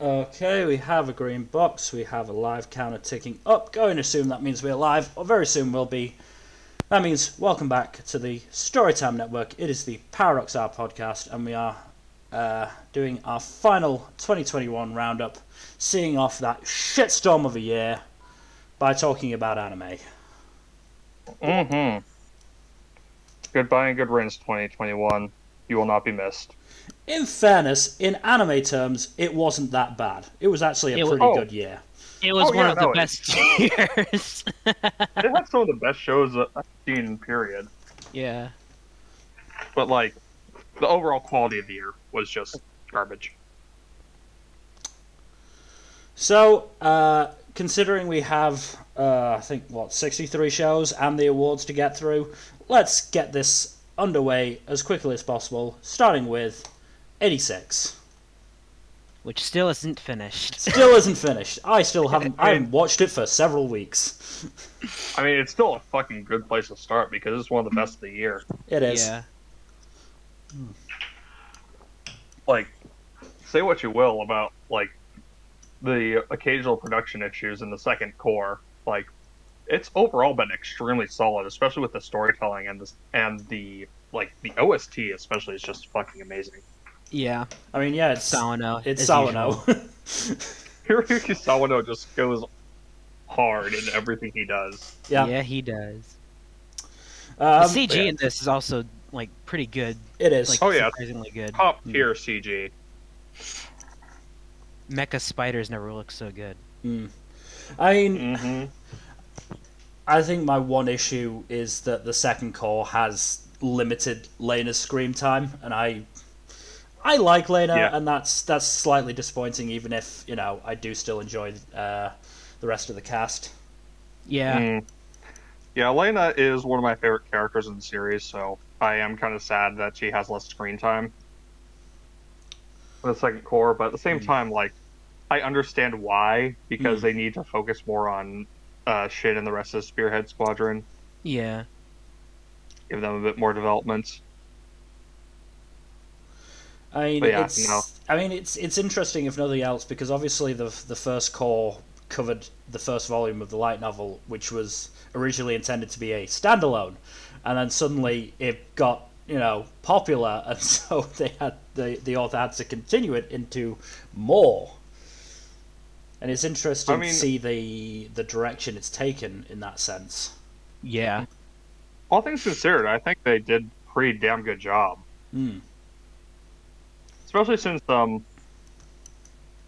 Okay, we have a green box. We have a live counter ticking up. Going to assume that means we're live, or very soon we'll be. That means welcome back to the Storytime Network. It is the Paradox Hour podcast, and we are doing our final 2021 roundup, seeing off that shitstorm of a year by talking about anime. Mm-hmm. Goodbye and good riddance, 2021. You will not be missed. In fairness, in anime terms, it wasn't that bad. It was actually a pretty good year. It was one of the best years. It had some of the best shows I've seen, period. Yeah. But, like, the overall quality of the year was just garbage. So, considering we have, I think, 63 shows and the awards to get through, let's get this underway as quickly as possible, starting with 86. Which still isn't finished. Still isn't finished. I haven't watched it for several weeks. I mean, it's still a fucking good place to start because it's one of the best of the year. It is. Yeah. Like, say what you will about, like, the occasional production issues in the second core. Like, it's overall been extremely solid, especially with the storytelling and the OST especially is just fucking amazing. Yeah. I mean, yeah, it's Sawano. It's Sawano. Hiroyuki Sawano just goes hard in everything he does. Yeah, he does. The CG in this is also like pretty good. It is. Like, surprisingly good. Top tier CG. Mecha spiders never look so good. I mean, I think my one issue is that the second core has limited Lena's screen time, and I like Lena, and that's slightly disappointing, even if, you know, I do still enjoy the rest of the cast. Yeah. Yeah, Lena is one of my favorite characters in the series, so I am kind of sad that she has less screen time in the second core, but at the same time, like, I understand why, because they need to focus more on Shin and the rest of the Spearhead Squadron. Yeah. Give them a bit more development. I mean, it's interesting if nothing else, because obviously the first core covered the first volume of the light novel, which was originally intended to be a standalone, and then suddenly it got, you know, popular, and so the author had to continue it into more. And it's interesting to see the direction it's taken in that sense. Yeah. All things considered, I think they did a pretty damn good job. Especially since it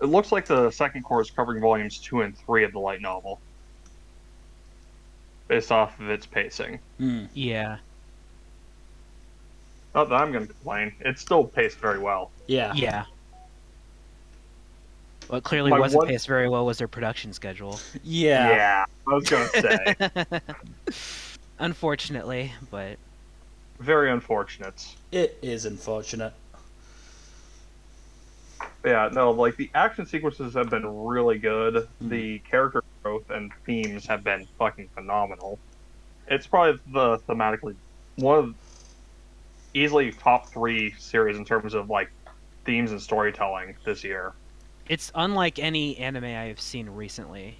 looks like the second core is covering volumes 2 and 3 of the light novel, based off of its pacing. Yeah. Not that I'm going to complain. It's still paced very well. Yeah. Yeah. What clearly wasn't paced very well was their production schedule. Yeah. I was going to say. Unfortunately, but... Very unfortunate. It is unfortunate. Yeah, no, like, the action sequences have been really good. The character growth and themes have been fucking phenomenal. It's probably thematically one of easily top 3 series in terms of, like, themes and storytelling this year. It's unlike any anime I have seen recently.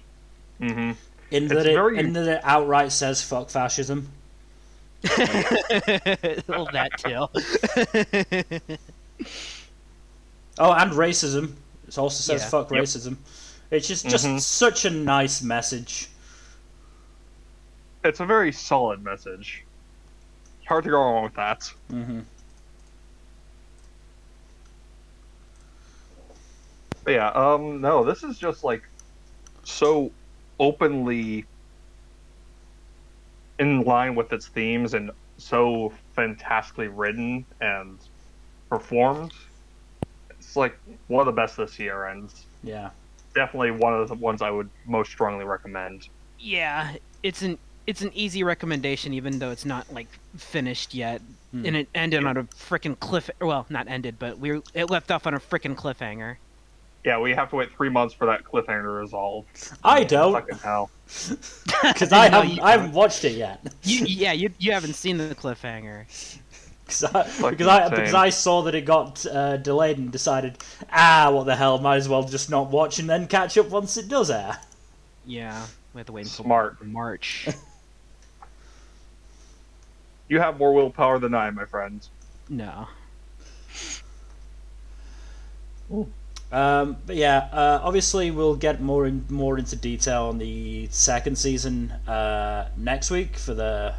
In that it outright says fuck fascism. Well, that too. Oh, and racism. It also says fuck racism. It's just such a nice message. It's a very solid message. Hard to go wrong with that. But yeah, no, this is just, like, so openly in line with its themes and so fantastically written and performed. It's, like, one of the best this year, and definitely one of the ones I would most strongly recommend. Yeah, it's an easy recommendation, even though it's not, like, finished yet. And it ended on a frickin' well, not ended, but it left off on a frickin' cliffhanger. Yeah, we have to wait 3 months for that cliffhanger to resolve. I don't. Fucking hell. Because I haven't watched it yet. You haven't seen the cliffhanger. Because I saw that it got delayed and decided, what the hell, might as well just not watch and then catch up once it does air. Yeah, we have to wait until March. You have more willpower than I, my friend. No. But yeah, obviously we'll get more into detail on the second season next week for the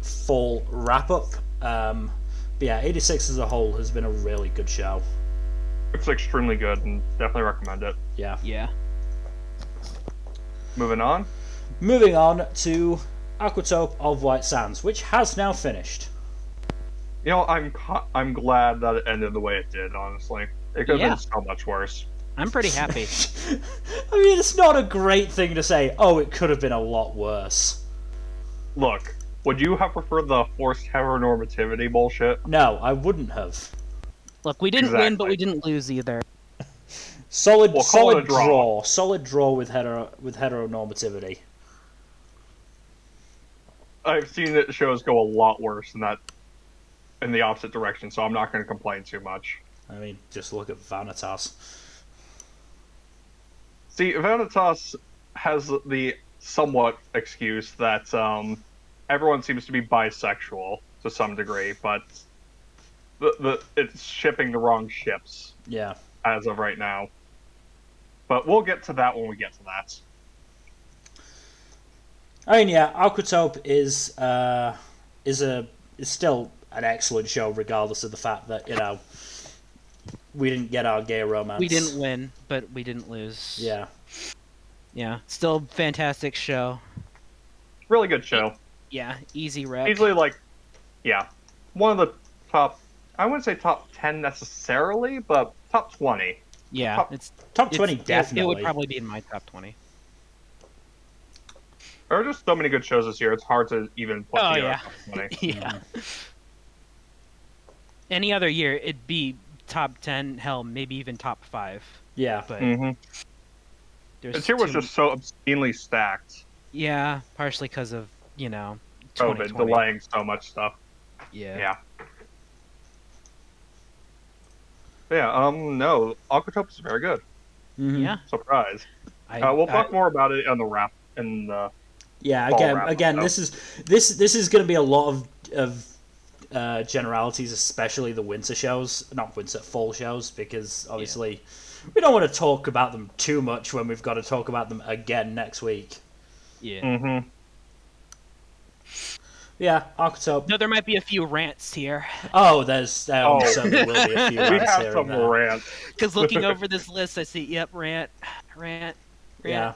fall wrap up. But yeah, 86 as a whole has been a really good show. It's extremely good and definitely recommend it. Yeah. Yeah. Moving on to Aquatope of White Sands, which has now finished. You know, I'm glad that it ended the way it did, honestly. It could have been so much worse. I'm pretty happy. I mean, it's not a great thing to say, it could have been a lot worse. Look, would you have preferred the forced heteronormativity bullshit? No, I wouldn't have. Look, we didn't win, but we didn't lose either. Solid draw. Solid draw with heteronormativity. I've seen that shows go a lot worse than that in the opposite direction, so I'm not going to complain too much. I mean, just look at Vanitas. See, Vanitas has the somewhat excuse that everyone seems to be bisexual to some degree, but it's shipping the wrong ships. Yeah. As of right now. But we'll get to that when we get to that. I mean, yeah, Aquatope is still an excellent show, regardless of the fact that we didn't get our gay romance. We didn't win, but we didn't lose. Yeah. Yeah, still fantastic show. Really good show. Yeah, easy rep. Easily, one of the top, I wouldn't say top 10 necessarily, but top 20. Yeah, top 20 definitely. It would probably be in my top 20. There are just so many good shows this year, it's hard to even put together top 20. Yeah. Any other year, it'd be top 10, hell, maybe even top 5. Yeah. But this year was just so obscenely stacked. Yeah, partially because of, COVID delaying so much stuff. Yeah. No, Aquatope is very good. Mm-hmm. Yeah. Surprise. We'll talk more about it on the wrap in the again, this is going to be a lot of generalities, especially the fall shows, because obviously we don't want to talk about them too much when we've got to talk about them again next week. Yeah. Mm-hmm. Yeah, Aquatope. No, there might be a few rants here. Oh, certainly will be a few rants. We have some rants. Because looking over this list, I see, rant. Yeah.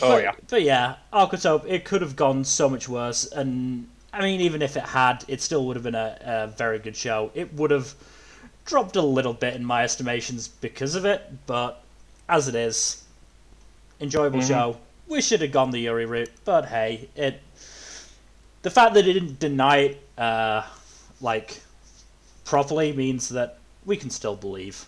But yeah, Aquatope, it could have gone so much worse, and I mean, even if it had, it still would have been a very good show. It would have dropped a little bit in my estimations because of it, but as it is, enjoyable show. We should have gone the Yuri route, but hey, the fact that it didn't deny it properly means that we can still believe.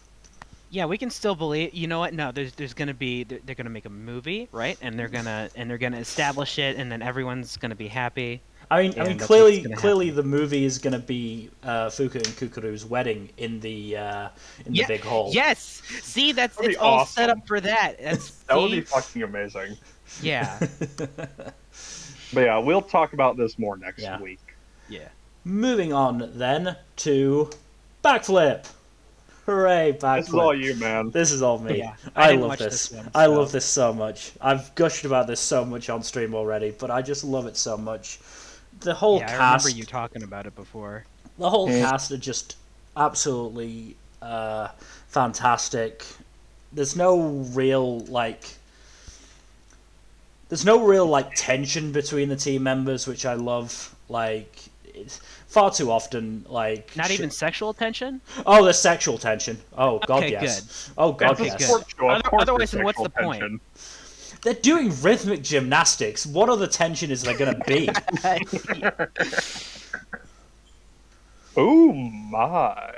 Yeah, we can still believe. You know what? No, there's gonna be they're gonna make a movie, right? And they're gonna establish it, and then everyone's gonna be happy. I mean, clearly, the movie is gonna be Fuka and Kukuru's wedding in the big hall. Yes. See, it's awesome. all set up for that. That would be fucking amazing. Yeah. But yeah, we'll talk about this more next week. Yeah. Moving on then to Backflip. Hooray, Backflip. This is all you, man. This is all me. Yeah, I love this. I love this so much. I've gushed about this so much on stream already, but I just love it so much. The whole cast. I remember you talking about it before. The whole cast are just absolutely fantastic. There's no real tension between the team members, which I love. It's far too often not even sexual tension. Oh, there's sexual tension. Oh God, okay, yes. Good. Oh God, okay, yes. Good. Otherwise, then what's the point? They're doing rhythmic gymnastics. What other tension is there going to be? Oh my!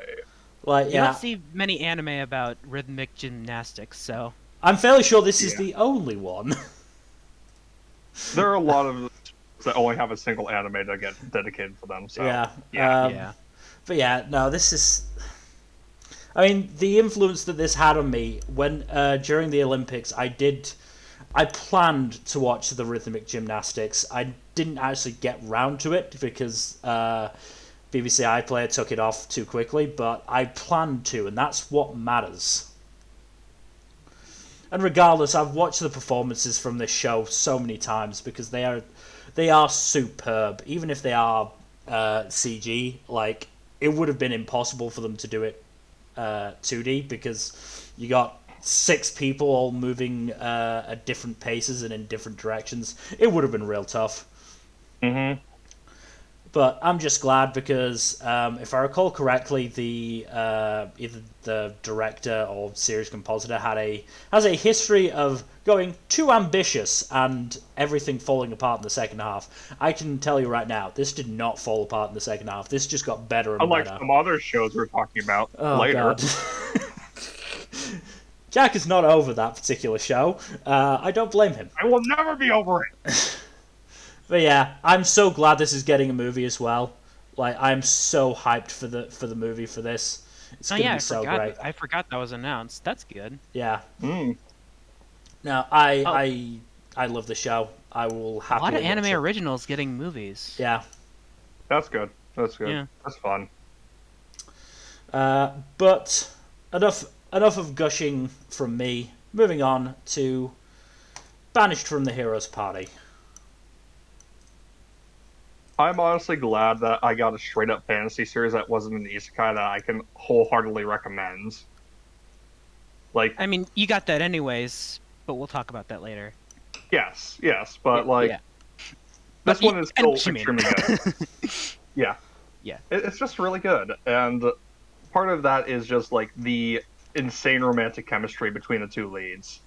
You don't see many anime about rhythmic gymnastics, so I'm fairly sure this is the only one. There are a lot of that only have a single anime to get dedicated for them. So yeah. But yeah, no, this is. I mean, the influence that this had on me when during the Olympics, I planned to watch the rhythmic gymnastics. I didn't actually get round to it because BBC iPlayer took it off too quickly, but I planned to, and that's what matters. And regardless, I've watched the performances from this show so many times because they are superb. Even if they are CG, like it would have been impossible for them to do it 2D because you got 6 people all moving at different paces and in different directions. It would have been real tough. Mm-hmm. But I'm just glad because if I recall correctly, the either the director or series compositor has a history of going too ambitious and everything falling apart in the second half. I can tell you right now, this did not fall apart in the second half. This just got better and Unlike better. some other shows we're talking about later. God. Jack is not over that particular show. I don't blame him. I will never be over it. But yeah, I'm so glad this is getting a movie as well. Like, I'm so hyped for the movie for this. It's gonna be so great. I forgot that was announced. That's good. Yeah. Mm. No, I love the show. I will happily. A lot of watch anime it. originals getting movies. Yeah. That's good. That's good. Yeah. That's fun. But enough of gushing from me. Moving on to Banished from the Heroes Party. I'm honestly glad that I got a straight-up fantasy series that wasn't an isekai that I can wholeheartedly recommend. Like, I mean, you got that anyways, but we'll talk about that later. yes, but like, yeah. this But one is still I know what you extremely good. Yeah. Yeah. It's just really good, and part of that is just like the insane romantic chemistry between the two leads.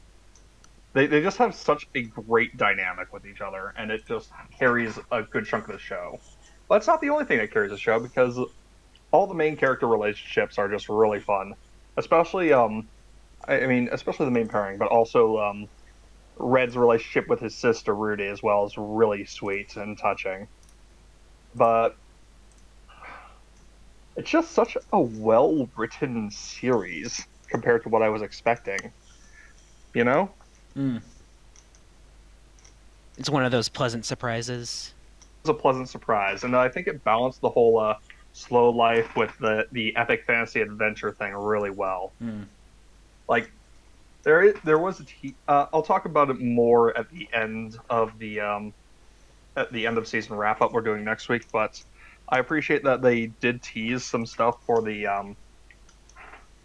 They just have such a great dynamic with each other, and it just carries a good chunk of the show. But it's not the only thing that carries the show, because all the main character relationships are just really fun. Especially, especially the main pairing, but also Red's relationship with his sister Rudy as well is really sweet and touching. But it's just such a well-written series compared to what I was expecting. You know? Mm. It's one of those pleasant surprises. It's a pleasant surprise, and I think it balanced the whole slow life with the epic fantasy adventure thing really well. Mm. Like, there was I'll talk about it more at the end of the end of season wrap up we're doing next week. But I appreciate that they did tease some stuff for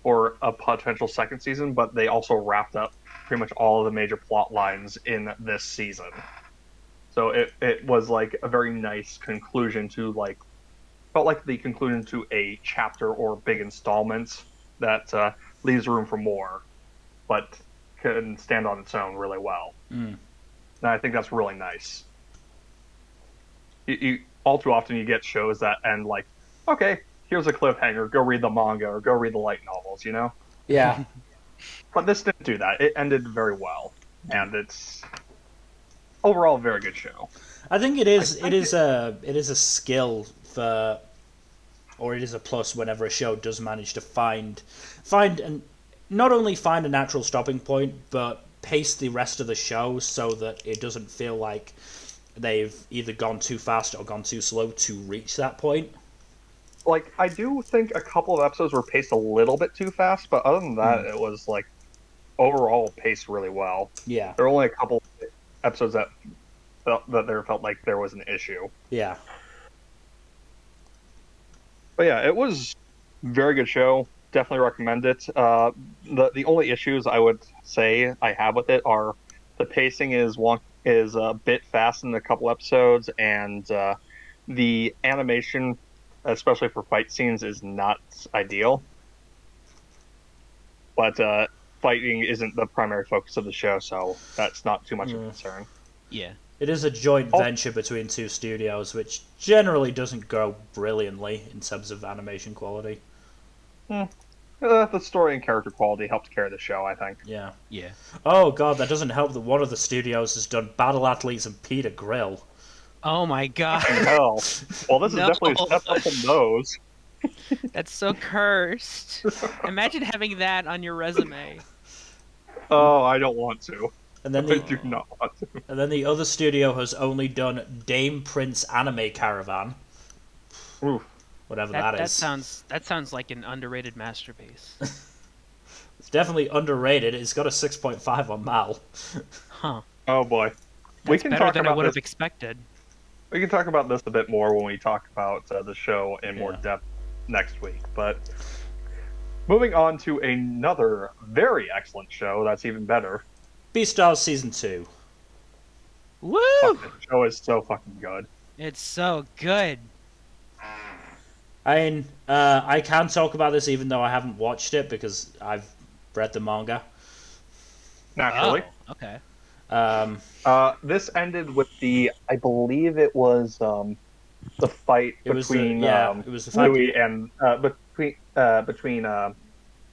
for a potential second season, but they also wrapped up pretty much all of the major plot lines in this season. So it was like a very nice conclusion to felt like the conclusion to a chapter or big installment that leaves room for more, but can stand on its own really well. Mm. And I think that's really nice. You all too often you get shows that end like, okay, here's a cliffhanger, go read the manga or go read the light novels, you know? Yeah. But this didn't do that. It ended very well, and it's overall a very good show. I think it is. It is a skill for, or it is a plus whenever a show does manage to find and not only find a natural stopping point, but pace the rest of the show so that it doesn't feel like they've either gone too fast or gone too slow to reach that point. Like, I do think a couple of episodes were paced a little bit too fast, but other than that, it was like overall paced really well. Yeah. There were only a couple episodes that felt like there was an issue. Yeah. But yeah, it was a very good show. Definitely recommend it. The only issues I would say I have with it are the pacing is a bit fast in a couple episodes, and the animation, especially for fight scenes, is not ideal. But fighting isn't the primary focus of the show, so that's not too much of a concern. Yeah. It is a joint venture between two studios, which generally doesn't go brilliantly in terms of animation quality. The story and character quality helped carry the show, I think. Yeah. Yeah. Oh god, that doesn't help that one of the studios has done Battle Athletes and Peter Grill. Oh my god. Hell. Well, this is No. definitely a step up from those. That's so cursed. Imagine having that on your resume. Oh, I don't want to. And then I do not want to. And then the other studio has only done Dame Prince Anime Caravan. Oof. Whatever that is. That sounds like an underrated masterpiece. It's definitely underrated. It's got a 6.5 on Mal. Huh. Oh boy. That's better than I would have expected. We can talk about this a bit more when we talk about the show in more depth next week. But moving on to another very excellent show that's even better. Beastars Season 2. Woo! Fuck, the show is so fucking good. It's so good. I mean, I can talk about this even though I haven't watched it because I've read the manga. Naturally. Oh, okay. This ended with I believe it was the fight between it was the fight Louis and between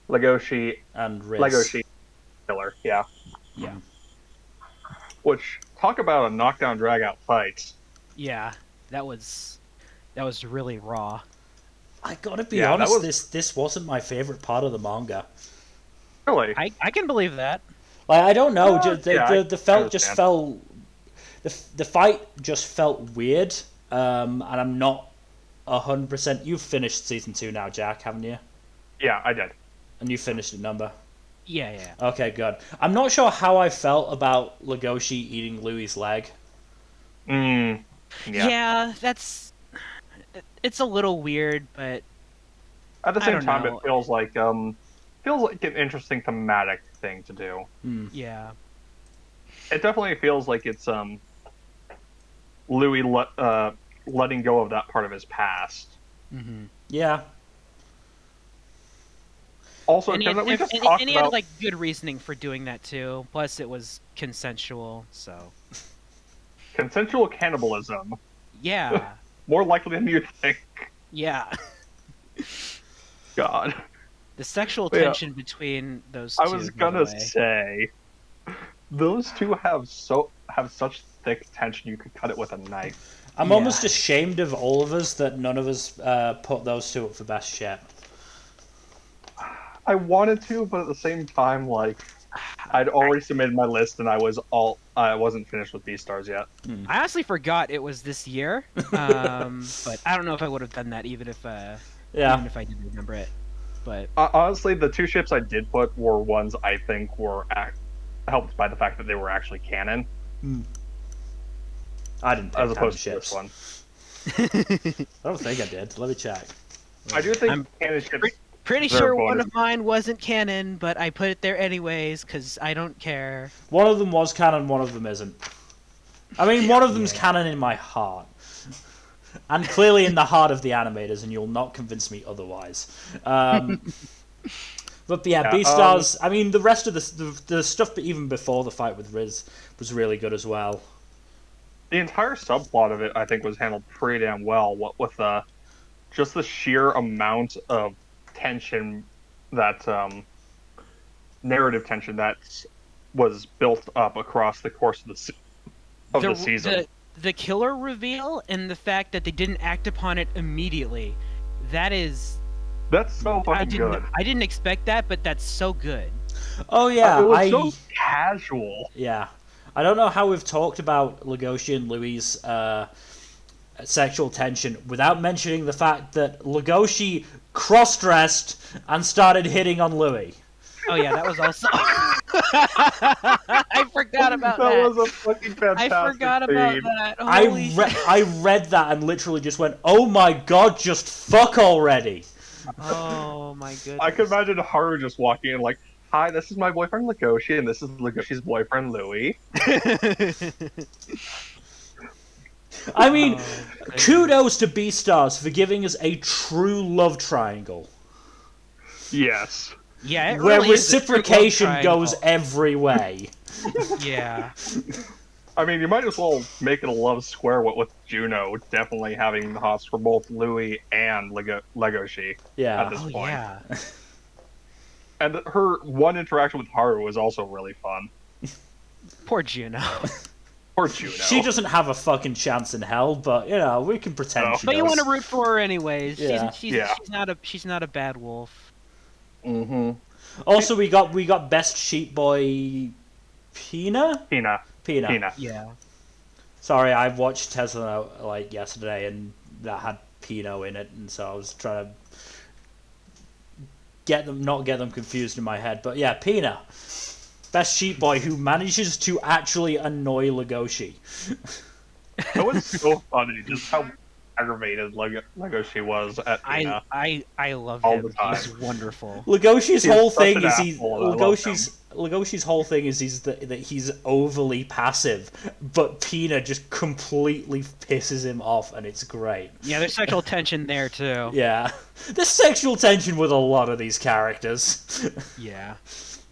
Legoshi and Riz. Legoshi killer, yeah. Yeah. Which, talk about a knockdown drag out fight. Yeah, that was really raw. I gotta be honest, this wasn't my favorite part of the manga. Really? I can believe that. Like, I don't know, the fight just felt weird, and I'm not 100%. You've finished season 2 now, Jack, haven't you? Yeah, I did. And you finished at number? Yeah. Okay, good. I'm not sure how I felt about Legoshi eating Louis' leg. Yeah, it's a little weird, but at the same time, it feels like an interesting thematic thing to do. Yeah. It definitely feels like it's Louis letting go of that part of his past. Mm-hmm. Yeah. Also, and we just talked he about had good reasoning for doing that too. Plus, it was consensual, so consensual cannibalism. Yeah. More likely than you think. Yeah. God. The sexual tension between those two. I was gonna say, those two have such thick tension you could cut it with a knife. I'm almost ashamed of all of us that none of us put those two up for best shit. I wanted to, but at the same time, I'd already submitted my list, and I wasn't finished with Beastars yet. I honestly forgot it was this year, but I don't know if I would have done that even if I didn't remember it. But honestly, the two ships I did put were ones I think were helped by the fact that they were actually canon. I didn't pick as opposed to ships. this one. I don't think I did. Let me check. I do think canon ships. Pretty sure one of mine wasn't canon, but I put it there anyways because I don't care. One of them was canon, one of them isn't. I mean, one of them's canon in my heart. And clearly in the heart of the animators, and you'll not convince me otherwise. But Beastars, I mean, the rest of the stuff even before the fight with Riz was really good as well. The entire subplot of it, I think, was handled pretty damn well. What with just the sheer amount of tension, that narrative tension that was built up across the course of the season. The killer reveal and the fact that they didn't act upon it immediately, that's so fucking good. I didn't expect that, but that's so good. Oh yeah, it was so casual. Yeah, I don't know how we've talked about Legoshi and Louis' sexual tension without mentioning the fact that Legoshi cross-dressed and started hitting on Louis. Oh yeah, that was also. I forgot about that. That was a fucking fantastic I forgot about scene. that. I read that and literally just went, "Oh my god, just fuck already!" Oh my goodness. I could imagine Haru just walking in like, "Hi, this is my boyfriend Legoshi, and this is Legoshi's boyfriend Louis." I mean, kudos to Beastars for giving us a true love triangle. Yes. Yeah, it where really reciprocation goes every way. Yeah. I mean, you might as well make it a love square with Juno definitely having the hots for both Louis and Legoshi at this point. Yeah. And her one interaction with Haru was also really fun. Poor Juno. Poor Juno. She doesn't have a fucking chance in hell, but we can pretend she But does. you want to root for her anyways. Yeah. She's not a bad wolf. Mm-hmm. Also, we got best sheep boy, Pina. Yeah. Sorry, I watched Tesla like yesterday, and that had Pino in it, and so I was trying to not get them confused in my head. But yeah, Pina, best sheep boy who manages to actually annoy Legoshi. It was so funny just how aggravated Legoshi was at Pina. I love all him. the time. He's wonderful. Legoshi's whole thing is Legoshi's whole thing is that he's overly passive, but Pina just completely pisses him off, and it's great. Yeah, there's sexual tension there too. Yeah, there's sexual tension with a lot of these characters. Yeah.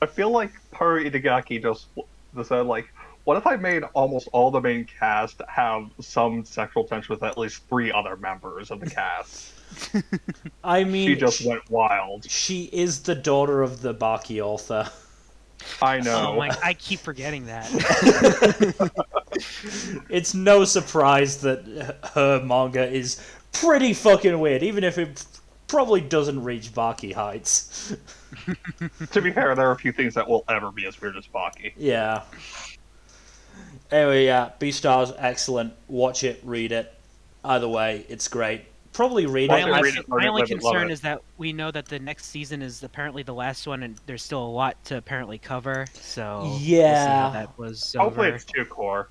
I feel like per Itagaki just said, like, what if I made almost all the main cast have some sexual tension with at least 3 other members of the cast? I mean, she just went wild. She is the daughter of the Baki author. I know. Oh my! I keep forgetting that. It's no surprise that her manga is pretty fucking weird, even if it probably doesn't reach Baki heights. To be fair, there are a few things that will ever be as weird as Baki. Yeah. Anyway, yeah, Beastars, excellent. Watch it, read it. Either way, it's great. Probably read it. My only concern is that we know that the next season is apparently the last one, and there's still a lot to apparently cover. So yeah, we'll see how that was hopefully over. it's too core.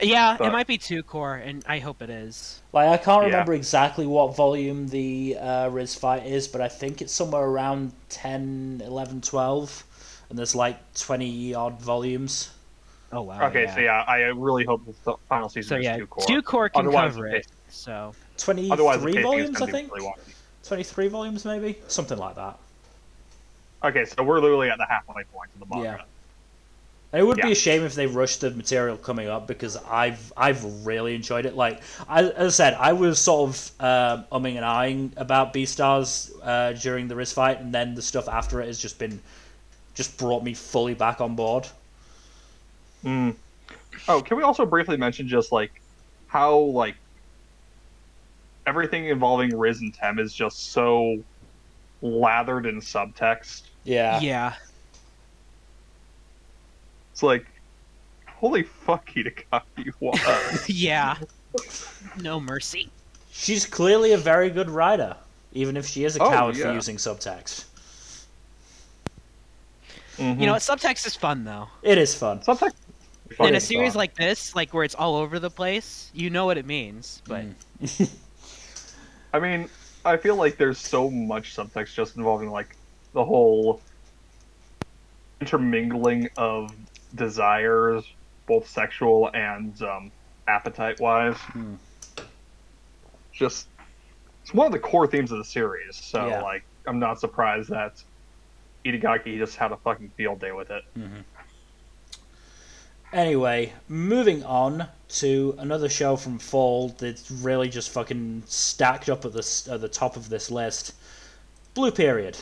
Yeah, but... it might be 2 core, and I hope it is. Like, I can't remember exactly what volume the Riz fight is, but I think it's somewhere around 10, 11, 12, and there's like 20 odd volumes. Oh wow. Okay, so yeah, I really hope the final season is 2 core. 2 core can cover it. So 23 volumes, I think. 23 volumes, maybe, something like that. Okay, so we're literally at the halfway point of the manga. Yeah. And it would be a shame if they rushed the material coming up, because I've really enjoyed it. Like, as I said, I was sort of umming and ahhing about Beastars during the Riz fight, and then the stuff after it has just brought me fully back on board. Oh, can we also briefly mention just like how like everything involving Riz and Tem is just so lathered in subtext? Yeah. Yeah. It's like, holy fuck, Itagaki, what? Yeah. No mercy. She's clearly a very good writer, even if she is a coward for using subtext. Mm-hmm. You know what? Subtext is fun, though. It is fun. Subtext in a series like this, like where it's all over the place, you know what it means, but... I mean, I feel like there's so much subtext just involving, like, the whole intermingling of desires, both sexual and appetite-wise. Just, it's one of the core themes of the series, so, like, I'm not surprised that Itagaki just had a fucking field day with it. Anyway, moving on to another show from fall that's really just fucking stacked up at the top of this list. Blue Period,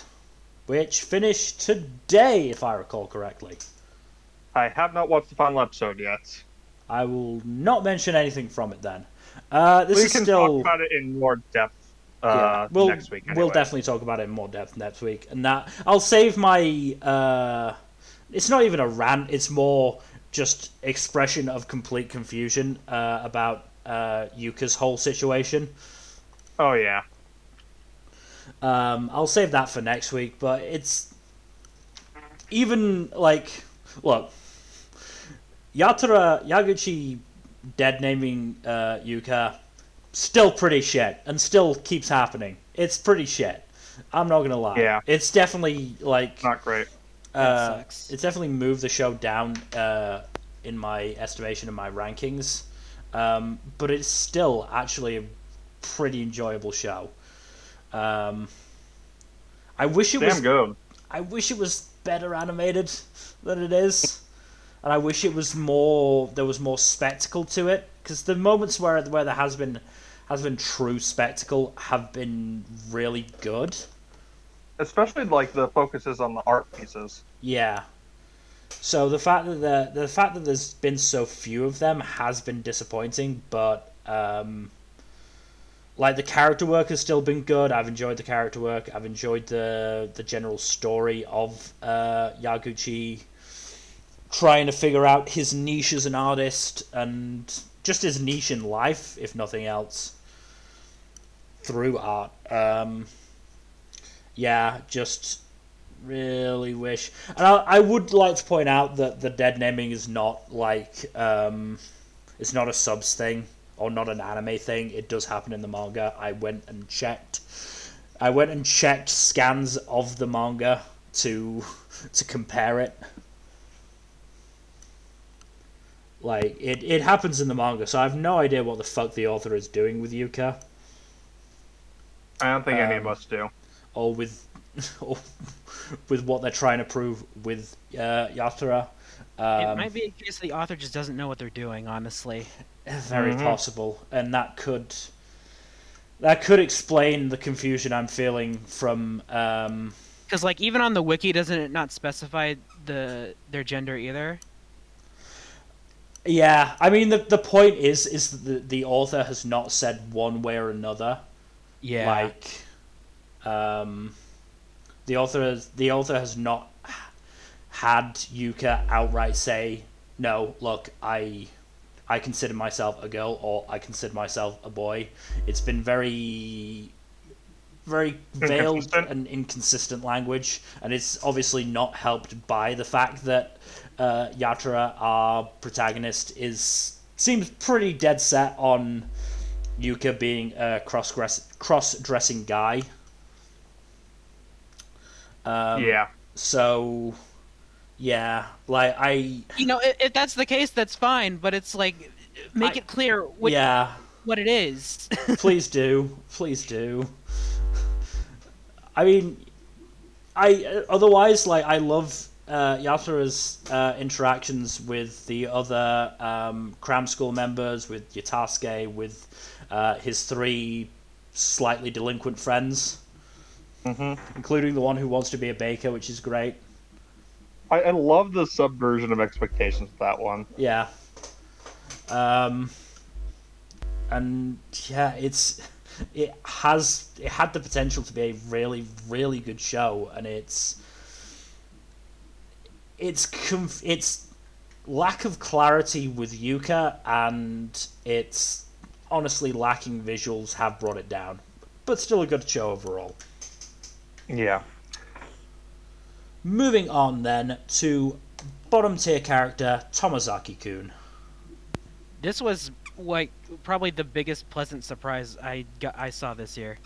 which finished today, if I recall correctly. I have not watched the final episode yet. I will not mention anything from it then. We can talk about it in more depth next week. Anyway. We'll definitely talk about it in more depth next week. And that I'll save my... it's not even a rant, it's more just expression of complete confusion about Yuka's whole situation. Oh, yeah. I'll save that for next week, but it's... Even, like... Look, Yaguchi dead-naming Yuka, still pretty shit, and still keeps happening. It's pretty shit. I'm not gonna lie. Yeah. It's definitely, like... Not great. It's definitely moved the show down in my estimation and my rankings. But it's still actually a pretty enjoyable show. I wish it was good. I wish it was better animated than it is. And I wish it was more. There was more spectacle to it, because the moments where there has been true spectacle have been really good. Especially like the focuses on the art pieces. Yeah, So the fact that there's been so few of them has been disappointing, but like the character work has still been good. I've enjoyed the character work. I've enjoyed the general story of Yaguchi trying to figure out his niche as an artist and just his niche in life, if nothing else, through art. Yeah, just really wish. And I would like to point out that the dead naming is not like it's not a subs thing or not an anime thing. It does happen in the manga. I went and checked scans of the manga to compare it. Like it happens in the manga, so I have no idea what the fuck the author is doing with Yuka. I don't think any of us do. Or with what they're trying to prove with Yatara. It might be a case the author just doesn't know what they're doing, honestly. Very possible, and that could explain the confusion I'm feeling from. Because like even on the wiki, doesn't it not specify their gender either? Yeah, I mean the point is that the author has not said one way or another. Yeah. Like, the author has not had Yuka outright say, no, look, I consider myself a girl or I consider myself a boy. It's been very veiled and inconsistent language, and it's obviously not helped by the fact that Yatara, our protagonist, seems pretty dead set on Yuka being a cross-dressing guy. Yeah. So, yeah, like if that's the case, that's fine. But it's like, make it clear what it is. Please do. I mean, otherwise, like, I love Yatara's interactions with the other cram school members, with Yatasuke, with his 3 slightly delinquent friends, including the one who wants to be a baker, which is great. I love the subversion of expectations with that one. Yeah. And yeah, it had the potential to be a really, really good show, and its lack of clarity with Yuka and its honestly lacking visuals have brought it down, but still a good show overall. Yeah. Moving on then to bottom tier character Tomozaki-kun. This was like probably the biggest pleasant surprise I saw this year.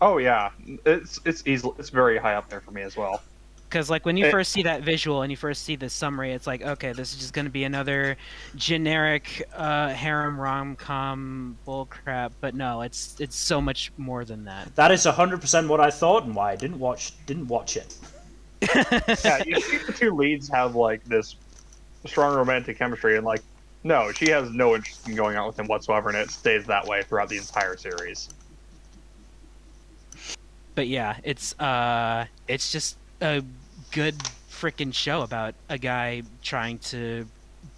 Oh yeah, it's very high up there for me as well. Because like when you first see that visual and you first see the summary, it's like, okay, this is just going to be another generic harem rom-com bullcrap. But no, it's so much more than that. That is 100% what I thought, and why I didn't watch it. Yeah, you see the 2 leads have like this strong romantic chemistry, and like, no, she has no interest in going out with him whatsoever, and it stays that way throughout the entire series. But yeah, it's just a good freaking show about a guy trying to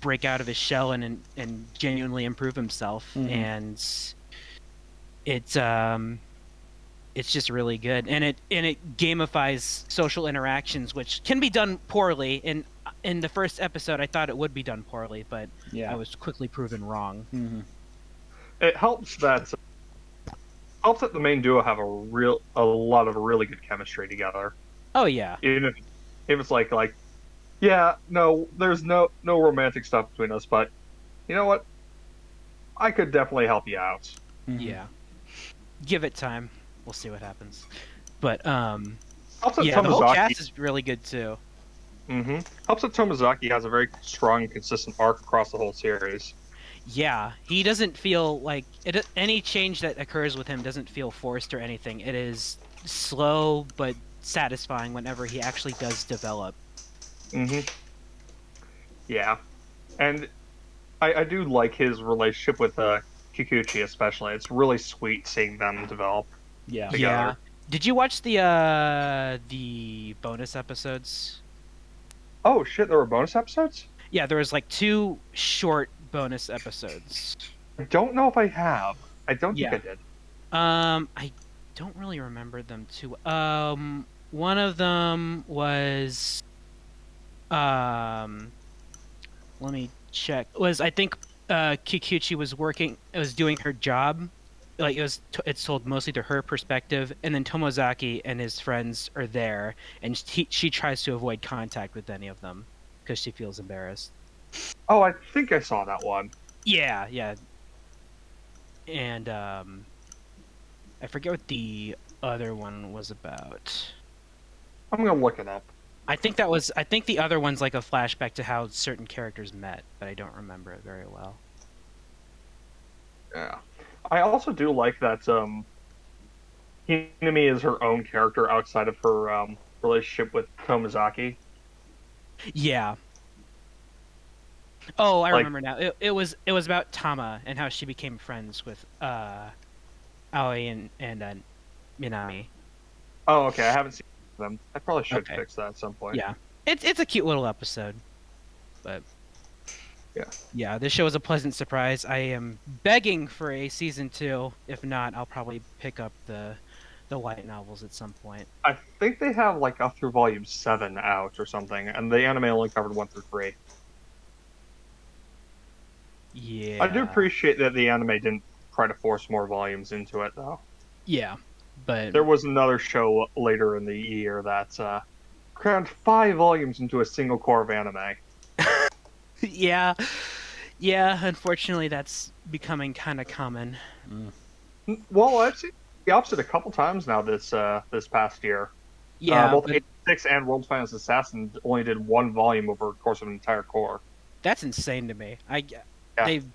break out of his shell and genuinely improve himself, and it's just really good, and it gamifies social interactions, which can be done poorly. In the first episode, I thought it would be done poorly, but I was quickly proven wrong. It helps that the main duo have a lot of really good chemistry together. Oh yeah. Even if it's like yeah, no, there's no romantic stuff between us, but you know what? I could definitely help you out. Yeah. Give it time. We'll see what happens. But helps that the whole cast is really good too. Helps that Tomozaki has a very strong and consistent arc across the whole series. Yeah, he doesn't feel like any change that occurs with him doesn't feel forced or anything. It is slow but satisfying whenever he actually does develop. Yeah, and I do like his relationship with Kikuchi especially. It's really sweet seeing them develop. Yeah. Together. Yeah. Did you watch the bonus episodes? Oh shit! There were bonus episodes. Yeah, there was like 2 short bonus episodes. I don't know if I have. I don't think I did. I don't really remember them too. One of them was, let me check. Was I think Kikuchi was doing her job. Like it's told mostly to her perspective, and then Tomozaki and his friends are there, and she tries to avoid contact with any of them because she feels embarrassed. Oh, I think I saw that one. Yeah. And I forget what the other one was about. I'm gonna look it up. I think the other one's like a flashback to how certain characters met, but I don't remember it very well. Yeah. I also do like that Hinami is her own character outside of her relationship with Tomozaki. Yeah. Oh, I remember now. It was about Tama and how she became friends with Aoi and Minami. Oh, okay. I haven't seen them. I probably should fix that at some point. Yeah. It's a cute little episode. But yeah, this show is a pleasant surprise. I am begging for a season 2. If not, I'll probably pick up the light novels at some point. I think they have like up through volume 7 out or something, and the anime only covered 1 through 3. Yeah. I do appreciate that the anime didn't try to force more volumes into it, though. Yeah, but there was another show later in the year that crammed 5 volumes into a single core of anime. Yeah, unfortunately that's becoming kind of common. Well, I've seen the opposite a couple times now this past year. Yeah, both 86 and World Finest Assassin only did 1 volume over the course of an entire core. That's insane to me.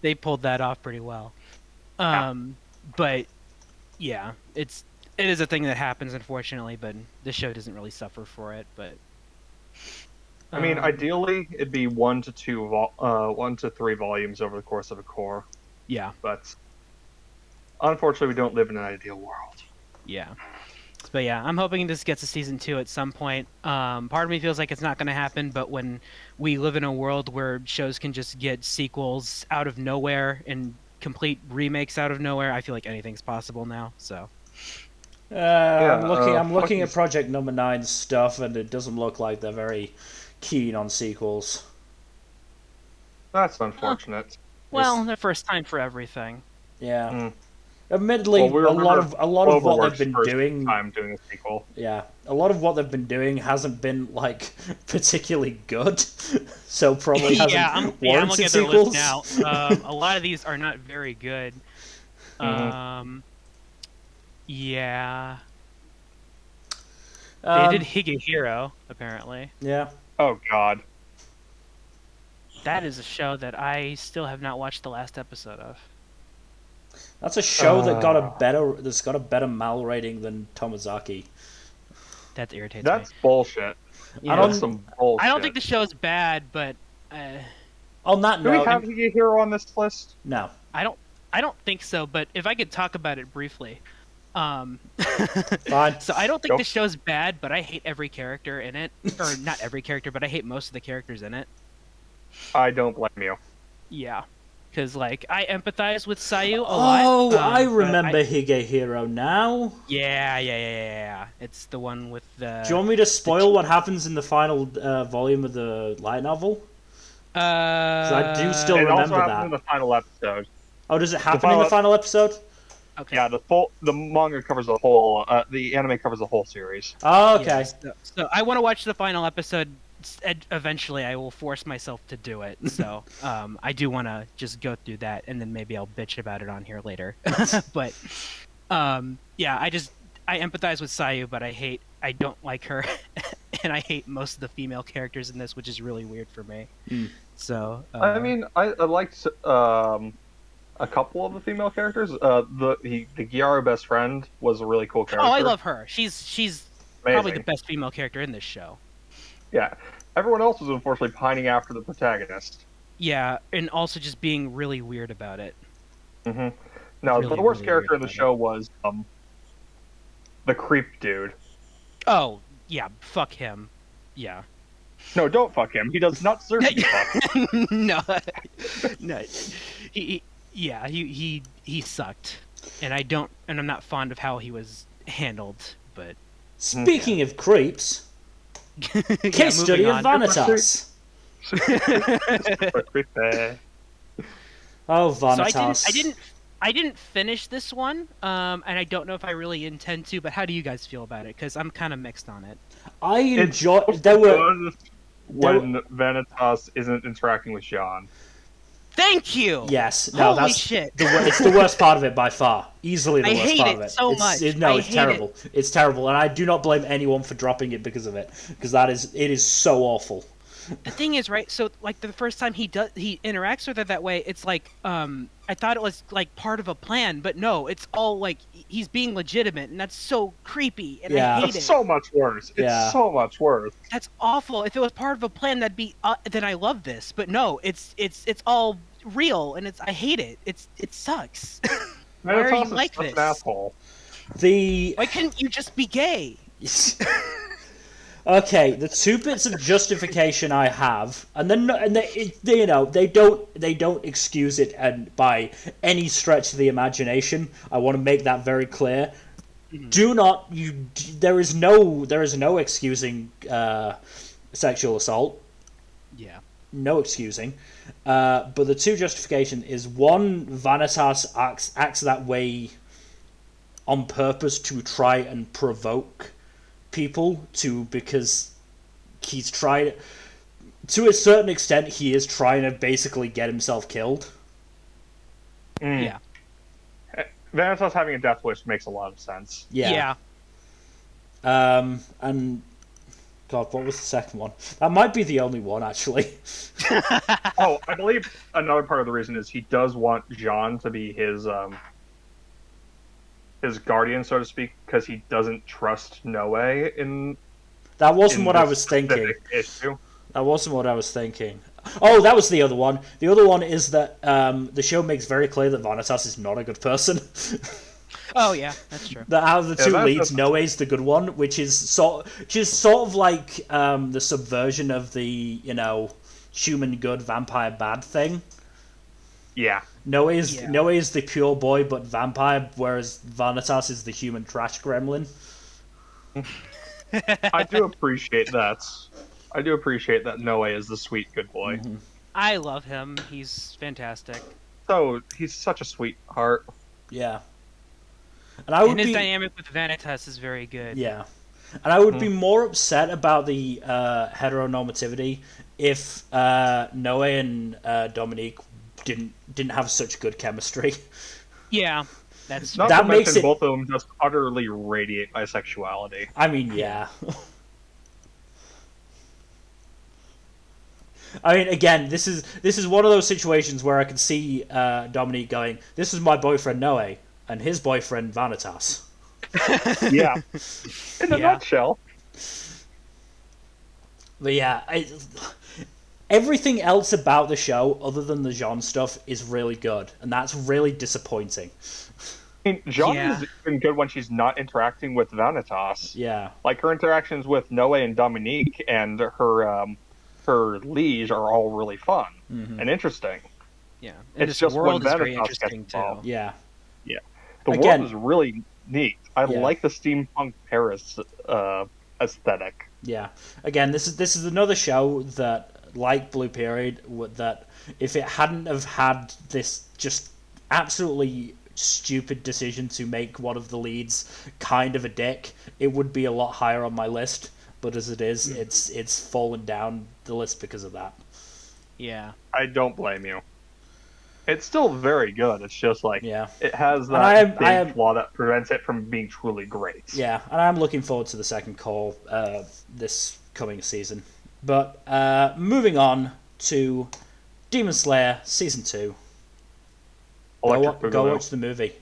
They pulled that off pretty well. But yeah, it is a thing that happens, unfortunately, but the show doesn't really suffer for it. But I mean, ideally, it'd be 1 to 3 volumes over the course of a core. Yeah. But unfortunately, we don't live in an ideal world. Yeah. But yeah, I'm hoping this gets a season 2 at some point. Part of me feels like it's not going to happen, but when we live in a world where shows can just get sequels out of nowhere and complete remakes out of nowhere, I feel like anything's possible now. So. I'm looking at Project Number 9's stuff, and it doesn't look like they're very keen on sequels. That's unfortunate. Well, the first time for everything. Yeah. Admittedly, a lot of what they've been doing. Time doing a sequel. Yeah, a lot of what they've been doing hasn't been like particularly good, so probably hasn't I'm looking at their list now. A lot of these are not very good. Yeah. They did Higehiro, apparently. Yeah. Oh God. That is a show that I still have not watched the last episode of. That's a show that's got a better mal rating than Tomozaki. That irritates me. That's bullshit. Yeah. That's some bullshit. I don't think the show's bad, but on that note, do we have Higehiro on this list? No. I don't think so, but if I could talk about it briefly. Fine. So I don't think the show's bad, but I hate every character in it. Or not every character, but I hate most of the characters in it. I don't blame you. Yeah. Because, like, I empathize with Sayu a lot. Oh, I remember Higehiro now. Yeah. It's the one with the... Do you want me to spoil what happens in the final volume of the light novel? I do still remember that. It also happens in the final episode. Oh, does it happen in the final episode? Okay. Yeah, the manga covers the whole... the anime covers the whole series. Oh, okay. Yeah, so I want to watch the final episode. Eventually I will force myself to do it, so I do want to just go through that, and then maybe I'll bitch about it on here later. But yeah, I empathize with Sayu, but I don't like her, and I hate most of the female characters in this, which is really weird for me. So I mean, I liked a couple of the female characters. The Gyaru best friend was a really cool character. Oh, I love her. She's probably the best female character in this show. Yeah, everyone else was unfortunately pining after the protagonist. Yeah, and also just being really weird about it. No, really, the worst character in the show was the creep dude. Oh, yeah, fuck him. Yeah. No, don't fuck him. He does not deserve to be fucked. No, no, he sucked, and I'm not fond of how he was handled. But speaking of creeps, case study of Vanitas. Oh, Vanitas. So I didn't finish this one, and I don't know if I really intend to. But how do you guys feel about it? Because I'm kind of mixed on it. I enjoy. When Vanitas isn't interacting with Jean. Thank you. Yes. No, Holy shit. It's the worst part of it by far. Easily the worst part of it. I hate it so much. It's terrible. It's terrible, and I do not blame anyone for dropping it because of it. Because it is so awful. The thing is, right? So, like, the first time he interacts with her that way, it's like, I thought it was like part of a plan, but no, it's all like he's being legitimate, and that's so creepy, and I hate it. It's so much worse. It's so much worse. That's awful. If it was part of a plan, that'd be then I love this, but no, it's all real, and I hate it. It sucks. Why are you like this? An asshole. Why couldn't you just be gay? Okay, the two bits of justification I have, and they don't excuse it, and by any stretch of the imagination, I want to make that very clear. There is no excusing sexual assault. Yeah. No excusing. But the two justification is one, Vanitas acts that way on purpose to try and provoke people because he's trying to a certain extent he is trying to basically get himself killed. Yeah. Vanitas having a death wish makes a lot of sense. Yeah. And God, what was the second one? That might be the only one, actually. Oh, I believe another part of the reason is he does want Jean to be his guardian, so to speak, because he doesn't trust Noe in. That wasn't what I was thinking. Issue. That wasn't what I was thinking. Oh, that was the other one. The other one is that the show makes very clear that Vanitas is not a good person. Oh yeah, that's true. That out of the two leads, Noe's the good one, which is sort of like the subversion of the human good, vampire bad thing. Yeah. Noe is the pure boy but vampire, whereas Vanitas is the human trash gremlin. I do appreciate that. I do appreciate that Noe is the sweet good boy. Mm-hmm. I love him. He's fantastic. So he's such a sweetheart. Yeah. And his dynamic with Vanitas is very good. Yeah. And I would be more upset about the heteronormativity if Noe and Dominique didn't have such good chemistry. Yeah, that's not that to makes mention both of them just utterly radiate bisexuality. I mean, yeah. I mean, again, this is one of those situations where I can see Dominique going, "This is my boyfriend Noe and his boyfriend Vanitas." Yeah, in a nutshell. But yeah, everything else about the show, other than the Jean stuff, is really good, and that's really disappointing. I mean, Jean is even good when she's not interacting with Vanitas. Yeah, like her interactions with Noe and Dominique and her liege are all really fun and interesting. Yeah, and it's just world when is very Vanitas interesting gets involved. too. Yeah. The world is really neat. I like the steampunk Paris aesthetic. Yeah. Again, this is another show that, like Blue Period, that if it hadn't have had this just absolutely stupid decision to make one of the leads kind of a dick, it would be a lot higher on my list. But as it is, it's fallen down the list because of that. Yeah. I don't blame you. It's still very good. It's just like it has that big flaw that prevents it from being truly great. Yeah, and I'm looking forward to the second call this coming season. But moving on to Demon Slayer Season 2. Go watch the movie.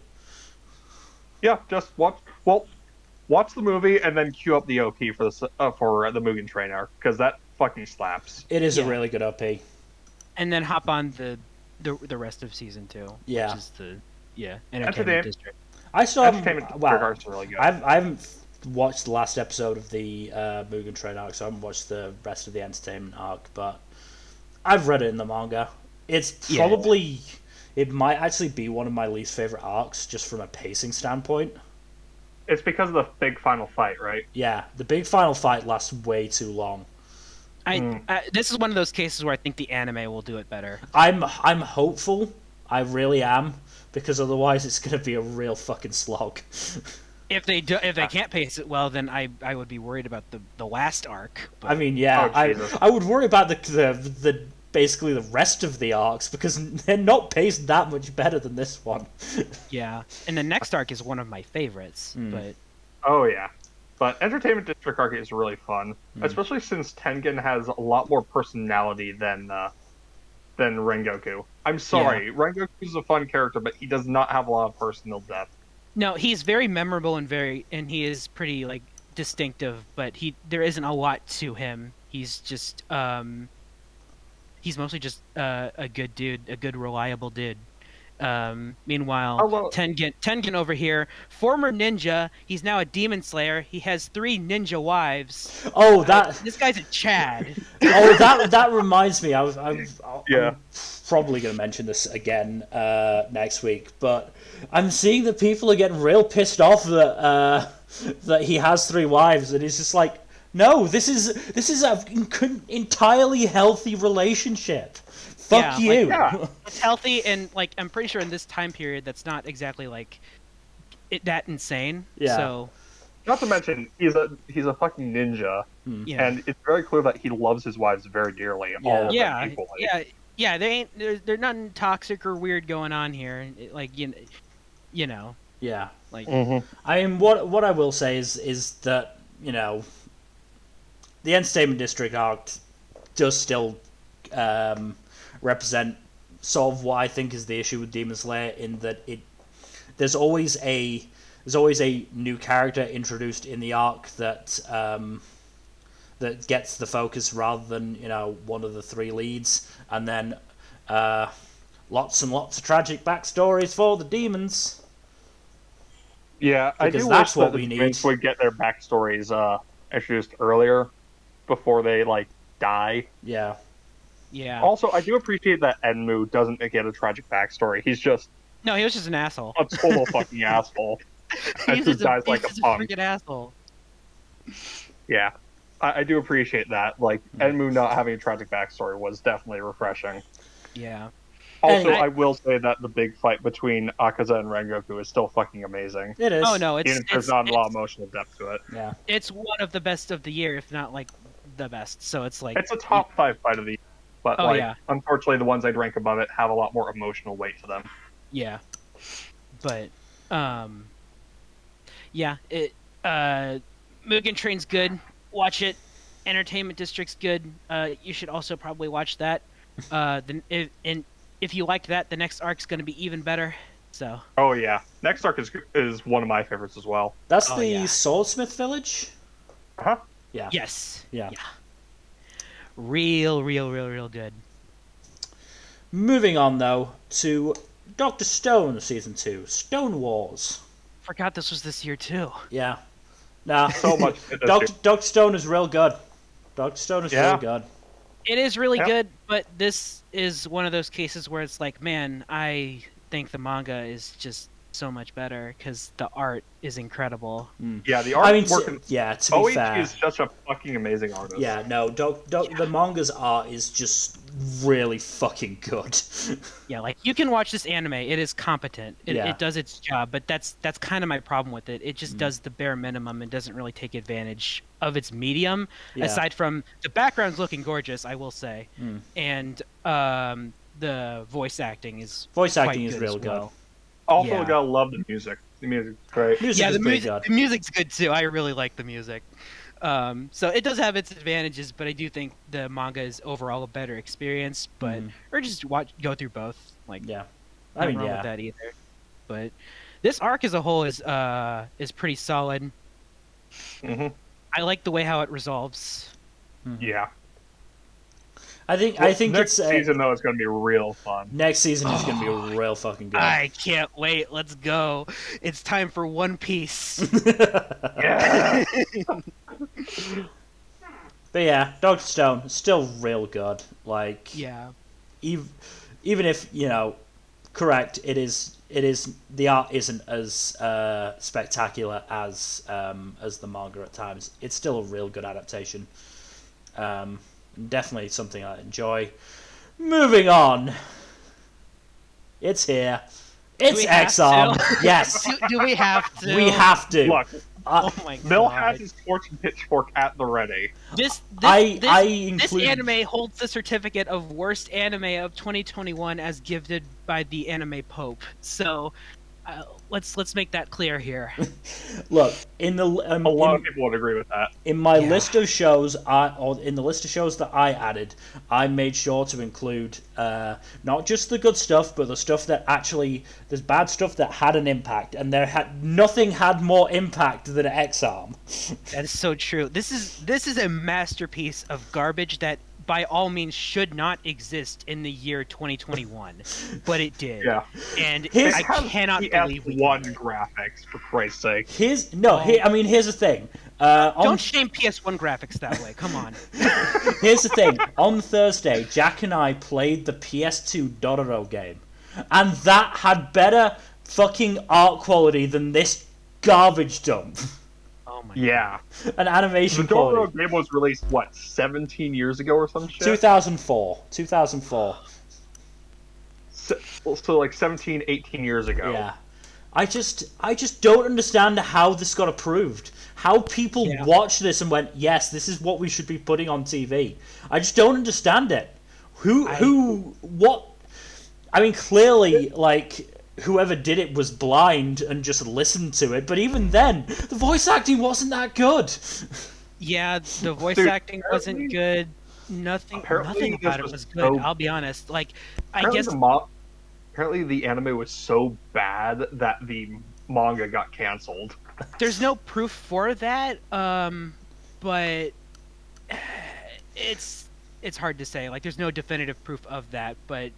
Yeah, just watch the movie and then queue up the OP for the Mugen Train arc, because that fucking slaps. It is a really good OP. And then hop on the rest of Season 2. Which is the Entertainment District. I still haven't. Really good. I haven't watched the last episode of the Mugen Train arc, so I haven't watched the rest of the entertainment arc, but I've read it in the manga. It's probably... It might actually be one of my least favorite arcs, just from a pacing standpoint. It's because of the big final fight, right? Yeah, the big final fight lasts way too long. This is one of those cases where I think the anime will do it better. I'm hopeful. I really am, because otherwise it's going to be a real fucking slog. If they can't pace it well, then I would be worried about the last arc. But... I mean, yeah, I would worry about the basically the rest of the arcs, because they're not paced that much better than this one. Yeah, and the next arc is one of my favorites. But oh yeah, but Entertainment District arc is really fun, especially since Tengen has a lot more personality than Rengoku. I'm sorry, Rengoku is a fun character, but he does not have a lot of personal depth. No, he's very memorable and he is pretty like distinctive, but there isn't a lot to him. He's just he's mostly just a good dude, a good reliable dude. Meanwhile, Tengen over here, former ninja, he's now a demon slayer. He has 3 ninja wives. Oh, this guy's a Chad. Oh, that reminds me. I'm probably going to mention this again next week, but I'm seeing that people are getting real pissed off that he has 3 wives, and he's just like, no, this is an entirely healthy relationship. Fuck you. It's healthy, and like I'm pretty sure in this time period that's not exactly like that insane. Yeah. So, not to mention he's a fucking ninja, and it's very clear that he loves his wives very dearly. All of them equally. Yeah. There's nothing toxic or weird going on here. Like you know. Yeah. Like I mean, what I will say is that the Entertainment District arc does still represent sort of what I think is the issue with Demon Slayer, in that there's always a new character introduced in the arc that gets the focus rather than one of the 3 leads, and then lots and lots of tragic backstories for the demons. Yeah, because I do that's wish what that we the need. demons would get their backstories introduced earlier before they die. Yeah. Yeah. Also, I do appreciate that Enmu doesn't get a tragic backstory. He was just an asshole. A total fucking asshole. He's just a freaking asshole. Yeah. I do appreciate that. Like, Enmu not having a tragic backstory was definitely refreshing. Yeah. Also, I will say that the big fight between Akaza and Rengoku is still fucking amazing. It is. Oh, no, even if there's not a lot of emotional depth to it. Yeah. It's one of the best of the year, if not, like, the best. So it's like... It's a top 5 fight of the year. But, unfortunately, the ones I'd rank above it have a lot more emotional weight to them. Yeah. But, Mugen Train's good. Watch it. Entertainment District's good. You should also probably watch that. If you liked that, the next arc's going to be even better. So. Oh yeah, next arc is one of my favorites as well. That's the Swordsmith Village. Huh? Yeah. Yes. Yeah. Real good. Moving on though to Dr. Stone Season 2, Stone Wars. Forgot this was this year too. Yeah. Nah. So much. Dr. Stone is real good. Dr. Stone is real good. It is really good, but this is one of those cases where it's like, man, I think the manga is just so much better because the art is incredible. Yeah, the art. To be fair, is such a fucking amazing artist. Yeah, no, the manga's art is just really fucking good. Yeah, like you can watch this anime; it is competent. It does its job, but that's kind of my problem with it. It just does the bare minimum and doesn't really take advantage of its medium. Aside from the background's looking gorgeous, I will say, and the voice acting is real good. Also, gotta love the music. The music's great. The music's good too. I really like the music. So it does have its advantages, but I do think the manga is overall a better experience. But or just go through both. Like nothing wrong with that either. But this arc as a whole is pretty solid. I like the way how it resolves. Yeah. I think next season though it's going to be real fun. Next season is going to be real fucking good. I can't wait. Let's go. It's time for One Piece. Yeah. But yeah, Dr. Stone still real good. Like, yeah, even if correct, it is the art isn't as spectacular as the manga at times. It's still a real good adaptation. Definitely something I enjoy. Moving on. It's here. It's X-Arm. Yes. Do we have to? We have to. Look, oh my god. Bill has his torch and pitchfork at the ready. This anime holds the certificate of worst anime of 2021 as gifted by the anime Pope. So, let's make that clear here. Look, a lot of people would agree with that. In my list of shows, in the list of shows that I added, I made sure to include not just the good stuff, but the stuff that actually there's bad stuff that had an impact, and nothing had more impact than X-Arm. That is so true. This is a masterpiece of garbage that by all means should not exist in the year 2021, but it did. Yeah, and I cannot believe PS1 graphics, for Christ's sake. Here's the thing. Don't shame PS1 graphics that way. Come on. Here's the thing. On Thursday, Jack and I played the PS2 Dororo game, and that had better fucking art quality than this garbage dump. Oh my God. An animation the quality. The game was released, 17 years ago or some shit? 2004. So like 17, 18 years ago. Yeah. I just don't understand how this got approved. How people watched this and went, yes, this is what we should be putting on TV. I just don't understand it. What? I mean, clearly, like, whoever did it was blind and just listened to it, but even then, the voice acting wasn't that good. Yeah, the voice acting wasn't good. Nothing about it was good. I'll be honest. Like, I guess apparently the anime was so bad that the manga got canceled. There's no proof for that, but it's hard to say. Like, there's no definitive proof of that, but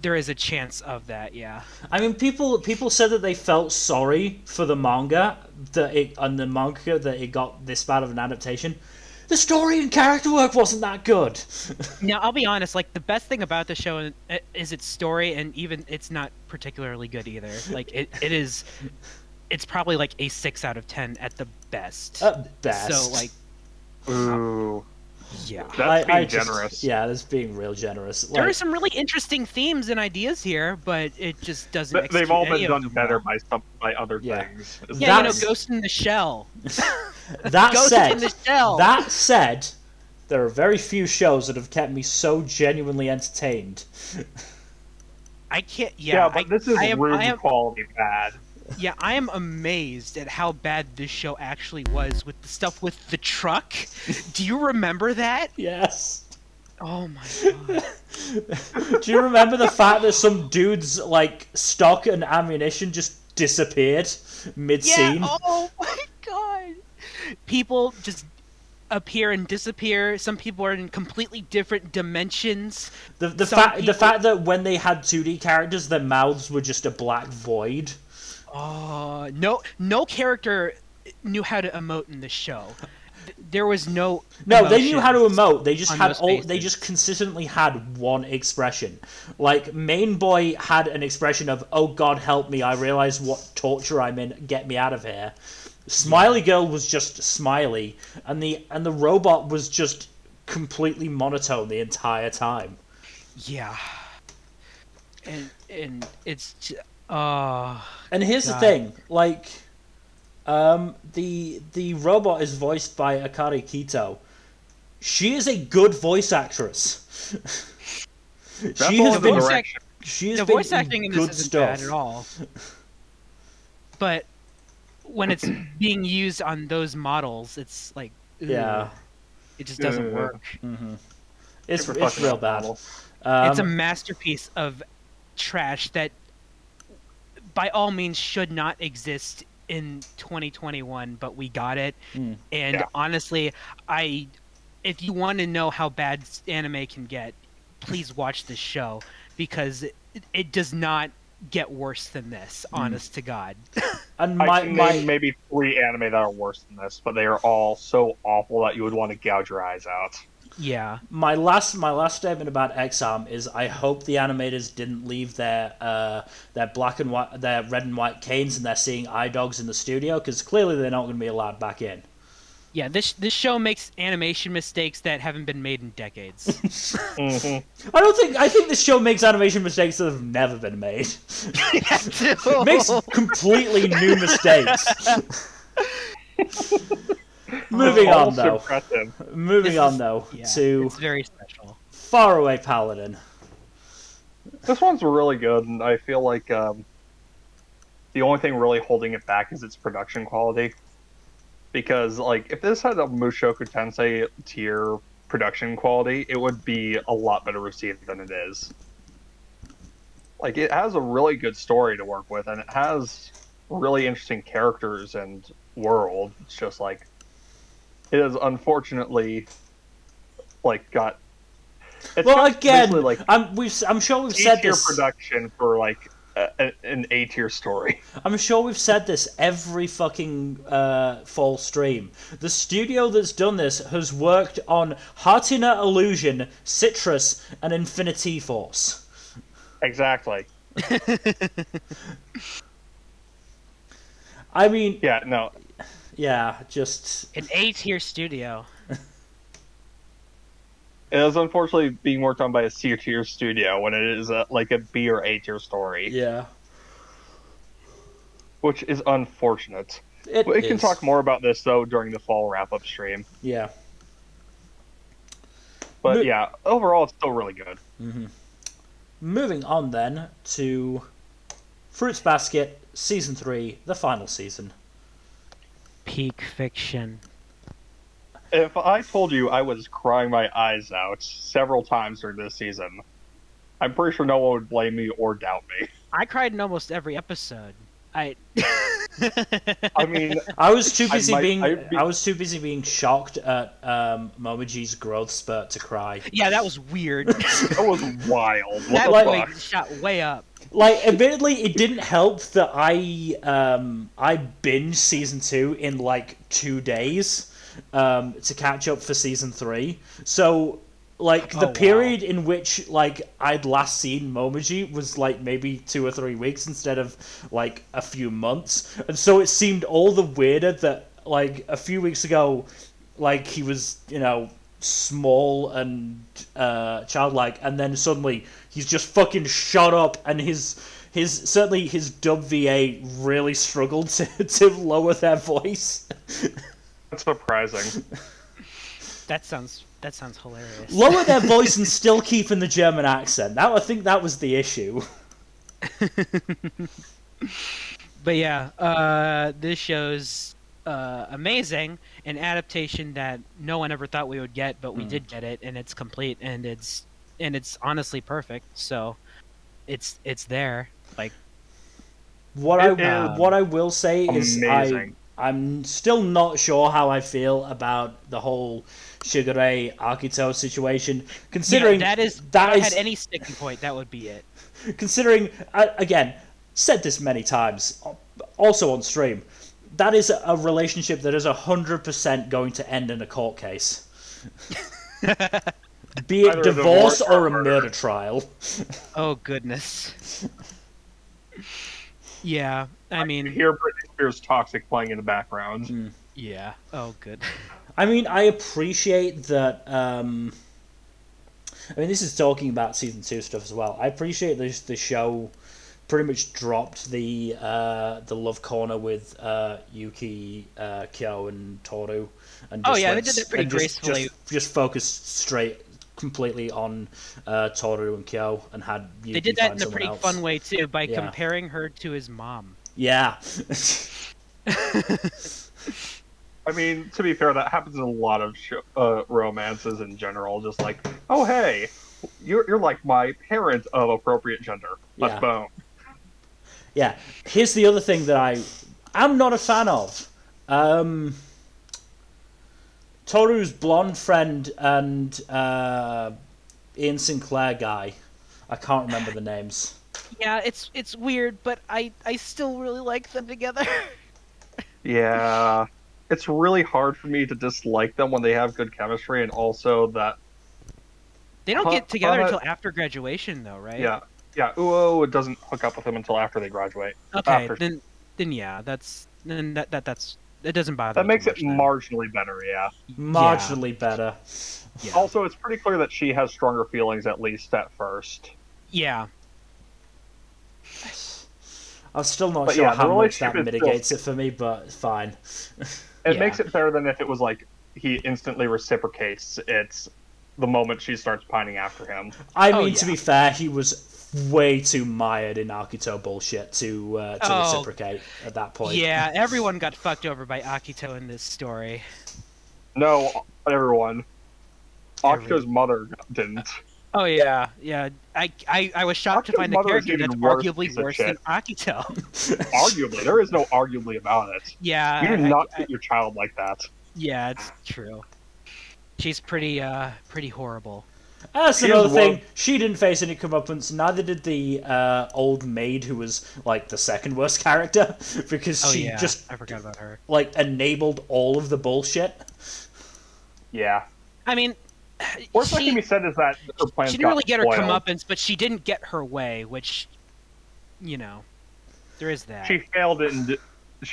there is a chance of that, yeah. I mean, people said that they felt sorry for the manga that it got this bad of an adaptation. The story and character work wasn't that good. Now, I'll be honest. Like, the best thing about the show is its story, and even it's not particularly good either. Like, it's probably like a 6 out of 10 at the best. Best. So like, ooh. Yeah, that's being generous. Yeah, that's being real generous. There are some really interesting themes and ideas here, but it just doesn't. They've all been done better by other things. Yeah, Ghost in the Shell. That said, there are very few shows that have kept me so genuinely entertained. I can't. Yeah, but this is room quality bad. Yeah, I am amazed at how bad this show actually was with the stuff with the truck. Do you remember that? Yes. Oh my god. Do you remember the fact that some dude's like stock and ammunition just disappeared mid-scene? Yeah, oh my god. People just appear and disappear. Some people are in completely different dimensions. The fact that when they had 2D characters, their mouths were just a black void. Oh, no character knew how to emote in this show. There was no they knew how to emote. They just they just consistently had one expression. Like, Main Boy had an expression of, "Oh God, help me! I realize what torture I'm in. Get me out of here." Smiley Girl was just smiley, and the robot was just completely monotone the entire time. Yeah, and it's. And here's the thing, like, the robot is voiced by Akari Kito. She is a good voice actress. The voice acting in this isn't bad at all. But when it's being used on those models, it's like, it just doesn't work. Mm-hmm. It's real bad. It's a masterpiece of trash that by all means should not exist in 2021, but we got it. And honestly, if you want to know how bad anime can get, please watch this show, because it does not get worse than this, honest to God. And I can name maybe 3 anime that are worse than this, but they are all so awful that you would want to gouge your eyes out. Yeah. My last statement about Exam is I hope the animators didn't leave their black and white, their red and white canes and their seeing eye dogs in the studio, because clearly they're not going to be allowed back in. Yeah, this show makes animation mistakes that haven't been made in decades. Mm-hmm. I think this show makes animation mistakes that have never been made. It makes completely new mistakes. Moving on though to it's very special. Faraway Paladin. This one's really good, and I feel like the only thing really holding it back is its production quality. Because, like, if this had a Mushoku Tensei tier production quality, it would be a lot better received than it is. Like, it has a really good story to work with, and it has really interesting characters and world. It's just, like, it is unfortunately, like, got... It's well, again, like, I'm sure we've said this... production for, like, an A-tier story. I'm sure we've said this every fucking fall stream. The studio that's done this has worked on Heartina Illusion, Citrus, and Infinity Force. Exactly. I mean... Yeah, no. Yeah, just... An A-tier studio. It is unfortunately being worked on by a C-tier studio when it is like a B or A-tier story. Yeah. Which is unfortunate. We can talk more about this, though, during the fall wrap-up stream. Yeah. But, yeah, overall, it's still really good. Mm-hmm. Moving on, then, to Fruits Basket, Season 3, the final season. Peak fiction. If I told you I was crying my eyes out several times during this season, I'm pretty sure no one would blame me or doubt me. I cried in almost every episode. I mean, I was too busy being shocked at Momoji's growth spurt to cry. Yeah, that was weird. That was wild. That boy shot way up. Like, admittedly, it didn't help that I binged season 2 in like 2 days. To catch up for season 3. So, like, the period in which, like, I'd last seen Momoji was, like, maybe 2 or 3 weeks instead of, like, a few months. And so it seemed all the weirder that, like, a few weeks ago, like, he was, you know, small and childlike, and then suddenly he's just fucking shot up, and his dub VA really struggled to lower their voice. That's surprising. That sounds hilarious. Lower their voice and still keep in the German accent. I think that was the issue. But yeah, this show's amazing. An adaptation that no one ever thought we would get, but we did get it, and it's complete, and it's honestly perfect. So it's there. Like what I will say is I'm still not sure how I feel about the whole Shigure Akito situation. Considering if I had any sticking point, that would be it. Considering, again, said this many times, also on stream, that is a relationship that is 100% going to end in a court case. Be it divorce or a murder trial. Oh, goodness. Yeah, I mean... I hear Britney Spears Toxic playing in the background. Yeah. Oh, good. I mean, I appreciate that... I mean, this is talking about Season 2 stuff as well. I appreciate the show pretty much dropped the love corner with Yuki, Kyo, and Toru. And just they did that pretty gracefully. Just focused completely on Toru and Kyo, and had Yuki They did that in a pretty else. fun way too, by comparing her to his mom. Yeah. I mean, to be fair, that happens in a lot of romances in general. Just like, oh hey, you're like my parent of appropriate gender. Let's bone. Yeah. Here's the other thing that I'm not a fan of. Toru's blonde friend and Ian Sinclair guy. I can't remember the names. Yeah, it's weird, but I still really like them together. Yeah. It's really hard for me to dislike them when they have good chemistry, and also that they don't get together until after graduation, though, right? Yeah. Yeah, Uo doesn't hook up with him until after they graduate. Okay, then yeah, that's it doesn't bother me. That makes it marginally better, yeah. Marginally better. Yeah. Also, it's pretty clear that she has stronger feelings, at least at first. Yeah. I'm still not sure how much that mitigates it for me, but fine. It makes it better than if it was like he instantly reciprocates. It's the moment she starts pining after him. I mean, to be fair, he was way too mired in Akito bullshit to reciprocate at that point. Yeah, everyone got fucked over by Akito in this story. No, not everyone. Akito's mother didn't. Oh yeah. I was shocked to find a character that's arguably worse than Akito. Arguably, there is no arguably about it. Yeah, you do not treat your child like that. Yeah, it's true. She's pretty horrible. That's another thing. She didn't face any comeuppance. Neither did the old maid, who was like the second worst character, because she just I forgot about her. Like enabled all of the bullshit. Yeah. I mean, worst that can be said is that her plans she didn't really get her comeuppance, but she didn't get her way, which, there is that. She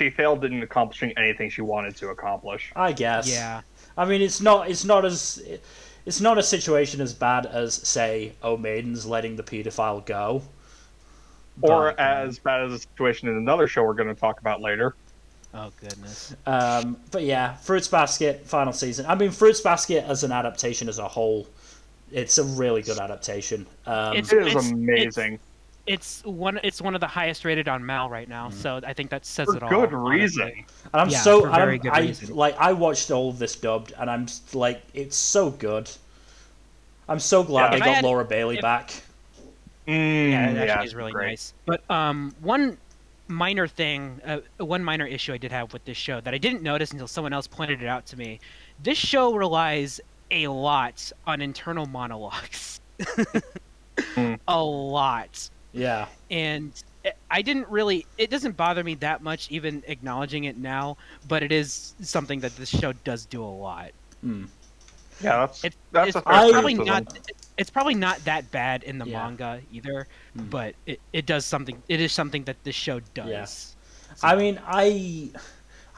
failed in accomplishing anything she wanted to accomplish. I guess. Yeah. I mean, it's not a situation as bad as, say, O Maiden's letting the paedophile go. Or as bad as a situation in another show we're going to talk about later. Oh, goodness. But yeah, Fruits Basket, final season. I mean, Fruits Basket as an adaptation as a whole, it's a really good adaptation. It is amazing. It's one of the highest rated on Mal right now, so I think that says it all. For good reason. And I'm I watched all of this dubbed, and I'm like, it's so good. I'm so glad they got Laura Bailey back. Yeah, it actually is really nice. But one minor thing, one minor issue I did have with this show that I didn't notice until someone else pointed it out to me. This show relies a lot on internal monologues. A lot. Yeah. And it doesn't bother me that much even acknowledging it now, but it is something that this show does do a lot. Yeah, that's it's probably not that bad in the manga either, but it is something that this show does. Yeah. So. I mean, I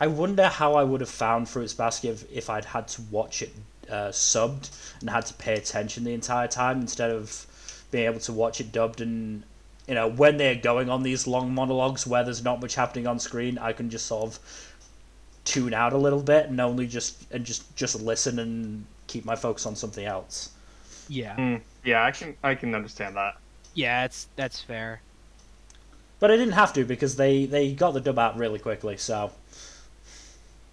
wonder how I would have found Fruits Basket if I'd had to watch it subbed and had to pay attention the entire time instead of being able to watch it dubbed. And when they're going on these long monologues where there's not much happening on screen, I can just sort of tune out a little bit and only just listen and keep my focus on something else. Yeah. Yeah, I can understand that. Yeah, that's fair. But I didn't have to because they got the dub out really quickly, so.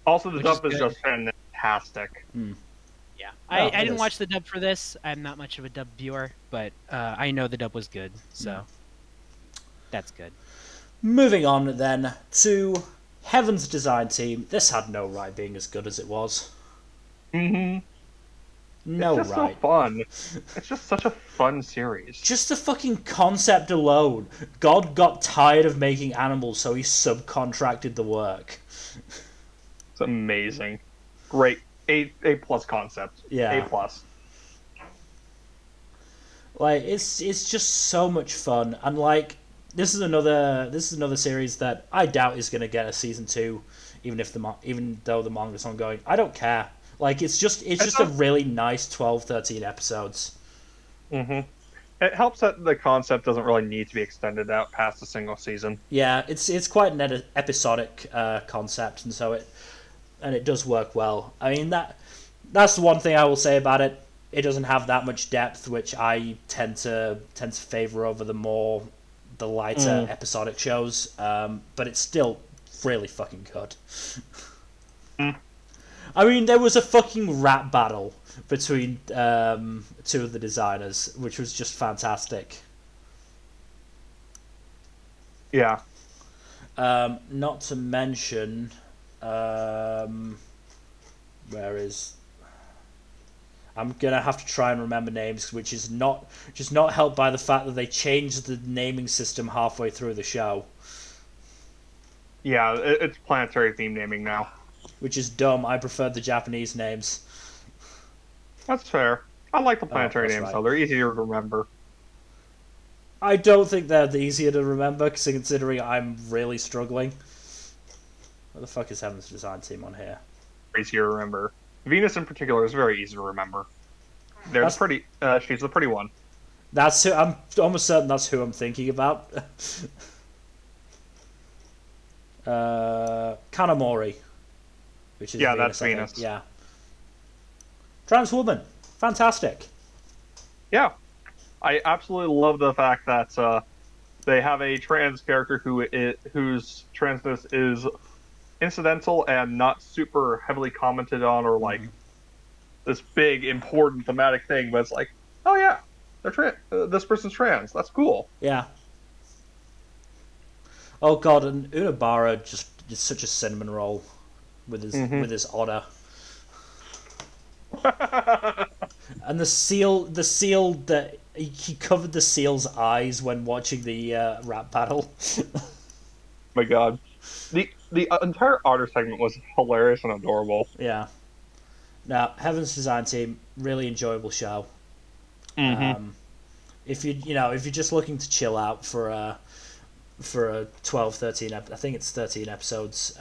Also, the dub is just fantastic. Yeah, I didn't watch the dub for this. I'm not much of a dub viewer, but I know the dub was good, so that's good. Moving on then to Heaven's design team. This had no right being as good as it was. Mm-hmm. No it's just right. So fun. It's just such a fun series. Just the fucking concept alone. God got tired of making animals, so he subcontracted the work. It's amazing. Great. A plus concept. Yeah. A plus. Like it's just so much fun, and like this is another series that I doubt is going to get a season 2, even though the manga's ongoing. I don't care. Like it's just a really nice 12-13 episodes. Mm-hmm. It helps that the concept doesn't really need to be extended out past a single season. Yeah, it's quite an episodic concept, and so it does work well. I mean that's the one thing I will say about it. It doesn't have that much depth, which I tend to favor over the lighter episodic shows. But it's still really fucking good. I mean, there was a fucking rap battle between two of the designers, which was just fantastic. Yeah. Not to mention, where is I'm gonna have to try and remember names, which is not helped by the fact that they changed the naming system halfway through the show. Yeah, it's planetary theme naming now. Which is dumb. I preferred the Japanese names. That's fair. I like the planetary names, though. They're easier to remember. I don't think they're easier to remember, considering I'm really struggling. What the fuck is Heaven's Design Team on here? Easier to remember. Venus in particular is very easy to remember. She's the pretty one. That's who, I'm almost certain that's who I'm thinking about. Kanamori. Which is Venus, that's Venus. Yeah. Trans woman. Fantastic. Yeah. I absolutely love the fact that they have a trans character whose transness is incidental and not super heavily commented on or like this big important thematic thing, but it's like, oh yeah, they're this person's trans. That's cool. Yeah. Oh god, and Unabara just is such a cinnamon roll with his otter. And the seal that he covered the seal's eyes when watching the rap battle. My god. The entire otter segment was hilarious and adorable. Yeah. Now, Heaven's Design Team, really enjoyable show. If you're just looking to chill out for a 12, 13, I think it's 13 episodes.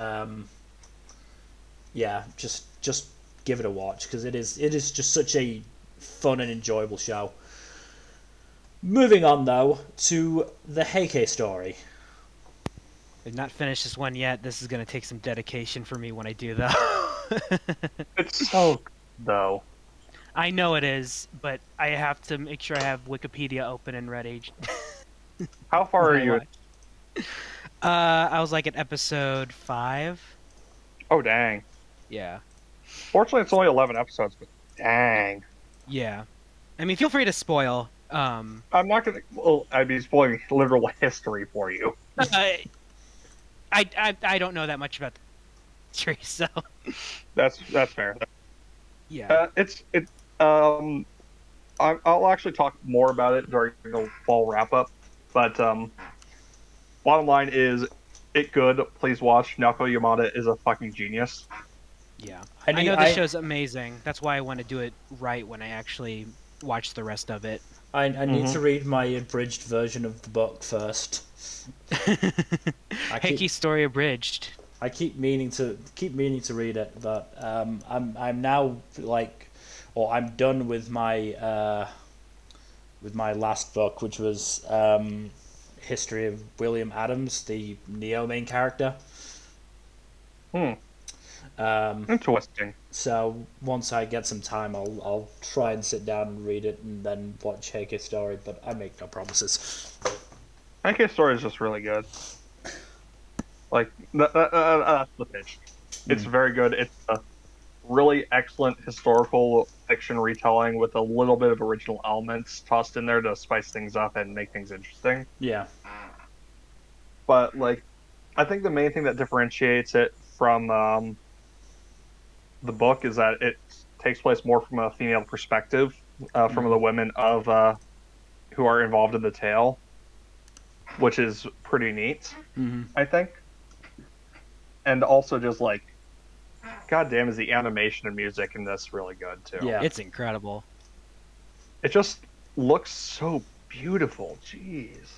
Just give it a watch because it is just such a fun and enjoyable show. Moving on though to the Heike Story. I've not finished this one yet. This is going to take some dedication for me when I do, though. It's so good, though. I know it is, but I have to make sure I have Wikipedia open and ready. How far are you? I was like at episode 5. Oh, dang. Yeah. Fortunately, it's only 11 episodes, but dang. Yeah. I mean, feel free to spoil. I'm not going to... Well, I'd be spoiling literal history for you. I don't know that much about the history, so... That's fair. Yeah. I'll actually talk more about it during the fall wrap-up, but bottom line is, it's good. Please watch. Naoko Yamada is a fucking genius. Yeah. I know this show's amazing. That's why I want to do it right when I actually watch the rest of it. I need to read my abridged version of the book first. Heike Story abridged. I keep meaning to read it, but I'm now I'm done with my last book, which was History of William Adams, the Neo main character. Interesting. So once I get some time, I'll try and sit down and read it, and then watch Heike Story. But I make no promises. Heike Story is just really good. Like that's the pitch. It's very good. It's a really excellent historical fiction retelling with a little bit of original elements tossed in there to spice things up and make things interesting. Yeah. But I think the main thing that differentiates it from the book is that it takes place more from a female perspective, from the women of who are involved in the tale, which is pretty neat, I think. And also just goddamn, is the animation and music in this really good too? Yeah, it's incredible. It just looks so beautiful. Jeez.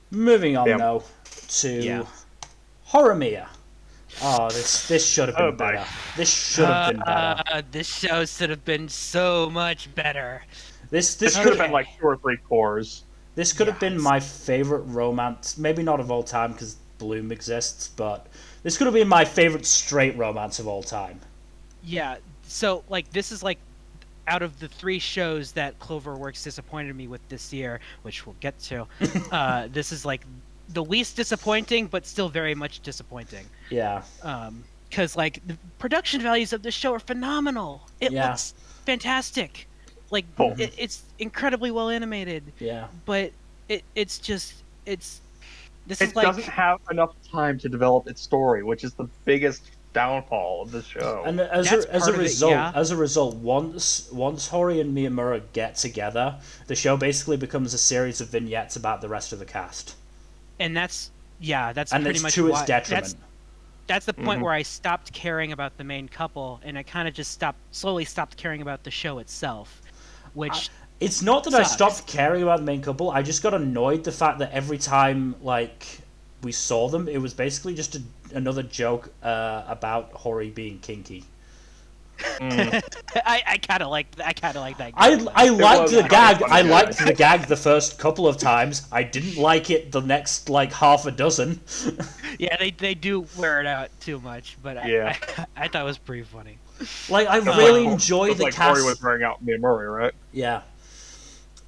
Moving on now to Horimiya. Oh, this should have been better. This should have been better. This show should have been so much better. This could have been 2 or 3 cores. This could have been my favorite romance, maybe not of all time because Bloom exists, but this could have been my favorite straight romance of all time. Yeah, so this is out of the 3 shows that Cloverworks disappointed me with this year, which we'll get to. This is the least disappointing, but still very much disappointing. Yeah. Because the production values of this show are phenomenal. It looks fantastic. It's incredibly well animated. Yeah. But it doesn't have enough time to develop its story, which is the biggest downfall of the show. And as a result, once Hori and Miyamura get together, the show basically becomes a series of vignettes about the rest of the cast. And that's and pretty much to its detriment. That's the point where I stopped caring about the main couple, and I kind of just slowly stopped caring about the show itself, which it's not that sucks. I stopped caring about the main couple. I just got annoyed the fact that every time we saw them, it was basically just another joke about Hori being kinky. I kind of like that. I liked the gag. I liked the gag the first couple of times. I didn't like it the next half a dozen. Yeah, they do wear it out too much, but I thought it was pretty funny. I really enjoy the cast. Hori was wearing out Miyamura, right? Yeah,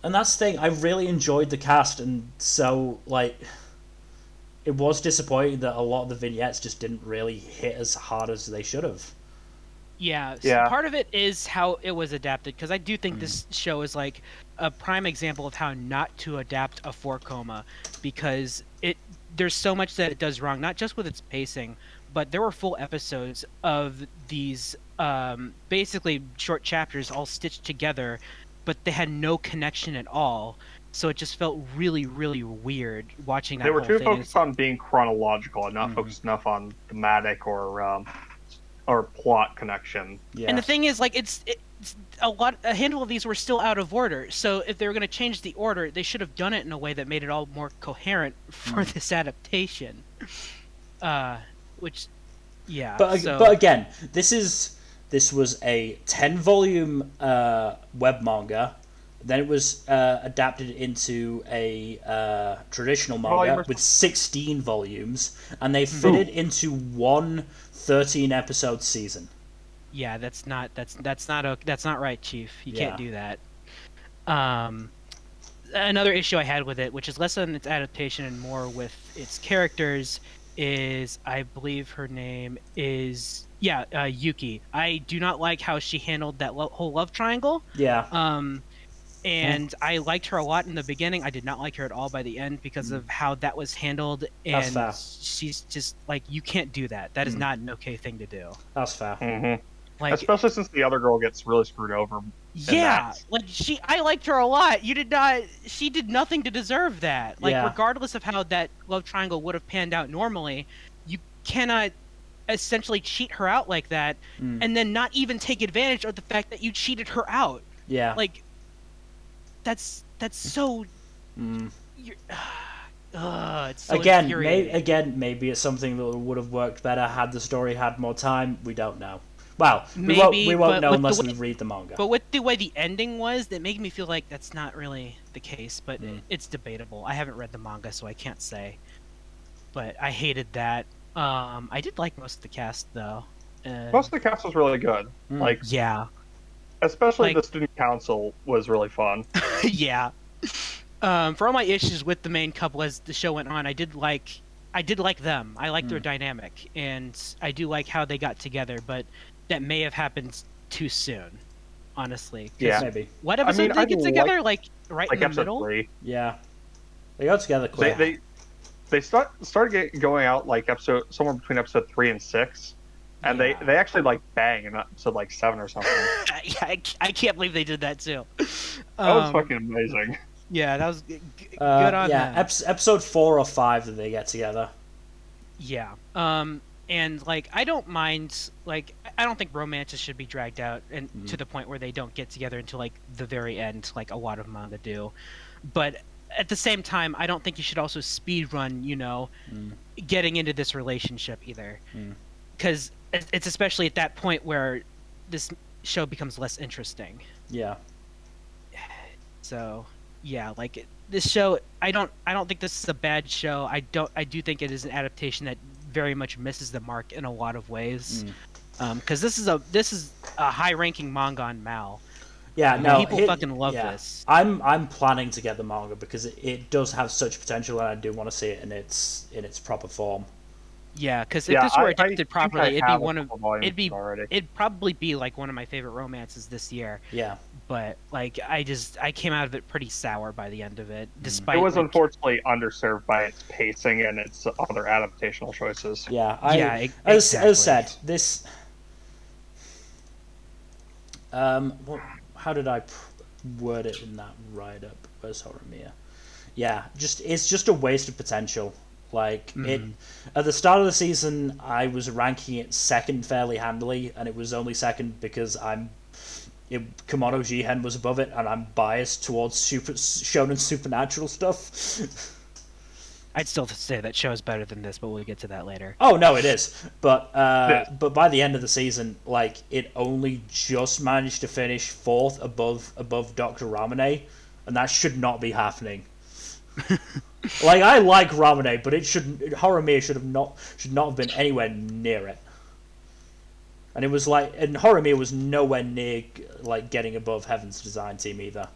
and that's the thing. I really enjoyed the cast, and so it was disappointing that a lot of the vignettes just didn't really hit as hard as they should have. Yeah, so part of it is how it was adapted, because I do think this show is a prime example of how not to adapt a 4-koma, because there's so much that it does wrong, not just with its pacing, but there were full episodes of these basically short chapters all stitched together, but they had no connection at all. So it just felt really, really weird watching that. They were whole too thing. Focused on being chronological and not focused enough on thematic or plot connection. Yeah. And the thing is, it's a handful of these were still out of order. So if they were going to change the order, they should have done it in a way that made it all more coherent for this adaptation. But again, this was a 10-volume web manga. Then it was adapted into a traditional manga with 16 volumes, and they fitted into one 13-episode season. Yeah, that's not right, Chief. You can't do that. Another issue I had with it, which is less on its adaptation and more with its characters, is I believe her name is Yuki. I do not like how she handled that whole love triangle. Yeah. And I liked her a lot in the beginning. I did not like her at all by the end because of how that was handled. And she's just you can't do that. That is not an okay thing to do. That's fair. Mm-hmm. Especially since the other girl gets really screwed over. Yeah, I liked her a lot. You did not. She did nothing to deserve that. Regardless of how that love triangle would have panned out normally, you cannot essentially cheat her out like that, and then not even take advantage of the fact that you cheated her out. Yeah. That's so. It's so again, maybe it's something that would have worked better had the story had more time. We don't know. Well, we won't know unless we read the manga. But with the way the ending was, that made me feel like that's not really the case. But it's debatable. I haven't read the manga, so I can't say. But I hated that. I did like most of the cast, though. Most of the cast was really good. Especially the student council was really fun. Yeah. For all my issues with the main couple as the show went on, I did like them. I liked their dynamic, and I do like how they got together. But that may have happened too soon, honestly. Yeah, maybe. What episode did they get together? Right in the middle? 3. Yeah, they got together quick. They started going out somewhere between episode 3 and 6. And they actually bang in episode 7 or something. Yeah, I can't believe they did that too. That was fucking amazing. Yeah, that was good on them. Episode 4 or 5 that they get together. Yeah. And I don't mind. I don't think romances should be dragged out and to the point where they don't get together until the very end, a lot of manga do. But at the same time, I don't think you should also speed run. Getting into this relationship either, because it's especially at that point where this show becomes less interesting. Yeah. So, yeah, this show, I don't think this is a bad show. I do think it is an adaptation that very much misses the mark in a lot of ways. Because this is a high-ranking manga on Mal. Yeah, people fucking love this. I'm planning to get the manga because it does have such potential, and I do want to see it in its proper form. Yeah, because if this were adapted properly, it'd probably be one of my favorite romances this year. Yeah, but like I came out of it pretty sour by the end of it. Despite it was unfortunately underserved by its pacing and its other adaptational choices. Yeah, as said, this. How did I word it in that write-up? Where's Horimiya? Yeah, it's just a waste of potential. Like it at the start of the season, I was ranking it second fairly handily, and it was only second because Kemono Jihen was above it, and I'm biased towards shonen supernatural stuff. I'd still say that show is better than this, but we'll get to that later. Oh no, it is. But by the end of the season, like it only just managed to finish fourth above Dr. Ramune, and that should not be happening. Like I like Ramune, but Horimiya should not have been anywhere near it. And it was like, and Horimiya was nowhere near like getting above Heaven's Design Team either.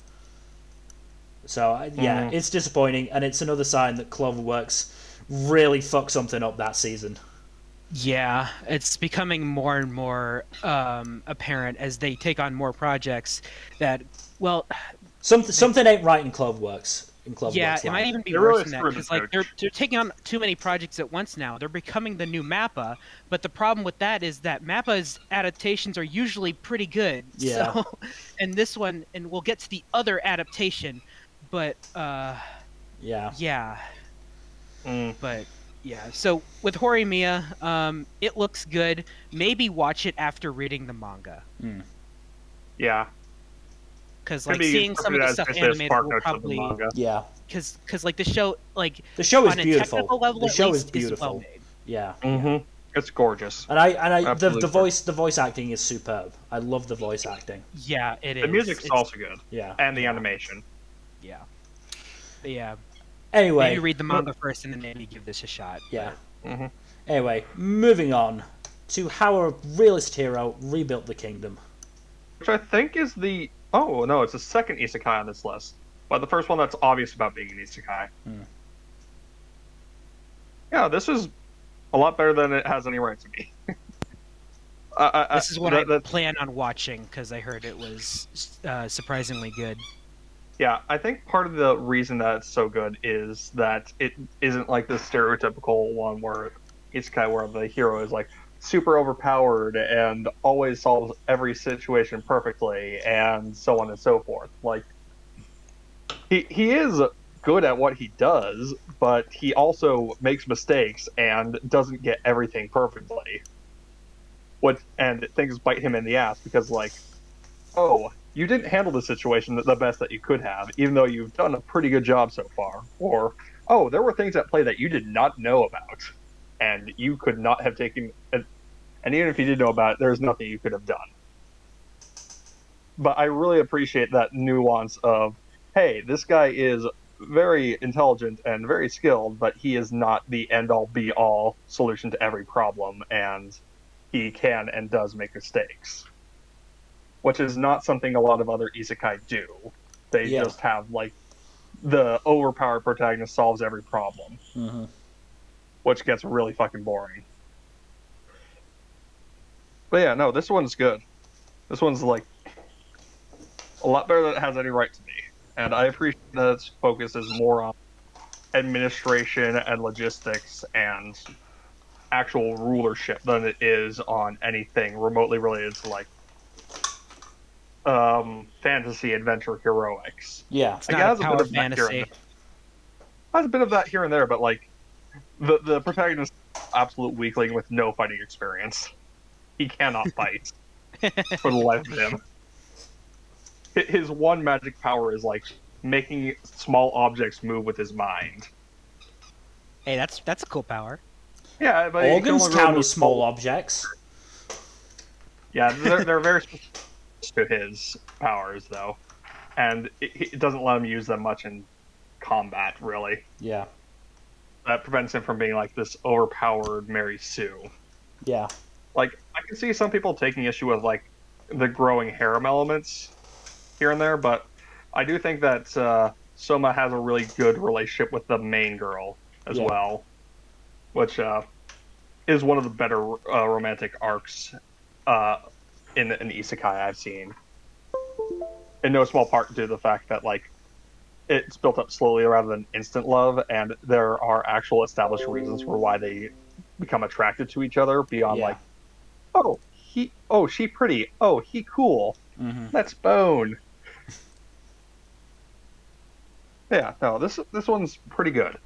So yeah, it's disappointing, and it's another sign that Cloverworks really fucked something up that season. Yeah, it's becoming more and more apparent as they take on more projects that, well, something ain't right in Cloverworks. Yeah, it might even be worse than that, because like they're taking on too many projects at once now. They're becoming the new Mappa, but the problem with that is that Mappa's adaptations are usually pretty good. Yeah. So, and this one, and we'll get to the other adaptation, but yeah. But yeah, so with Horimiya, it looks good. Maybe watch it after reading the manga. Yeah. Because like seeing some of the stuff animated will probably because like the show is beautiful. Level, the show is Well beautiful. Yeah. It's gorgeous. And I the voice acting is superb. I love the voice acting. Yeah, it is. The music's also good. Yeah. And the animation. Yeah. But yeah. Anyway, maybe read the manga first and then maybe give this a shot. Yeah. Anyway, moving on to how a realist hero rebuilt the kingdom. Which I think is the... Oh, no, it's the second isekai on this list. But the first one that's obvious about being an isekai. Yeah, this is a lot better than it has any right to be. This is what I plan on watching, because I heard it was surprisingly good. Yeah, I think part of the reason that it's so good is that it isn't like the stereotypical one where isekai where the hero is like super overpowered and always solves every situation perfectly and so on and so forth. Like he is good at what he does, but he also makes mistakes and doesn't get everything perfectly. And things bite him in the ass because like, oh, you didn't handle the situation the best that you could have, even though you've done a pretty good job so far. Or, oh, there were things at play that you did not know about, and you could not have taken... And even if you did know about it, there's nothing you could have done. But I really appreciate that nuance of, hey, this guy is very intelligent and very skilled, but he is not the end-all, be-all solution to every problem, and he can and does make mistakes. Which is not something a lot of other isekai do. They just have, like, the overpowered protagonist solves every problem. Which gets really fucking boring. But yeah, no, this one's good. This one's, like, a lot better than it has any right to be. And I appreciate that its focus is more on administration and logistics and actual rulership than it is on anything remotely related to, like, fantasy adventure heroics. Yeah, it's not a power fantasy. Has a bit of that here and there, but like the protagonist is an absolute weakling with no fighting experience. He cannot fight for the life of him. His one magic power is like making small objects move with his mind. Hey, that's a cool power. Yeah, but organs count as small objects. Yeah, they're very specific to his powers, though, and it doesn't let him use them much in combat, really. Yeah. That prevents him from being like this overpowered Mary Sue. Yeah. Like, I can see some people taking issue with like the growing harem elements here and there, but I do think that Soma has a really good relationship with the main girl as well, which is one of the better romantic arcs in an isekai I've seen. in no small part due to the fact that like it's built up slowly rather than instant love, and there are actual established reasons for why they become attracted to each other beyond like, she pretty, he cool, let's bone. Yeah, no, this one's pretty good.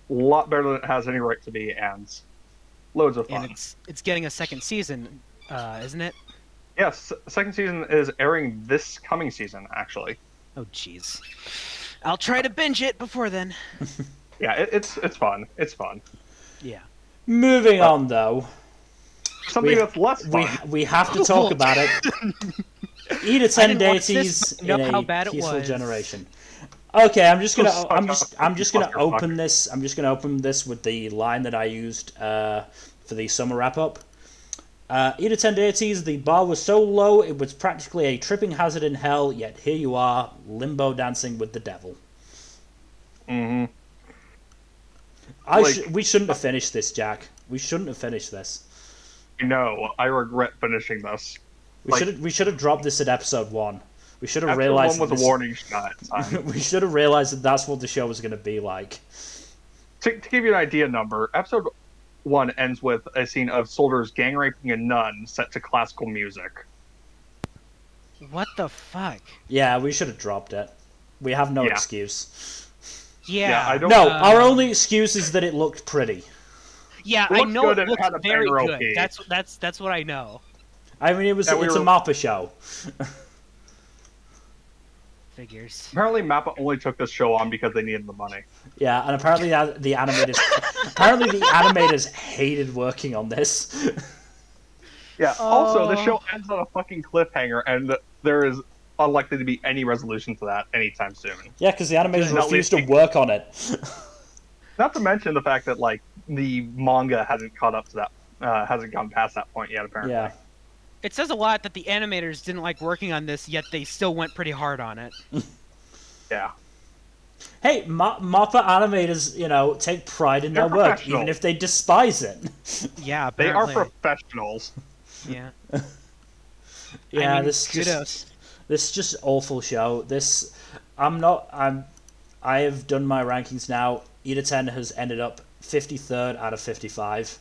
A lot better than it has any right to be, and loads of fun. And it's getting a second season, isn't it? Yes, second season is airing this coming season, actually. Oh, jeez. I'll try to binge it before then. Yeah, it's fun. It's fun. Yeah. Moving on, though. Something that's less fun. We have to talk about it. Idaten Deities in a peaceful generation. Okay, I'm just gonna open this. I'm just gonna open this with the line that I used for the summer wrap up. Idaten Deities, the bar was so low it was practically a tripping hazard in hell. Yet here you are, limbo dancing with the devil. Mm-hmm. We shouldn't have finished this, Jack. We shouldn't have finished this. No, I regret finishing this. We should have dropped this at episode 1. We should have episode realized 1 was a warning shot. We should have realized that that's what the show was going to be like. To give you an idea number, episode 1 ends with a scene of soldiers gang raping a nun set to classical music. What the fuck? Yeah, we should have dropped it. We have no excuse. Yeah. I don't. No, our only excuse is that it looked pretty. Yeah, I know it looks very good. That's what I know. I mean, it's a MAPPA show. Figures. Apparently, MAPPA only took this show on because they needed the money. Yeah, and apparently the animators hated working on this. Yeah. Also, the show ends on a fucking cliffhanger, and there is unlikely to be any resolution to that anytime soon. Yeah, because the animators refused to work on it. Not to mention the fact that like the manga hasn't caught up to that, hasn't gone past that point yet. Apparently. Yeah. It says a lot that the animators didn't like working on this, yet they still went pretty hard on it. Yeah. Hey, MAPPA animators, take pride in their work, even if they despise it. Yeah, apparently. They are professionals. Yeah. Yeah, I mean, kudos. This is just awful show. I have done my rankings now. Idaten has ended up 53rd out of 55.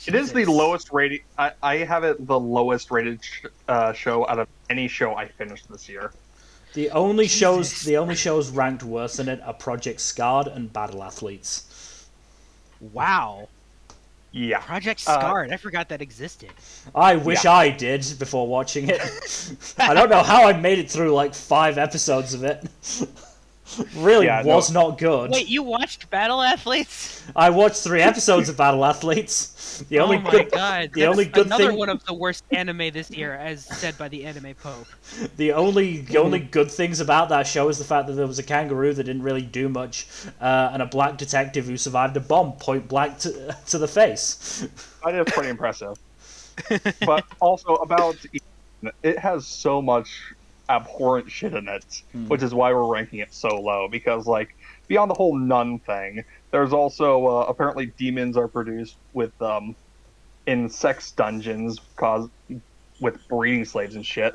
It is the lowest rated. I have it the lowest rated show out of any show I finished this year. The only shows ranked worse than it are Project Scarred and Battle Athletes. Wow. Yeah. Project Scarred. I forgot that existed. I wish I did before watching it. I don't know how I made it through like 5 episodes of it. Not good. Wait, you watched Battle Athletes? I watched 3 episodes of Battle Athletes. Another one of the worst anime this year, as said by the Anime Pope. The only good things about that show is the fact that there was a kangaroo that didn't really do much, and a black detective who survived a bomb point blank to the face. That is pretty impressive. But also about it has so much abhorrent shit in it, which is why we're ranking it so low, because like beyond the whole nun thing, there's also apparently demons are produced with in sex dungeons with breeding slaves and shit,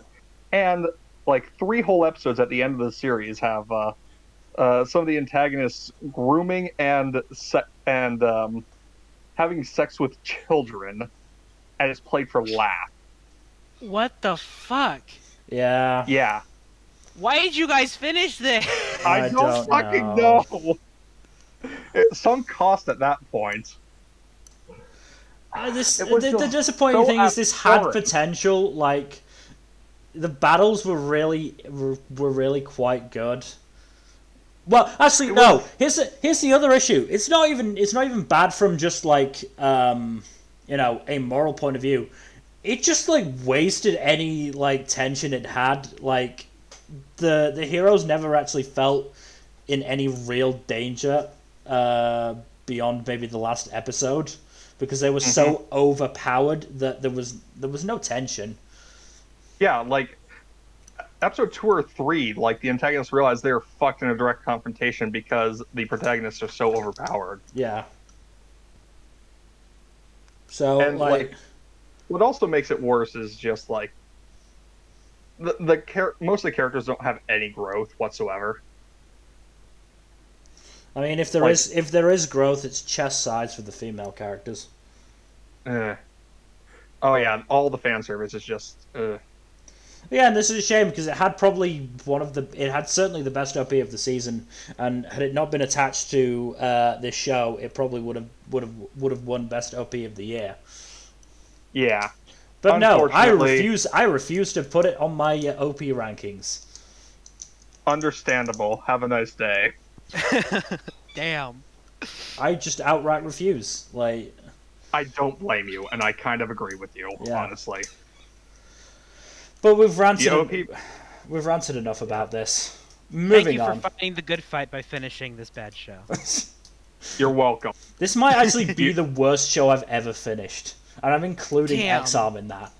and like 3 whole episodes at the end of the series have some of the antagonists grooming and having sex with children, and it's played for laugh. What the fuck? Yeah. Yeah. Why did you guys finish this? I don't fucking know. Some cost at that point. The disappointing thing is this had potential. Like, the battles were really quite good. Well, actually, no. Here's the other issue. It's not even bad from just like a moral point of view. It just like wasted any like tension it had. Like the heroes never actually felt in any real danger beyond maybe the last episode, because they were so overpowered that there was no tension. Yeah, like episode 2 or 3, like the antagonists realize they're fucked in a direct confrontation because the protagonists are so overpowered. Yeah. So and like what also makes it worse is just like most of the characters don't have any growth whatsoever. I mean, if there is growth, it's chest size for the female characters. Oh yeah, all the fan service is just. Yeah, and this is a shame because it had probably it had certainly the best OP of the season, and had it not been attached to this show, it probably would have won best OP of the year. Yeah, but no, I refuse to put it on my OP rankings. Understandable. Have a nice day. Damn. I just outright refuse. Like, I don't blame you, and I kind of agree with you, honestly. But we've ranted enough about this. Moving on. Thank you for fighting the good fight by finishing this bad show. You're welcome. This might actually be the worst show I've ever finished, and I'm including X-Arm in that.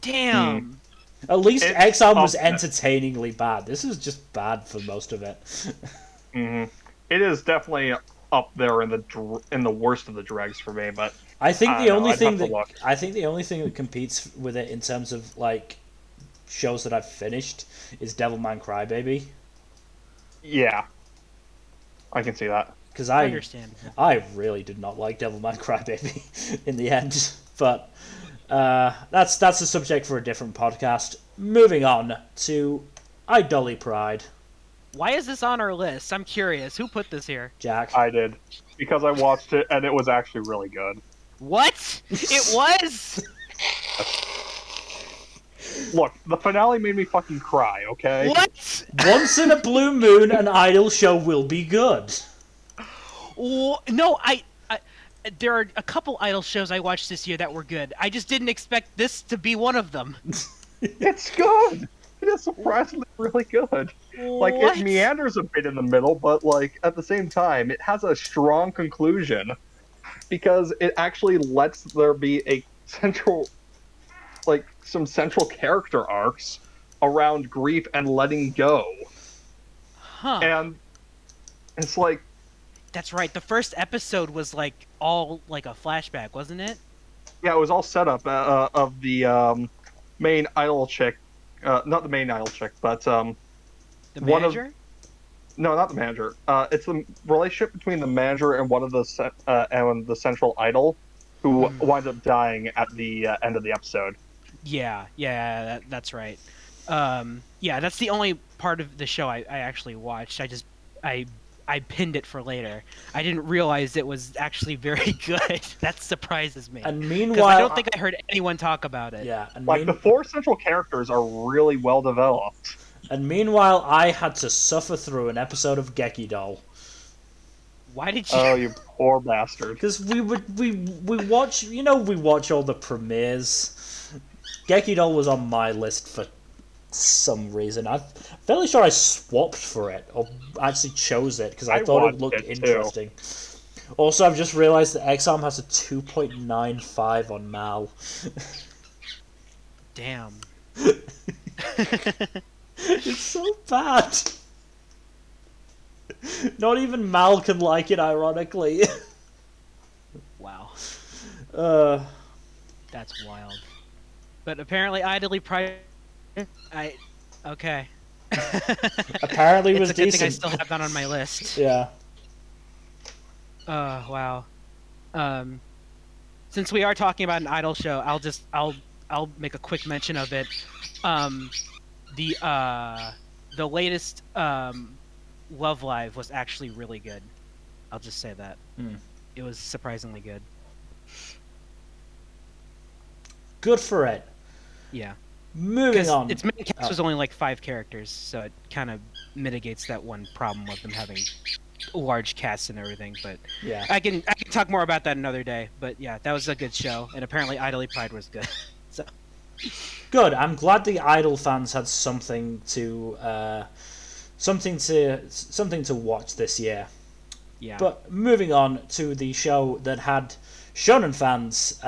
Damn. At least X-Arm was entertainingly bad. This is just bad for most of it. Mm-hmm. It is definitely up there in the worst of the dregs for me, but I think the only thing that competes with it in terms of like shows that I've finished is Devilman Crybaby. Yeah, I can see that. Because I really did not like Devilman Crybaby in the end, but that's a subject for a different podcast. Moving on to Idoli Pride. Why is this on our list? I'm curious. Who put this here? Jack. I did. Because I watched it, and it was actually really good. What? It was? Look, the finale made me fucking cry, okay? What? Once in a blue moon, an idol show will be good. No, there are a couple idol shows I watched this year that were good. I just didn't expect this to be one of them. It's good! It is surprisingly really good. Like, it meanders a bit in the middle, but, like, at the same time, it has a strong conclusion. Because it actually lets there be a central, like, some central character arcs around grief and letting go. Huh. And it's like... That's right, the first episode was, like, all, like, a flashback, wasn't it? Yeah, it was all set up of the main idol chick. Not the main idol chick, but the manager? No, not the manager. It's the relationship between the manager and one of the central idol, who winds up dying at the end of the episode. Yeah, that's right. Yeah, that's the only part of the show I actually watched. I pinned it for later. I didn't realize it was actually very good. That surprises me. And meanwhile, I don't think I heard anyone talk about it. Yeah, and the four central characters are really well developed. And meanwhile, I had to suffer through an episode of Gekidol. Why did you? Oh, you poor bastard! Because we watch, we watch all the premieres. Gekidol was on my list for some reason. I'm fairly sure I swapped for it, or actually chose it, because I thought it looked interesting. Also, I've just realised that X-Arm has a 2.95 on Mal. Damn. It's so bad. Not even Mal can like it, ironically. Wow. That's wild. But apparently, Idly Pride. Okay. Apparently, was it's a good decent. thing I still have that on my list. Yeah. Wow. Since we are talking about an idol show, I'll make a quick mention of it. The latest Love Live was actually really good. I'll just say that. It was surprisingly good. Good for it. Yeah. Moving on. Its main cast was only like 5 characters, so it kind of mitigates that one problem of them having large casts and everything. But yeah, I can talk more about that another day. But yeah, that was a good show, and apparently Idly Pride was good. So good. I'm glad the Idol fans had something to watch this year. Yeah. But moving on to the show that had shonen fans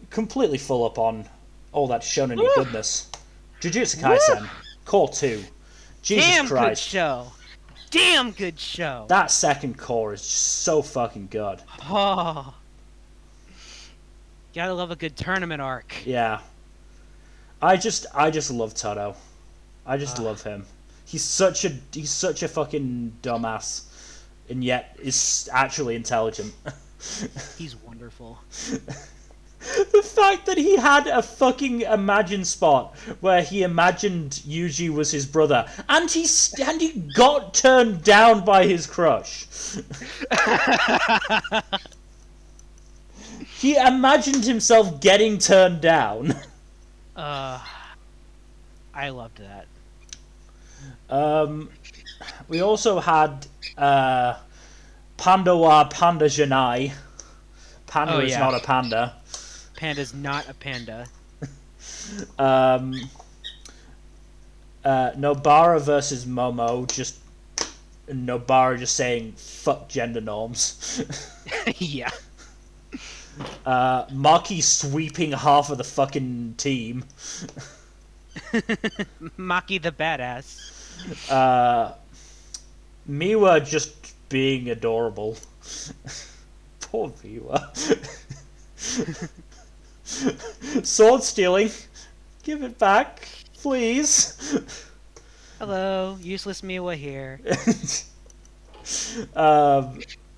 completely full up on all that shonen goodness. Jujutsu Kaisen, Core 2. Jesus Damn Christ. Good show. Damn good show. That second core is just so fucking good. Oh. Gotta love a good tournament arc. Yeah. I just love Toto. I just love him. He's such a fucking dumbass, and yet is actually intelligent. He's wonderful. The fact that he had a fucking imagine spot where he imagined Yuji was his brother, and he got turned down by his crush. He imagined himself getting turned down. I loved that. We also had Panda wa Panda Janai. Panda is not a panda. Panda's not a panda. Nobara versus Momo, just Nobara just saying fuck gender norms. Yeah. Maki sweeping half of the fucking team. Maki the badass. Miwa just being adorable. Poor Miwa. Sword stealing. Give it back, please. Hello, useless Miwa here.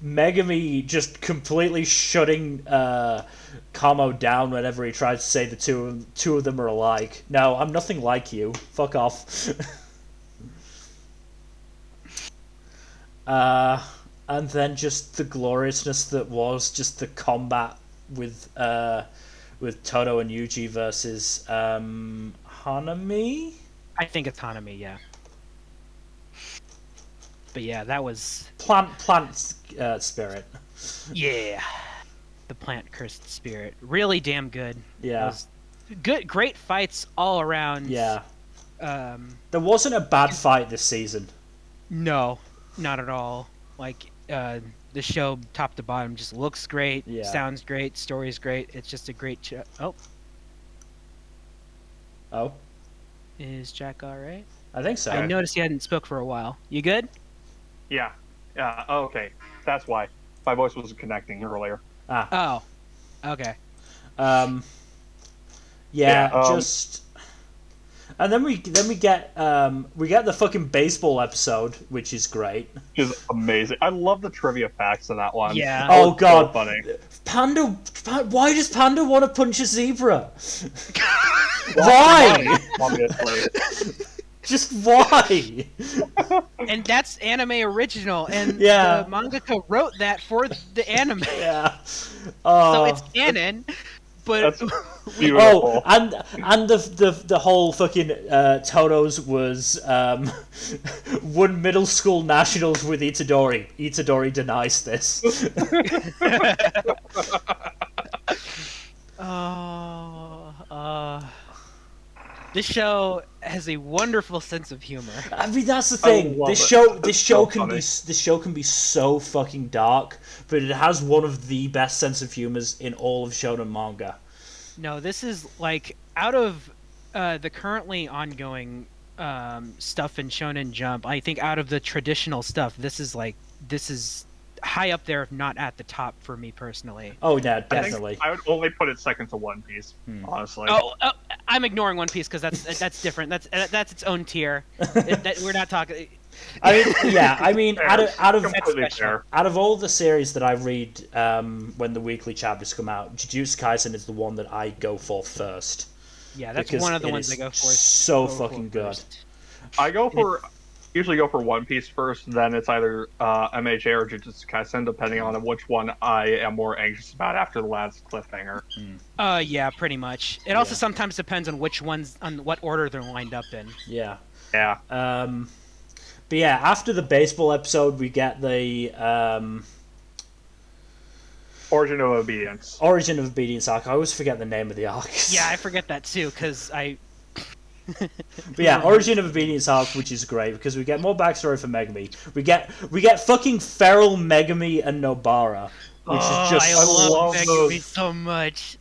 Megami just completely shutting Kamo down whenever he tries to say the two of them are alike. No, I'm nothing like you. Fuck off. And then just the gloriousness that was just the combat with Toto and Yuji versus Hanami? I think it's Hanami, yeah. But yeah, that was... Plant spirit. Yeah. The plant cursed spirit. Really damn good. Yeah. Great fights all around. Yeah. There wasn't a bad fight this season. No, not at all. Like, the show, top to bottom, just looks great, sounds great, story's great. It's just a great show. Oh? Is Jack alright? I think so. I noticed he hadn't spoke for a while. You good? Yeah. Oh, okay. That's why. My voice wasn't connecting earlier. Oh. Okay. Just... And then we get the fucking baseball episode, which is great. Which is amazing. I love the trivia facts in that one. Yeah. Oh god. So funny. Panda. Why does Panda want to punch a zebra? Why? Just why? And that's anime original, and yeah. the mangaka wrote that for the anime. Yeah. So it's canon. But beautiful. and the whole fucking Toto's was won middle school nationals with Itadori. Itadori denies this. This show has a wonderful sense of humor. I mean, that's the thing. This show can be so fucking dark, but it has one of the best sense of humors in all of shonen manga. No, this is like out of the currently ongoing stuff in Shonen Jump. I think out of the traditional stuff, this is high up there, if not at the top for me personally. Oh yeah, definitely. I would only put it second to One Piece, honestly. Oh, I'm ignoring One Piece because that's different. That's its own tier. We're not talking. I mean, out of all the series that I read when the weekly chapters come out, Jujutsu Kaisen is the one that I go for first. Yeah, that's one of the ones I go for. So fucking good. I usually go for One Piece first, then it's either MHA or Jujutsu Kaisen, depending on which one I am more anxious about after the last cliffhanger. Yeah, pretty much. It also sometimes depends on which ones, on what order they're lined up in. Yeah. Yeah. But yeah, after the baseball episode, we get the Origin of Obedience. Origin of Obedience arc. I always forget the name of the arc. Yeah, I forget that too, because I... But yeah, Origin of Obedience arc, which is great, because we get more backstory for Megami. We get fucking feral Megami and Nobara, which is just... I love Megami so much.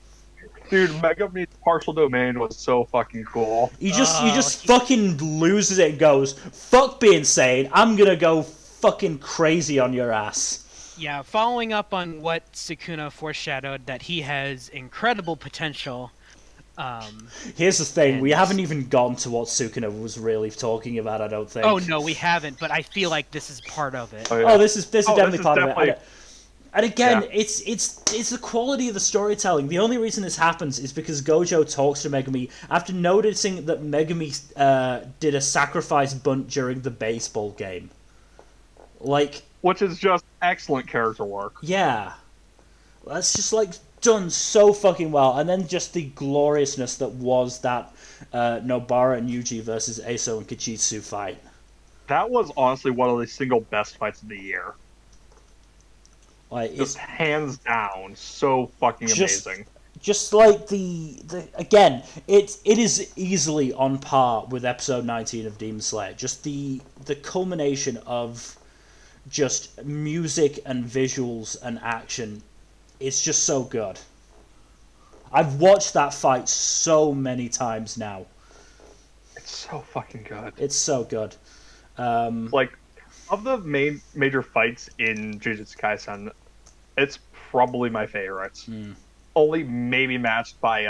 Dude, Megami's partial domain was so fucking cool. He just fucking loses it and goes, fuck being sane, I'm gonna go fucking crazy on your ass. Yeah, following up on what Sukuna foreshadowed, that he has incredible potential. Here's the thing: we haven't even gotten to what Sukuna was really talking about. I don't think. Oh no, we haven't. But I feel like this is part of it. Oh, yeah. This is definitely part of it. And again, yeah. it's the quality of the storytelling. The only reason this happens is because Gojo talks to Megumi after noticing that Megumi did a sacrifice bunt during the baseball game. Which is just excellent character work. Yeah. That's just, done so fucking well. And then just the gloriousness that was that Nobara and Yuji versus Eso and Kichitsu fight. That was honestly one of the single best fights of the year. Just hands down, so fucking amazing. Just like the again, it is easily on par with episode 19 of Demon Slayer. Just the culmination of just music and visuals and action. It's just so good. I've watched that fight so many times now. It's so fucking good. It's so good. Of the major fights in Jujutsu Kaisen, it's probably my favorite. Only maybe matched by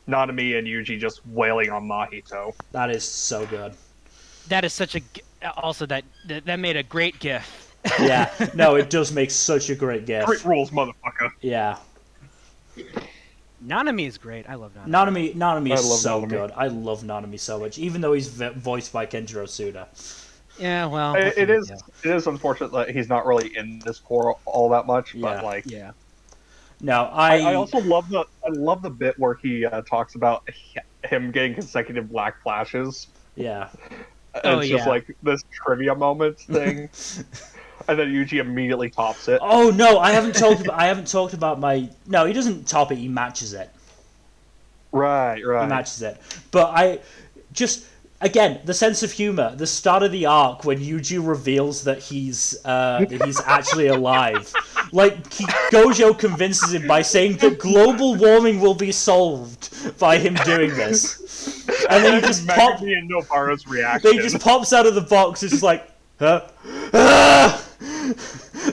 Nanami and Yuji just wailing on Mahito. That is so good. That is such a... Also, that made a great gif. Yeah. No, it does make such a great gif. Great rules, motherfucker. Yeah. Nanami is great. I love Nanami. Nanami is so good. I love Nanami so much, even though he's voiced by Kenjiro Suda. Yeah, well... It is unfortunate that he's not really in this core all that much, but Yeah. No, I also love the bit where he talks about him getting consecutive black flashes. Yeah. It's just like this trivia moment thing. And then Yuji immediately tops it. Oh no, I haven't talked about my... No, he doesn't top it, he matches it. Right. He matches it. But I just... Again, the sense of humor. The start of the arc when Yuji reveals that he's actually alive. Gojo convinces him by saying that global warming will be solved by him doing this. And then he just and Nobara's reaction. He just pops out of the box. It's just like, huh? Ah!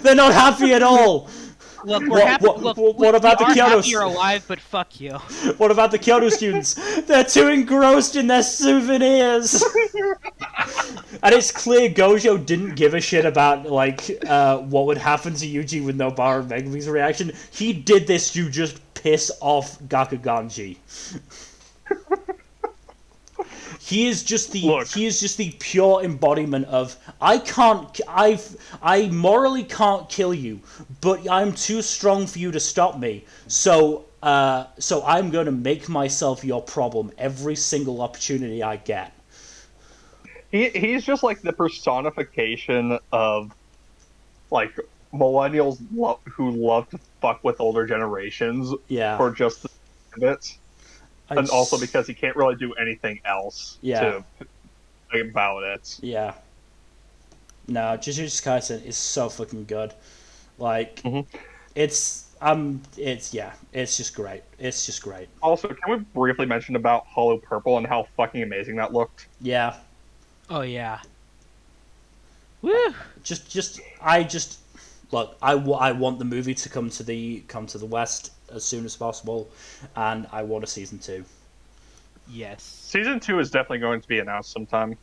They're not happy at all. Look, we're happy. What about the Kyoto? You're alive, but fuck you. What about the Kyoto students? They're too engrossed in their souvenirs. And it's clear Gojo didn't give a shit about what would happen to Yuji with Nobara and Megumi's reaction. He did this to just piss off Gakuganji. He is just the pure embodiment of I morally can't kill you, but I'm too strong for you to stop me. So I'm going to make myself your problem every single opportunity I get. He's just like the personification of millennials who love to fuck with older generations for just the bits. And also because he can't really do anything else about it. Yeah. No, Jujutsu Kaisen is so fucking good. It's just great. It's just great. Also, can we briefly mention about Hollow Purple and how fucking amazing that looked? Yeah. Oh yeah. Woo! Look, I want the movie to come to the West as soon as possible, and I want a season 2. Yes. Season 2 is definitely going to be announced sometime.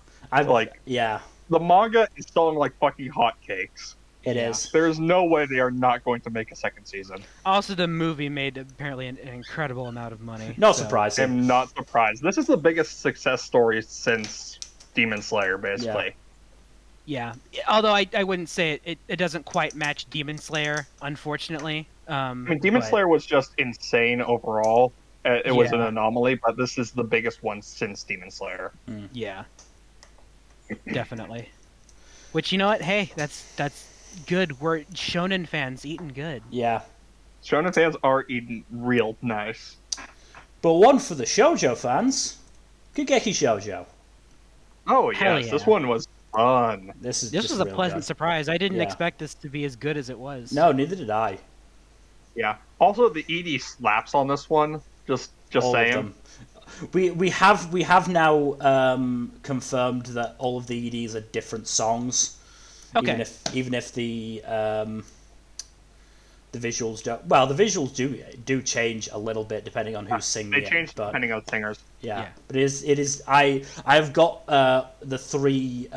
Yeah. The manga is selling like fucking hotcakes. It is. There's no way they are not going to make a second season. Also, the movie made apparently an incredible amount of money. Not surprising. I'm not surprised. This is the biggest success story since Demon Slayer, basically. Yeah. Although I wouldn't say it doesn't quite match Demon Slayer, unfortunately. Demon Slayer was just insane overall. It was an anomaly, but this is the biggest one since Demon Slayer. Yeah. Definitely. Which, you know what? Hey, that's good. We're shonen fans eating good. Yeah. Shonen fans are eating real nice. But one for the shoujo fans, Kageki Shoujo. Oh yes, yeah. This one was fun. This was a pleasant surprise. I didn't expect this to be as good as it was. No, neither did I. Yeah. Also, the ED slaps on this one. Just all saying. We have now confirmed that all of the EDs are different songs. Okay. Even if the the visuals don't. Well, the visuals do change a little bit depending on who's singing. They change depending on singers. Yeah, but it is. I've got the three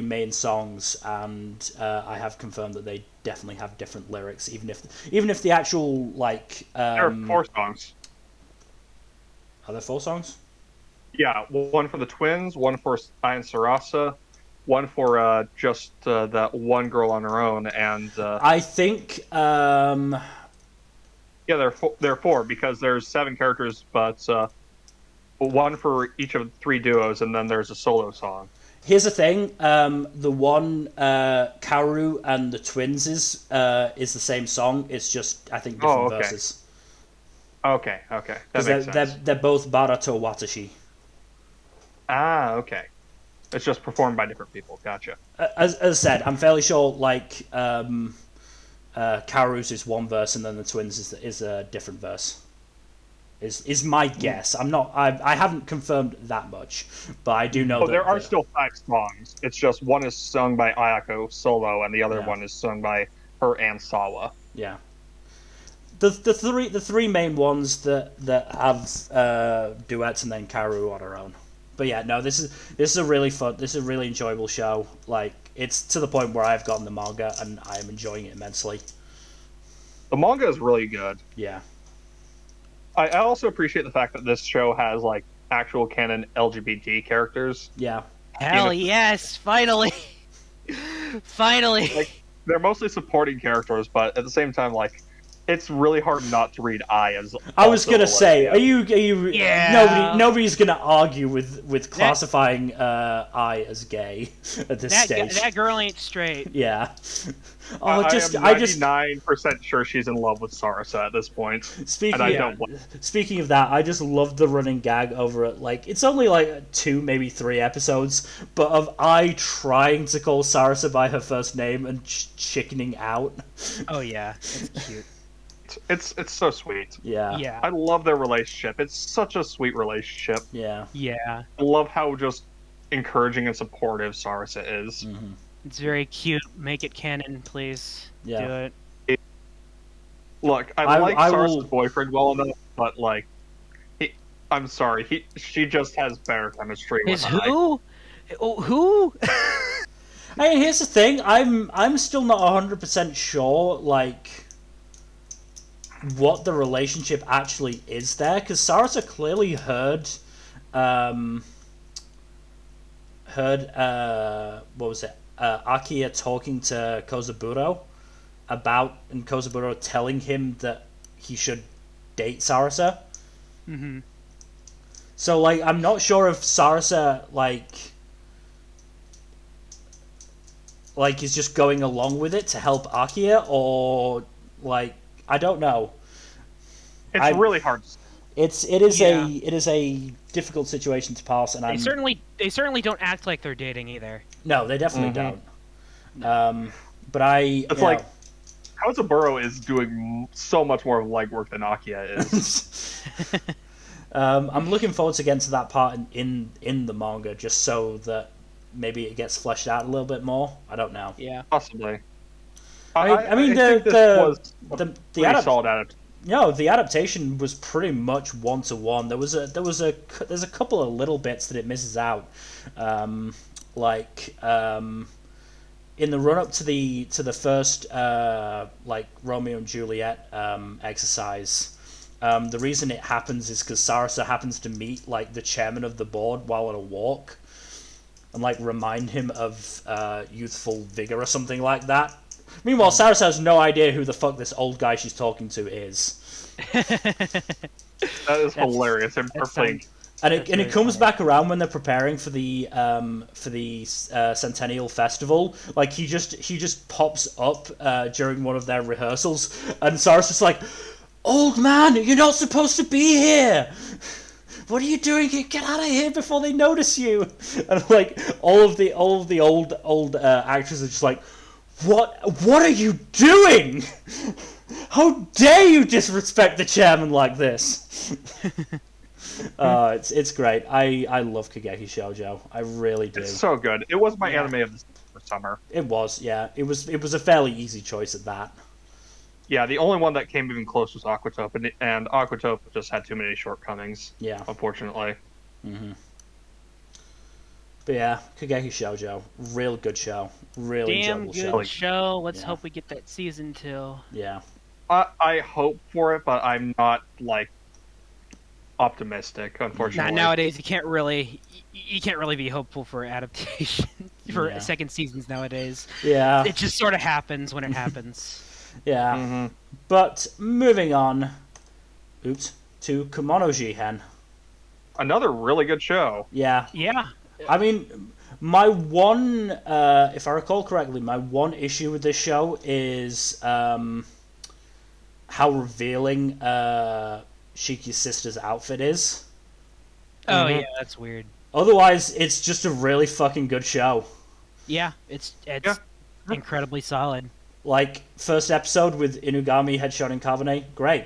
main songs, and I have confirmed that they definitely have different lyrics, even if the actual like. There are 4 songs. Are there 4 songs? Yeah, one for the twins, one for Ai and Sarasa, one for just that one girl on her own, and I think. Yeah, there are 4 because there's 7 characters, but one for each of the 3 duos, and then there's a solo song. Here's the thing: the one Kaoru and the twins is the same song. It's just I think different verses. Okay, that makes sense. They're both Barato Watashi. Ah, okay. It's just performed by different people. Gotcha. As I said, I'm fairly sure like Kaoru's is one verse and then the twins is a different verse. Is my guess. I haven't confirmed that much, but I do know that there are still 5 songs. It's just one is sung by Ayako solo and the other one is sung by her and Sawa. Yeah. The three main ones that have duets and then Kaoru on her own. But yeah, no, this is a really fun, this is a really enjoyable show. Like, it's to the point where I've gotten the manga and I am enjoying it immensely. The manga is really good. Yeah. I also appreciate the fact that this show has like actual canon LGBT characters. Yeah. Hell yes, finally. Finally. Like, they're mostly supporting characters, but at the same time, like, it's really hard not to read I as. I was gonna say, are you? Yeah. Nobody's gonna argue with classifying I as gay at this stage. That girl ain't straight. Yeah. I am 99% sure she's in love with Sarasa at this point. Speaking of that, I just love the running gag over it. Like, it's only like 2, maybe 3 episodes, but of I trying to call Sarasa by her first name and chickening out. Oh yeah, it's cute. It's so sweet. Yeah. Yeah. I love their relationship. It's such a sweet relationship. Yeah. Yeah. I love how just encouraging and supportive Sarasa is. Mm-hmm. It's very cute. Make it canon, please. Yeah. Do it. Look, I like Sarasa's boyfriend well enough, but like, I'm sorry, she just has better chemistry with who? Oh, who? I mean, here's the thing. I'm still not 100% sure, like, what the relationship actually is there, because Sarasa clearly heard what was it? Akiya talking to Kozaburo and Kozaburo telling him that he should date Sarasa. Mm-hmm. So, like, I'm not sure if Sarasa, like is just going along with it to help Akiya, or, like, I don't know. It's really hard to say. It is a difficult situation to pass, and they certainly don't act like they're dating either. No, they definitely don't. But it's like Kozaburo is doing so much more legwork than Akiya is. I'm looking forward to getting to that part in the manga, just so that maybe it gets fleshed out a little bit more. I don't know. Yeah, possibly. I mean, the solid adaptation. No, the adaptation was pretty much 1-to-1. There's a couple of little bits that it misses out, in the run up to the first like Romeo and Juliet exercise. The reason it happens is because Sarasa happens to meet like the chairman of the board while on a walk, and like remind him of youthful vigor or something like that. Meanwhile, Sarasa has no idea who the fuck this old guy she's talking to is. That is hilarious. And it comes back around when they're preparing for the Centennial Festival. Like, he just pops up during one of their rehearsals, and Sarasa's just like, "Old man, you're not supposed to be here. What are you doing here? Get out of here before they notice you." And like all of the old actors are just like, What are you doing? How dare you disrespect the chairman like this? It's great. I love Kageki Shoujo. I really do. It's so good. It was my anime of the summer. It was, yeah. It was a fairly easy choice at that. Yeah, the only one that came even close was Aquatope, and Aquatope just had too many shortcomings. Yeah. Unfortunately. Mm-hmm. But yeah, Kageki Shoujo, real good show, really damn enjoyable good show. Let's hope we get that season 2. Yeah. I hope for it, but I'm not like optimistic. Unfortunately, nowadays you can't really be hopeful for adaptation for second seasons nowadays. Yeah. It just sort of happens when it happens. Yeah. Mm-hmm. But moving on, to Kemono Jihen. Another really good show. Yeah. Yeah. I mean, my one, if I recall correctly, my one issue with this show is how revealing Shiki's sister's outfit is. Oh yeah, that's weird. Otherwise, it's just a really fucking good show. Yeah, it's incredibly solid. Like, first episode with Inugami headshotting Kavane, great.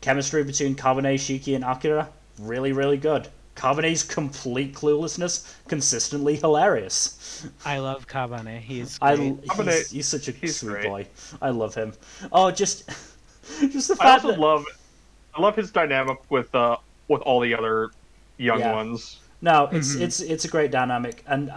Chemistry between Kavane, Shiki, and Akira, really, really good. Kavane's complete cluelessness, consistently hilarious. I love Kavane. He's great. He's such a sweet great. boy. I love him. Oh, just the fact I also that... love his dynamic with all the other young ones. No, it's a great dynamic, and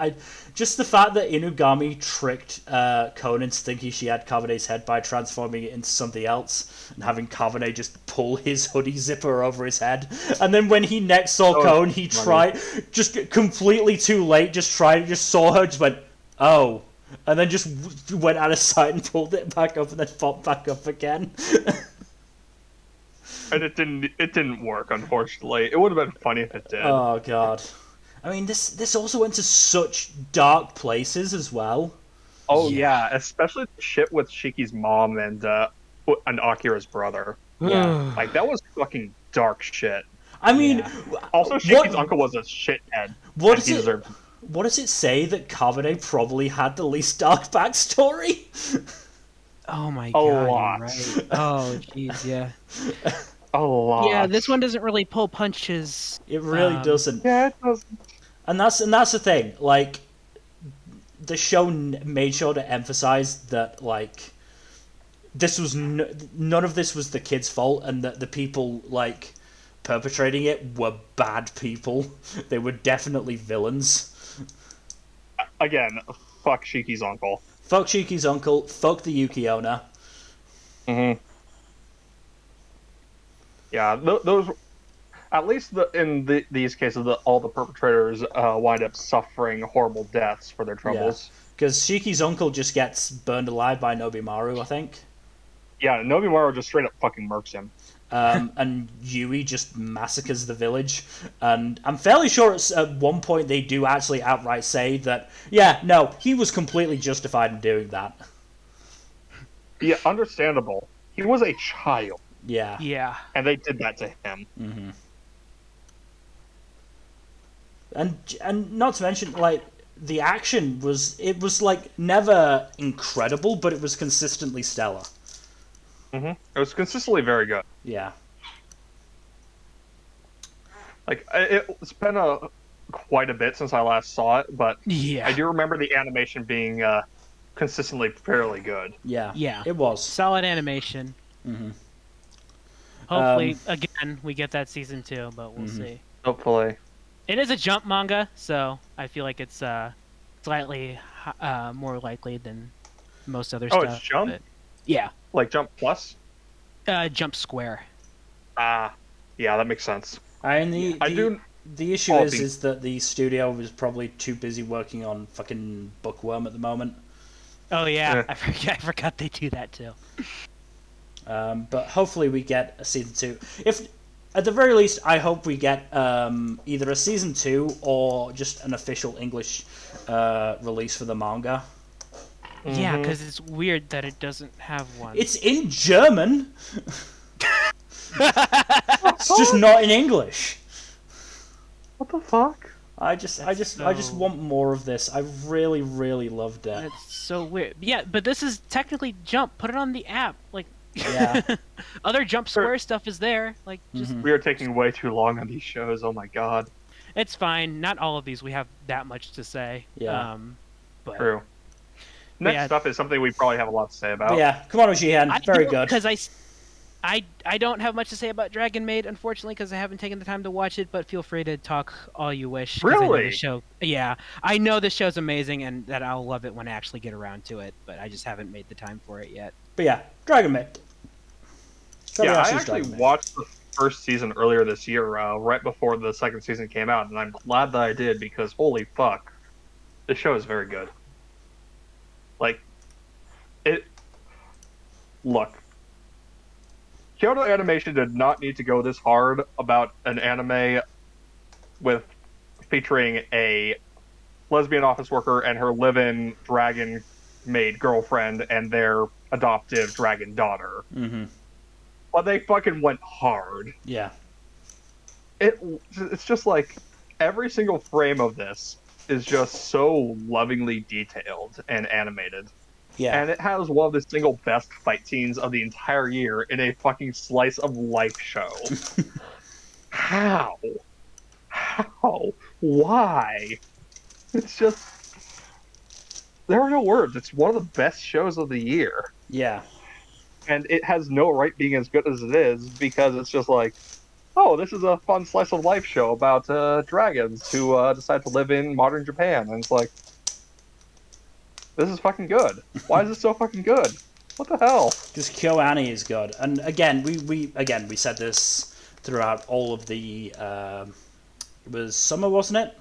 just the fact that Inugami tricked Conan to thinking she had Kavane's head by transforming it into something else, and having Kavane just pull his hoodie zipper over his head, and then when he next saw Conan, he tried, just completely too late, just saw her, just went, oh, and then just went out of sight and pulled it back up, and then popped back up again. And it didn't work, unfortunately. It would have been funny if it did. Oh god. I mean, this also went to such dark places as well. Oh yeah, especially the shit with Shiki's mom and Akira's brother. Yeah. Like that was fucking dark shit. I mean, also Shiki's uncle was a shithead. What does it say that Kavane probably had the least dark backstory? Oh my god, you're right. Oh jeez, yeah. A lot. Yeah, this one doesn't really pull punches. It really doesn't. Yeah, it doesn't. And that's the thing. Like, the show made sure to emphasize that, like, this was none of this was the kid's fault, and that the people like perpetrating it were bad people. They were definitely villains. Again, fuck Shiki's uncle. Fuck Shiki's uncle. Fuck the Yuki owner. Mm-hmm. Yeah, those. At least in these cases, all the perpetrators wind up suffering horrible deaths for their troubles. Because Shiki's uncle just gets burned alive by Nobimaru, I think. Yeah, Nobimaru just straight up fucking murks him. And Yui just massacres the village. And I'm fairly sure at one point they do actually outright say that, yeah, no, he was completely justified in doing that. Yeah, understandable. He was a child. Yeah. Yeah. And they did that to him. Mm-hmm. And not to mention, like, the action was like never incredible, but it was consistently stellar. Mm-hmm. It was consistently very good. Yeah. Like, it's been quite a bit since I last saw it, but I do remember the animation being consistently fairly good. Yeah. Yeah. It was. Solid animation. Mm-hmm. Hopefully, again, we get that season 2, but we'll see. Hopefully. It is a Jump manga, so I feel like it's slightly more likely than most other stuff. Oh, it's Jump? But, yeah. Like Jump Plus? Jump Square. Yeah, that makes sense. The issue is that the studio was probably too busy working on fucking Bookworm at the moment. Oh yeah, I forgot they do that too. But hopefully we get a season 2. If at the very least, I hope we get either a season 2 or just an official English release for the manga. Mm-hmm. Yeah, because it's weird that it doesn't have one. It's in German. It's just not in English. What the fuck? I just want more of this. I really, really loved it. It's so weird. Yeah, but this is technically Jump. Put it on the app. Like, yeah. Other Jump Square stuff is there. Like, just We are taking way too long on these shows. Oh my god. It's fine. Not all of these we have that much to say. Yeah. But True. Next up is something we probably have a lot to say about. But yeah, Kemono Jihen, very good. Because I don't have much to say about Dragon Maid, unfortunately, because I haven't taken the time to watch it. But feel free to talk all you wish. Really? I know the show. Yeah, I know the show's amazing, and that I'll love it when I actually get around to it. But I just haven't made the time for it yet. But yeah, Dragon Maid. Yeah, I actually watched the first season earlier this year, right before the second season came out, and I'm glad that I did because holy fuck, this show is very good. Like, it. Look, Kyoto Animation did not need to go this hard about an anime featuring a lesbian office worker and her live-in dragon maid girlfriend and their adoptive dragon daughter. Mm-hmm. But they fucking went hard. Yeah. It's just like every single frame of this is just so lovingly detailed and animated. Yeah. And it has one of the single best fight scenes of the entire year in a fucking slice of life show. How? Why? It's just... There are no words. It's one of the best shows of the year. Yeah. And it has no right being as good as it is because it's just like, oh, this is a fun slice of life show about dragons who decide to live in modern Japan. And it's like, this is fucking good. Why is it so fucking good? What the hell? Because KyoAni is good. And again, we said this throughout all of the... it was summer, wasn't it?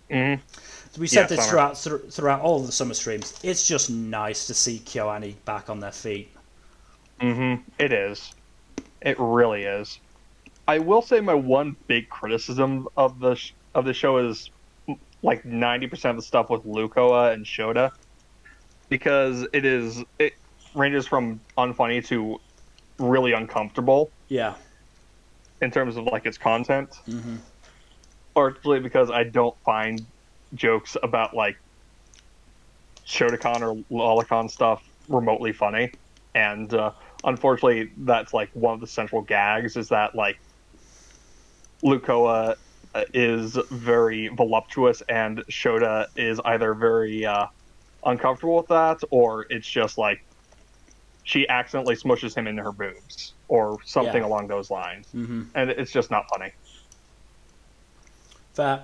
Mm-hmm. So we said this throughout all of the summer streams. It's just nice to see KyoAni back on their feet. Mm-hmm. It is. It really is. I will say my one big criticism of the show is like 90% of the stuff with Lukoa and Shota, because it ranges from unfunny to really uncomfortable. Yeah. In terms of like its content. Mm-hmm. Partially because I don't find jokes about like Shotokan or Lolicon stuff remotely funny, and unfortunately that's like one of the central gags is that like Lukoa is very voluptuous and Shota is either very uncomfortable with that, or it's just like she accidentally smushes him into her boobs or something along those lines. Mm-hmm. And it's just not funny. Fair.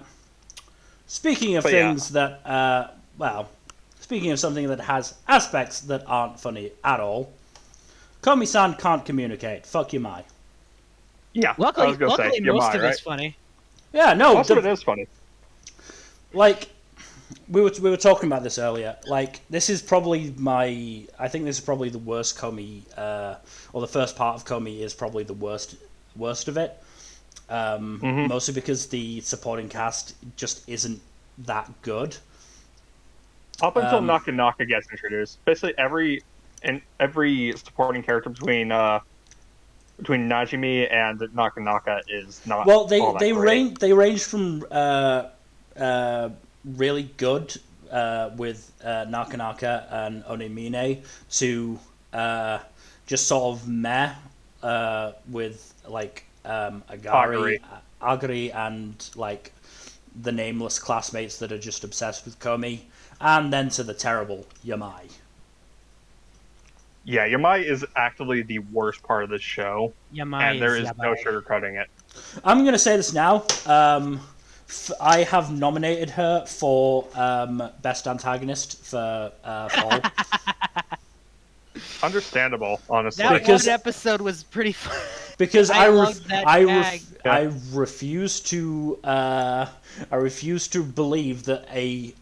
Speaking of things that, speaking of something that has aspects that aren't funny at all, Komi-san can't communicate. Fuck Yamai. Yeah, luckily I was gonna say, most Yamai, of it's funny. Yeah, no. Most of it is funny. Like, we were talking about this earlier. Like, this is probably I think this is probably the worst Komi, or the first part of Komi is probably the worst of it. Mostly because the supporting cast just isn't that good. Up until Naka Naka gets introduced, basically every supporting character between Najimi and Naka Naka is not. Well, they range from really good with Naka Naka and Onemine to just sort of meh with like Agari and like the nameless classmates that are just obsessed with Komi, and then to the terrible Yamai. Yeah, Yamai is actively the worst part of this show, and there is no sugarcoating it. I'm going to say this now. I have nominated her for best antagonist for fall. Understandable, honestly. That one episode was pretty fun. Because I refuse to believe that a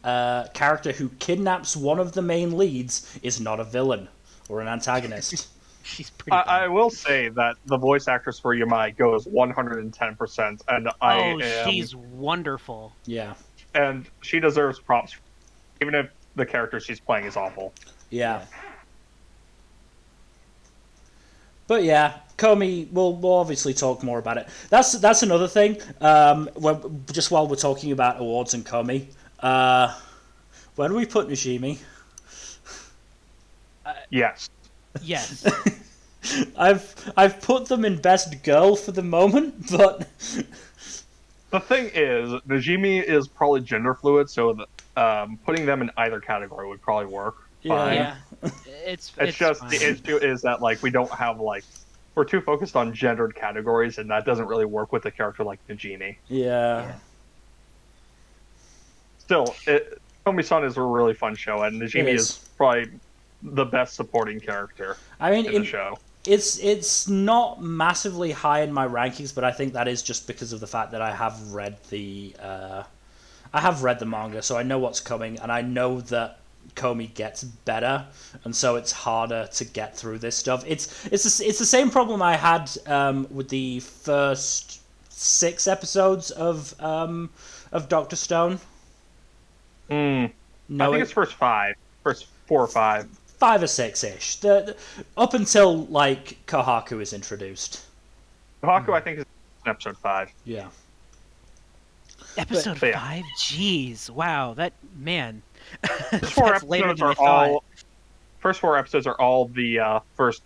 character who kidnaps one of the main leads is not a villain or an antagonist. She's pretty. I will say that the voice actress for Yamai goes 110%, and she's wonderful. Yeah, and she deserves props, even if the character she's playing is awful. Yeah. But yeah, Komi, we'll obviously talk more about it. That's another thing. Just while we're talking about awards and Komi, where do we put Najimi? Yes. Yes. I've put them in best girl for the moment, but the thing is, Najimi is probably gender fluid, so putting them in either category would probably work. fine. Yeah, it's just fine. the issue is that like we don't have like we're too focused on gendered categories, and that doesn't really work with a character like Najimi. Yeah. Still, Komi-san is a really fun show, and Najimi is probably the best supporting character in the show. It's not massively high in my rankings, but I think that is just because of the fact that I have read the manga, so I know what's coming, and I know that Komi gets better, and so it's harder to get through this stuff. It's the same problem I had with the first 6 episodes of Dr. Stone. No, I think it's first 4 or 5. 5 or 6-ish. Up until like Kohaku is introduced. Kohaku, I think, is episode 5. Yeah. Episode 5? Jeez, wow, that man. First 4 episodes are all. First 4 episodes are all the first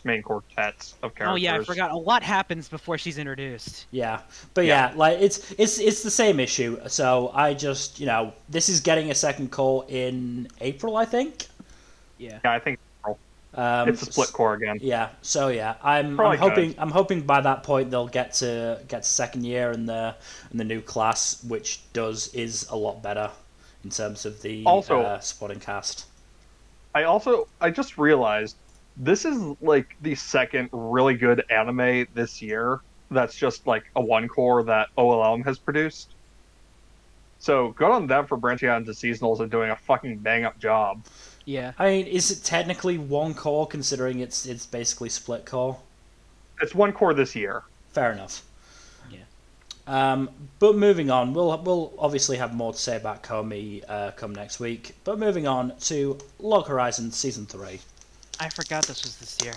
main quartets of characters. Oh yeah, I forgot. A lot happens before she's introduced. Yeah, but yeah, like it's the same issue. So I just this is getting a second call in April, I think. Yeah. Yeah, I think it's a split core again. Yeah, so yeah, I'm hoping by that point they'll get to second year and the new class, which is a lot better in terms of the supporting cast. I just realized this is like the second really good anime this year that's just like a one core that OLM has produced. So good on them for branching out into seasonals and doing a fucking bang up job. Yeah. I mean, is it technically one core considering it's basically split core? It's one core this year. Fair enough. Yeah. But moving on, we'll obviously have more to say about Komi come next week. But moving on to Log Horizon Season 3. I forgot this was this year.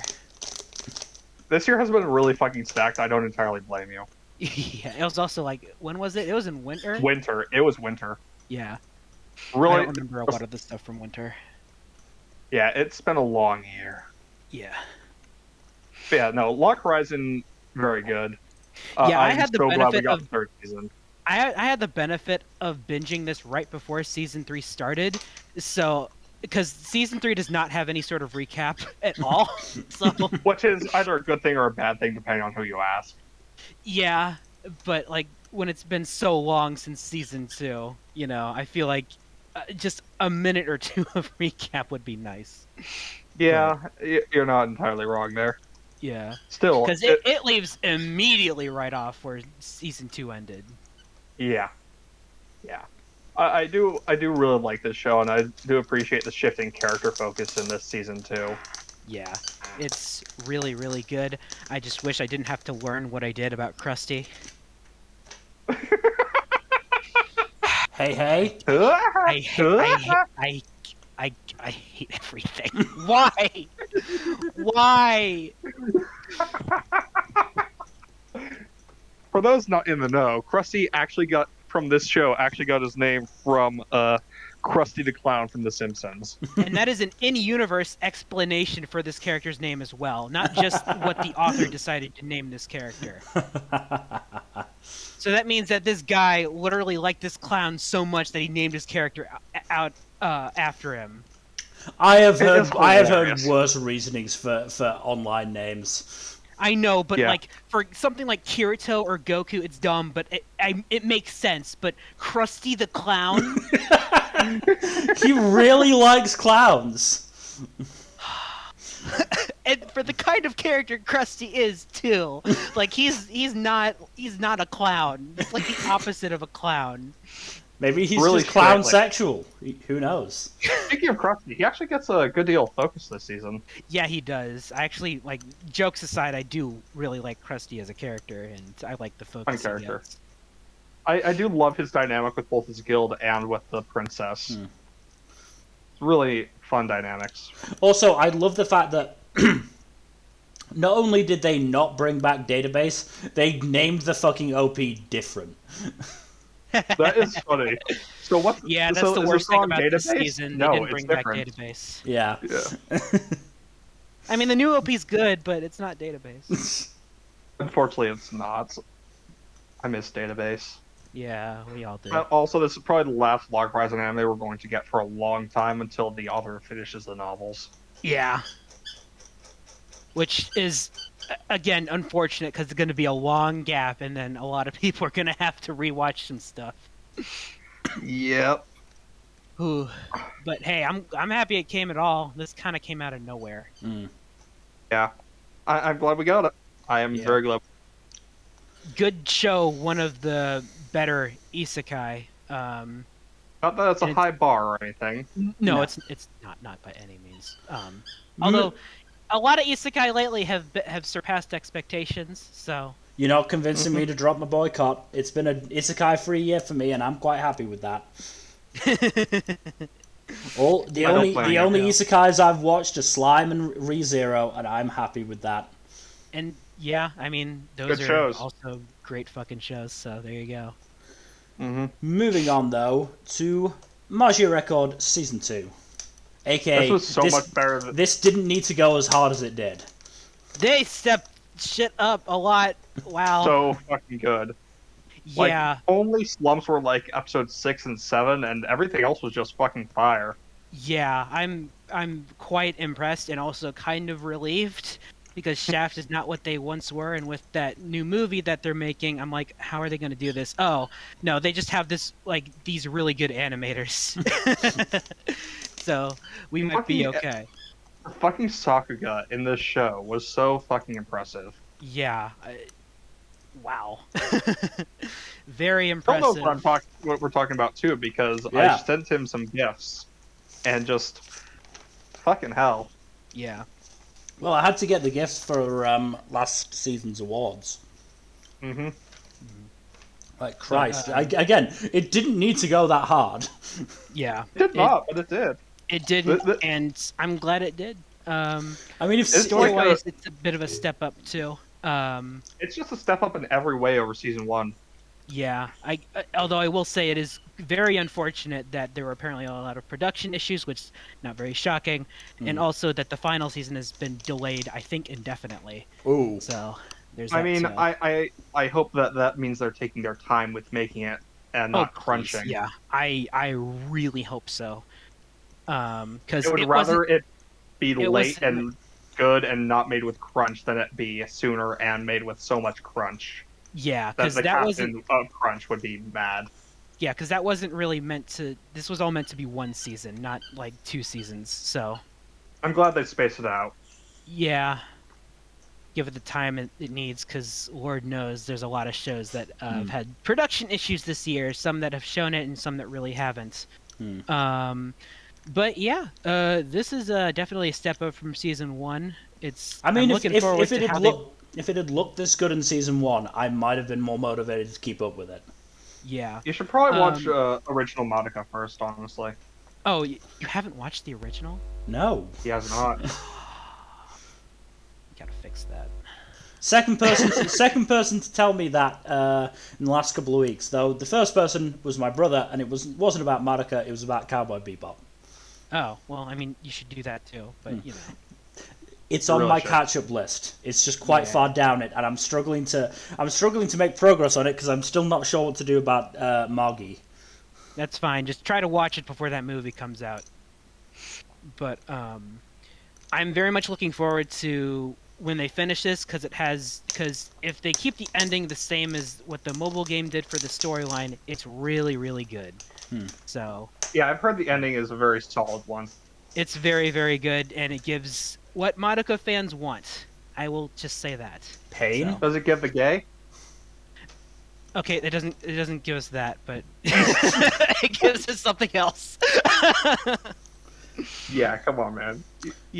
This year has been really fucking stacked. I don't entirely blame you. Yeah, it was also like, when was it? It was in winter? Winter. It was winter. Yeah. Really? I don't remember a lot of the stuff from winter. Yeah, it's been a long year. Yeah. But yeah, no, Log Horizon, very good. Yeah, I had the benefit of third season. I had the benefit of binging this right before season 3 started, so because season 3 does not have any sort of recap at all. So which is either a good thing or a bad thing depending on who you ask. Yeah, but like when it's been so long since season 2, I feel like just a minute or 2 of recap would be nice. Yeah, you're not entirely wrong there. Yeah. Still, because it leaves immediately right off where season 2 ended. Yeah. Yeah. I do really like this show, and I do appreciate the shifting character focus in this season too. Yeah, it's really, really good. I just wish I didn't have to learn what I did about Krusty. Hey. I hate everything. Why? Why? For those not in the know, Krusty from this show actually got his name from Krusty the Clown from The Simpsons. And that is an in-universe explanation for this character's name as well, not just what the author decided to name this character. So that means that this guy literally liked this clown so much that he named his character out after him. I have heard worse reasonings for online names. I know, but like for something like Kirito or Goku, it's dumb, but it makes sense. But Krusty the Clown, he really likes clowns. And for the kind of character Krusty is too, like he's not a clown. It's like the opposite of a clown. Maybe he's really just clown sexual. Who knows? Speaking of Krusty, he actually gets a good deal of focus this season. Yeah, he does. I actually, like, jokes aside, I do really like Krusty as a character, and I like the focus he gets. I do love his dynamic with both his guild and with the princess. It's really fun dynamics. Also, I love the fact that not only did they not bring back Database, they named the fucking OP different. That is funny. So what? Yeah, that's the worst thing about this season. They didn't bring back Database. Yeah. I mean, the new OP's good, but it's not Database. Unfortunately, it's not. I miss Database. Yeah, we all did. Also, this is probably the last log horizon anime we're going to get for a long time until the author finishes the novels. Yeah. Which is, again, unfortunate because it's going to be a long gap, and then a lot of people are going to have to rewatch some stuff. Yep. Ooh. But hey, I'm happy it came at all. This kind of came out of nowhere. Yeah. I'm glad we got it. I am very glad. Good show, one of the better isekai. Not that it's a high bar or anything. No, it's not by any means. Although a lot of isekai lately have surpassed expectations, so you're not convincing me to drop my boycott. It's been an isekai-free year for me, and I'm quite happy with that. The only isekais I've watched are Slime and ReZero, and I'm happy with that. And yeah, I mean those are also great fucking shows. So there you go. Moving on though to Magia Record Season 2, aka this was so much better. This didn't need to go as hard as it did. They stepped shit up a lot. Wow. So fucking good. Yeah. Only slumps were like episode 6 and 7, and everything else was just fucking fire. Yeah, I'm quite impressed and also kind of relieved because Shaft is not what they once were, and with that new movie that they're making, I'm like, how are they going to do this? Oh, no, they just have these really good animators. So we might be okay. The fucking Sakuga in this show was so fucking impressive. Yeah. Wow. Very impressive. I don't know what we're talking about too, because I sent him some gifts, and just fucking hell. Yeah. Well, I had to get the gifts for last season's awards. Like Christ! Again, it didn't need to go that hard. Yeah. It did not, but it did. It didn't, and I'm glad it did. I mean, if story-wise, it's a bit of a step up too. It's just a step up in every way over season 1. Yeah, although I will say it is very unfortunate that there were apparently a lot of production issues, which is not very shocking, and also that the final season has been delayed, I think, indefinitely. Ooh. So there's. I mean, I hope that means they're taking their time with making it and not crunching. Yeah, I really hope so. Because I would rather it be late and good and not made with crunch than it be sooner and made with so much crunch. Yeah, because that wasn't crunch would be mad. Yeah, because that wasn't really meant to. This was all meant to be one season, not like 2 seasons. So I'm glad they spaced it out. Yeah, give it the time it needs, because Lord knows there's a lot of shows that have had production issues this year. Some that have shown it, and some that really haven't. But yeah, this is definitely a step up from season 1. I mean, if it had looked this good in season 1, I might have been more motivated to keep up with it. Yeah. You should probably watch original Madoka first, honestly. Oh, you haven't watched the original? No. He has not. Gotta fix that. Second person to tell me that in the last couple of weeks. Though the first person was my brother, and it wasn't about Madoka. It was about Cowboy Bebop. Oh well, I mean, you should do that too. But you know, it's on my catch-up list. It's just quite far down it, and I'm struggling to make progress on it because I'm still not sure what to do about Magi. That's fine. Just try to watch it before that movie comes out. But I'm very much looking forward to when they finish this, because if they keep the ending the same as what the mobile game did for the storyline, it's really, really good. So yeah, I've heard the ending is a very solid one. It's very, very good, and it gives what Madoka fans want. I will just say that. Pain? So. Does it give the gay? Okay, it doesn't give us that, but it gives us something else. Yeah, come on, man.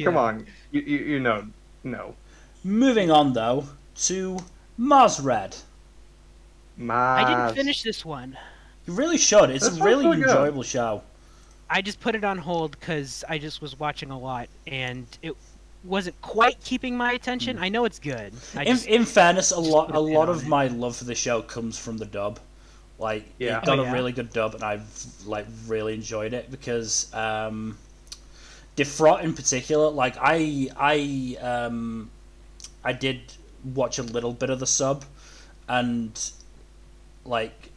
Come on, you know, no. Moving on though to Mars Red. I didn't finish this one. You really should. It's a really enjoyable show. I just put it on hold because I just was watching a lot, and it wasn't quite keeping my attention. I know it's good. In fairness, a lot of my love for the show comes from the dub. Like, it got a really good dub, and I've really enjoyed it because Defrot in particular. Like, I did watch a little bit of the sub, and like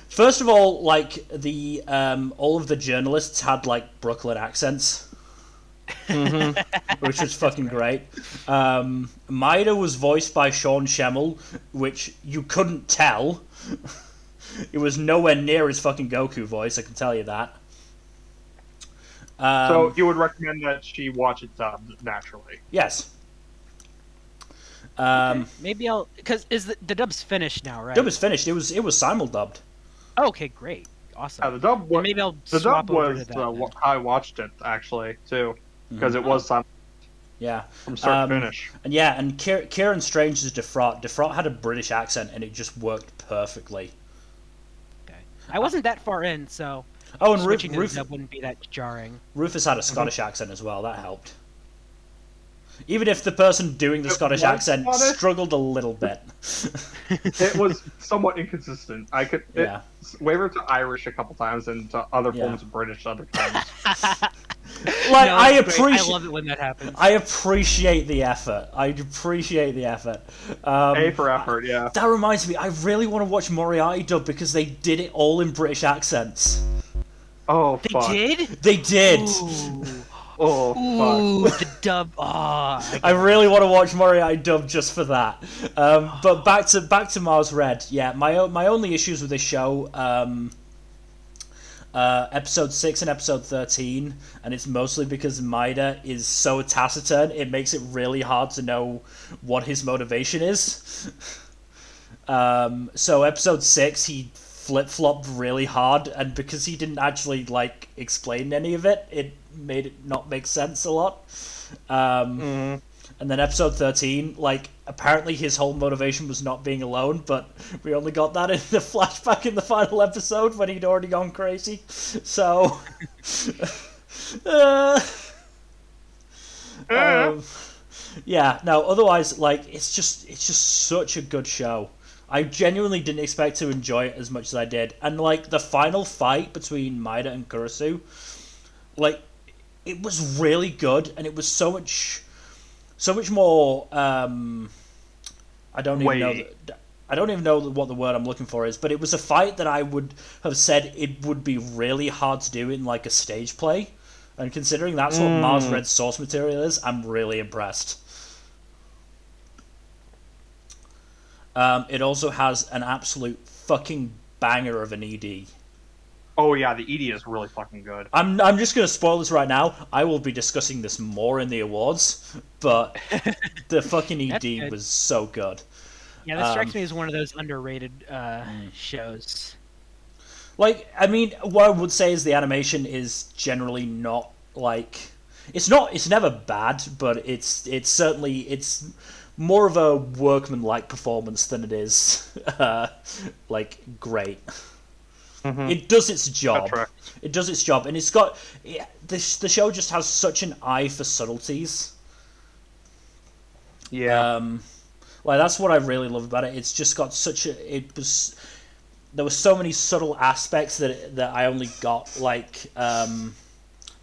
First of all, like the all of the journalists had like Brooklyn accents, which was fucking great. Maida was voiced by Sean Schemmel, which you couldn't tell. It was nowhere near his fucking Goku voice, I can tell you that. So you would recommend that she watch it dubbed naturally? Yes. Okay. Maybe I'll, because the dub's finished now, right? Dub is finished. It was simul-dubbed. Oh, okay, great, awesome. Yeah, the dub was. Maybe I'll the swap dub over was to that. I watched it actually too, because it was simul. Yeah. From start to finish. And yeah, and Kieran Strange's Defraught. Defraught had a British accent, and it just worked perfectly. Okay. I wasn't that far in, so. Oh, and switching to the dub wouldn't be that jarring. Rufus had a Scottish accent as well. That helped. Even if the person doing the Scottish accent struggled a little bit. It was somewhat inconsistent. I could waver to Irish a couple times and to other forms of British other times. Like, no, I love it when that happens. I appreciate the effort. A for effort, yeah. That reminds me, I really want to watch Moriarty dub because they did it all in British accents. Oh, they fuck. did? They did. Ooh. Oh, fuck. The dub. Oh, I really want to watch Moriarty dub just for that. But back to Mars Red. Yeah, my only issues with this show, episode 6 and episode 13, and it's mostly because Maida is so taciturn. It makes it really hard to know what his motivation is. So episode 6, he flip-flopped really hard, and because he didn't actually like explain any of it, it made it not make sense a lot. And then episode 13, like, apparently his whole motivation was not being alone, but we only got that in the flashback in the final episode when he'd already gone crazy. So yeah, no, otherwise, like, it's just such a good show. I genuinely didn't expect to enjoy it as much as I did. And, like, the final fight between Maida and Kurisu, like, it was really good, and it was so much more, I don't even know what the word I'm looking for is, but it was a fight that I would have said it would be really hard to do in, like, a stage play. And considering that's what Mars Red's source material is, I'm really impressed. It also has an absolute fucking banger of an ED. Oh yeah, the ED is really fucking good. I'm just gonna spoil this right now. I will be discussing this more in the awards, but the fucking ED was so good. Yeah, that strikes me as one of those underrated shows. Like, I mean, what I would say is the animation is generally not like it's never bad, but it's certainly more of a workman-like performance than it is like great. It does its job. It does its job, and it's got the show just has such an eye for subtleties. Yeah. Like, that's what I really love about it. It's just got there were so many subtle aspects that I only got like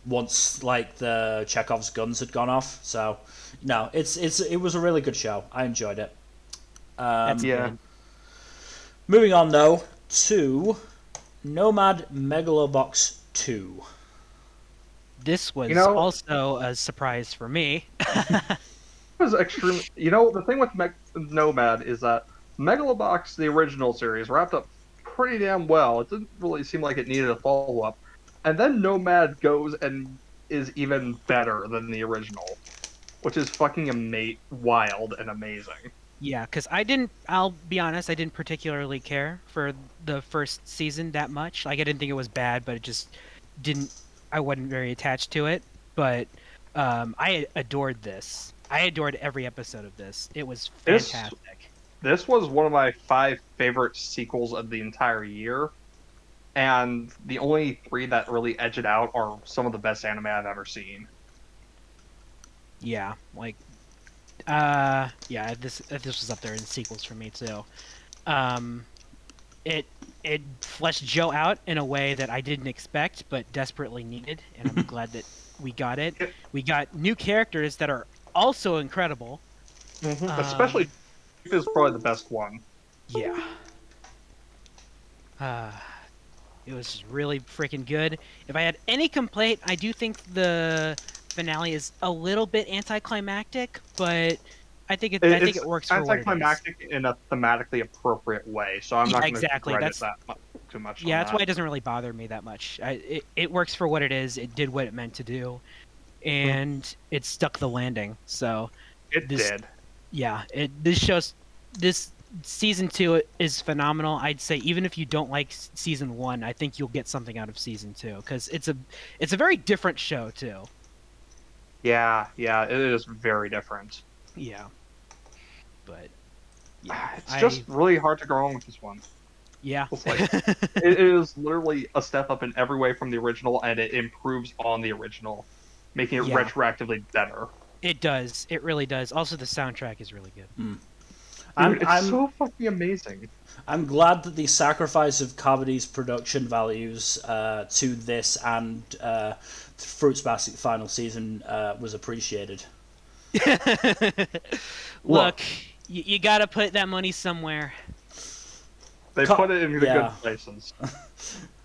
once like the Chekhov's guns had gone off. So no, it was a really good show. I enjoyed it. Good. Moving on though to Nomad MegaloBox 2. This was also a surprise for me. It was extreme. The thing with Nomad is that MegaloBox, the original series, wrapped up pretty damn well. It didn't really seem like it needed a follow-up. And then Nomad goes and is even better than the original, which is fucking wild and amazing. Yeah, because I'll be honest, I didn't particularly care for the first season that much. Like, I didn't think it was bad, but it just I wasn't very attached to it. But I adored this. I adored every episode of this. It was fantastic. This was one of my 5 favorite sequels of the entire year. And the only 3 that really edge it out are some of the best anime I've ever seen. Yeah, like, this was up there in sequels for me too. It fleshed Joe out in a way that I didn't expect, but desperately needed, and I'm glad that we got it. We got new characters that are also incredible. Especially, is probably the best one. Yeah. It was really freaking good. If I had any complaint, I do think the finale is a little bit anticlimactic, but I think it works for what it is. Anticlimactic in a thematically appropriate way, so I'm not going to credit that too much. Yeah, that's why it doesn't really bother me that much. It works for what it is. It did what it meant to do, and it stuck the landing. So it did. Yeah, this season 2 is phenomenal. I'd say even if you don't like season 1, I think you'll get something out of season 2 because it's a very different show too. Yeah, it is very different. Yeah, but yeah, it's just really hard to go wrong with this one. Yeah, it's like, it is literally a step up in every way from the original, and it improves on the original, making it retroactively better. It does. It really does. Also, the soundtrack is really good. It's so fucking amazing. I'm glad that the sacrifice of Kabady's production values to this and Fruits Basket final season was appreciated. Look, you got to put that money somewhere. They put it in the good places.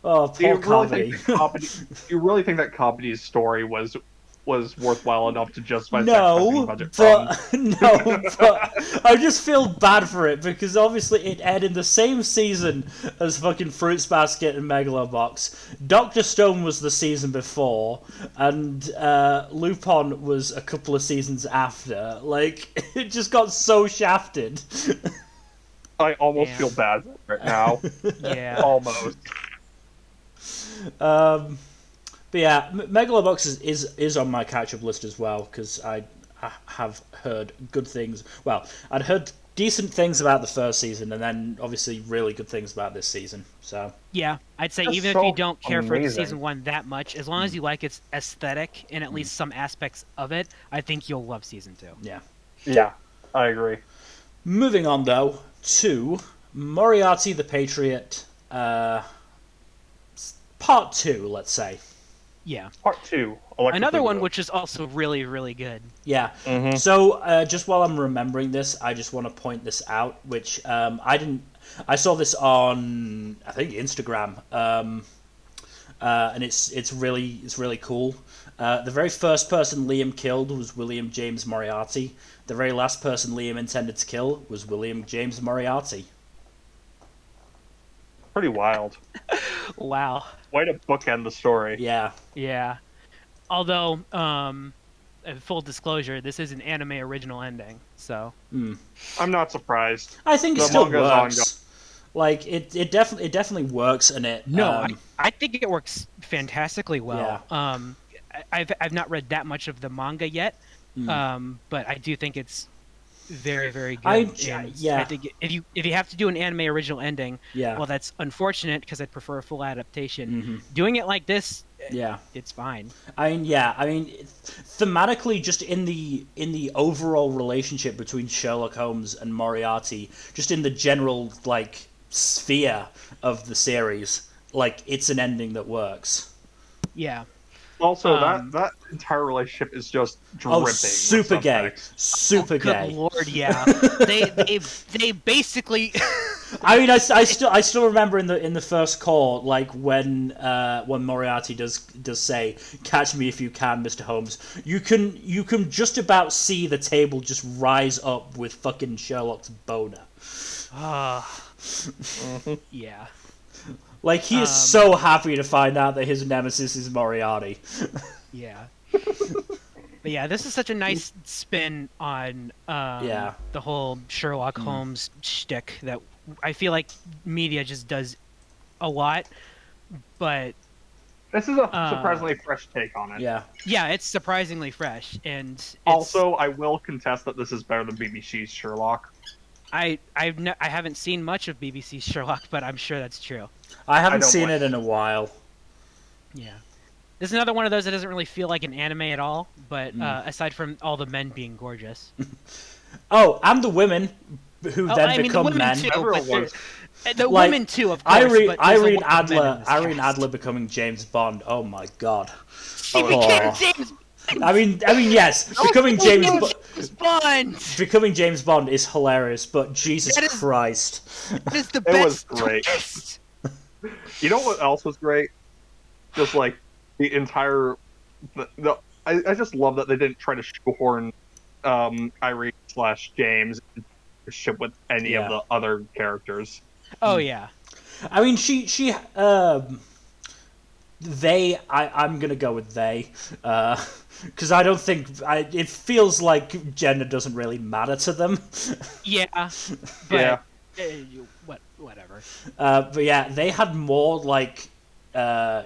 Oh, poor Kabady. You really think that Kabady's story was worthwhile enough to justify budget but I just feel bad for it because obviously it aired in the same season as fucking Fruits Basket and MegaloBox. Dr. Stone was the season before, and Lupin was a couple of seasons after. Like, it just got so shafted. I almost feel bad for it now. Yeah. Almost. But yeah, MegaloBox is on my catch-up list as well, because I have heard good things. Well, I'd heard decent things about the first season, and then obviously really good things about this season. So yeah, I'd say even if you don't care for season 1 that much, as long as you like its aesthetic and at least some aspects of it, I think you'll love season 2. Yeah, I agree. Moving on, though, to Moriarty the Patriot, Part 2, let's say. Yeah. Part 2. Another one which is also really, really good. Yeah. Mm-hmm. So, just while I'm remembering this, I just want to point this out, which I saw this on, I think, Instagram, and it's really cool. The very first person Liam killed was William James Moriarty. The very last person Liam intended to kill was William James Moriarty. Pretty wild. Wow. Way to bookend the story. Yeah. Yeah. Although, full disclosure, this is an anime original ending, so. I'm not surprised. I think it still works. Like it definitely works, and it. No, I think it works fantastically well. Yeah. I've not read that much of the manga yet, but I do think it's very, very good. I think if you have to do an anime original ending, well, that's unfortunate because I'd prefer a full adaptation. Mm-hmm. Doing it like this, it's fine. I mean, thematically, just in the overall relationship between Sherlock Holmes and Moriarty, just in the general like sphere of the series, like it's an ending that works. Yeah. Also, that entire relationship is just dripping. Oh, super gay, super gay. Good lord, yeah. they basically. I mean, I still remember in the first call, like when Moriarty does say, "Catch me if you can, Mr. Holmes." You can just about see the table just rise up with fucking Sherlock's boner. Yeah. Like, he is so happy to find out that his nemesis is Moriarty. Yeah. But yeah, this is such a nice spin on the whole Sherlock Holmes shtick that I feel like media just does a lot, but... This is a surprisingly fresh take on it. Yeah. Yeah, it's surprisingly fresh, and also, I will contest that this is better than BBC's Sherlock. I haven't seen much of BBC's Sherlock, but I'm sure that's true. I haven't seen it in a while. Yeah. This is another one of those that doesn't really feel like an anime at all, but aside from all the men being gorgeous. Oh, and the women who then become men. The women too, of course. Irene Adler becoming James Bond. Oh my god. She became James I mean, yes, becoming James Bond. Becoming James Bond is hilarious, but Jesus Christ, that is the best. It was great. Twist. You know what else was great? Just like the entire. I just love that they didn't try to shoehorn Irene slash James ship with any of Yeah. the other characters. Oh yeah. I mean, I'm gonna go with they, because I don't think it feels like gender doesn't really matter to them. Yeah. But, Yeah. Whatever. But yeah, they had more like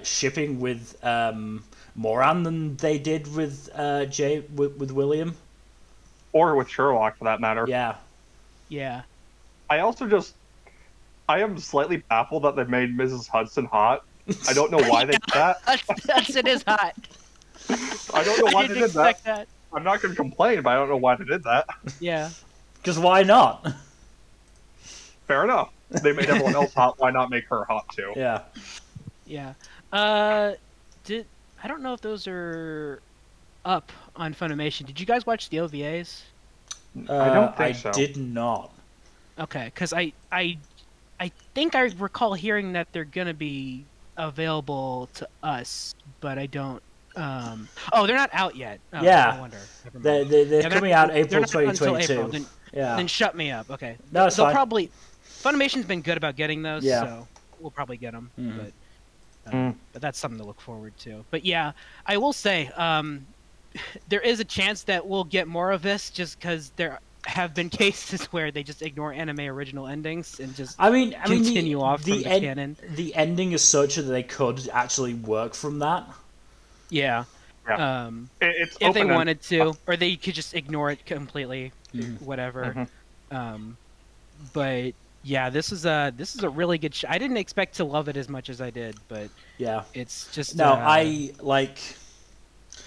shipping with Moran than they did with with William. Or with Sherlock, for that matter. Yeah. Yeah. I am slightly baffled that they made Mrs. Hudson hot. I don't know why they did that. Hudson is hot. I don't know why they did that. I'm not going to complain, but I don't know why they did that. Yeah. Because why not? Fair enough. They made everyone else hot. Why not make her hot too? Yeah. Yeah. I don't know if those are up on Funimation. Did you guys watch the OVAs? I don't think so. I did not. Okay, because I think I recall hearing that they're gonna be available to us, but I don't. Oh, they're not out yet. Oh, Yeah. I wonder. They're coming out April 2022. April. Yeah. Then shut me up. Okay. No, it's They'll fine. probably. Funimation's been good about getting those, Yeah. so we'll probably get them. Mm-hmm. But that's something to look forward to. But yeah, I will say there is a chance that we'll get more of this, just because there have been cases where they just ignore anime original endings and just continue off from the canon. The ending is such that they could actually work from that. Yeah. Yeah. It's if they wanted to, or they could just ignore it completely, whatever. Mm-hmm. But yeah, this is a really good show. I didn't expect to love it as much as I did, but yeah, it's just I like.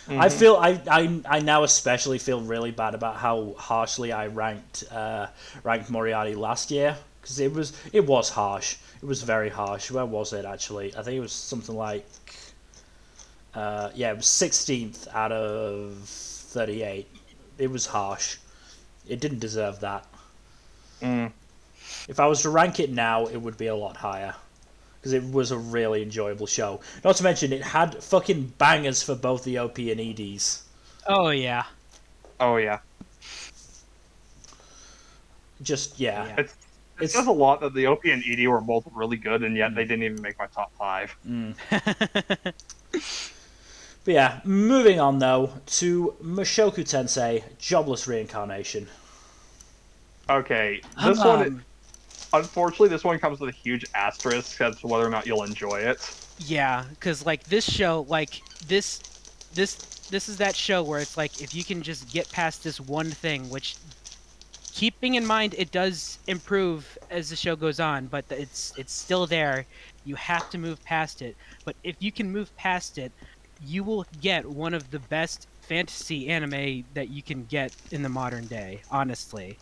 Mm-hmm. I feel I now especially feel really bad about how harshly I ranked Moriarty last year, because it was harsh. It was very harsh. Where was it actually? I think it was something like it was 16th out of 38. It was harsh. It didn't deserve that. If I was to rank it now, it would be a lot higher, because it was a really enjoyable show. Not to mention, it had fucking bangers for both the OP and EDs. Oh yeah. Oh yeah. Just yeah. It says a lot that the OP and ED were both really good, and yet they didn't even make my top 5. But yeah, moving on though to Mushoku Tensei Jobless Reincarnation. Okay, this one. Unfortunately, this one comes with a huge asterisk as to whether or not you'll enjoy it. Yeah, because like this show, like this is that show where it's like, if you can just get past this one thing, which, keeping in mind it does improve as the show goes on, but it's still there. You have to move past it. But if you can move past it, you will get one of the best fantasy anime that you can get in the modern day. Honestly.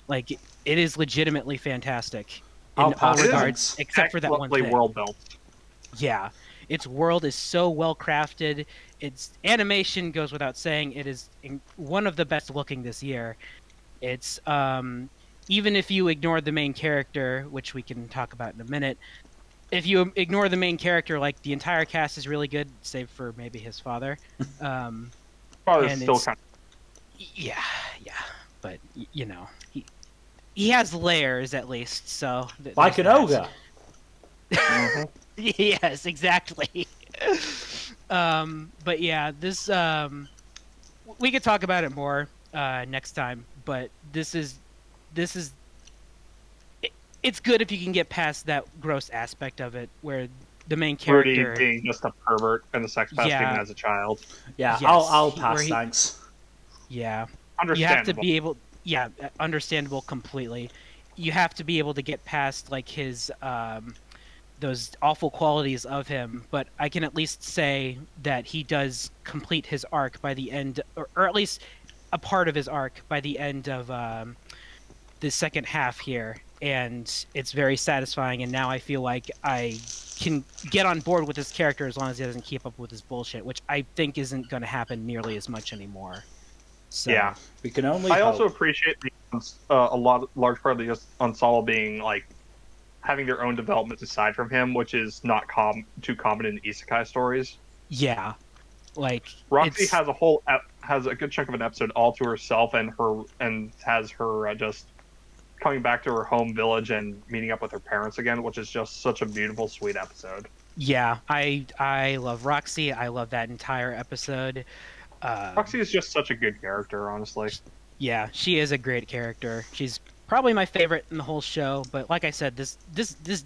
Like, it is legitimately fantastic in all regards, except for that one thing. World built. Yeah, its world is so well crafted. Its animation goes without saying. It is one of the best looking this year. It's even if you ignore the main character, which we can talk about in a minute. If you ignore the main character, like, the entire cast is really good, save for maybe his father. Father's still kind of... Yeah, but you know. He has layers, at least, so... Like an ogre! Yes, exactly. But yeah, this... we could talk about it more next time, but this is... It's good if you can get past that gross aspect of it, where the main character... Rudy being just a pervert and a sex pest even as a child. Yeah, yes. I'll pass, thanks. Yeah. Understandable. You have to be able... Yeah, understandable completely. You have to be able to get past, like, his those awful qualities of him, but I can at least say that he does complete his arc by the end, or at least a part of his arc by the end of the second half here, and it's very satisfying, and now I feel like I can get on board with this character as long as he doesn't keep up with his bullshit, which I think isn't going to happen nearly as much anymore. So, yeah, we can only. I also appreciate the large part of the ensemble being like having their own development aside from him, which is not too common in isekai stories. Yeah, like Roxy has a good chunk of an episode all to herself, and has her just coming back to her home village and meeting up with her parents again, which is just such a beautiful, sweet episode. Yeah, I love Roxy. I love that entire episode. Roxy is just such a good character, honestly. Yeah, she is a great character. She's probably my favorite in the whole show, but like I said, this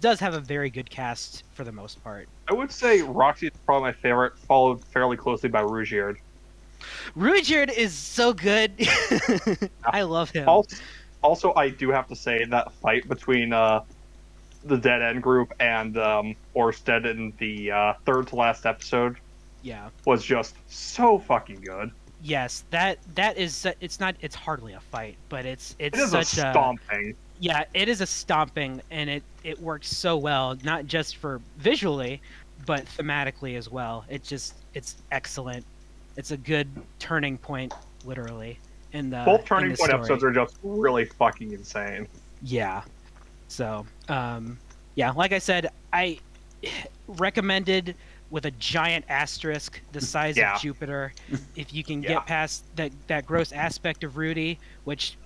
does have a very good cast for the most part. I would say Roxy is probably my favorite, followed fairly closely by Ruijerd. Ruijerd is so good. I love him. Also, I do have to say that fight between the Dead End group and Orsted in the third to last episode, was just so fucking good. Yes, that is. It's hardly a fight, but it's such a stomping. Yeah, it is a stomping, and it works so well, not just for visually, but thematically as well. It's excellent. It's a good turning point, literally. Both turning point episodes are just really fucking insane. Yeah. So, yeah, like I said, I recommended with a giant asterisk the size of Jupiter. If you can get past that gross aspect of Rudy, which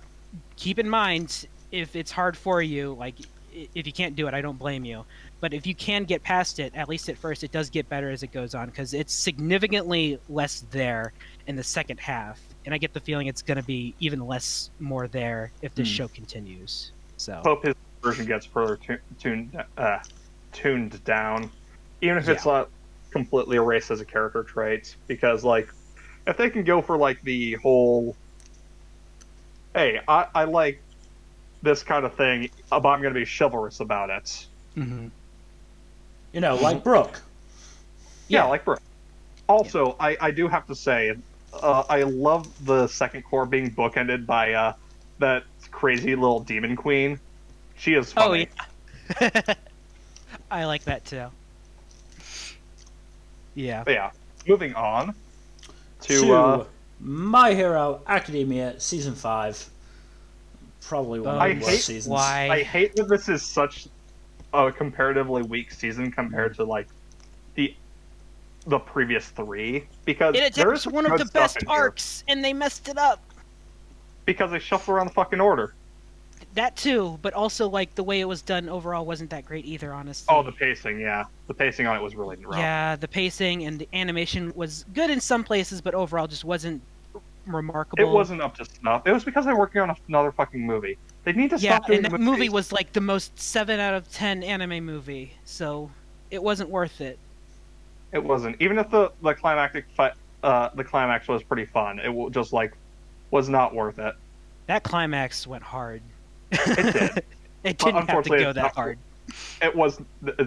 keep in mind, if it's hard for you, like if you can't do it, I don't blame you. But if you can get past it, at least at first, it does get better as it goes on, because it's significantly less there in the second half. And I get the feeling it's going to be even less more there if this show continues. So hope his version gets further tuned down, even if it's not completely erased as a character trait. Because like, if they can go for like the whole, hey, I like this kind of thing, but I'm going to be chivalrous about it. Mm-hmm. You know, like Brooke. Yeah, like Brooke. Also, I do have to say, I love the second core being bookended by that crazy little demon queen. She is funny. Oh, yeah. I like that too. Yeah. But yeah. Moving on to My Hero Academia Season 5. Probably one of the worst seasons. I hate that this is such a comparatively weak season compared to like the previous three, because it's one of the best arcs, and they messed it up because they shuffled around the fucking order. That too, but also like the way it was done overall wasn't that great either, honestly. Oh, the pacing, yeah, the pacing on it was really rough. Yeah, the pacing and the animation was good in some places, but overall just wasn't remarkable. It wasn't up to snuff. It was because they're working on another fucking movie. They need to stop doing and that movie was like the most 7 out of 10 anime movie, so it wasn't worth it. It wasn't. Even if the climactic fight, the climax was pretty fun, it just like was not worth it. That climax went hard. It did. It didn't have to go that hard. It was.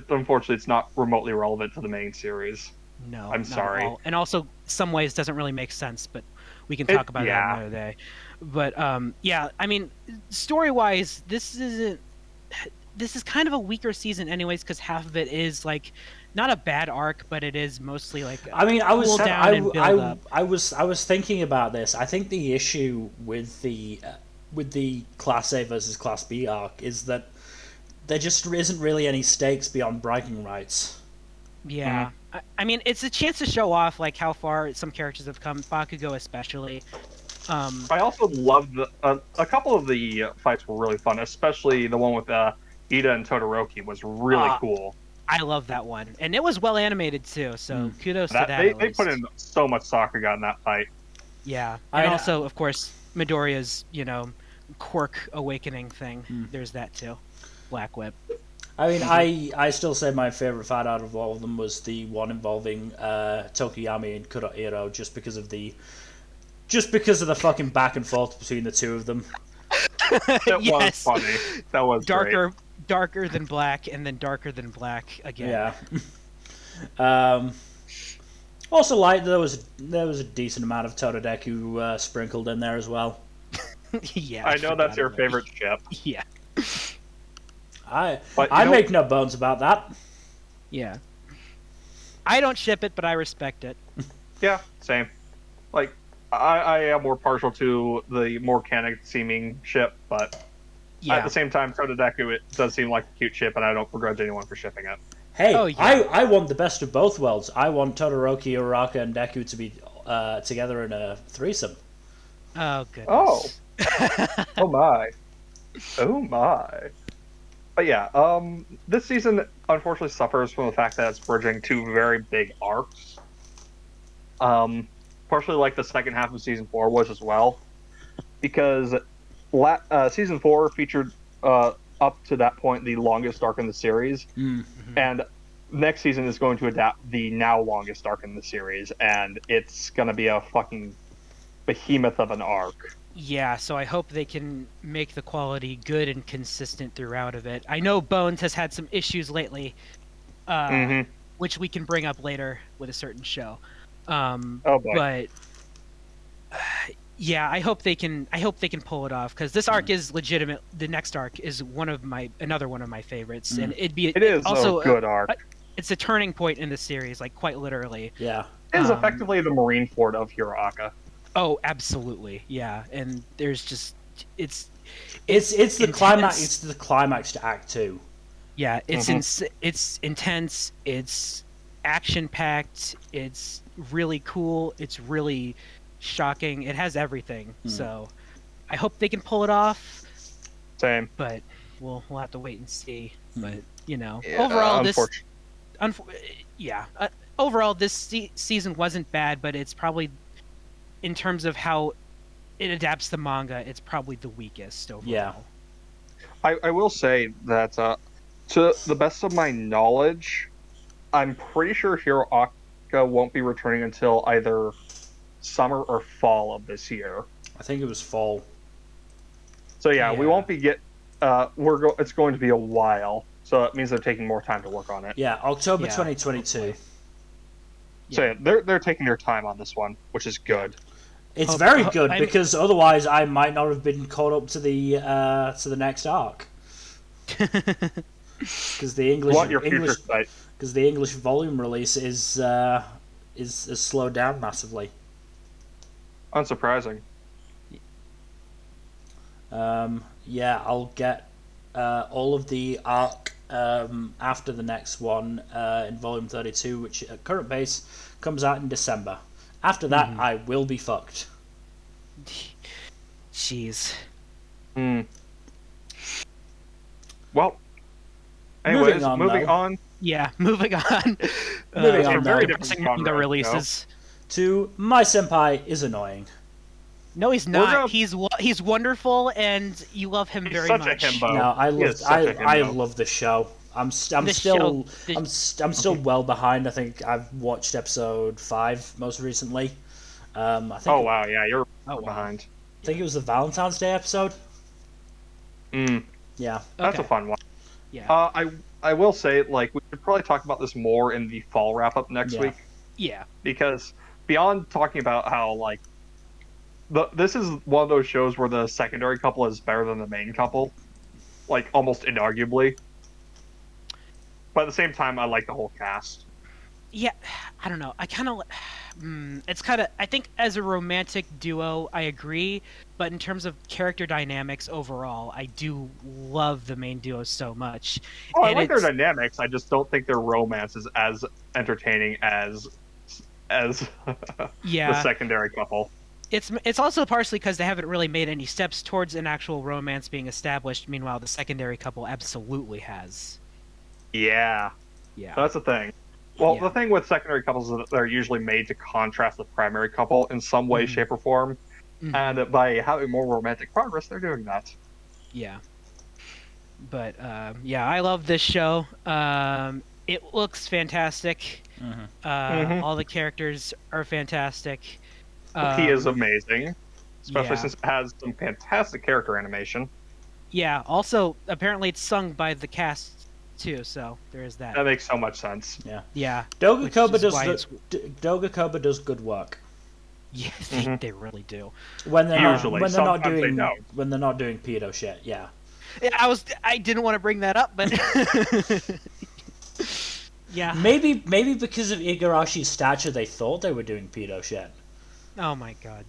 Unfortunately, it's not remotely relevant to the main series. No, I'm sorry. And also, some ways doesn't really make sense, but we can talk about that another day. But yeah, I mean, story-wise, this is kind of a weaker season, anyways, because half of it is like not a bad arc, but it is mostly like I was thinking about this. I think the issue with the Class A versus Class B arc is that there just isn't really any stakes beyond bragging rights. Yeah. Mm-hmm. I mean, it's a chance to show off like how far some characters have come, Bakugo especially. I also loved a couple of the fights were really fun, especially the one with Ida and Todoroki was really cool. I love that one, and it was well animated too. So kudos to that. They put in so much Sakuga in that fight. Yeah, and also of course Midoriya's quirk awakening thing. There's that too. Black Whip. I mean, I still say my favorite fight out of all of them was the one involving Tokuyami and Kurohiro, just because of the fucking back and forth between the two of them. That was funny. That was darker than black, and then darker than black again. Yeah. Also, like there was a decent amount of Todoroki sprinkled in there as well. Yeah, I know that's your favorite ship. Yeah. I make no bones about that. Yeah. I don't ship it, but I respect it. Yeah, same. Like, I am more partial to the more canon-seeming ship, but at the same time, Tododeku, it does seem like a cute ship, and I don't begrudge anyone for shipping it. Hey, I want the best of both worlds. I want Todoroki, Uraraka, and Deku to be together in a threesome. Oh, goodness. Oh. Oh, my. Oh, my. But yeah, this season unfortunately suffers from the fact that it's bridging two very big arcs. Partially like the second half of Season 4 was as well. Because Season 4 featured, up to that point, the longest arc in the series. Mm-hmm. And next season is going to adapt the now longest arc in the series. And it's going to be a fucking behemoth of an arc. Yeah, so I hope they can make the quality good and consistent throughout of it. I know Bones has had some issues lately, which we can bring up later with a certain show. Oh boy. But yeah, I hope they can pull it off, because this arc is legitimate. The next arc is another one of my favorites, and it is also a good arc. It's a turning point in the series, like quite literally. Yeah, it is effectively the Marineford of Hiroaka. Oh, absolutely, yeah. And there's just it's the climax. It's the climax to Act 2. Yeah, it's intense. It's action packed. It's really cool. It's really shocking. It has everything. So I hope they can pull it off. Same. But we'll have to wait and see. But overall this season wasn't bad, but it's probably, in terms of how it adapts the manga, it's probably the weakest overall. Yeah. I will say that, to the best of my knowledge, I'm pretty sure Hiroaka won't be returning until either summer or fall of this year. I think it was fall. So yeah. We won't be it's going to be a while. So it means they're taking more time to work on it. Yeah, October 2022. So yeah, they're taking their time on this one, which is good. It's very good, because otherwise I might not have been caught up to the next arc. Because the English volume release is slowed down massively. Unsurprising. Yeah, I'll get all of the arc after the next one in volume 32, which at current pace comes out in December. After that, I will be fucked. Jeez. Well, anyways, moving on. Yeah, moving on. Moving on. Very different manga releases. To My Senpai is annoying. No, he's not. He's wonderful, and you love him very much. Such a himbo. No, I love the show. I'm still well behind. I think I've watched episode 5 most recently. I think. Oh wow, yeah, you're behind. I think it was the Valentine's Day episode. Yeah, that's a fun one. Yeah. I will say, like, we should probably talk about this more in the fall wrap up next week. Yeah. Because beyond talking about how, like, this is one of those shows where the secondary couple is better than the main couple, like, almost inarguably. But at the same time, I like the whole cast. Yeah, I don't know. It's kind of, I think as a romantic duo, I agree. But in terms of character dynamics overall, I do love the main duo so much. Oh, I like their dynamics. I just don't think their romance is as entertaining as the secondary couple. It's also partially because they haven't really made any steps towards an actual romance being established. Meanwhile, the secondary couple absolutely has. Yeah. That's the thing. Well, the thing with secondary couples is that they're usually made to contrast the primary couple in some way, shape, or form. And by having more romantic progress, they're doing that. Yeah. But, I love this show. It looks fantastic. All the characters are fantastic. He is amazing. Especially since it has some fantastic character animation. Yeah, also, apparently it's sung by the cast too, so there is that. That makes so much sense. Yeah. Doga Koba does good work. Yeah, they really do. When they're not doing pedo shit. Yeah. I didn't want to bring that up, but yeah. Maybe because of Igarashi's stature, they thought they were doing pedo shit. Oh my god.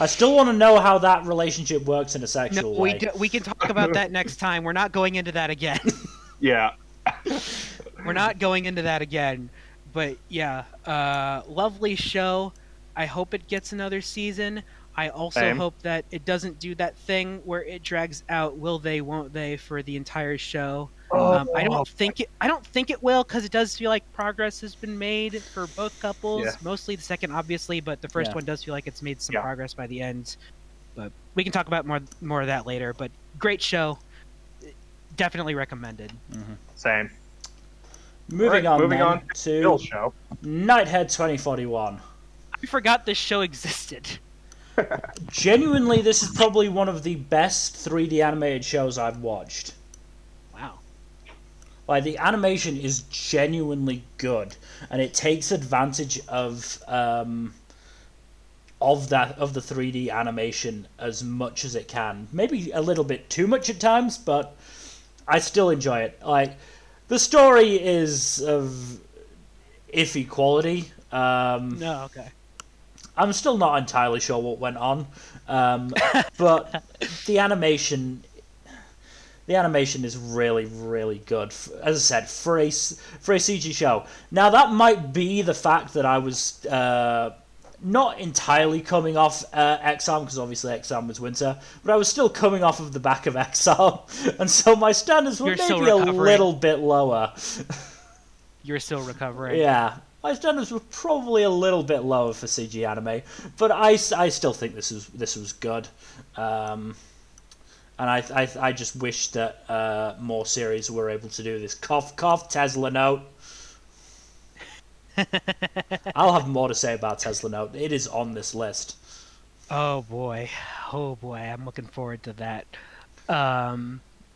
I still want to know how that relationship works in a sexual way. We can talk about that next time. We're not going into that again. Yeah. We're not going into that again. But yeah, lovely show. I hope it gets another season. I also hope that it doesn't do that thing where it drags out will they, won't they for the entire show. I don't think it will, because it does feel like progress has been made for both couples. Yeah. Mostly the second, obviously, but the first one does feel like it's made some progress by the end. But we can talk about more of that later. But great show, definitely recommended. Mm-hmm. Same. Moving on to show. Nighthead 2041. I forgot this show existed. Genuinely, this is probably one of the best 3D animated shows I've watched. Wow. Like, the animation is genuinely good, and it takes advantage of the 3D animation as much as it can. Maybe a little bit too much at times, but I still enjoy it. Like, the story is of iffy quality. No, okay. I'm still not entirely sure what went on, but the animation is really, really good. As I said, for a CG show. Now, that might be the fact that I was not entirely coming off Exam, because obviously Exam was winter, but I was still coming off of the back of Exam, and so my standards were maybe a little bit lower. You're still recovering. Yeah. My standards were probably a little bit lower for CG anime, but I still think this was good, and I just wish that more series were able to do this. Cough, cough, Tesla Note. I'll have more to say about Tesla Note. It is on this list. Oh boy, I'm looking forward to that.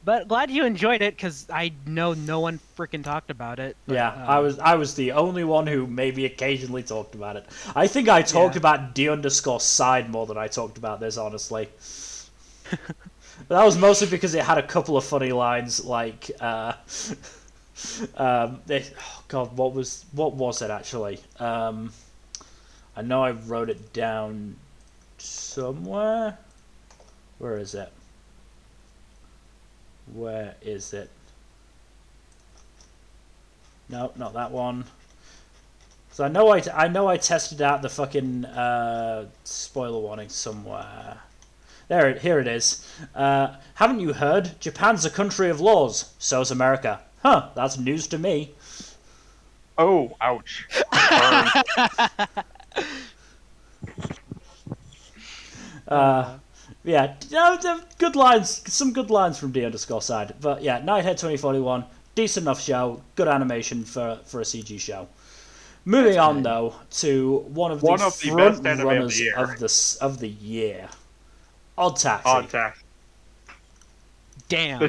But glad you enjoyed it, because I know no one freaking talked about it. But, yeah, I was the only one who maybe occasionally talked about it. I think I talked about D_side more than I talked about this, honestly. But that was mostly because it had a couple of funny lines, like, God, what was it actually? I know I wrote it down somewhere. Where is it? Where is it? No, not that one. So I know I tested out the fucking spoiler warning somewhere. Here it is. Haven't you heard? Japan's a country of laws. So's America. Huh? That's news to me. Oh, ouch. Yeah, good lines. Some good lines from D_side. But yeah, Nighthead 2041, decent enough show, good animation for a CG show. Moving on though to one of the front runners of the year, OddTaxi. Damn. The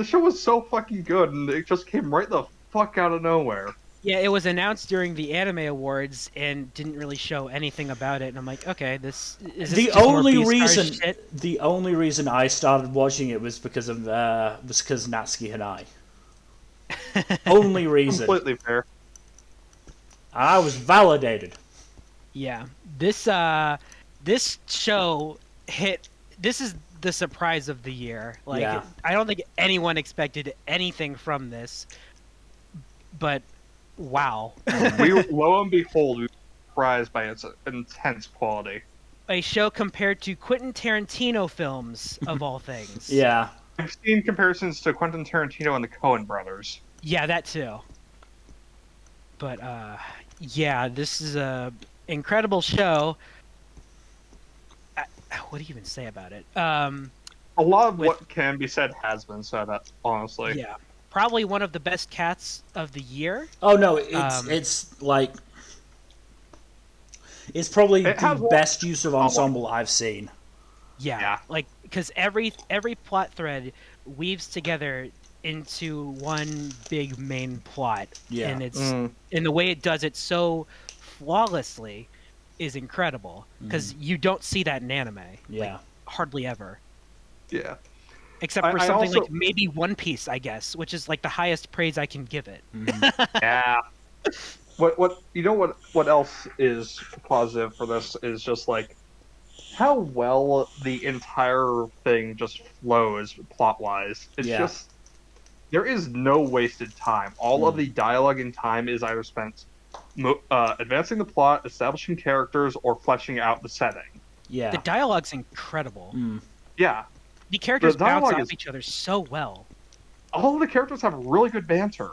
show was so fucking good, and it just came right the fuck out of nowhere. Yeah, it was announced during the Anime Awards and didn't really show anything about it. And I'm like, okay, this is the only reason I started watching it was because Natsuki and I. Only reason. Completely fair. I was validated. Yeah, this show hit. This is the surprise of the year. Like, yeah. I don't think anyone expected anything from this, but. Wow. Lo and behold, we were surprised by its intense quality. A show compared to Quentin Tarantino films, of all things. Yeah. I've seen comparisons to Quentin Tarantino and the Coen brothers. Yeah, that too. But, yeah, this is a incredible show. What do you even say about it? A lot of what can be said has been said, honestly. Yeah. Probably one of the best cats of the year. Oh no, it's probably the best use of ensemble I've seen. Yeah. Like, because every plot thread weaves together into one big main plot. Yeah, and it's and the way it does it so flawlessly is incredible, because you don't see that in anime. Yeah, like, hardly ever. Yeah. Except for something like maybe One Piece, I guess, which is like the highest praise I can give it. Yeah. What else is positive for this is just like how well the entire thing just flows plot-wise. It's just there is no wasted time. All of the dialogue and time is either spent advancing the plot, establishing characters, or fleshing out the setting. Yeah. The dialogue's incredible. Yeah. The characters bounce off each other so well. All of the characters have really good banter.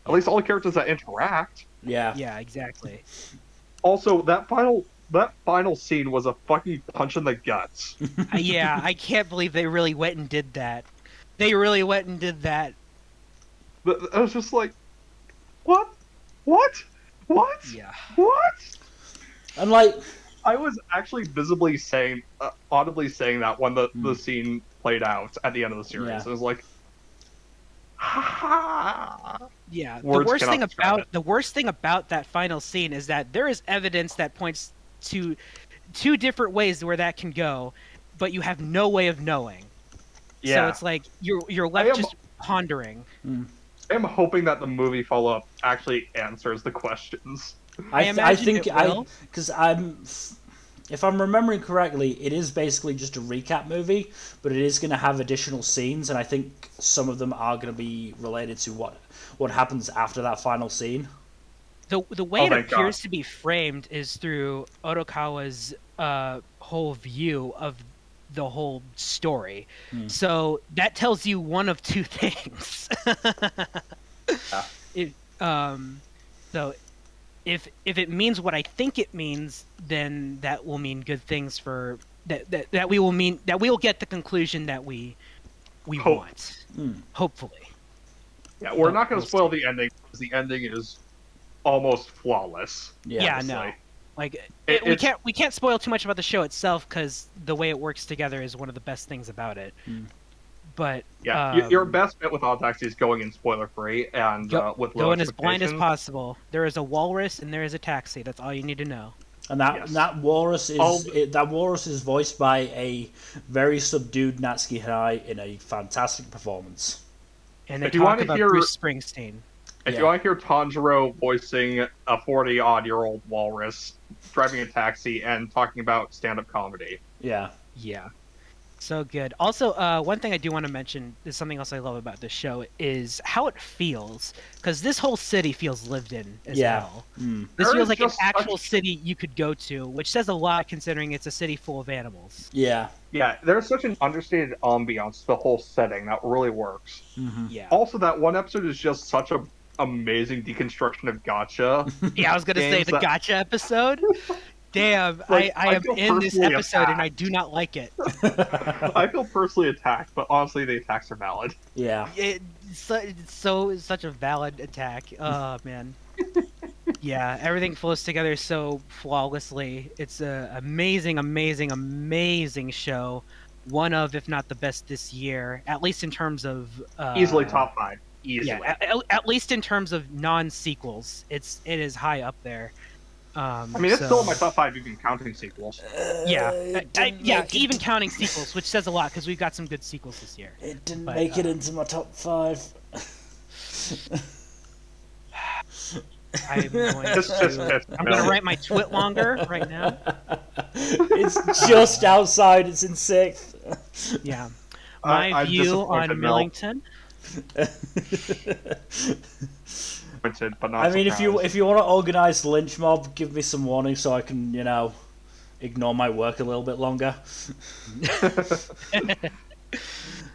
At least all the characters that interact. Yeah. Yeah, exactly. Also, that final scene was a fucking punch in the guts. Yeah, I can't believe they really went and did that. They really went and did that. But I was just like, what? What? What? Yeah. What? And like, I was actually visibly saying, audibly saying that when the scene played out at the end of the series. Yeah. It was like, ha. Yeah. Words The worst thing about that final scene is that there is evidence that points to two different ways where that can go, but you have no way of knowing. Yeah. So it's like you're left just pondering. I am hoping that the movie follow-up actually answers the questions. I think because if I'm remembering correctly, it is basically just a recap movie, but it is going to have additional scenes, and I think some of them are going to be related to what happens after that final scene. The way it appears to be framed is through Otokawa's whole view of the whole story. So that tells you one of two things. So if it means what I think it means, then that will mean good things for that we will get the conclusion that we want. Hopefully. Yeah, we're not going to spoil the ending because the ending is almost flawless. Yeah, no. Like we can't spoil too much about the show itself because the way it works together is one of the best things about it. But yeah, your best bet with OddTaxi is going in spoiler free and with low going as blind as possible. There is a walrus and there is a taxi. That's all you need to know. And that walrus is voiced by a very subdued Natsuki Hinai in a fantastic performance. And they talk about Bruce Springsteen. If you want to hear Tanjiro voicing a 40-odd-year-old walrus driving a taxi and talking about stand-up comedy. Yeah. So good. Also, one thing I do want to mention is something else I love about this show is how it feels. Because this whole city feels lived in as hell. This feels like an actual city you could go to, which says a lot considering it's a city full of animals. Yeah. Yeah, there's such an understated ambiance to the whole setting that really works. Yeah. Also, that one episode is just such an amazing deconstruction of gacha. Yeah, I was going to say the gacha episode. Damn, I am in this episode attacked. And I do not like it. I feel personally attacked, but honestly, the attacks are valid. Yeah. It's such a valid attack. Oh, man. Yeah, everything flows together so flawlessly. It's an amazing, amazing, amazing show. One of, if not the best this year, at least in terms of... easily top 5. Easily. Yeah, at least in terms of non-sequels. It is high up there. I mean, it's still in my top 5 even counting sequels. Even counting sequels, which says a lot because we've got some good sequels this year. It didn't make it into my top 5. I'm going to write my twit longer right now. It's just outside. It's in 6th. Yeah. My view on Millington. But not I mean, if you want to organize the lynch mob, give me some warning so I can, ignore my work a little bit longer.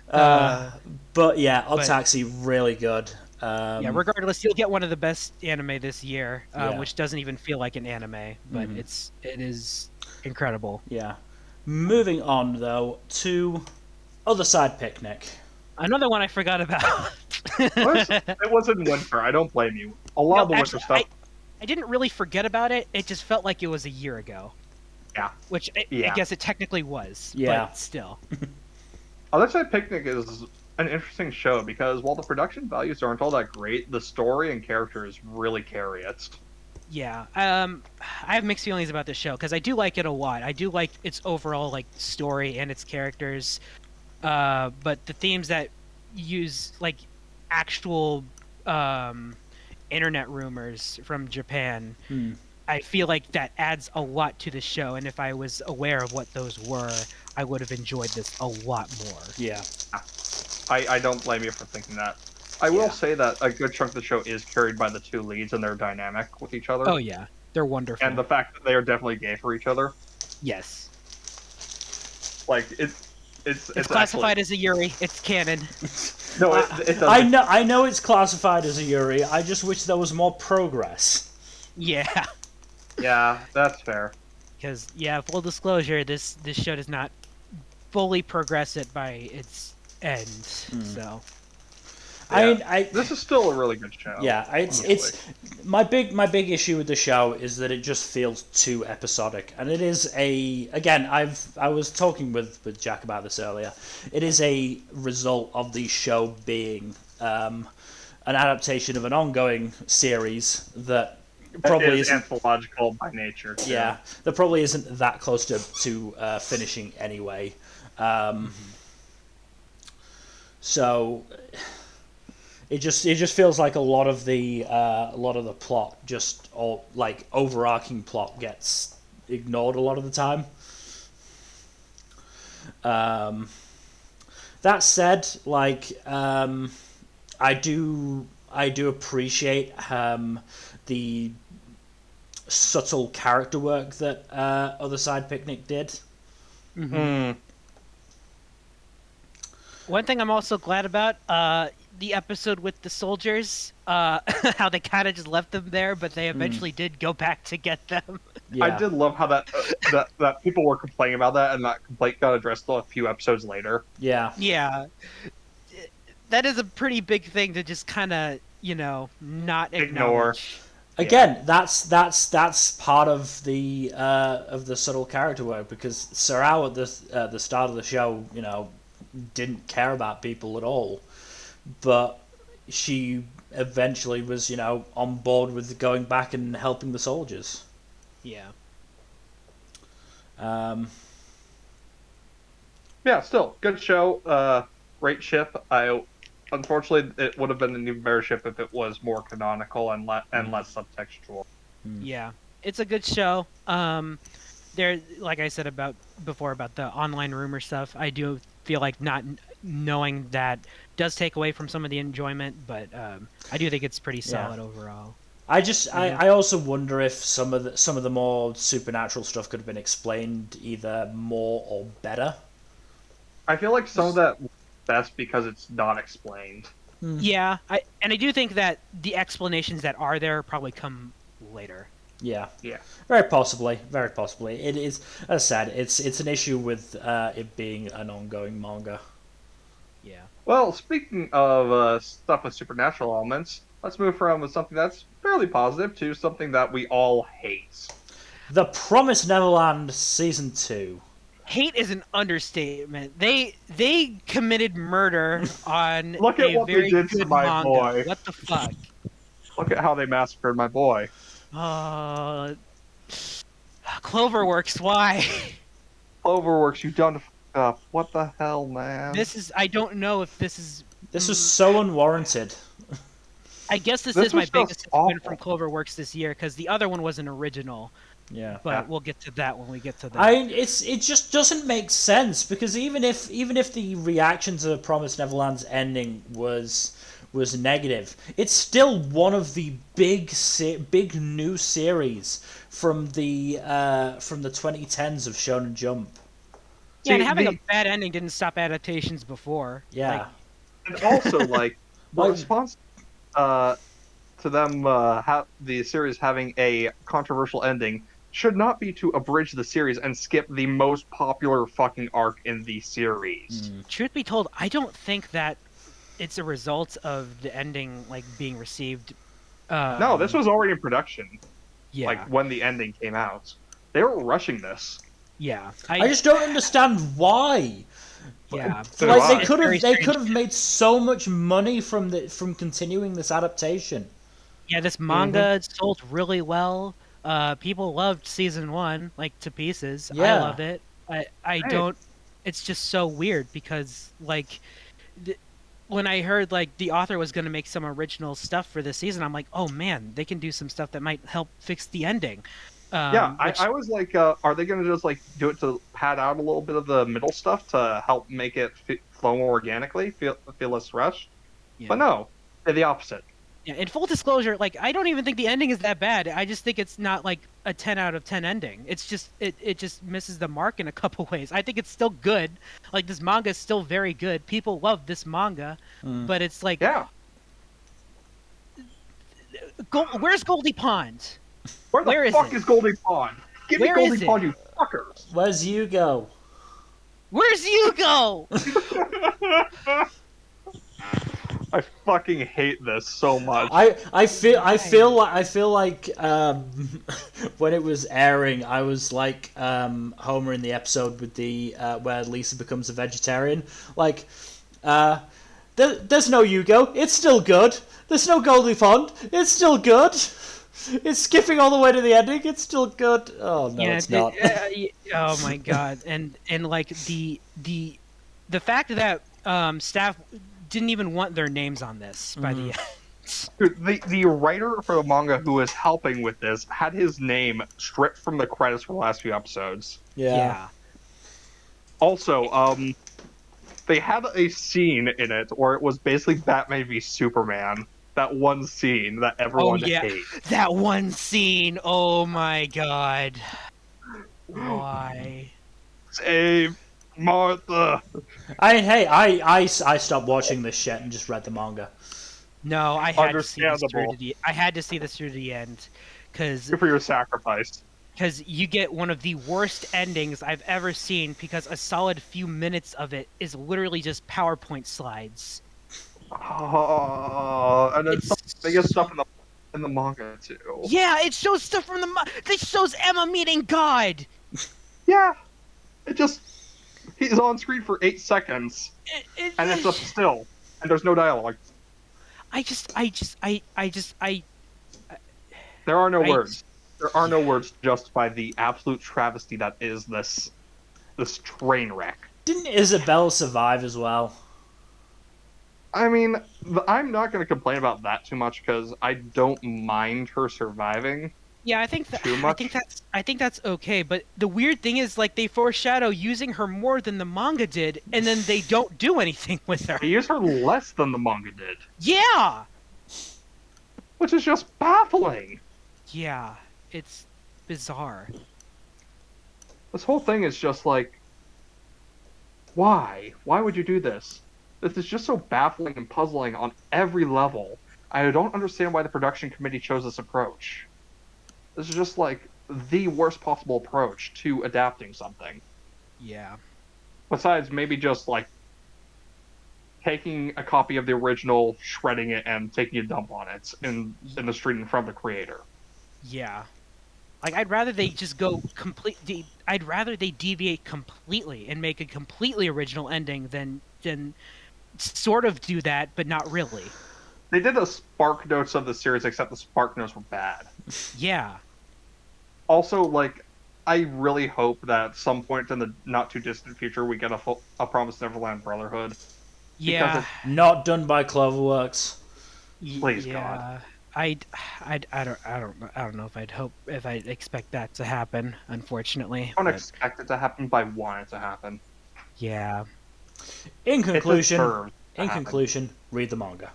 But yeah, OddTaxi really good. Regardless, you'll get one of the best anime this year, which doesn't even feel like an anime, but it is incredible. Yeah. Moving on though to Otherside Picnic. Another one I forgot about. It was in winter. I don't blame you. A lot of the winter stuff. I didn't really forget about it. It just felt like it was a year ago. Yeah. Which I guess it technically was. Yeah. But still. Otherside Picnic is an interesting show because while the production values aren't all that great, the story and characters really carry it. Yeah. I have mixed feelings about this show because I do like it a lot. I do like its overall story and its characters. But the themes that use actual internet rumors from Japan, I feel like that adds a lot to the show, and if I was aware of what those were, I would have enjoyed this a lot more. Yeah. I don't blame you for thinking that. I will say that a good chunk of the show is carried by the two leads and their dynamic with each other. Oh yeah, they're wonderful. And the fact that they are definitely gay for each other. Yes. Like it's classified as a Yuri. It's canon. No, it doesn't. I know it's classified as a Yuri. I just wish there was more progress. Yeah. Yeah, that's fair. Because full disclosure, this show does not fully progress it by its end. So. Yeah. This is still a really good show. Yeah, it's my big issue with the show is that it just feels too episodic, and it is again I was talking with Jack about this earlier. It is a result of the show being an adaptation of an ongoing series that probably is anthological by nature. Too. Yeah, that probably isn't that close to finishing anyway. So. It just feels like a lot of the plot, just all like overarching plot, gets ignored a lot of the time. That said, like I do appreciate the subtle character work that Otherside Picnic did. One thing I'm also glad about. The episode with the soldiers, how they kind of just left them there, but they eventually did go back to get them. Yeah. I did love how that people were complaining about that, and that complaint got addressed a few episodes later. Yeah. Yeah. That is a pretty big thing to just kind of, not ignore. Again, that's part of the subtle character work, because Sarao at the start of the show, didn't care about people at all. But she eventually was, on board with going back and helping the soldiers. Yeah. Yeah, still, good show. Great ship. Unfortunately, it would have been an even better ship if it was more canonical and less subtextual. Yeah, it's a good show. There, like I said before about the online rumor stuff, I do feel like not knowing that does take away from some of the enjoyment, but I do think it's pretty solid overall. I also wonder if some of the more supernatural stuff could have been explained either more or better. I feel like some of that's because it's not explained. Yeah, I do think that the explanations that are there probably come later. Yeah. Yeah. Very possibly. It is, as I said, it's an issue with it being an ongoing manga. Yeah. Well, speaking of stuff with supernatural elements, let's move from something that's fairly positive to something that we all hate. The Promised Neverland Season 2. Hate is an understatement. They committed murder on Look at a what very they did good to my manga. boy. What the fuck? Look at how they massacred my boy. Cloverworks, why? Cloverworks, you done up. What the hell, man? I don't know if this is... This was so unwarranted. I guess this is my biggest disappointment from Cloverworks this year, because the other one was an original. Yeah. But we'll get to that when we get to that. It just doesn't make sense, because even if the reaction to Promised Neverland's ending was negative, it's still one of the big new series from the 2010s of Shonen Jump. Yeah, and having a bad ending didn't stop adaptations before. Yeah. And also, the response to them the series having a controversial ending should not be to abridge the series and skip the most popular fucking arc in the series. Truth be told, I don't think that it's a result of the ending being received. No, this was already in production. Yeah. When the ending came out, they were rushing this. Yeah, I just don't understand why. Yeah, they could have made so much money from continuing this adaptation. Yeah, this manga sold really well. People loved season 1 to pieces. Yeah. I loved it. I don't. It's just so weird because when I heard like the author was going to make some original stuff for this season, I'm like, oh man, they can do some stuff that might help fix the ending. I was like, are they going to just like do it to pad out a little bit of the middle stuff to help make it flow more organically, feel less rushed? Yeah. But no, they're the opposite. Yeah, in full disclosure, like I don't even think the ending is that bad. I just think it's not like a 10 out of 10 ending. It's just it just misses the mark in a couple ways. I think it's still good. Like this manga is still very good. People love this manga, but it's like where's Goldie Pond? Where the fuck is Goldie Pond? Give me Goldie Pond, you fuckers! Where's Yugo? Where's Yugo? I fucking hate this so much. I feel like when it was airing, I was like Homer in the episode with the where Lisa becomes a vegetarian. Like, there's no Yugo. It's still good. There's no Goldie Pond. It's still good. It's skipping all the way to the ending. It's still good. Oh no, it's not. Oh my god! And like the fact that staff didn't even want their names on this by the end. Dude, the writer for the manga who is helping with this had his name stripped from the credits for the last few episodes. Yeah. Also, they had a scene in it where it was basically Batman v Superman. That one scene that everyone hates. That one scene. Oh my god. Why? Save Martha. I stopped watching this shit and just read the manga. No, I had to see this through to the. I had to see this through to the end, because for your sacrifice. Because you get one of the worst endings I've ever seen. Because a solid few minutes of it is literally just PowerPoint slides. Oh, and then they get stuff in the manga too. Yeah, it shows stuff from the manga. This shows Emma meeting God. Yeah, he's on screen for 8 seconds, and it's just still, and there's no dialogue. There are no words. There are no words to justify the absolute travesty that is this train wreck. Didn't Isabelle survive as well? I mean, I'm not going to complain about that too much because I don't mind her surviving. Yeah, I think that's okay. But the weird thing is, like, they foreshadow using her more than the manga did, and then they don't do anything with her. They use her less than the manga did. Yeah, which is just baffling. Yeah, it's bizarre. This whole thing is just like, why? Why would you do this? This is just so baffling and puzzling on every level. I don't understand why the production committee chose this approach. This is just like the worst possible approach to adapting something. Yeah. Besides maybe just like taking a copy of the original, shredding it, and taking a dump on it in the street in front of the creator. Yeah. Like, I'd rather they just go I'd rather they deviate completely and make a completely original ending than sort of do that, but not really. They did the Spark Notes of the series, except the Spark Notes were bad. Yeah. Also, like, I really hope that at some point in the not-too-distant future we get a Promised Neverland Brotherhood. Yeah. Not done by Cloverworks. Please, God. I don't know if I'd expect that to happen, unfortunately. I don't expect it to happen, but I want it to happen. Yeah. In conclusion, read the manga.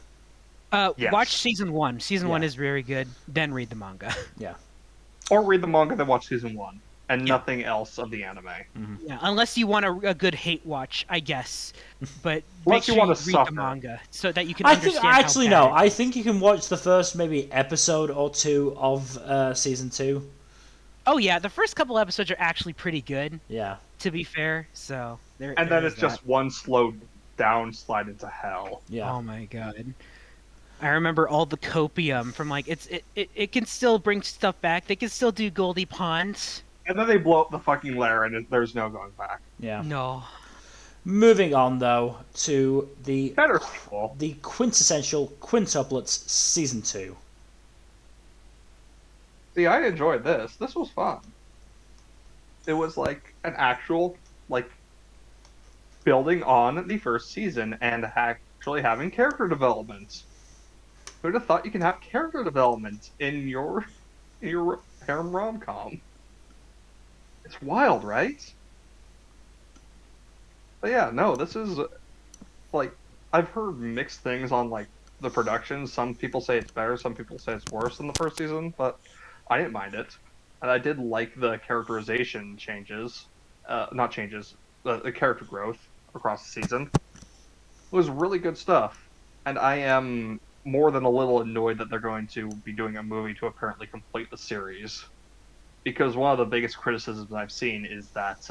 Yes. Watch season 1. Season 1 is very good. Then read the manga. Yeah. Or read the manga, then watch season 1. And nothing else of the anime. Mm-hmm. Yeah, unless you want a good hate watch, I guess. But make sure you you read the manga so that you can understand I think you can watch the first maybe episode or two of season 2. Oh yeah, the first couple episodes are actually pretty good. Yeah. To be fair, so then it's just one slow down slide into hell. Yeah. Oh my god. I remember all the copium from like it can still bring stuff back. They can still do Goldie Pond. And then they blow up the fucking lair, and there's no going back. Yeah. No. Moving on though to the better sequel, the Quintessential Quintuplets Season 2. See, I enjoyed this. This was fun. It was like an actual building on the first season and actually having character development. Who'd have thought you can have character development in your harem rom-com? It's wild, right? But yeah, no, this is like I've heard mixed things on like the production. Some people say it's better, some people say it's worse than the first season, but I didn't mind it. And I did like the characterization changes. Not changes, the character growth across the season. It was really good stuff. And I am more than a little annoyed that they're going to be doing a movie to apparently complete the series. Because one of the biggest criticisms I've seen is that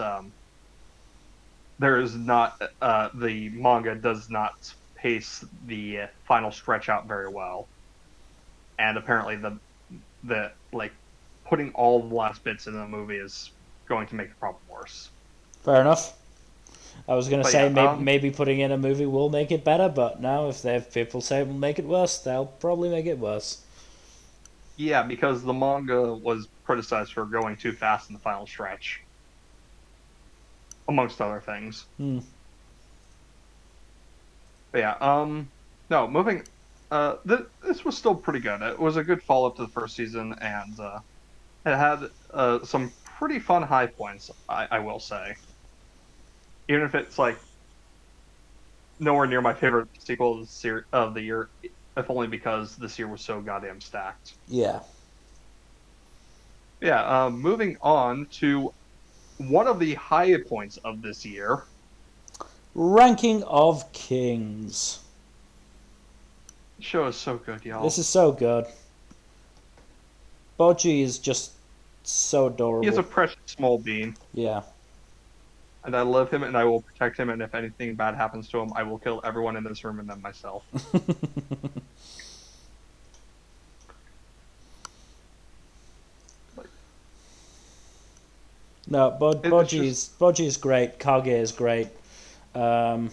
there is not the manga does not pace the final stretch out very well, and apparently the like putting all the last bits in the movie is going to make the problem worse. Fair enough. I was going to say maybe putting in a movie will make it better, but now if people say it will make it worse, they'll probably make it worse. Yeah, because the manga was criticized for going too fast in the final stretch, amongst other things. But yeah, no, moving. This was still pretty good. It was a good follow-up to the first season, and it had some pretty fun high points, I will say. Even if it's like nowhere near my favorite sequel of the year, if only because this year was so goddamn stacked. Yeah. Yeah, moving on to one of the high points of this year. Ranking of Kings. The show is so good, y'all. This is so good. Boji is just so adorable. He is a precious small bean. Yeah. And I love him, and I will protect him, and if anything bad happens to him, I will kill everyone in this room and then myself. No, Boji is great. Kage is great. We'll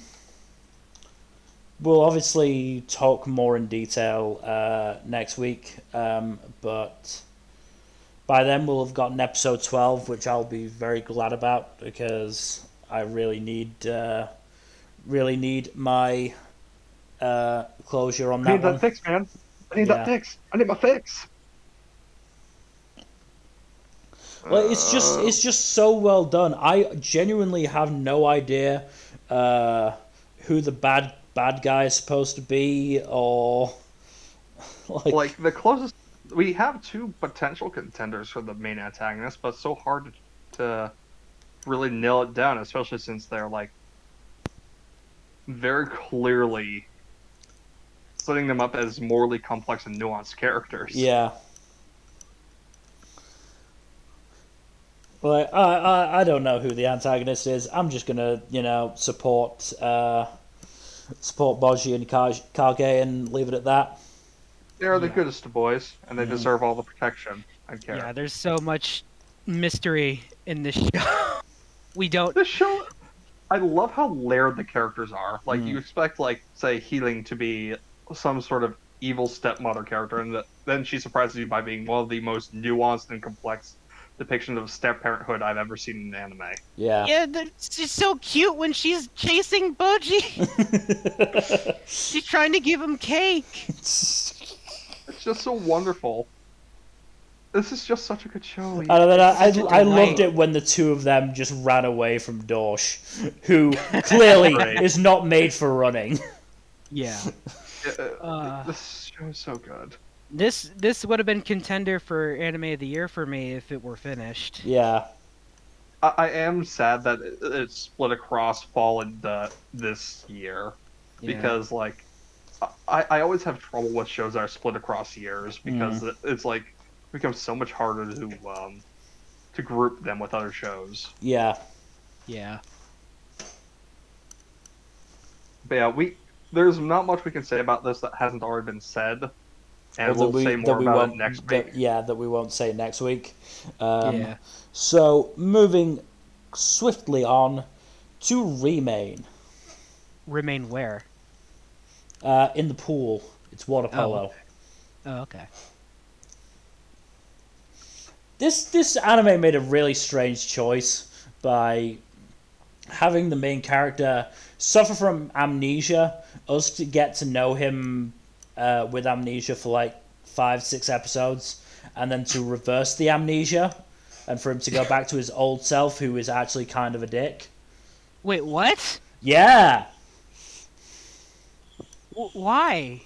obviously talk more in detail next week, but by then we'll have gotten episode 12, which I'll be very glad about because I really need my closure on that one. I need that fix, man. I need that fix. I need my fix. Well, it's just so well done. I genuinely have no idea who the bad guy is supposed to be, or like the closest. We have two potential contenders for the main antagonist, but it's so hard to really nail it down, especially since they're like very clearly setting them up as morally complex and nuanced characters. Yeah. Well, I don't know who the antagonist is. I'm just gonna, support Boji and Kage and leave it at that. They are the goodest of boys, and they deserve all the protection and care. Yeah, there's so much mystery in this show. This show, I love how layered the characters are. Like, you expect, like, say, Healing to be some sort of evil stepmother character, and then she surprises you by being one of the most nuanced and complex depictions of step-parenthood I've ever seen in anime. Yeah. Yeah, she's so cute when she's chasing Boji. She's trying to give him cake. It's just so wonderful. This is just such a good show. I loved it when the two of them just ran away from Dorsch, who clearly is not made for running. Yeah. This show is so good. This would have been contender for anime of the year for me if it were finished. Yeah. I am sad that it's split across fall and this year, because like I always have trouble with shows that are split across years because it's like it becomes so much harder to group them with other shows. Yeah. Yeah. But yeah, there's not much we can say about this that hasn't already been said. And we'll say more about it next week. That we won't say next week. So, moving swiftly on to Remain. Remain where? In the pool. It's water polo. Oh, okay. This anime made a really strange choice by having the main character suffer from amnesia, us to get to know him with amnesia for like 5-6 episodes, and then to reverse the amnesia, and for him to go back to his old self, who is actually kind of a dick. Wait, what? Yeah. Why?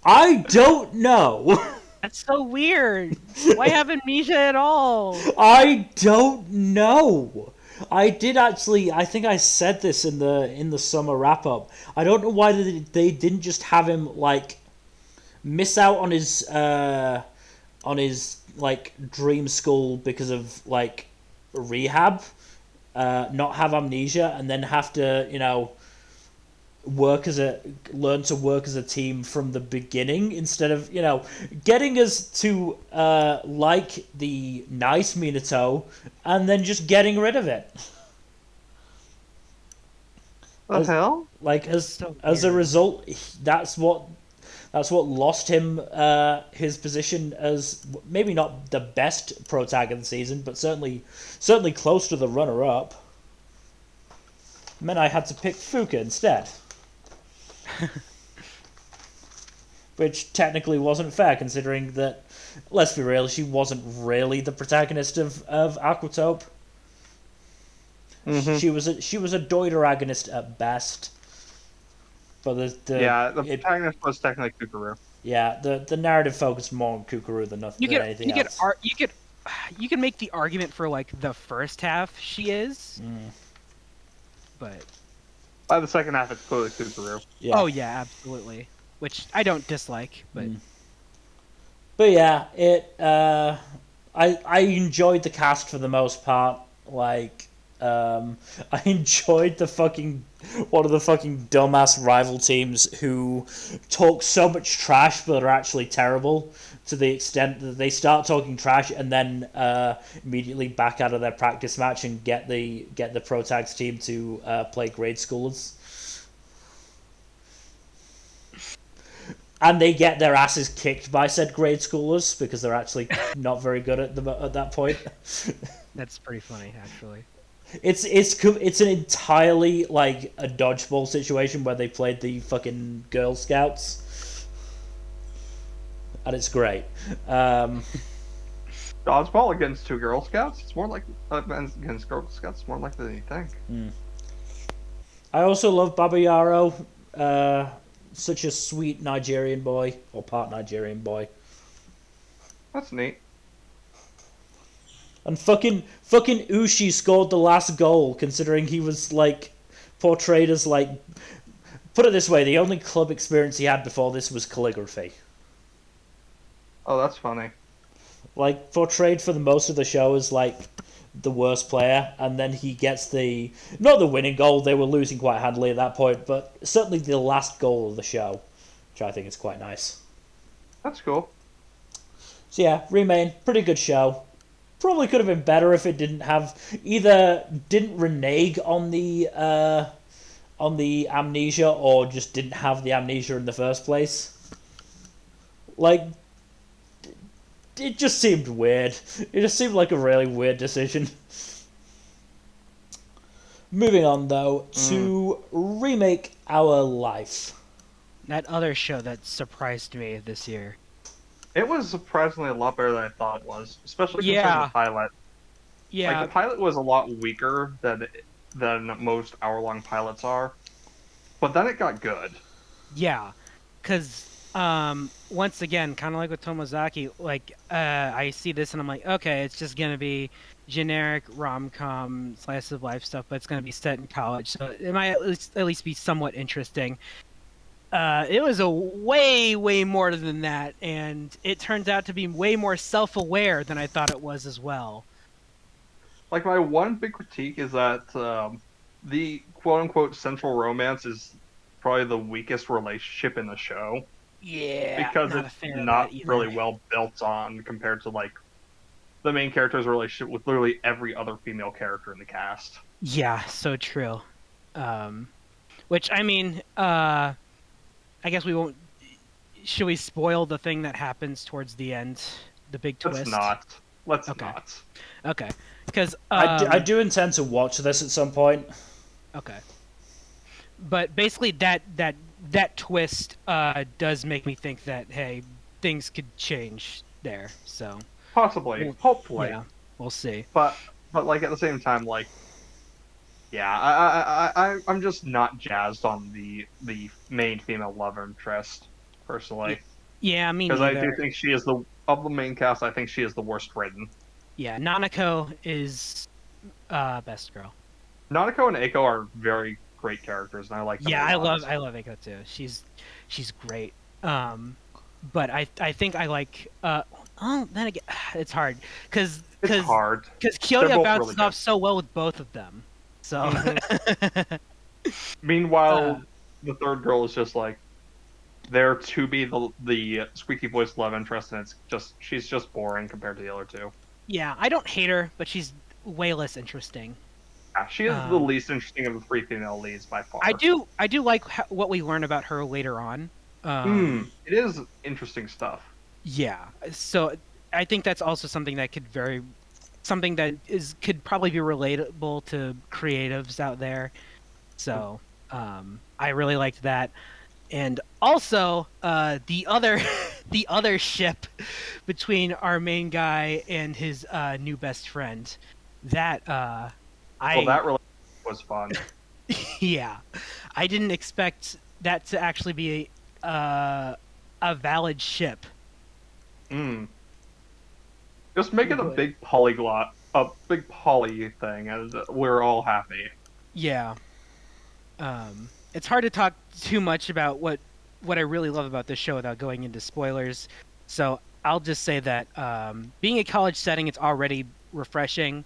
I don't know. That's so weird. Why have amnesia at all? I don't know. I did actually. I think I said this in the summer wrap up. I don't know why they didn't just have him like miss out on his like dream school because of like rehab, not have amnesia, and then have to learn to work as a team from the beginning, instead of getting us to like the nice Minato and then just getting rid of it. What the hell? Like as a result, that's what lost him his position as maybe not the best pro tag of the season, but certainly close to the runner up. Meant I had to pick Fuka instead. Which technically wasn't fair, considering that, let's be real, she wasn't really the protagonist of Aquatope. Mm-hmm. She was a Deuteragonist at best. But the protagonist was technically Kukuru. Yeah, the narrative focused more on Kukuru than anything else. You can make the argument for like the first half she is, but by the second half it's clearly Kukuru. Yeah. Oh yeah, absolutely. Which I don't dislike, but but yeah, it I enjoyed the cast for the most part. Like I enjoyed one of the fucking dumbass rival teams who talk so much trash but are actually terrible, to the extent that they start talking trash and then immediately back out of their practice match and get the Pro Tags team to play grade schoolers. And they get their asses kicked by said grade schoolers because they're actually not very good at that point. That's pretty funny, actually. It's an entirely like a dodgeball situation where they played the fucking Girl Scouts, and it's great. Dodgeball against two Girl Scouts? It's more like against Girl Scouts. It's more likely than you think. I also love Baba Yaro. Such a sweet Nigerian boy, or part Nigerian boy. That's neat. And fucking Ushi scored the last goal, considering he was like portrayed as like, put it this way, the only club experience he had before this was calligraphy. Oh, that's funny. Like portrayed for the most of the show as like the worst player, and then he gets not the winning goal, they were losing quite handily at that point, but certainly the last goal of the show, which I think is quite nice. That's cool. So yeah, Remain, pretty good show. Probably could have been better if it didn't renege on the amnesia, or just didn't have the amnesia in the first place. Like, it just seemed weird. It just seemed like a really weird decision. Moving on, though, to Remake Our Life. That other show that surprised me this year. It was surprisingly a lot better than I thought it was, especially considering the pilot. Yeah. Like, the pilot was a lot weaker than most hour-long pilots are, but then it got good. Yeah, because once again, kind of like with Tomozaki, like I see this and I'm like, okay, it's just gonna be generic rom-com slice of life stuff, but it's gonna be set in college, so it might at least be somewhat interesting. It was a way more than that, and it turns out to be way more self-aware than I thought it was as well. Like, my one big critique is that the quote-unquote central romance is probably the weakest relationship in the show. Yeah, because it's not really well built on compared to like the main character's relationship with literally every other female character in the cast. Yeah, so true. Which, I mean, I guess we won't. Should we spoil the thing that happens towards the end? The big twist? Let's not. Okay. Because I do intend to watch this at some point. Okay. But basically, that twist does make me think that, hey, things could change there. So Possibly, hopefully. Yeah, we'll see. But like at the same time, like, yeah, I'm just not jazzed on the main female love interest personally. Yeah, me Because I do neither. think she is of the main cast. I think she is the worst written. Yeah, Nanako is best girl. Nanako and Eiko are very great characters, and I like them. Yeah, a lot. I love Eiko too. She's great. But I think I like then again it's hard because Kyoya bounces off so well with both of them. So meanwhile, the third girl is just like there to be the squeaky voice love interest, and she's just boring compared to the other two. Yeah, I don't hate her, but she's way less interesting. Yeah, she is the least interesting of the three female leads by far. I do like what we learn about her later on. It is interesting stuff. Yeah, so I think that's also something that could could probably be relatable to creatives out there. So I really liked that, and also the other ship between our main guy and his new best friend. That that really was fun. Yeah, I didn't expect that to actually be a valid ship. Just make it a big poly thing, and we're all happy. Yeah. It's hard to talk too much about what I really love about this show without going into spoilers. So I'll just say that being a college setting, it's already refreshing.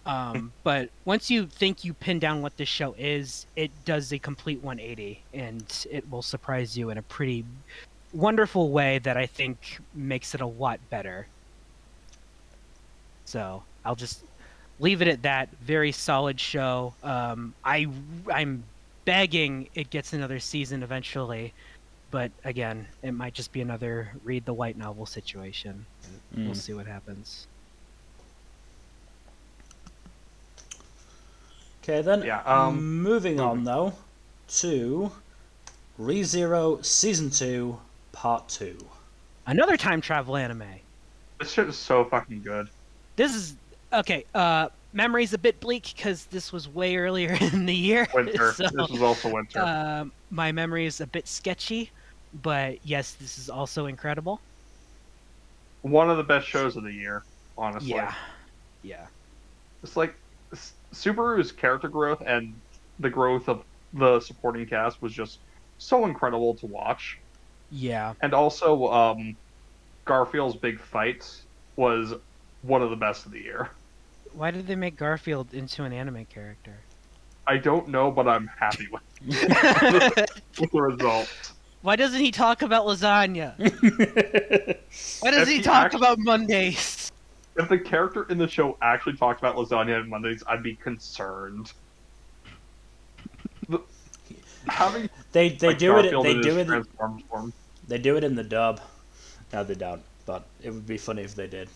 But once you think you pin down what this show is, it does a complete 180, and it will surprise you in a pretty wonderful way that I think makes it a lot better. So I'll just leave it at that. Very solid show. I'm begging it gets another season eventually, but again, it might just be another read the light novel situation. We'll see what happens. Okay, then. Yeah. Moving on though to ReZero Season 2 Part 2. Another time travel anime. This shit is so fucking good. This is okay. Memory's a bit bleak because this was way earlier in the year. Winter. So, this was also winter. My memory is a bit sketchy, but yes, this is also incredible. One of the best shows of the year, honestly. Yeah. It's like Subaru's character growth and the growth of the supporting cast was just so incredible to watch. Yeah. And also, Garfield's big fight was one of the best of the year. Why did they make Garfield into an anime character? I don't know, but I'm happy with the results. Why doesn't he talk about lasagna? Why does he talk about Mondays? If the character in the show actually talked about lasagna and Mondays, I'd be concerned. They do it in the dub. No, they don't. But it would be funny if they did.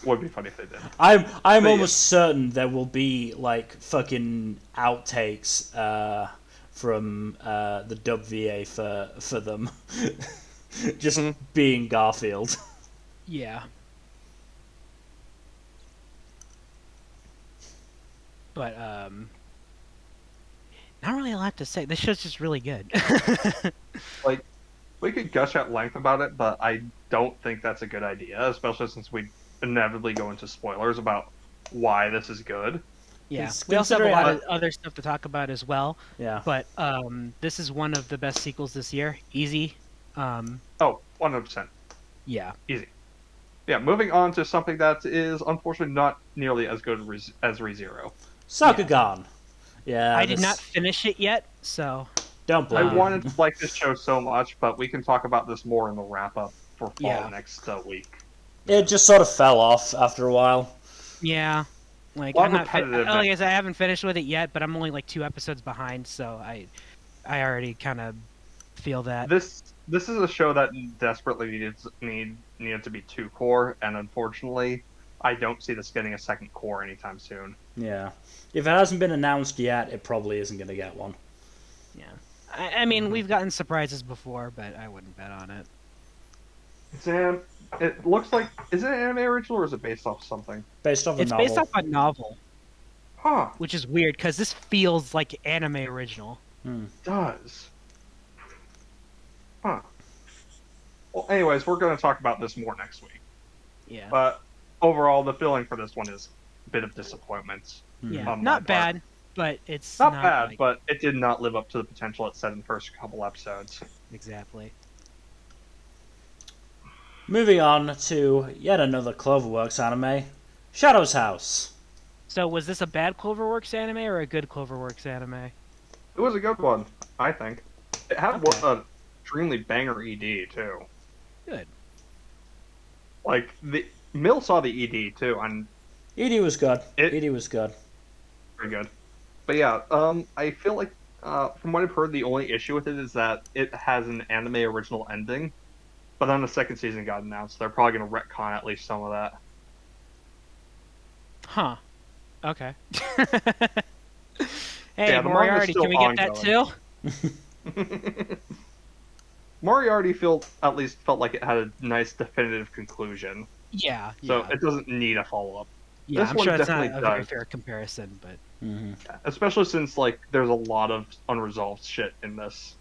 Would be funny if they did. I'm almost certain there will be like fucking outtakes from the dub VA for them, just being Garfield. Yeah. But not really a lot to say. This show's just really good. Like, we could gush at length about it, but I don't think that's a good idea, especially since we inevitably go into spoilers about why this is good. Yeah, we also have a lot of other stuff to talk about as well. Yeah. But this is one of the best sequels this year. Easy. 100%. Yeah. Easy. Yeah, moving on to something that is unfortunately not nearly as good as ReZero. Sakugan. Yeah. I did not finish it yet, so... Don't blame I wanted to like this show so much, but we can talk about this more in the wrap-up for fall next week. It just sort of fell off after a while. Yeah. Like, I'm not I haven't finished with it yet, but I'm only like 2 episodes behind, so I already kind of feel that. This is a show that desperately needed to be 2 core, and unfortunately, I don't see this getting a second core anytime soon. Yeah. If it hasn't been announced yet, it probably isn't going to get one. Yeah. I mean, we've gotten surprises before, but I wouldn't bet on it. It looks like... Is it an anime original, or is it based off something? Based off a novel. It's based off a novel. Huh. Which is weird, because this feels like anime original. It does. Huh. Well, anyways, we're going to talk about this more next week. Yeah. But overall, the feeling for this one is a bit of disappointment. Yeah. Not bad, but it's not bad, like... but it did not live up to the potential it set in the first couple episodes. Exactly. Moving on to yet another Cloverworks anime, Shadow's House. So was this a bad Cloverworks anime or a good Cloverworks anime? It was a good one, I think. It had an extremely banger ED, too. Good. Like, Mill saw the ED, too, and... ED was good. ED was good. Very good. But yeah, I feel like, from what I've heard, the only issue with it is that it has an anime original ending. But then the second season got announced. They're probably going to retcon at least some of that. Huh. Okay. Hey, yeah, Moriarty, can we get that too? Moriarty at least felt like it had a nice definitive conclusion. Yeah. So it doesn't need a follow-up. Yeah, this I'm one sure it's definitely not a does. very fair comparison, but... Especially since, like, there's a lot of unresolved shit in this.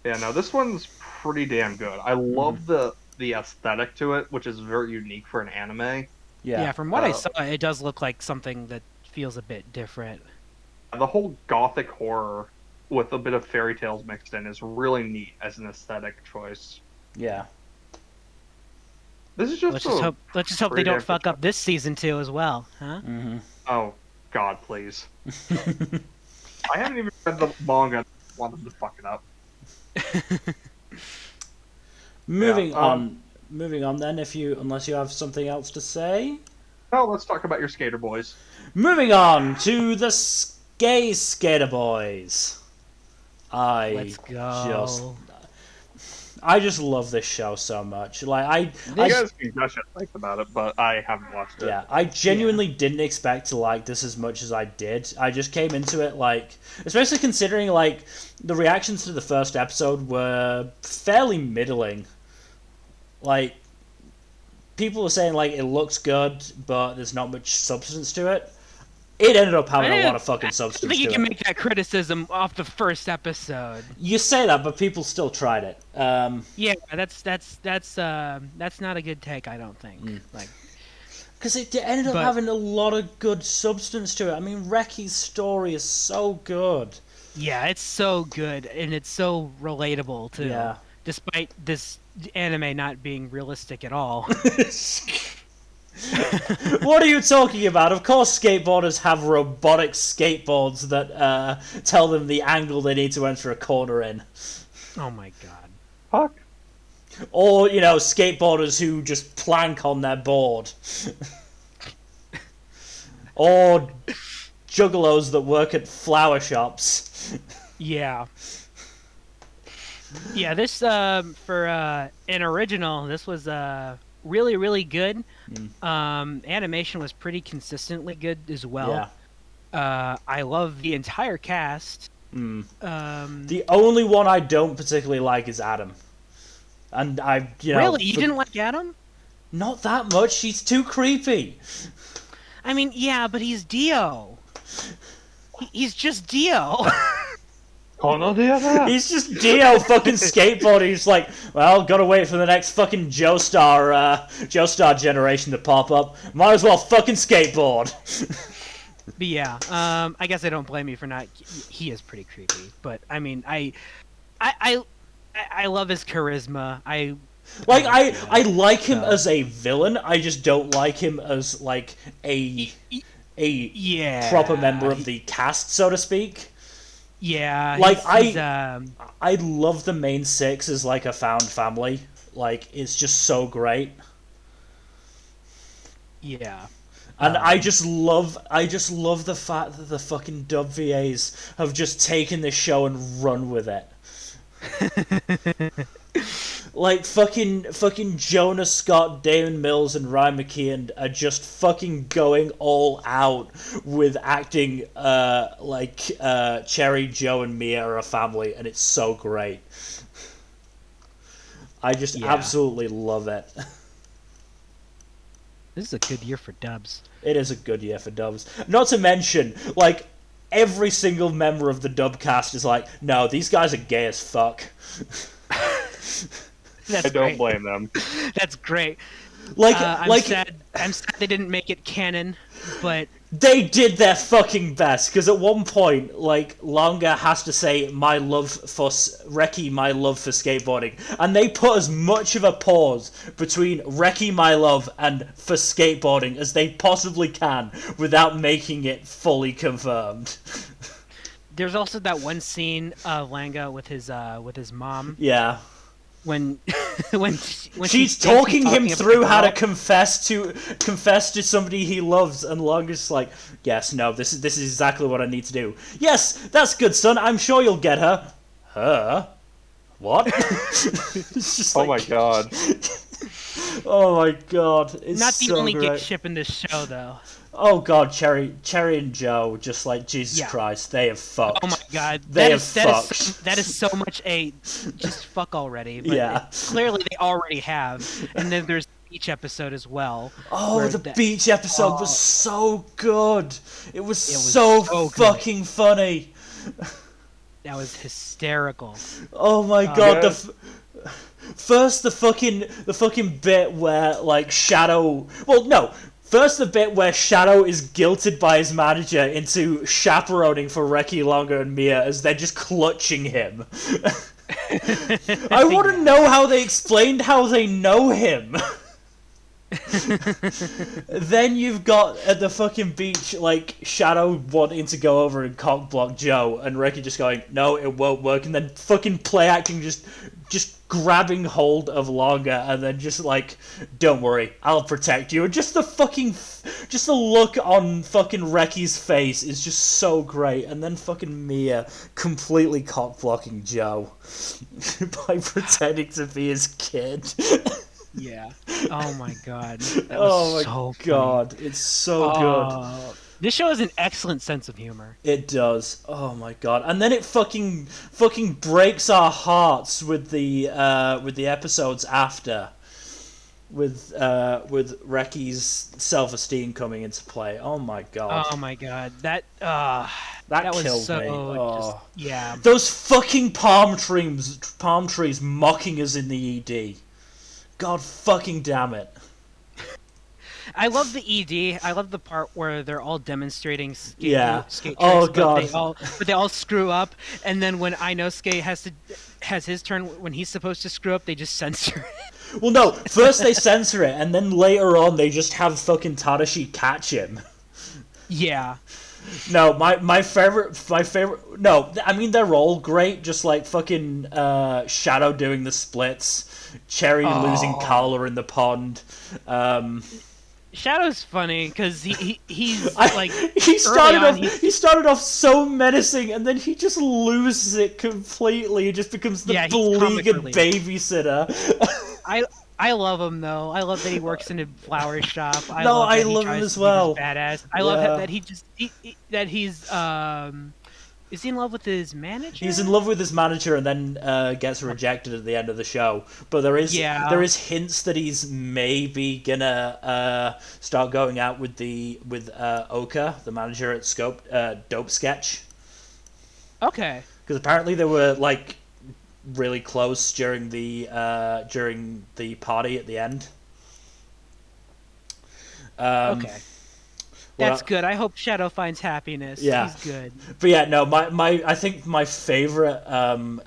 Yeah, no, this one's pretty damn good. I love the aesthetic to it, which is very unique for an anime. Yeah, from what I saw, it does look like something that feels a bit different. The whole gothic horror with a bit of fairy tales mixed in is really neat as an aesthetic choice. Yeah. This is just let's just hope they don't fuck up this season too as well, huh? Oh God, please. I haven't even read the manga. I want them to fuck it up. Moving on then, unless you have something else to say. No, let's talk about your skater boys. Moving on to the Skater Boys. Let's go. I just love this show so much. Like you guys can gush at length about it, but I haven't watched it. Yeah, I genuinely didn't expect to like this as much as I did. I just came into it like, especially considering like the reactions to the first episode were fairly middling. Like, people were saying like it looks good, but there's not much substance to it. It ended up having a lot of fucking substance. I think you can make that criticism off the first episode. You say that, but people still tried it. Yeah, that's not a good take, I don't think. Like, because it ended up having a lot of good substance to it. I mean, Reki's story is so good. Yeah, it's so good, and it's so relatable too. Yeah. Despite this anime not being realistic at all. What are you talking about? Of course skateboarders have robotic skateboards that tell them the angle they need to enter a corner in. Oh my god. Fuck. Or, skateboarders who just plank on their board. Or juggalos that work at flower shops. Yeah. Yeah, this, for an original, this was really, really good. Animation was pretty consistently good as well. Yeah. I love the entire cast. The only one I don't particularly like is Adam. And Really? You didn't like Adam? Not that much. He's too creepy. I mean, yeah, but he's Dio. He's just Dio. Oh no, Dio! He's just Dio fucking skateboarding. He's like, well, gotta wait for the next fucking Joestar generation to pop up. Might as well fucking skateboard. But yeah, I guess I don't blame you for not. He is pretty creepy, but I mean, I love his charisma. I like him as a villain. I just don't like him as like a proper member of the cast, so to speak. Yeah, like I love the main six as like a found family. Like, it's just so great. Yeah. And I just love the fact that the fucking dub VAs have just taken this show and run with it. Like, fucking Jonah Scott, Damon Mills, and Ryan McKeon are just fucking going all out with acting like Cherry, Joe, and Mia are a family, and it's so great. I just absolutely love it. This is a good year for dubs. It is a good year for dubs. Not to mention, like, every single member of the dub cast is like, no, these guys are gay as fuck. I don't blame them. That's great. I'm sad they didn't make it canon, but they did their fucking best, because at one point, like, Longa has to say, my love for Reki, my love for skateboarding, and they put as much of a pause between Reki, my love, and for skateboarding as they possibly can without making it fully confirmed. There's also that one scene of Langa with his mom. Yeah. When she's talking him through how to confess to somebody he loves, and Longa's just like, yes, no, this is exactly what I need to do. Yes, that's good, son. I'm sure you'll get her. Her? What? It's just oh my god. Oh my god. It's not the so only great. gay ship in this show, though. Oh god, Cherry and Joe, just like, Jesus Christ, they have fucked. Oh my god, they have fucked. That is so much just fuck already. But clearly they already have. And then there's the beach episode as well. Oh, the beach episode was so good. It was so fucking funny. That was hysterical. Oh my god, first the fucking bit where, like, Shadow... Well, no. First, the bit where Shadow is guilted by his manager into chaperoning for Reki, Longa, and Mia as they're just clutching him. I want to know how they explained how they know him. Then you've got at the fucking beach, like, Shadow wanting to go over and cockblock Joe, and Reki just going, no, it won't work, and then fucking play acting just grabbing hold of Longa, and then just like, don't worry, I'll protect you. And just the look on fucking Reki's face is just so great. And then fucking Mia completely cock-blocking Joe by pretending to be his kid. Yeah. Oh my god. That was so god. It's so good. This show has an excellent sense of humor. It does. Oh my god. And then it fucking breaks our hearts with the episodes after. With Reki's self-esteem coming into play. Oh my god. Oh my god. That killed was so me. Oh. yeah. Those fucking palm trees mocking us in the ED. God fucking damn it. I love the ED. I love the part where they're all demonstrating skate tricks, oh god. But they all screw up, and then when Inosuke has his turn when he's supposed to screw up, they just censor it. Well, no. First they censor it, and then later on they just have fucking Tadashi catch him. Yeah. No, my favorite. No, I mean they're all great. Just like fucking Shadow doing the splits, Cherry losing Carla in the pond. Shadow's funny because he started off so menacing, and then he just loses it completely. He just becomes the beleaguered babysitter. I love him though. I love that he works in a flower shop. I love him as well. Badass. I love that he's is he in love with his manager? He's in love with his manager, and then gets rejected at the end of the show. But there is hints that he's maybe gonna start going out with Oka, the manager at Sk8 Dope Sketch. Okay. Because apparently they were like really close during the party at the end. Okay. That's good. I hope Shadow finds happiness. Yeah. He's good. But yeah, no, I think my favorite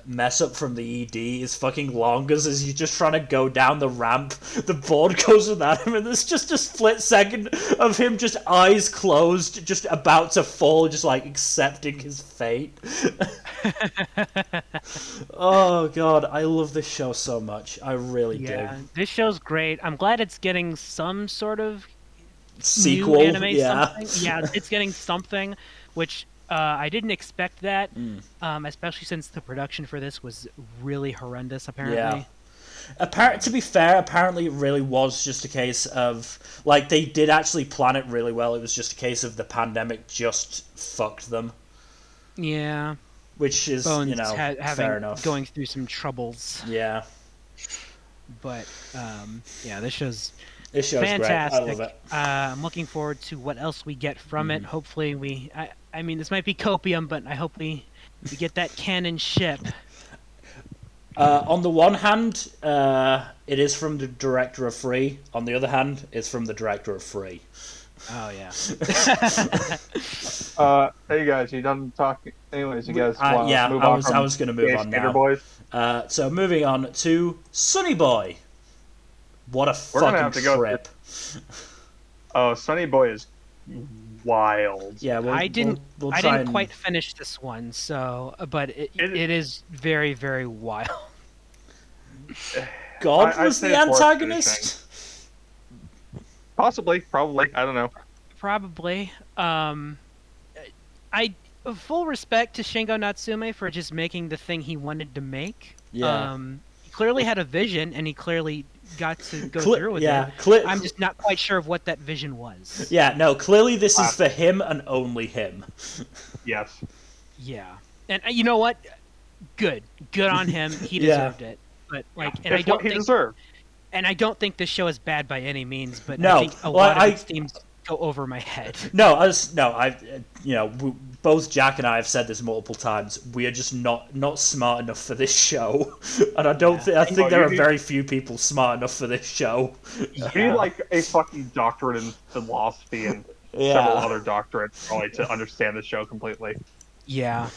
mess up from the ED is fucking Longa's as you're just trying to go down the ramp. The board goes without him, and there's just a split second of him just eyes closed, just about to fall, just like accepting his fate. Oh god, I love this show so much. I really do. This show's great. I'm glad it's getting some sort of sequel. New anime something. Yeah, it's getting something, which I didn't expect that, especially since the production for this was really horrendous, apparently. Yeah. To be fair, apparently it really was just a case of, like, they did actually plan it really well. It was just a case of the pandemic just fucked them. Yeah. Which is, Bones fair enough. Going through some troubles. Yeah. But, yeah, this show's fantastic. Great. I love it. I'm looking forward to what else we get from it. Hopefully I mean, this might be copium, but I hope we get that canon ship. On the one hand, it is from the director of Free. On the other hand, it's from the director of Free. Oh, yeah. Hey, guys, you done talking? Anyways, you guys want to move on? I was going to move on now. Boys? So moving on to Sunny Boy. What a fucking trip. Oh, Sunny Boy is wild. Yeah, I didn't quite finish this one, so but it is very, very wild. God was the antagonist? Possibly, probably, I don't know. Probably. I full respect to Shingo Natsume for just making the thing he wanted to make. Yeah. He clearly had a vision, and he clearly got to go through with it. I'm just not quite sure of what that vision was. Yeah, no, clearly this is for him and only him. Yes. Yeah. And you know what? Good on him. He deserved it. But and I don't think he deserved. And I don't think this show is bad by any means, but I think a lot of its themes go over my head. Both Jack and I have said this multiple times. We are just not smart enough for this show, and I think there are very few people smart enough for this show. You need like a fucking doctorate in philosophy and several other doctorates probably to understand the show completely. Yeah.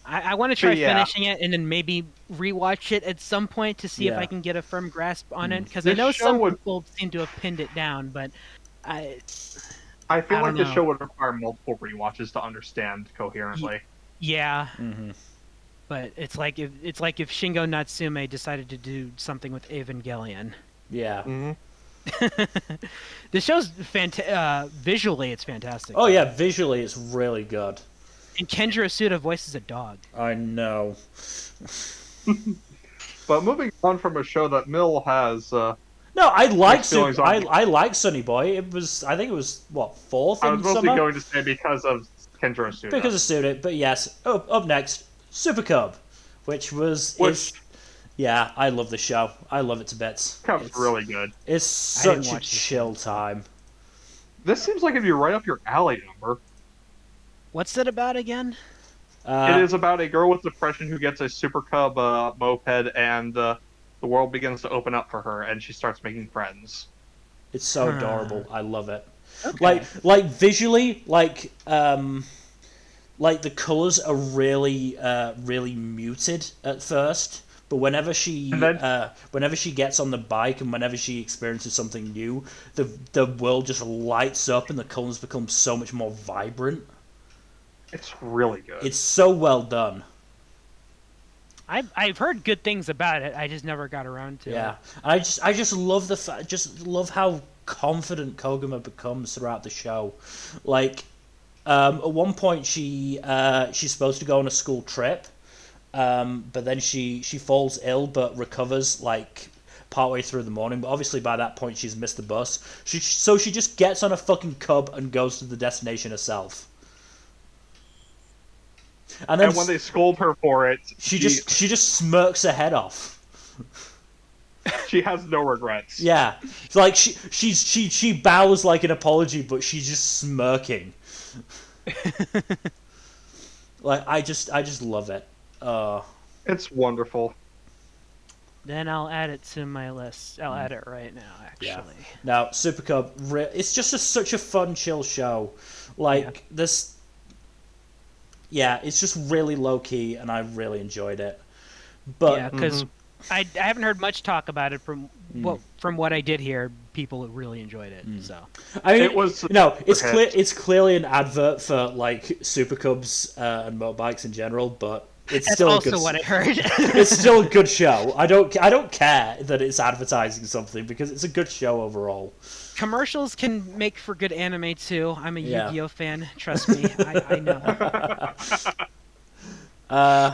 I want to try finishing it and then maybe rewatch it at some point to see if I can get a firm grasp on it, because I know some people seem to have pinned it down, but I feel like the show would require multiple rewatches to understand coherently. Yeah. But it's like if Shingo Natsume decided to do something with Evangelion. Yeah. The show's visually it's fantastic. Oh yeah, visually it's really good. And Kenjiro Tsuda voices a dog. I know. But moving on from a show that Mill has. No, I like Sunny Boy. I think it was fourth. I was mostly going to say because of Kenjiro Tsuda. Because of Tsuda, but yes. Up next, Super Cub, which I love the show. I love it to bits. Cub's really good. It's such a chill time. This seems like it'd be right up your alley, Number. What's it about again? It is about a girl with depression who gets a Super Cub moped, and the world begins to open up for her, and she starts making friends. It's so adorable. I love it. Okay. Like visually, the colors are really, really muted at first. But whenever she gets on the bike and whenever she experiences something new, the world just lights up and the colors become so much more vibrant. It's really good. It's so well done. I've heard good things about it. I just never got around to it. Yeah, I just love love how confident Koguma becomes throughout the show. Like, at one point she's supposed to go on a school trip, but then she falls ill but recovers like partway through the morning. But obviously by that point she's missed the bus. So she just gets on a fucking cub and goes to the destination herself. And when they scold her for it, she just smirks her head off. She has no regrets. Yeah, it's like she bows like an apology, but she's just smirking. Like I just love it. It's wonderful. Then I'll add it to my list. I'll add it right now, actually. Yeah. Now, Super Cub, it's just such a fun, chill show. This. Yeah, it's just really low-key, and I really enjoyed it. But yeah, because I haven't heard much talk about it from what I did hear. People really enjoyed it. So I mean, it's clearly an advert for like Super Cubs and motorbikes in general. But it's That's still also a good, what I heard. it's still a good show. I don't care that it's advertising something because it's a good show overall. Commercials can make for good anime too. I'm a Yu-Gi-Oh fan. Trust me, I know.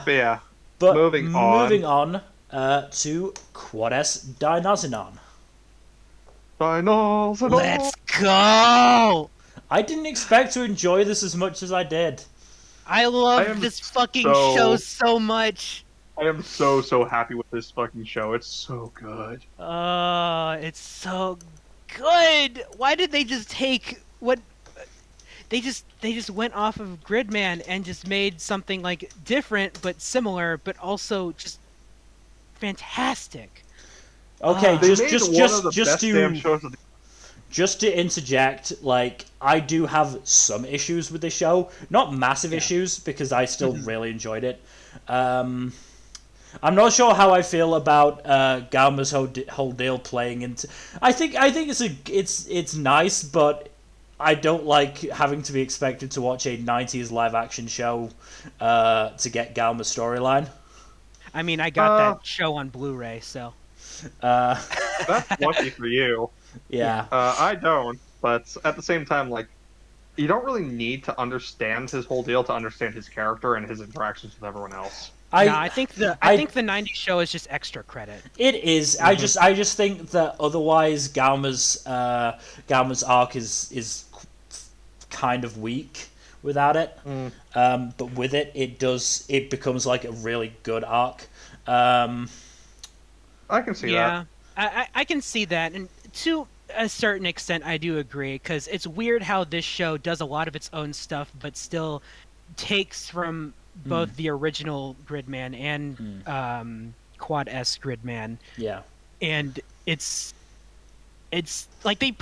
Yeah. But moving on to Quades Dainazenon. Let's go! I didn't expect to enjoy this as much as I did. I love this fucking show so much. I am so happy with this fucking show. It's so good. It's so good. Why did they just take what they just went off of Gridman and just made something like different but similar, but also just fantastic. Okay, just to interject, like, I do have some issues with this show. Not massive issues, because I still really enjoyed it. I'm not sure how I feel about Galma's whole deal playing into. I think it's nice, but I don't like having to be expected to watch a 90s live action show to get Galma's storyline. I mean, I got that show on Blu-ray, so. That's lucky for you. Yeah. I don't, but at the same time, like, you don't really need to understand his whole deal to understand his character and his interactions with everyone else. I think the 90s show is just extra credit. It is. Mm-hmm. I just think that otherwise Galma's arc is kind of weak without it. But with it, it becomes like a really good arc. I can see that. Yeah, I can see that, and to a certain extent, I do agree, because it's weird how this show does a lot of its own stuff, but still takes from both the original Gridman and Quad S Gridman. Yeah, and it's like they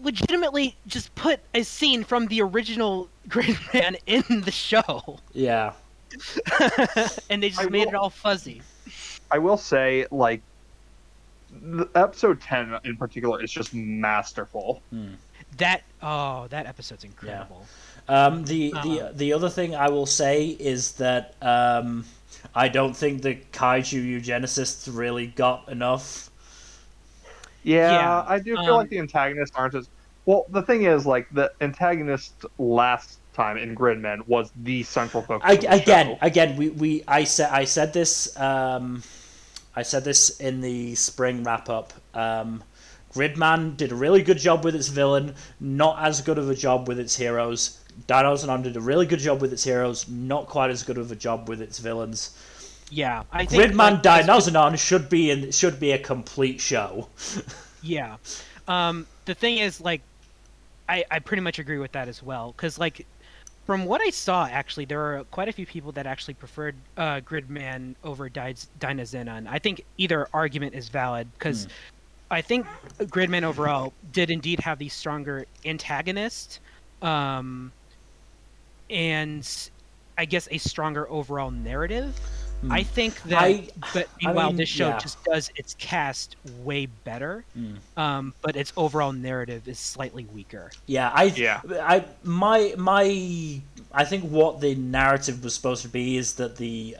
legitimately just put a scene from the original Gridman in the show. Yeah, and they just made it all fuzzy. I will say, like, episode 10 in particular is just masterful. That episode's incredible. The other thing I will say is that I don't think the kaiju eugenicists really got enough. Yeah, I do feel like the antagonists aren't as well. The thing is, like, the antagonist last time in Gridman was the central focus. I said this. I said this in the spring wrap-up. Gridman did a really good job with its villain, not as good of a job with its heroes. Dainazenon did a really good job with its heroes, not quite as good of a job with its villains. Yeah, I think Gridman Dainazenon should be a complete show. Yeah. The thing is, like, I pretty much agree with that as well, because, like, from what I saw, actually, there are quite a few people that actually preferred Gridman over Dainazenon. I think either argument is valid, because I think Gridman overall did indeed have the stronger antagonist, and I guess a stronger overall narrative. I think that, meanwhile, this show just does its cast way better, but its overall narrative is slightly weaker. I think what the narrative was supposed to be is that the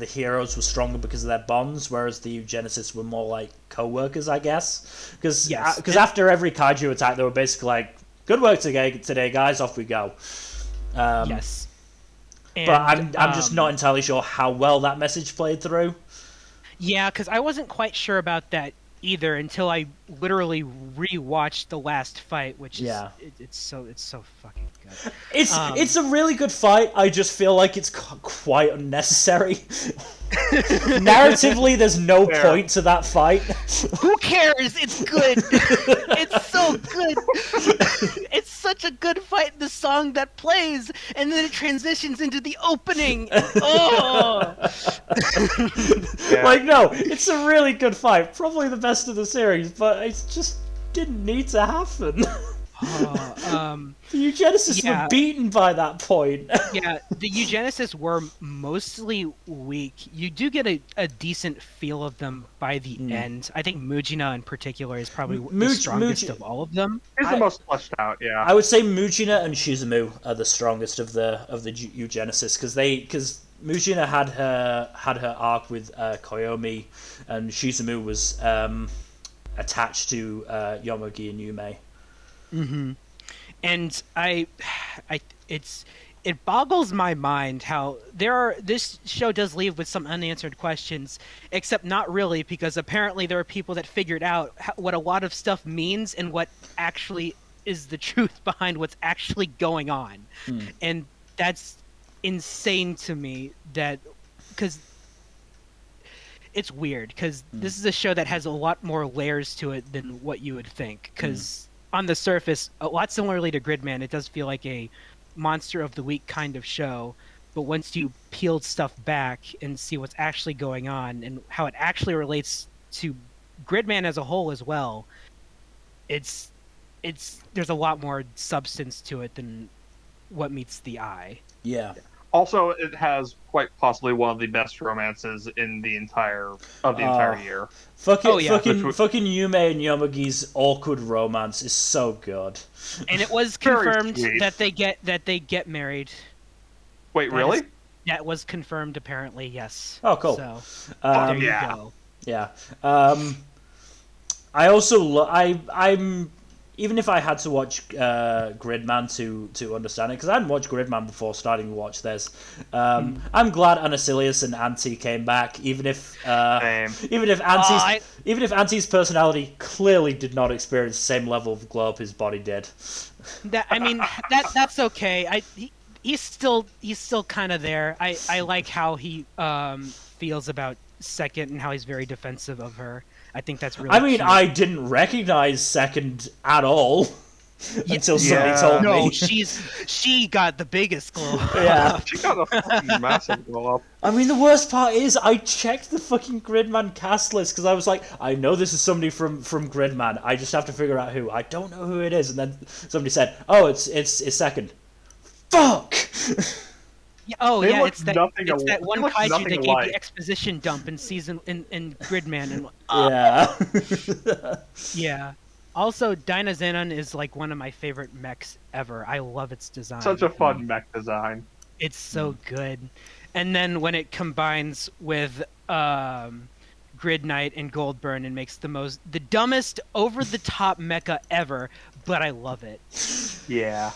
heroes were stronger because of their bonds, whereas the eugenicists were more like co-workers, I guess. Because after every kaiju attack, they were basically like, "Good work today, guys. Off we go." Yes. And, but I'm just not entirely sure how well that message played through. Yeah, because I wasn't quite sure about that either until I literally rewatched the last fight, which is it's so fucking good. It's a really good fight. I just feel like it's quite unnecessary. Narratively, there's no point to that fight. Who cares? It's good. It's so good. It's such a good fight. The song that plays, and then it transitions into the opening. Oh, like, no, it's a really good fight. Probably the best of the series, but it just didn't need to happen. The eugenicists were beaten by that point. Yeah, the eugenicists were mostly weak. You do get a decent feel of them by the end. I think Mujina in particular is probably the strongest of all of them. He's the most fleshed out, yeah. I would say Mujina and Shizumu are the strongest of the eugenicists, because Mujina had her arc with Koyomi, and Shizumu was attached to Yomogi and Yume. Mm-hmm. And it boggles my mind how this show does leave with some unanswered questions, except not really, because apparently there are people that figured out what a lot of stuff means and what actually is the truth behind what's actually going on. And that's insane to me, that because it's weird, because this is a show that has a lot more layers to it than what you would think, because on the surface, a lot similarly to Gridman, it does feel like a monster of the week kind of show, but once you peel stuff back and see what's actually going on and how it actually relates to Gridman as a whole as well, it's there's a lot more substance to it than what meets the eye. Yeah. Also, it has quite possibly one of the best romances in the entire year. Fucking Yume and Yomogi's awkward romance is so good. And it was confirmed that they get married. Wait, really? That was confirmed, apparently. Yes. Oh, cool. So, yeah. I also I'm even if I had to watch Gridman to understand it, because I hadn't watched Gridman before starting to watch this. I'm glad Anacilius and Auntie came back, even if Auntie's personality clearly did not experience the same level of glow up his body did. That's okay. He's still kind of there. I like how he feels about Second and how he's very defensive of her. I think that's really cute. I didn't recognize Second at all until somebody told me. No, she got the biggest glow up. Yeah. She got a fucking massive glow up. The worst part is I checked the fucking Gridman cast list because I was like, I know this is somebody from Gridman. I just have to figure out who. I don't know who it is. And then somebody said, oh, it's Second. Fuck! It's that one kaiju that gave the exposition dump in Gridman. Yeah. Also, Dynazenon is like one of my favorite mechs ever. I love its design. Such a fun mech design. It's so good. And then when it combines with Grid Knight and Goldburn and makes the dumbest, over-the-top mecha ever, but I love it. Yeah.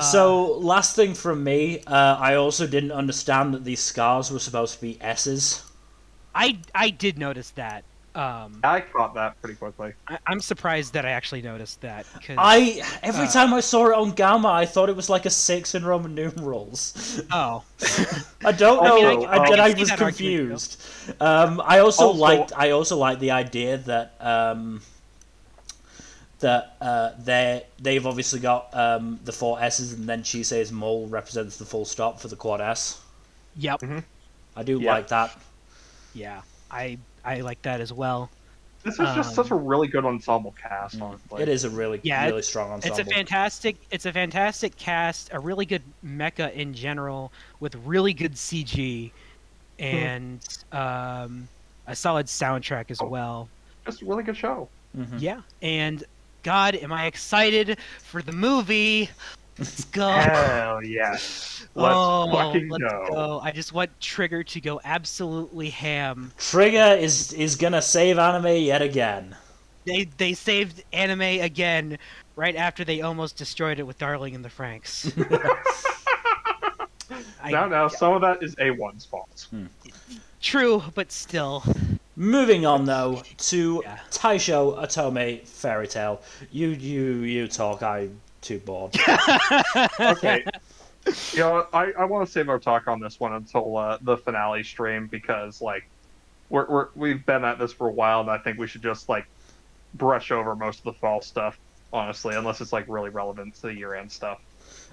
So, last thing from me, I also didn't understand that these scars were supposed to be S's. I did notice that. I caught that pretty quickly. I'm surprised that I actually noticed that. Every time I saw it on Gamma, I thought it was like a 6 in Roman numerals. Oh. I don't know. I was confused. I also liked the idea that they've obviously got the 4 S's, and then Chisei's mole represents the full stop for the quad S. Yep. Mm-hmm. I do like that. Yeah, I like that as well. This is just such a really good ensemble cast, honestly. It is a really strong ensemble. It's a fantastic cast, a really good mecha in general, with really good CG, and a solid soundtrack as well. Just a really good show. Mm-hmm. Yeah, and God, am I excited for the movie? Let's go. Hell yes. Let's go. I just want Trigger to go absolutely ham. Trigger is gonna save anime yet again. They saved anime again right after they almost destroyed it with Darling in the Franxx. Now, some of that is A1's fault. True, but still. Moving on though to Taisho Otome Fairy Tail. You talk. I'm too bored. Okay. I want to save our talk on this one until the finale stream, because we've been at this for a while, and I think we should just brush over most of the fall stuff, honestly, unless it's really relevant to the year-end stuff.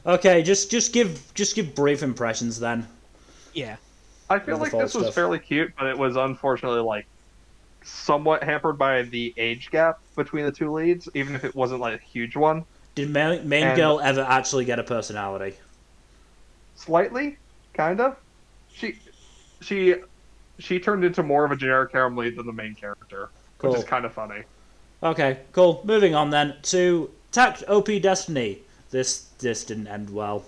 Okay, just give brief impressions then. Yeah. I feel like this was fairly cute, but it was unfortunately somewhat hampered by the age gap between the two leads, even if it wasn't a huge one. Did main girl ever actually get a personality? Slightly, kind of. She turned into more of a generic harem lead than the main character, which is kind of funny. Okay, cool. Moving on then to Tact OP Destiny. This didn't end well.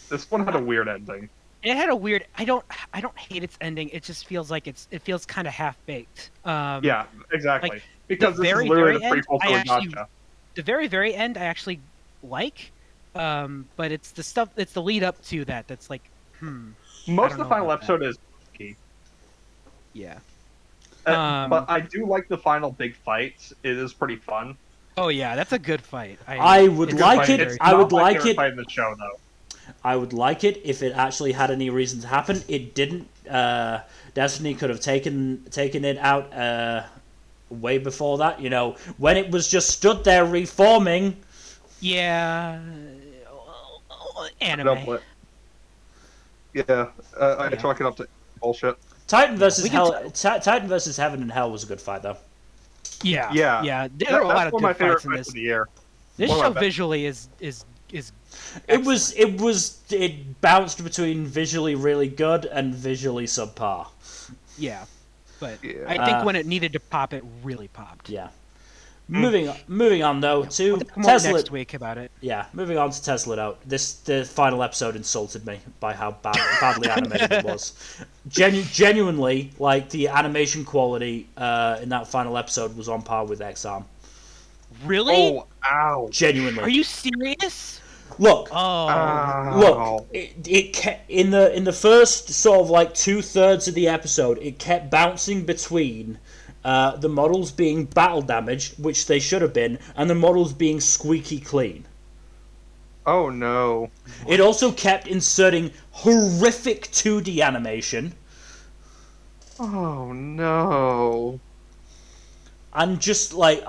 This one had a weird ending. It had a weird. I don't hate its ending. It just feels like it feels kind of half baked. Yeah, exactly. Like, because this is literally the prequel to Gotcha. The very end, I actually like, but it's the stuff. It's the lead up to that that's like, Most of the final episode is key. Yeah. But I do like the final big fight. It is pretty fun. Oh yeah, that's a good fight. I would like it. I would like it. Fight in the show, though. I would like it if it actually had any reason to happen. It didn't. Destiny could have taken it out way before that. You know, when it was just stood there reforming. Yeah. Anime. Yeah, I chalk it up to bullshit. Titan versus Hell. Titan versus Heaven and Hell was a good fight, though. Yeah. There are a lot of good fights in this. Of the year. This show visually is It bounced between visually really good and visually subpar. Yeah, but I think when it needed to pop, it really popped. Yeah. Moving on though to Tesla next week about it. Yeah, moving on to Tesla now. The final episode insulted me by how badly animated it was. Genuinely, like the animation quality in that final episode was on par with X-Arm. Really? Oh, ow! Genuinely. Are you serious? Look. Oh. Look. It kept in the first sort of like 2/3 of the episode. It kept bouncing between the models being battle damaged, which they should have been, and the models being squeaky clean. Oh no! It also kept inserting horrific 2D animation. Oh no! And just like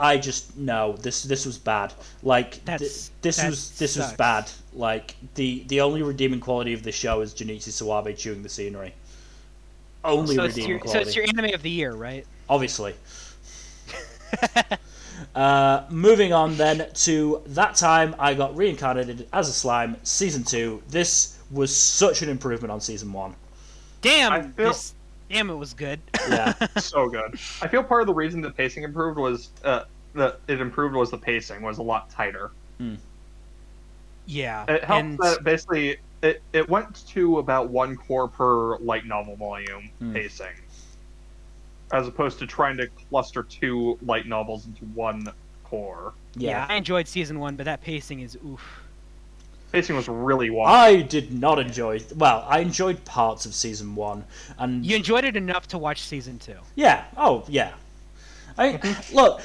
no, this was bad. Like this was bad. Like the only redeeming quality of the show is Junichi Sawabe chewing the scenery. Only redeeming quality. So it's your anime of the year, right? Obviously. Moving on then to That Time I Got Reincarnated as a Slime, Season 2. This was such an improvement on Season 1. Damn, it was good. Yeah. So good. I feel part of the reason the pacing improved was the pacing was a lot tighter. Yeah. It helped that basically it went to about 1 core per light novel volume pacing, as opposed to trying to cluster 2 light novels into 1 core. Yeah, I enjoyed Season 1, but that pacing is oof. Pacing was really wonky. I did not enjoy. Well, I enjoyed parts of Season 1, and you enjoyed it enough to watch Season 2. Yeah. Oh, yeah. The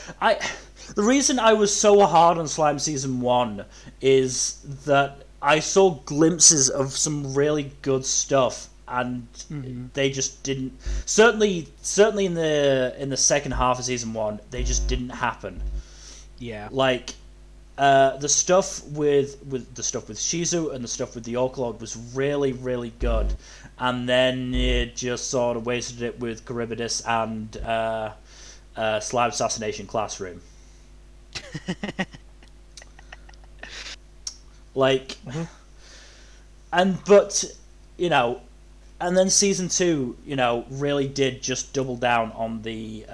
reason I was so hard on Slime Season 1 is that I saw glimpses of some really good stuff, and they just didn't. Certainly in the second half of Season 1, they just didn't happen. Yeah. Like the stuff with Shizu and the stuff with the Orclord was really, really good, and then it just sort of wasted it with Charybdis and Slime Assassination Classroom. Like, but you know, and then Season 2, you know, really did just double down on the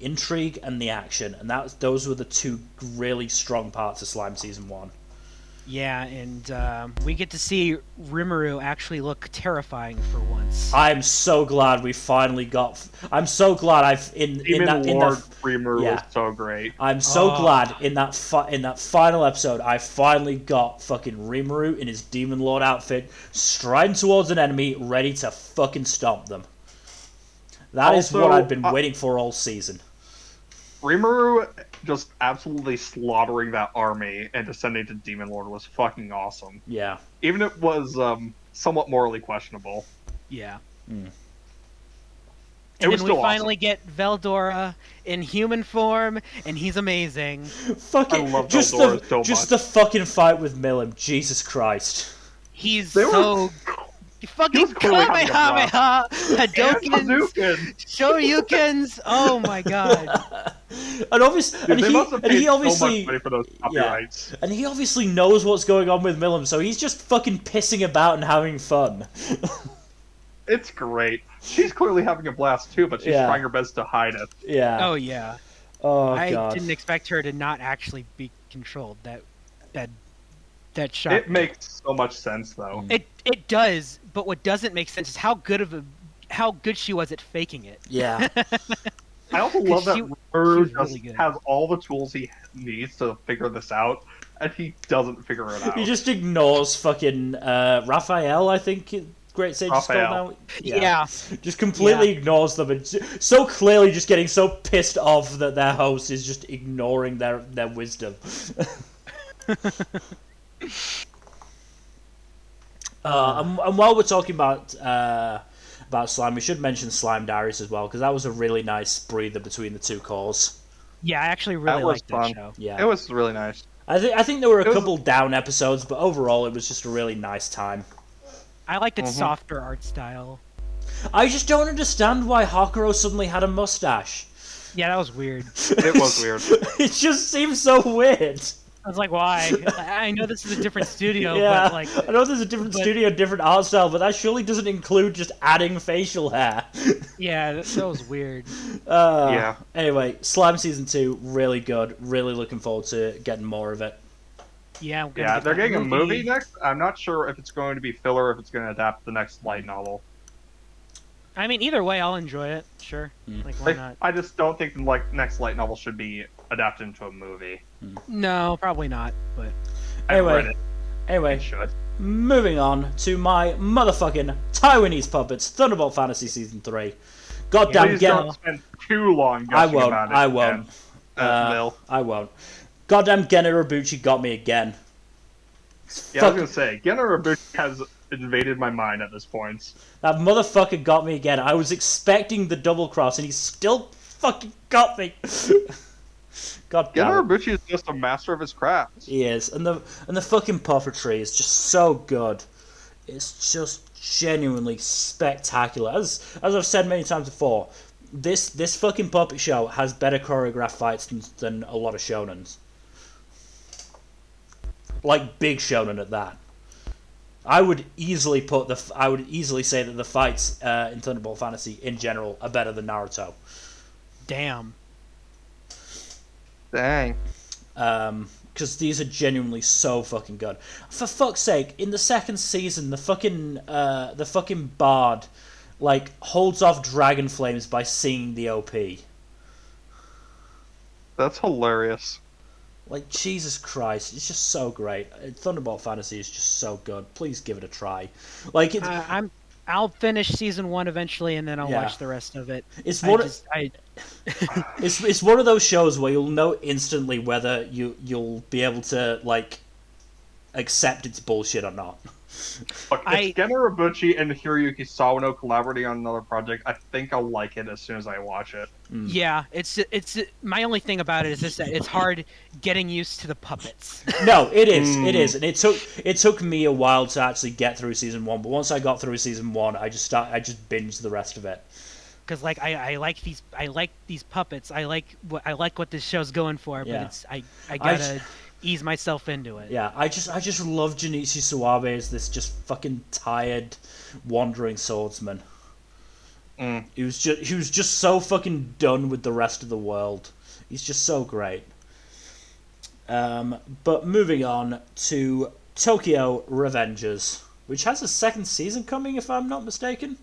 intrigue and the action, and those were the 2 really strong parts of Slime Season 1. Yeah, and we get to see Rimuru actually look terrifying for once. I'm so glad we finally got. I'm so glad Rimuru was so great. I'm so glad in that final episode I finally got fucking Rimuru in his Demon Lord outfit, striding towards an enemy, ready to fucking stomp them. That is what I've been waiting for all season. Rimuru just absolutely slaughtering that army and descending to Demon Lord was fucking awesome. Yeah. Even if it was somewhat morally questionable. Yeah. Mm. And then we finally get Veldora in human form, and he's amazing. Fucking, I love Veldora so much. Just the fucking fight with Milim. Jesus Christ. He's so... Fucking Kamehameha, Hadokens, Shoryukens, oh my god. And obviously, he obviously so much money for those copyrights. And he obviously knows what's going on with Milim, so he's just fucking pissing about and having fun. It's great. She's clearly having a blast too, but she's trying her best to hide it. Yeah. Oh yeah. Oh I god. didn't expect her to not actually be controlled. That That shocked It makes so much sense, though. It does, but what doesn't make sense is how good she was at faking it. Yeah. I also love that Ru really has all the tools he needs to figure this out, and he doesn't figure it out. He just ignores fucking Raphael, I think Great Sage is called now. Yeah. Just completely ignores them, and so clearly just getting so pissed off that their host is just ignoring their wisdom. And while we're talking about slime, we should mention Slime Diaries as well, because that was a really nice breather between the two cores. Yeah, I actually really liked that show. Yeah, it was really nice. I think there were a couple down episodes, but overall it was just a really nice time. I liked its softer art style. I just don't understand why Hakuro suddenly had a mustache. Yeah, that was weird. It was weird. It just seems so weird. I was like, why? I know this is a different studio, yeah, but like... I know there's a different studio, different art style, but that surely doesn't include just adding facial hair. Yeah, that was weird. Yeah. Anyway, Slime Season 2, really good. Really looking forward to getting more of it. Yeah, they're getting a movie next. I'm not sure if it's going to be filler or if it's going to adapt the next light novel. I mean, either way, I'll enjoy it. Sure. Like, why not? I just don't think the next light novel should be adapted into a movie. No, probably not. But anyway, it should. Moving on to my motherfucking Taiwanese puppets, Thunderbolt Fantasy Season 3. Goddamn, please don't spend too long gushing about it. I won't. I won't. Goddamn, Gena Ibuchi got me again. Yeah, I was gonna say, Gena Ibuchi has invaded my mind at this point. That motherfucker got me again. I was expecting the double cross, and he still fucking got me. God damn Gena Ibuchi is just a master of his craft. He is, and the fucking puppetry is just so good. It's just genuinely spectacular. As I've said many times before, this fucking puppet show has better choreographed fights than a lot of shonens. Like big shonen at that. I would easily say that the fights in Thunderbolt Fantasy in general are better than Naruto. Dang. Because these are genuinely so fucking good. For fuck's sake, in the second season, the fucking bard holds off dragon flames by singing the OP. That's hilarious. Jesus Christ, it's just so great. Thunderbolt Fantasy is just so good. Please give it a try. I'll finish season 1 eventually, and then I'll watch the rest of it. It's it's one of those shows where you'll know instantly whether you'll be able to accept its bullshit or not. Look, if Gena Ibuchi and Hiroyuki Sawano collaborating on another project, I think I'll like it as soon as I watch it. Yeah, it's my only thing about it is just that it's hard getting used to the puppets. No, it is, and it took me a while to actually get through season 1. But once I got through season 1, I just binged the rest of it. Because I like these puppets. I like what this show's going for, but I gotta ease myself into it. Yeah, I just love Junichi Suwabe as this just fucking tired, wandering swordsman. He was just so fucking done with the rest of the world. He's just so great. But moving on to Tokyo Revengers, which has a second season coming, if I'm not mistaken.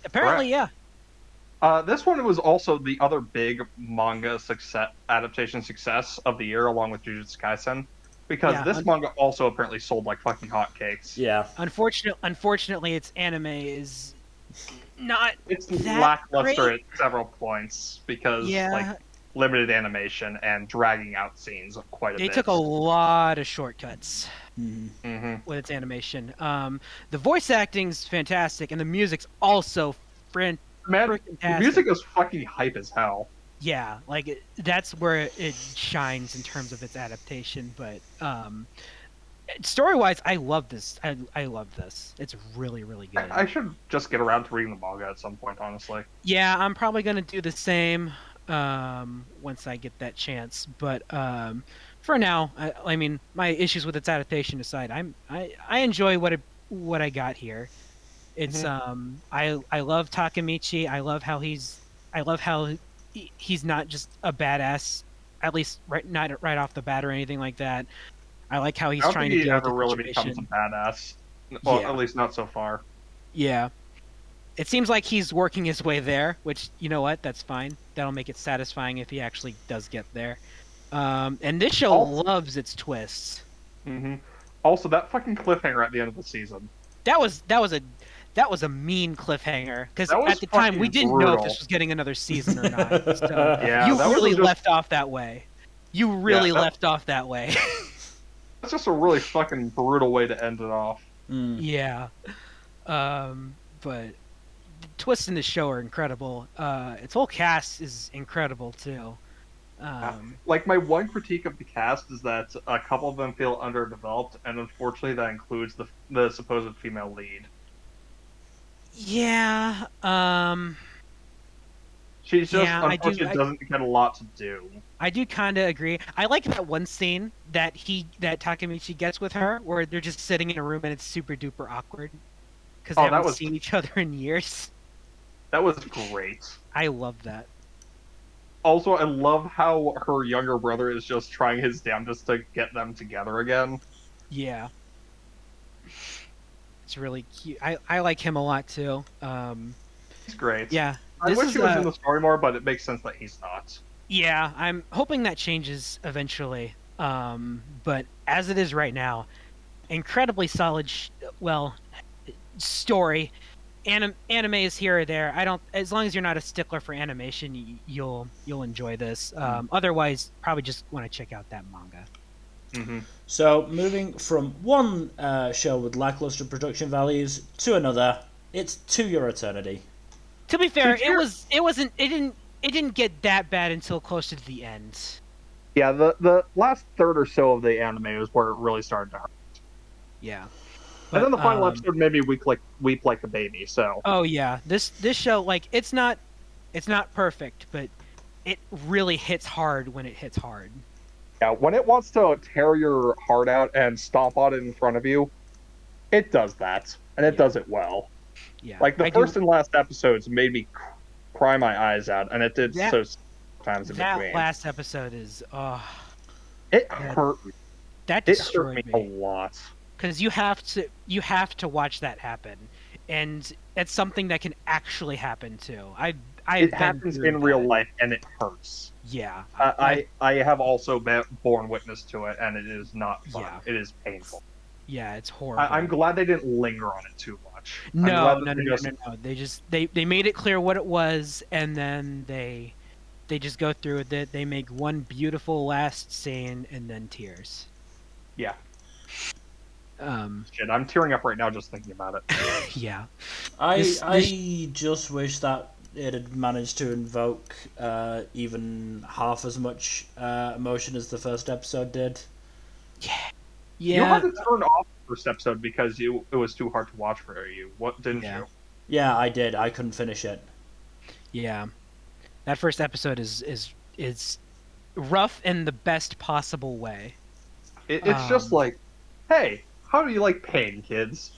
Apparently, yeah. This one was also the other big manga adaptation success of the year, along with Jujutsu Kaisen, because this manga also apparently sold like fucking hotcakes. Yeah. Unfortunately, its anime is not. It's that lackluster great. at several points because limited animation and dragging out scenes quite a bit. They took a lot of shortcuts with its animation. The voice acting's fantastic, and the music's also fantastic. Man, the music is fucking hype as hell. Yeah, that's where it shines in terms of its adaptation. But story-wise, I love this. I love this. It's really, really good. I should just get around to reading the manga at some point, honestly. Yeah, I'm probably going to do the same once I get that chance. But for now, I mean, my issues with its adaptation aside, I enjoy what I got here. It's I love Takemichi. I love how he's not just a badass, at least not right off the bat or anything like that. I like how he's I don't trying think to he deal with ever the really situation. becomes a badass. Well, Yeah. at least not so far. Yeah. It seems like he's working his way there, which, you know what, that's fine. That'll make it satisfying if he actually does get there. And this show loves its twists. Mm-hmm. Also, that fucking cliffhanger at the end of the season. That was a mean cliffhanger, because at the time we didn't know if this was getting another season or not. So yeah, you really left off that way. You really left off that way. That's just a really fucking brutal way to end it off. Yeah. But the twists in this show are incredible. Its whole cast is incredible too. Like, my one critique of the cast is that a couple of them feel underdeveloped, and unfortunately that includes the supposed female lead. Yeah. She's just, unfortunately, doesn't get a lot to do. I do kind of agree. I like that one scene that Takemichi gets with her, where they're just sitting in a room and it's super duper awkward because they haven't seen each other in years. That was great. I love that. Also, I love how her younger brother is just trying his damnedest to get them together again. Yeah. It's really cute. I like him a lot too. He's great. Yeah. I wish he was in the story more, but it makes sense that he's not. Yeah, I'm hoping that changes eventually. But as it is right now, incredibly solid story. Anime is here or there. As long as you're not a stickler for animation, you'll enjoy this. Otherwise, probably just want to check out that manga. Mm-hmm. So moving from one show with lackluster production values to another, it's To Your Eternity. To be fair, it didn't get that bad until closer to the end. Yeah, the last third or so of the anime is where it really started to hurt. Yeah. But, and then the final episode made me weep like a baby. So. Oh yeah, this show, like, it's not perfect, but it really hits hard when it hits hard. Yeah, when it wants to tear your heart out and stomp on it in front of you, it does that, and it does it well. Yeah, like the first and last episodes made me cry my eyes out, and it did so times in between. That last episode is it hurt me. That destroyed me a lot. Because you have to watch that happen, and it's something that can actually happen too. It happens in real life, and it hurts. Yeah, I have also borne witness to it, and it is not fun. Yeah. It is painful. Yeah, it's horrible. I'm glad they didn't linger on it too much. No. They made it clear what it was, and then they just go through with it. They make one beautiful last scene, and then tears. Yeah. Shit, I'm tearing up right now just thinking about it. Yeah. I just wish that it had managed to invoke even half as much emotion as the first episode did. Yeah. You had to turn off the first episode because it was too hard to watch for you. What didn't you? Yeah, I did. I couldn't finish it. Yeah. That first episode is rough in the best possible way. It's just like, hey, how do you like pain, kids?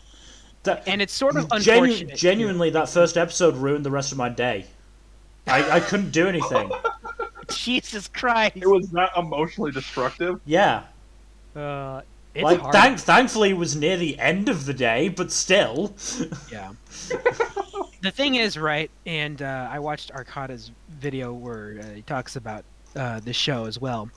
And it's sort of unfortunate. Genuinely, that first episode ruined the rest of my day. I couldn't do anything. Jesus Christ! It was that emotionally destructive. Yeah. It's hard. Thankfully, it was near the end of the day, but still. Yeah. The thing is, right, and I watched Arcada's video where he talks about the show as well.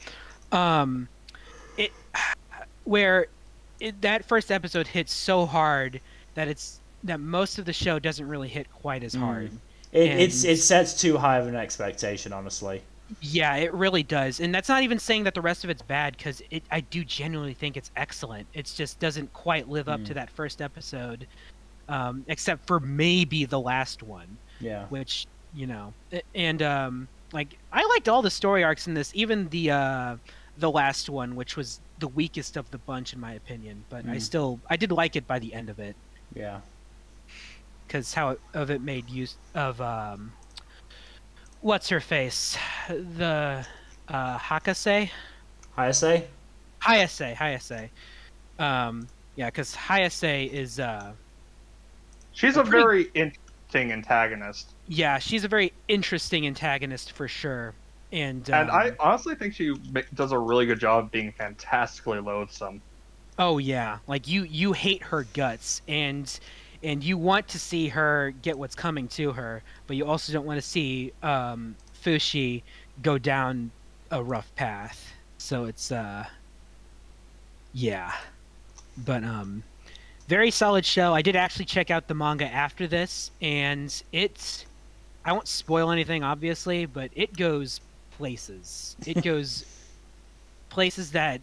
That first episode hits so hard that most of the show doesn't really hit quite as hard. It sets too high of an expectation, honestly. Yeah, it really does, and that's not even saying that the rest of it's bad, because I do genuinely think it's excellent. It just doesn't quite live up to that first episode, except for maybe the last one. Yeah. Which, and like, I liked all the story arcs in this, even the last one, which was the weakest of the bunch in my opinion, but I did like it by the end of it. Yeah. Because it made use of what's her face, the Hayase. Hayase. Yeah, because Hayase is she's a very interesting antagonist. Yeah, she's a very interesting antagonist for sure. And I honestly think she does a really good job of being fantastically loathsome. Oh yeah, like you hate her guts, and you want to see her get what's coming to her, but you also don't want to see Fushi go down a rough path. So it's yeah, but very solid show. I did actually check out the manga after this, and I won't spoil anything obviously, but it goes places. It goes places that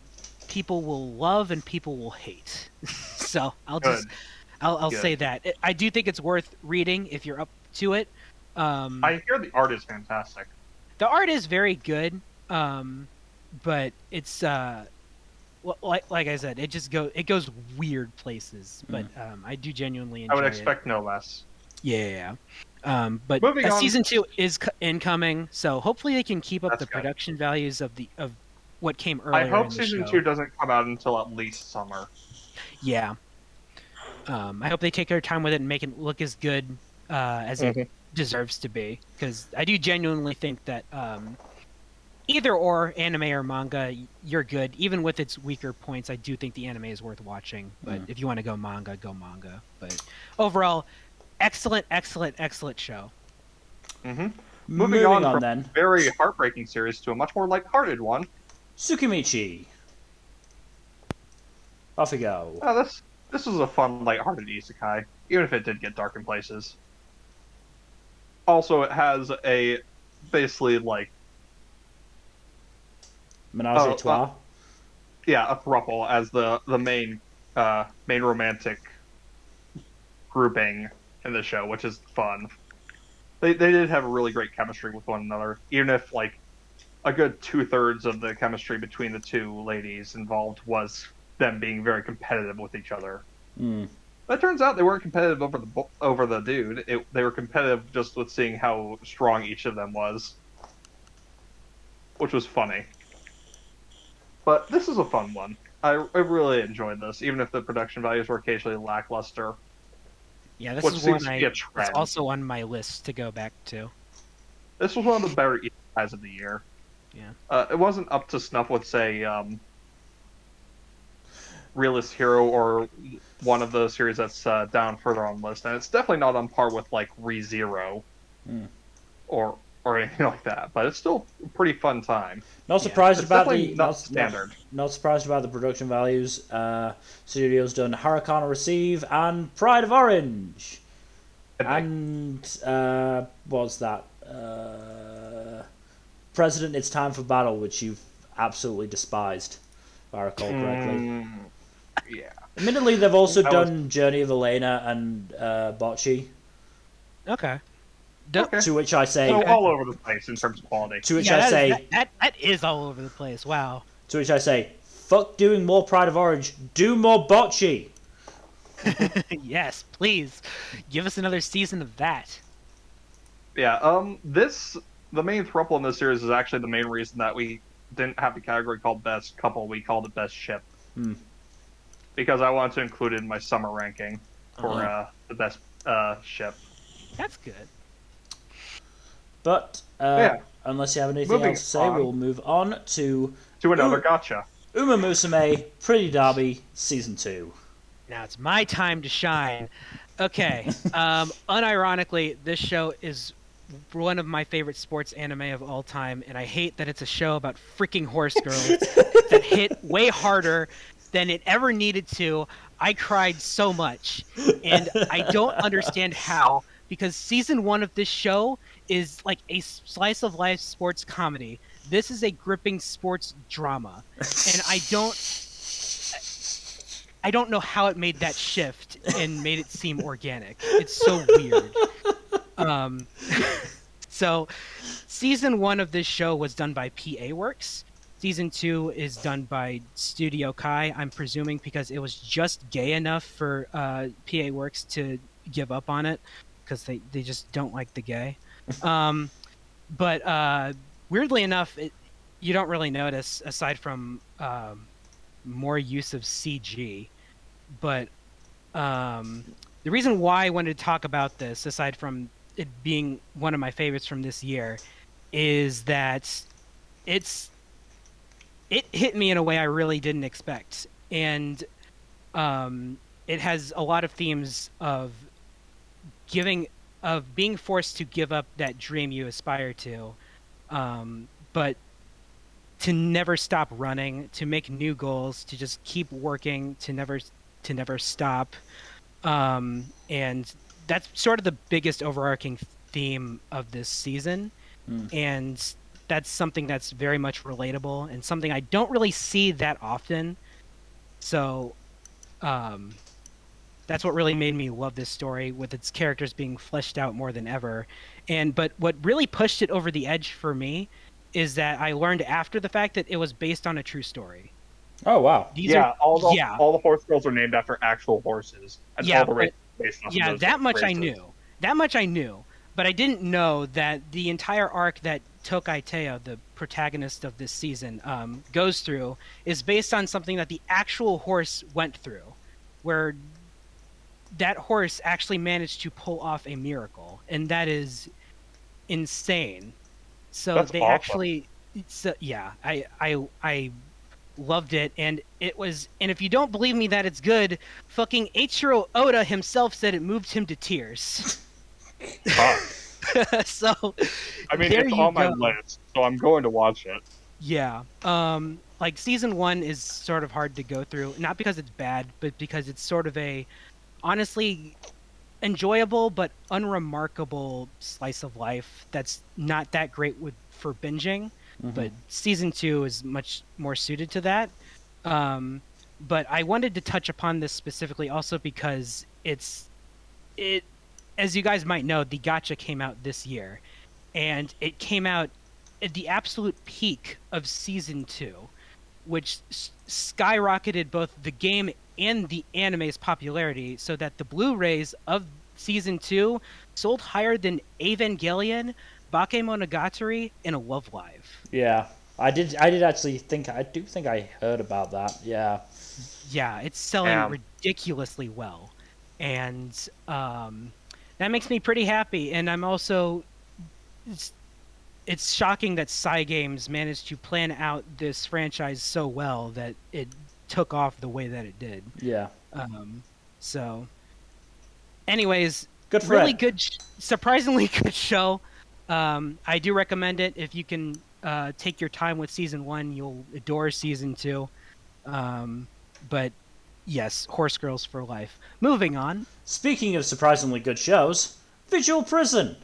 people will love and people will hate. So I'll say that I do think it's worth reading if you're up to it. I hear the art is fantastic. The art is very good, but it's like I said, it goes weird places. But I do genuinely enjoy it. I would expect no less. Yeah. But Moving on. Season 2 is incoming, so hopefully they can keep up That's the good. production values of what came earlier. I hope in the Season show. 2 doesn't come out until at least summer. Yeah. I hope they take their time with it and make it look as good as it deserves to be, because I do genuinely think that either or, anime or manga, you're good. Even with its weaker points, I do think the anime is worth watching. But if you want to go manga, go manga. But overall, excellent show. Moving on from then. A very heartbreaking series to a much more lighthearted one. Tsukimichi. Off we go. This was a fun, lighthearted isekai, even if it did get dark in places. Also, it has a basically like menage a trois. Yeah, a throuple as the main romantic grouping in the show, which is fun. They did have a really great chemistry with one another, even if like a good 2/3 of the chemistry between the two ladies involved was them being very competitive with each other. But it turns out they weren't competitive over the dude. They were competitive just with seeing how strong each of them was, which was funny. But this is a fun one. I really enjoyed this, even if the production values were occasionally lackluster. Yeah, this is one that's also on my list to go back to. This was one of the better isekais of the year. Yeah. It wasn't up to snuff with, say, Realist Hero or one of the series that's down further on the list, and it's definitely not on par with like ReZero or anything like that. But it's still a pretty fun time. Not surprised about the standard. Not surprised about the production values. Studio's done Harakana Receive and Pride of Orange, and what's that? President, It's Time for Battle, which you've absolutely despised, if I recall correctly. Yeah. Admittedly, they've also done Journey of Elena and Bocce. Okay. To which I say... So all over the place in terms of quality. To which I say... That is all over the place, wow. To which I say, fuck doing more Pride of Orange, do more Bocce! Yes, please. Give us another season of that. Yeah, the main throuple in this series is actually the main reason that we didn't have the category called Best Couple, we called it Best Ship. Because I wanted to include it in my summer ranking for the best ship. That's good. But, unless you have anything else to say, we'll move on to another gacha. Uma Musume, Pretty Derby, Season 2. Now it's my time to shine. Okay, unironically, this show is one of my favorite sports anime of all time, and I hate that it's a show about freaking horse girls that hit way harder than it ever needed to. I cried so much, and I don't understand how, because season 1 of this show is like a slice of life sports comedy. This is a gripping sports drama, and I don't know how it made that shift and made it seem organic. It's so weird. So season 1 of this show was done by PA Works. Season 2 is done by Studio Kai, I'm presuming because it was just gay enough for PA Works to give up on it, because they just don't like the gay. But weirdly enough, you don't really notice, aside from more use of CG. But the reason why I wanted to talk about this, aside from it being one of my favorites from this year, is that it hit me in a way I really didn't expect, and it has a lot of themes of being forced to give up that dream you aspire to, but to never stop running, to make new goals, to just keep working, to never stop, and that's sort of the biggest overarching theme of this season, and that's something that's very much relatable and something I don't really see that often. So that's what really made me love this story, with its characters being fleshed out more than ever. But what really pushed it over the edge for me is that I learned after the fact that it was based on a true story. Oh wow! All the horse girls are named after actual horses. And all the races based on that much races. I knew. That much I knew. But I didn't know that the entire arc that Tokai Teo, the protagonist of this season, goes through is based on something that the actual horse went through, where that horse actually managed to pull off a miracle, and that is insane. So that's they awesome. actually, I loved it, and it was. And if you don't believe me that it's good, fucking Eiichiro Oda himself said it moved him to tears. So, I mean, it's on my list, so I'm going to watch it. Yeah. Like season 1 is sort of hard to go through, not because it's bad, but because it's sort of a honestly enjoyable but unremarkable slice of life that's not that great for binging. But season 2 is much more suited to that. But I wanted to touch upon this specifically also because it as you guys might know, the gacha came out this year, and it came out at the absolute peak of season 2, which skyrocketed both the game and the anime's popularity, so that the Blu-rays of season 2 sold higher than Evangelion, Bakemonogatari, and A Love Live. Yeah, I did actually think I heard about that. Yeah. Yeah, it's selling ridiculously well, and that makes me pretty happy. And I'm also, it's shocking that Cygames managed to plan out this franchise so well that it took off the way that it did. Yeah. So, anyways, good for really it. good, surprisingly good show. I do recommend it. If you can take your time with season 1, you'll adore season 2. But yes, Horse Girls for life. Moving on. Speaking of surprisingly good shows, Visual Prison.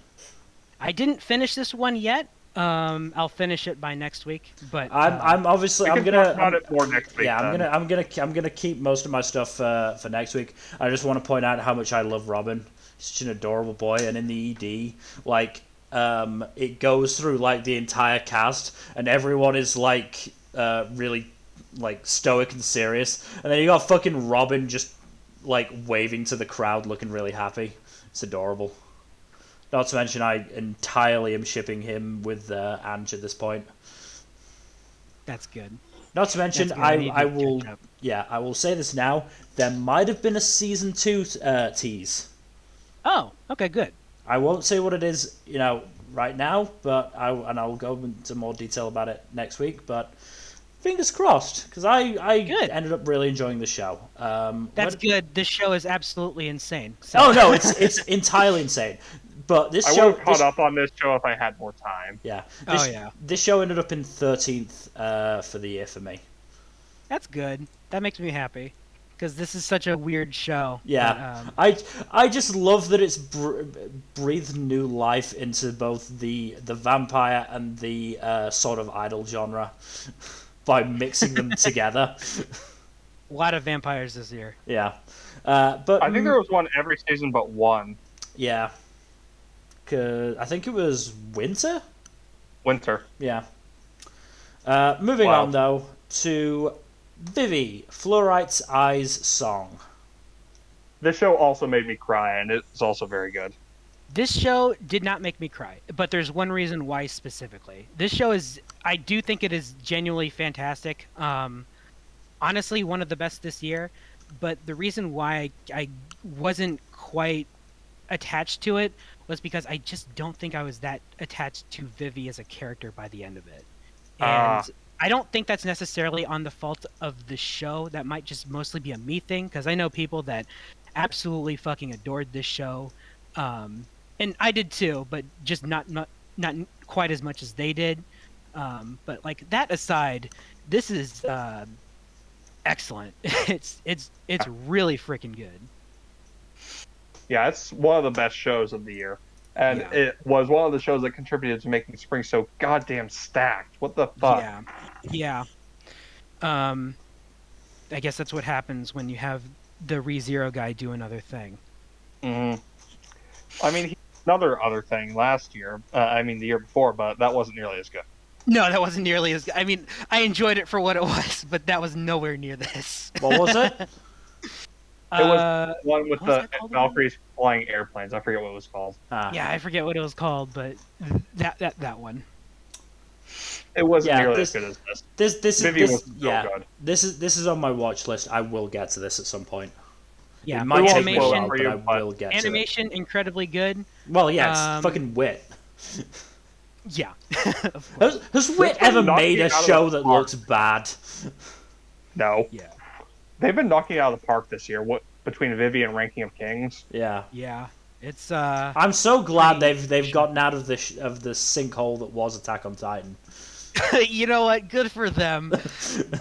I didn't finish this one yet. I'll finish it by next week. But I'm obviously I'm gonna talk about it more next week. Yeah, I'm gonna keep most of my stuff for next week. I just want to point out how much I love Robin. He's such an adorable boy, and in the ED, like it goes through like the entire cast, and everyone is like really like stoic and serious, and then you got fucking Robin just like waving to the crowd, looking really happy. It's adorable. Not to mention, I entirely am shipping him with Ange at this point. That's good. Not to mention, I will say this now. There might have been a season 2 tease. Oh, okay, good. I won't say what it is, right now, but I'll go into more detail about it next week. But fingers crossed, because I ended up really enjoying the show. That's good. This show is absolutely insane. So. Oh no, it's entirely insane. But this show, I would have caught up on this show if I had more time. Yeah. This show ended up in 13th for the year for me. That's good. That makes me happy, because this is such a weird show. Yeah, but, I just love that it's breathed new life into both the vampire and the sort of idol genre by mixing them together. A lot of vampires this year. Yeah, but I think there was one every season but one. Yeah. I think it was Winter. Yeah. Moving on though to Vivi, Fluorite's Eyes song. This show also made me cry, and it's also very good. This show did not make me cry, but there's one reason why specifically. This show I do think it is genuinely fantastic. Honestly, one of the best this year. But the reason why I wasn't quite attached to it was because I just don't think I was that attached to Vivi as a character by the end of it. And I don't think that's necessarily on the fault of the show. That might just mostly be a me thing, because I know people that absolutely fucking adored this show. And I did too, but just not quite as much as they did. But like that aside, this is excellent. It's really freaking good. Yeah, it's one of the best shows of the year. And it was one of the shows that contributed to making spring so goddamn stacked. What the fuck? Yeah. I guess that's what happens when you have the ReZero guy do another thing. Mm-hmm. I mean, another thing last year. The year before, but that wasn't nearly as good. No, that wasn't nearly as good. I mean, I enjoyed it for what it was, but that was nowhere near this. What was it? It was one with the Valkyries flying airplanes. I forget what it was called. Yeah, I forget what it was called, but that one. It wasn't nearly as good as this. This is on my watch list. I will get to this at some point. Yeah, it might take me a while, but I will get to it. Animation incredibly good. Well, yeah, it's fucking Wit. Yeah. Has Wit ever made a show that looks bad? No. Yeah. They've been knocking it out of the park this year. Between Vivi and Ranking of Kings. Yeah. Yeah. It's I'm so glad they've gotten out of the sinkhole that was Attack on Titan. You know what? Good for them.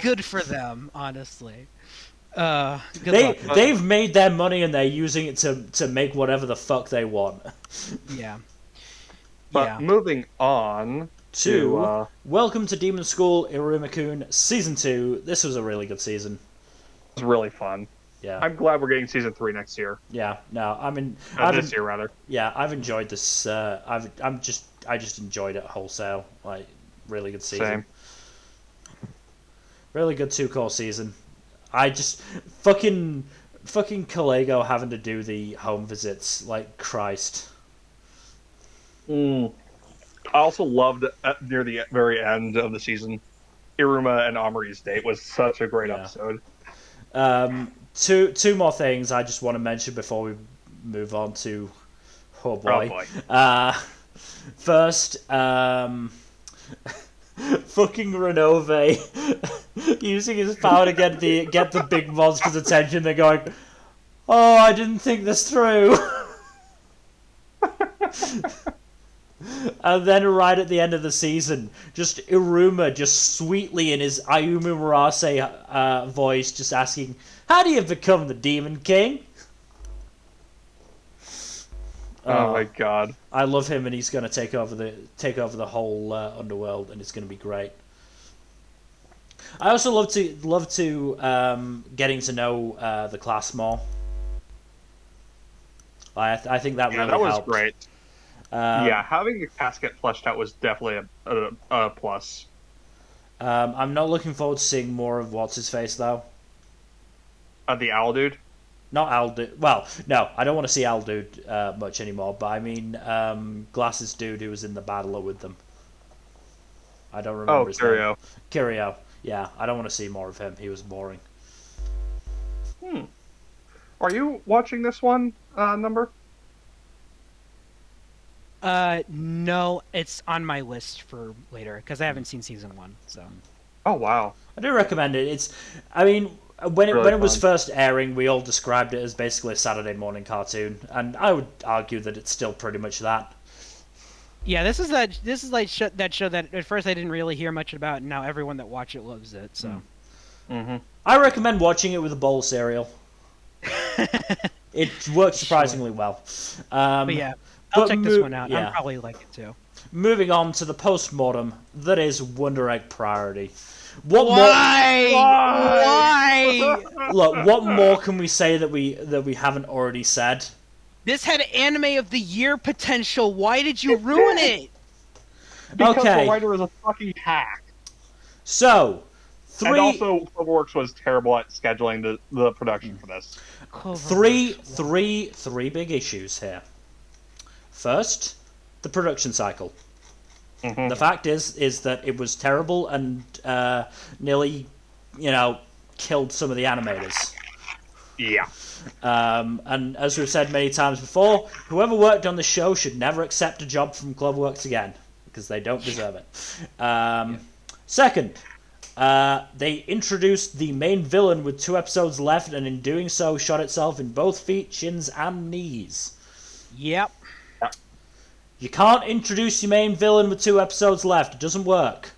Good for them, honestly. They've made their money and they're using it to make whatever the fuck they want. Yeah. But moving on to Welcome to Demon School Iruma-kun Season 2. This was a really good season. It was really fun. Yeah. I'm glad we're getting Season 3 next year. Yeah, no, this year, rather. Yeah, I've enjoyed this. I just enjoyed it wholesale. Like, really good season. Same. Really good 2-core season. I just fucking Kalego having to do the home visits, like Christ. I also loved near the very end of the season, Iruma and Amari's date was such a great episode. Two more things I just want to mention before we move on to boy. First, fucking Renove using his power to get the big monster's attention. They're going, "Oh, I didn't think this through." And then right at the end of the season, just Iruma just sweetly in his Ayumu Murase voice just asking, "How do you become the Demon King?" Oh my god. I love him, and he's going to take over the whole underworld, and it's going to be great. I also love to getting to know the class more. I think that really helped. That was great. Having the casket fleshed out was definitely a plus. I'm not looking forward to seeing more of what's-his-face, though. The owl dude? Not owl dude. Well, no, I don't want to see owl dude much anymore, but I mean glasses dude who was in the battler with them. I don't remember his name. Kirio. Yeah, I don't want to see more of him. He was boring. Are you watching this one, Number? No, it's on my list for later because I haven't seen season 1. So. Oh wow! I do recommend it. When it was first airing, we all described it as basically a Saturday morning cartoon, and I would argue that it's still pretty much that. Yeah, this is like that show that at first I didn't really hear much about, and now everyone that watched it loves it. So. I recommend watching it with a bowl of cereal. It works surprisingly well. But yeah. I'll check this one out. Yeah. I'll probably like it too. Moving on to the post-mortem, that is Wonder Egg Priority. Why? Look, what more can we say that we haven't already said? This had Anime of the Year potential. Why did you ruin it? Because the writer is a fucking hack. So, and also Cloverworks was terrible at scheduling the production for this. Three big issues here. First, the production cycle. The fact is that it was terrible and nearly, killed some of the animators. Yeah. And as we've said many times before, whoever worked on the show should never accept a job from Cloverworks again because they don't deserve it. Second, they introduced the main villain with 2 episodes left, and in doing so, shot itself in both feet, shins, and knees. Yep. You can't introduce your main villain with 2 episodes left. It doesn't work.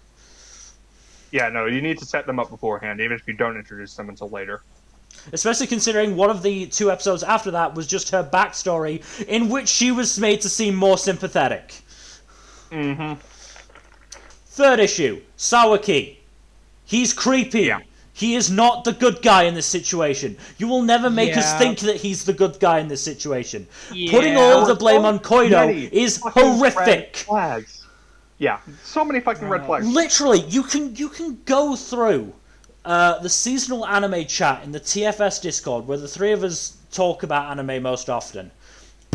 Yeah, no, you need to set them up beforehand, even if you don't introduce them until later. Especially considering one of the 2 episodes after that was just her backstory, in which she was made to seem more sympathetic. Mm-hmm. Third issue, Sawaki. He's creepy. Yeah. He is not the good guy in this situation. You will never make us think that he's the good guy in this situation. Yeah. Putting all the blame on Koido is horrific. Red flags. Yeah, so many fucking red flags. Literally, you can go through the seasonal anime chat in the TFS Discord, where the 3 of us talk about anime most often.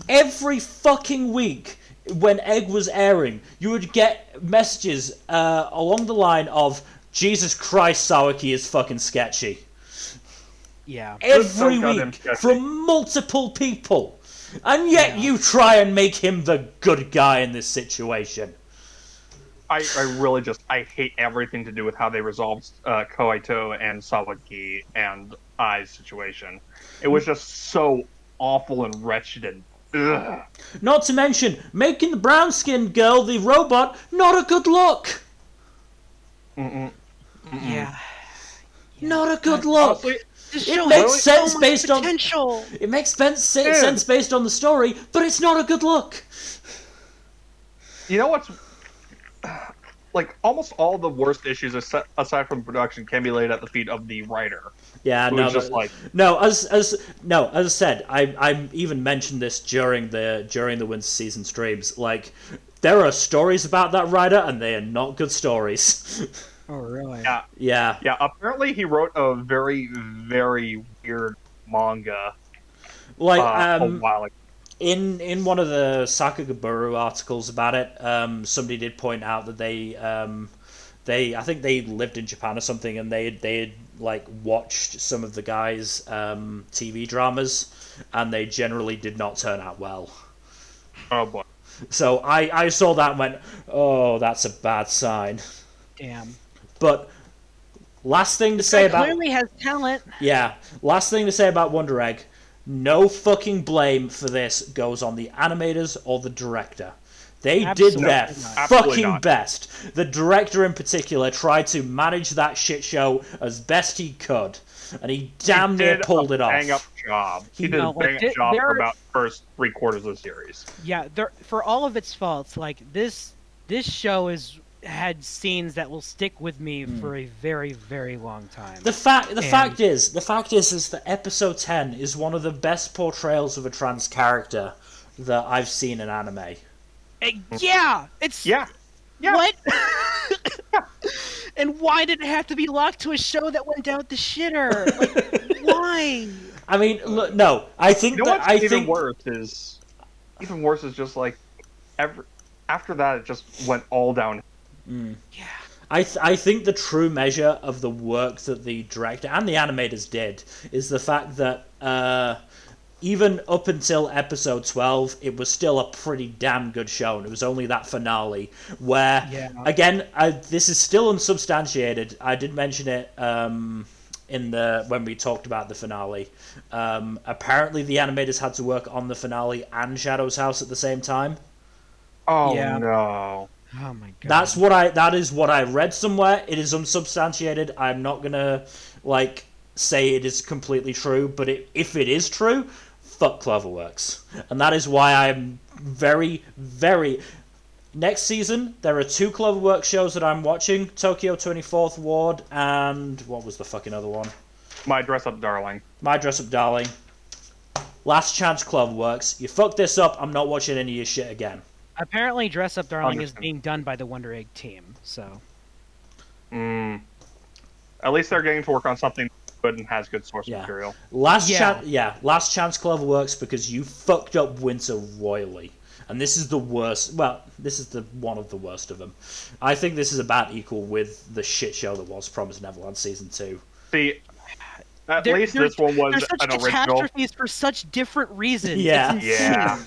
Every fucking week, when Egg was airing, you would get messages along the line of, Jesus Christ, Sawaki is fucking sketchy. Yeah. Every week, from multiple people. And yet you try and make him the good guy in this situation. I really I hate everything to do with how they resolved Koito and Sawaki and Ai's situation. It was just so awful and wretched and ugh. Not to mention, making the brown-skinned girl the robot not a good look. Mm-mm. Mm-mm. Yeah. Not a good look. Honestly, it makes sense so based on potential. It makes sense based on the story, but it's not a good look. You know what's like almost all the worst issues aside from production can be laid at the feet of the writer. Yeah, no, just like as I said, I even mentioned this during the Winter Season streams. Like, there are stories about that writer, and they are not good stories. Oh, really? Yeah. Apparently, he wrote a very, very weird manga. Like, a while ago. In one of the Sakagaburu articles about it, somebody did point out that they I think they lived in Japan or something, and they had like watched some of the guys' TV dramas, and they generally did not turn out well. Oh boy! So I saw that and went, oh, that's a bad sign. Damn. But last thing to say about clearly has talent. Yeah, last thing to say about Wonder Egg. No fucking blame for this goes on the animators or the director. They did their fucking best. The director in particular tried to manage that shit show as best he could, and he damn near pulled it off. Bang up job. He did a bang up job for about the first 3/4 of the series. Yeah, for all of its faults, like this show had scenes that will stick with me for a very, very long time. The fact is that episode 10 is one of the best portrayals of a trans character that I've seen in anime. Yeah, it's What? And why did it have to be locked to a show that went down the shitter? Like, why? I mean, look, no. I think even worse is just like after that it just went all down. Yeah. I think the true measure of the work that the director and the animators did is the fact that even up until episode 12, it was still a pretty damn good show, and it was only that finale where, again, this is still unsubstantiated. I did mention it when we talked about the finale. Apparently, the animators had to work on the finale and Shadow's House at the same time. Oh no. Oh my god. That is what I read somewhere. It is unsubstantiated. I'm not gonna say it is completely true, but if it is true, fuck Cloverworks. And that is why I'm very, very... Next season, there are 2 Cloverworks shows that I'm watching. Tokyo 24th Ward and... What was the fucking other one? My Dress Up Darling. My Dress Up Darling. Last chance, Cloverworks. You fucked this up, I'm not watching any of your shit again. Apparently, Dress Up Darling is being done by the Wonder Egg team, so... At least they're getting to work on something good and has good source material. Last chance Cloverworks, because you fucked up Winter royally. And this is the worst. Well, this is one of the worst of them. I think this is about equal with the shit show that was Promised Neverland Season 2. See, at least this one was an original. They're such catastrophes for such different reasons. Yeah.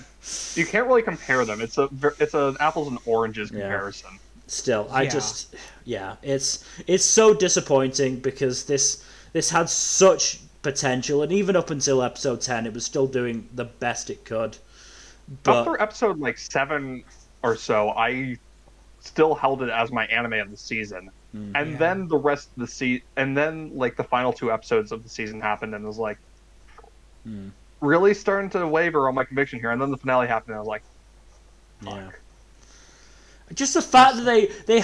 You can't really compare them. It's an apples and oranges comparison. still, it's so disappointing because this had such potential, and even up until episode 10, it was still doing the best it could. But after episode 7 or so, I still held it as my anime of the season. And then the rest of the season, and then the final 2 episodes of the season happened, and it was really starting to waver on my conviction here. And then the finale happened, and I was like, fuck. Yeah. Just the fact that the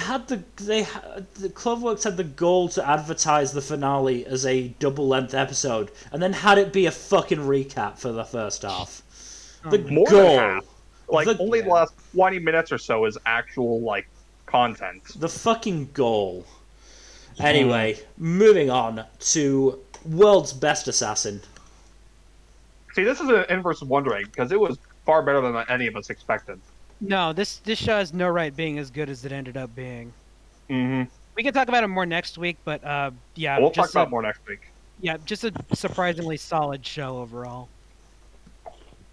Cloverworks had the goal to advertise the finale as a double-length episode, and then had it be a fucking recap for the first half. More than half. The last 20 minutes or so is actual content. The fucking goal. Anyway, moving on to World's Best Assassin. See, this is an inverse of wondering, because it was far better than any of us expected. No, this show has no right being as good as it ended up being. Mm-hmm. We can talk about it more next week, but yeah. We'll talk about more next week. Yeah, just a surprisingly solid show overall.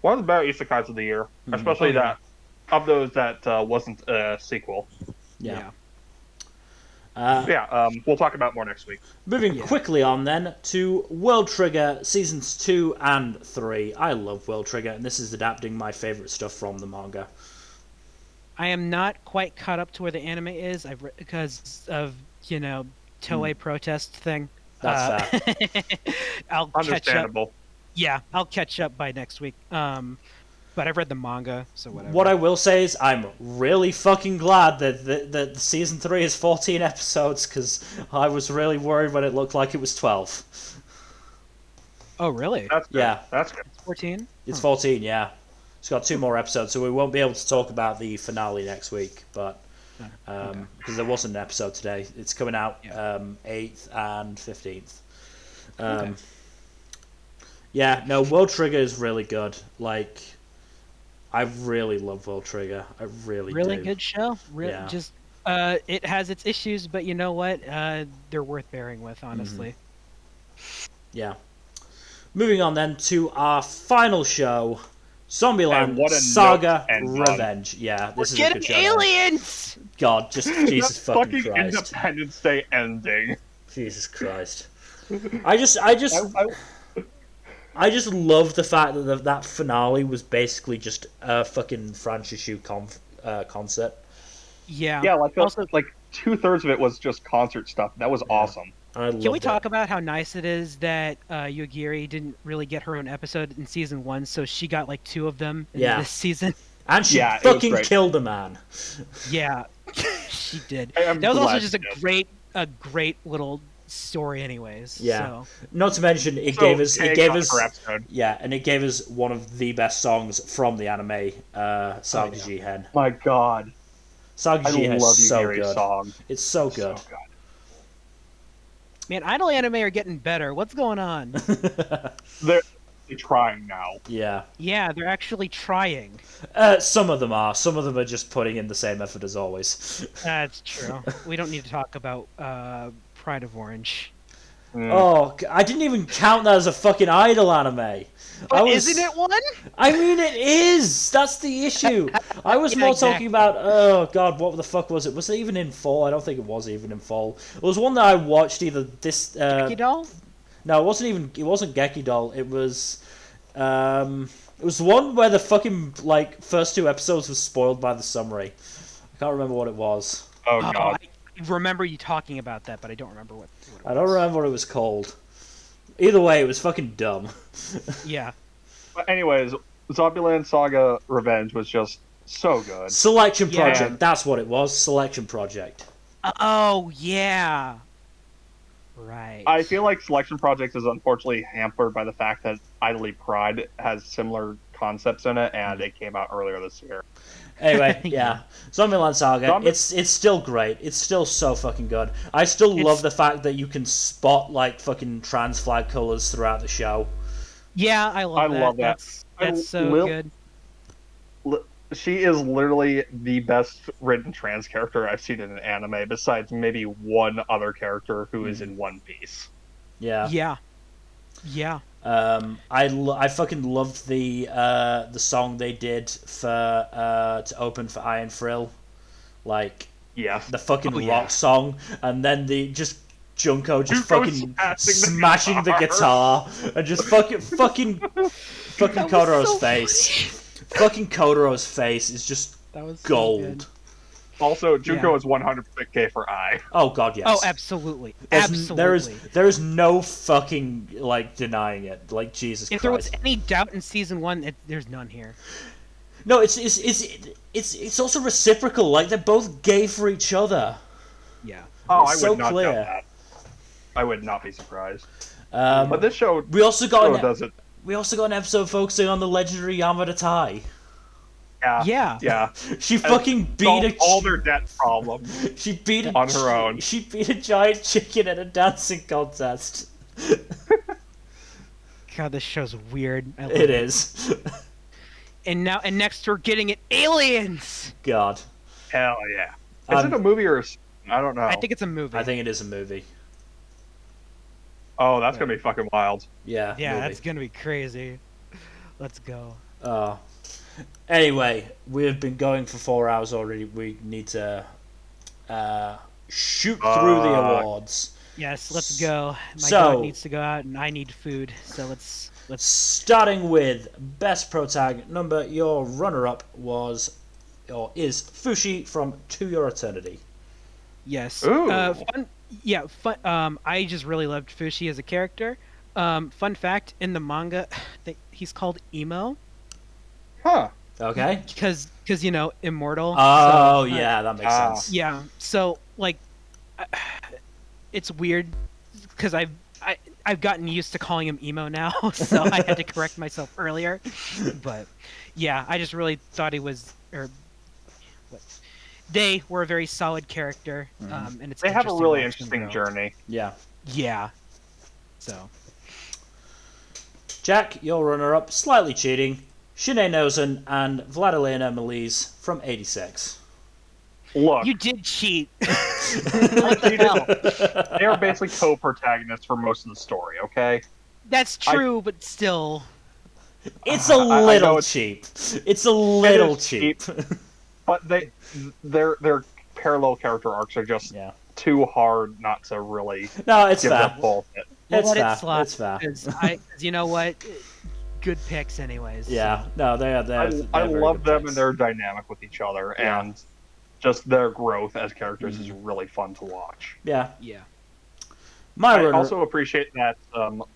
One of the better isekais of the year, especially of those that wasn't a sequel. Yeah. We'll talk about more next week. Moving quickly on then to World Trigger Seasons 2 and 3. I love World Trigger, and this is adapting my favourite stuff from the manga. I am not quite caught up to where the anime is because of, Toei protest thing. That's fair. I'll Understandable. Catch up. Yeah, I'll catch up by next week. But I've read the manga, so whatever. What I will say is I'm really fucking glad that Season 3 is 14 episodes, because I was really worried when it looked like it was 12. Oh, really? That's good. Yeah. That's good. It's 14? It's 14, yeah. It's got 2 more episodes, so we won't be able to talk about the finale next week, but because there wasn't an episode today. It's coming out 8th and 15th. Yeah, no, World Trigger is really good. I really love World Trigger. I really do. Good show. Just it has its issues, but you know what? They're worth bearing with, honestly. Yeah. Moving on then to our final show, Zombieland Saga Revenge. Yeah, this is a good show. Aliens! God, just Jesus fucking Christ. Independence Day ending. Jesus Christ. I just love the fact that that finale was basically just a fucking Francishu concert. Yeah. Yeah, also 2/3 of it was just concert stuff. That was awesome. Can we talk about how nice it is that Yogiri didn't really get her own episode in season 1, so she got 2 of them in this season? And she fucking killed a man. Yeah, she did. That was also just a great little story anyways. Yeah. So. Not to mention it gave us one of the best songs from the anime, Saga Jihen. My God. Saga Jihen is so good. Song. It's so good. Man, idol anime are getting better. What's going on? They're trying now. Yeah. Yeah, they're actually trying. Some of them are. Some of them are just putting in the same effort as always. That's true. We don't need to talk about Pride of Orange. Oh, I didn't even count that as a fucking idol anime. But isn't it one? I mean, it is. That's the issue. I was more talking about. Oh God, what the fuck was it? Was it even in fall? I don't think it was even in fall. It was one that I watched either this. Geki Doll? No, it wasn't even. It wasn't Geki Doll. It was. It was the one where the fucking first 2 episodes was spoiled by the summary. I can't remember what it was. Oh God. I remember you talking about that, but I don't remember what it was. I don't remember what it was called. Either way, it was fucking dumb. Yeah. But anyways, Zombieland Saga Revenge was just so good. Selection Project, that's what it was. Selection Project. Oh, yeah. Right. I feel like Selection Project is unfortunately hampered by the fact that Idly Pride has similar concepts in it, and it came out earlier this year. Anyway, yeah. Zombieland Saga, it's still great. It's still so fucking good. I still love the fact that you can spot fucking trans flag colors throughout the show. Yeah, I love that. That's so good. She is literally the best written trans character I've seen in an anime, besides maybe one other character who is in One Piece. Yeah. Yeah. Yeah. I fucking loved the song they did for to open for Iron Frill. Yes. The fucking rock song, and then Junko just fucking smashing the guitar and just fucking Kotaro's face. Fucking Kotaro's face is just gold. So also, Junko is 100% gay for I. Oh god, yes. Oh, absolutely. Absolutely. There is no fucking denying it. Like, Jesus Christ. If there was any doubt in season 1, there's none here. No, it's also reciprocal. Like, they're both gay for each other. Yeah. Oh, I would not doubt that. I would not be surprised. But this show we also got an episode focusing on the legendary Yamada Tai. Yeah. She fucking beat all their debt problems. She beat on her own. She beat a giant chicken at a dancing contest. God, this show's weird. It is. And next we're getting it, Aliens. God. Hell yeah. Is it a movie or I don't know. I think it's a movie. I think it is a movie. Oh, that's gonna be fucking wild. Yeah. Yeah, that's gonna be crazy. Let's go. Anyway, we have been going for 4 hours already. We need to shoot through the awards. Yes, let's go. My dog needs to go out, and I need food. So let's. Starting with best pro tag number, your runner-up is Fushi from To Your Eternity. Yes. Ooh. Fun. Yeah. Fun. I just really loved Fushi as a character. Fun fact: in the manga, he's called Emo. Huh. Okay. Because immortal. Oh, yeah, that makes sense. Yeah. So it's weird because I've gotten used to calling him Emo now, so I had to correct myself earlier. But yeah, I just really thought they were a very solid character, and they have a really interesting journey. Yeah. Yeah. So, Jack, your runner-up, slightly cheating, Shine Nozen and Vladilena Melise from 86. Look, you did cheat. They are basically co-protagonists for most of the story. Okay. That's true, but still, it's a little cheap. It's a little cheap. But their parallel character arcs are just too hard not to really. No, it's give fair. them both. It's fair. It's fair. Because you know what? Good picks, anyways. Yeah. So. No, I love them and their dynamic with each other, and just their growth as characters is really fun to watch. Yeah. Yeah. I also appreciate that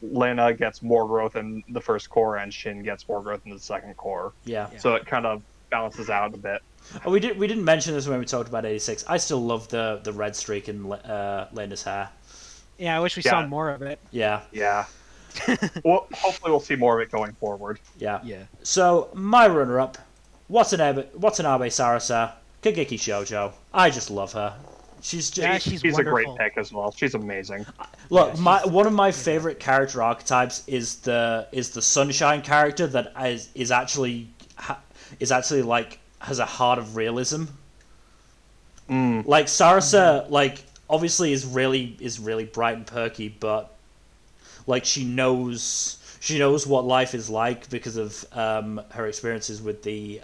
Lena gets more growth in the first core and Shin gets more growth in the second core. Yeah. So it kind of balances out a bit. Oh, we didn't mention this when we talked about 86. I still love the red streak in Lena's hair. Yeah, I wish we saw more of it. Yeah. Yeah. Well, hopefully we'll see more of it going forward. Yeah. Yeah. So my runner-up, Watanabe Sarasa, Kageki Shoujo. I just love her. She's a great pick as well. She's amazing. Look, one of my favorite character archetypes is the sunshine character that is actually like has a heart of realism. Like Sarasa, like obviously is really bright and perky, but like she knows what life is like because of her experiences with the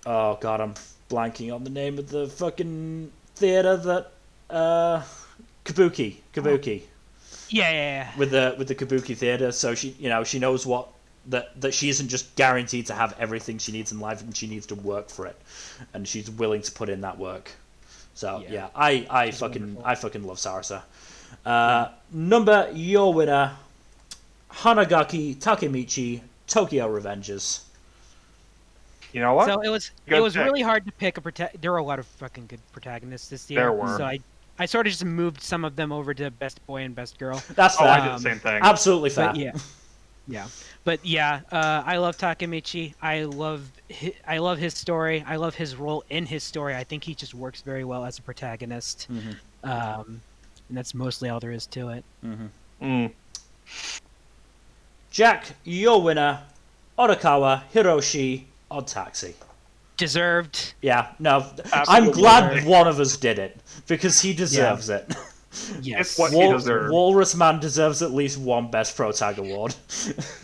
oh god, I'm blanking on the name of the fucking theater that Kabuki. Yeah. With the Kabuki theater, so she knows what that she isn't just guaranteed to have everything she needs in life, and she needs to work for it, and she's willing to put in that work. So I fucking love Sarasa. Number your winner, Hanagaki Takemichi, Tokyo Revengers. You know what? So it was really hard to pick there were a lot of fucking good protagonists this year. There were. So I sort of just moved some of them over to best boy and best girl. That's fair. I did the same thing. Absolutely fair. But I love Takemichi. I love his story. I love his role in his story. I think he just works very well as a protagonist. And that's mostly all there is to it. Jack, your winner, Arakawa Hiroshi, OddTaxi. Deserved. Yeah, no, Absolutely I'm glad deserved. one of us did it, because he deserves it. Yes. It's what he deserves. Walrus Man deserves at least one Best Pro Tag award.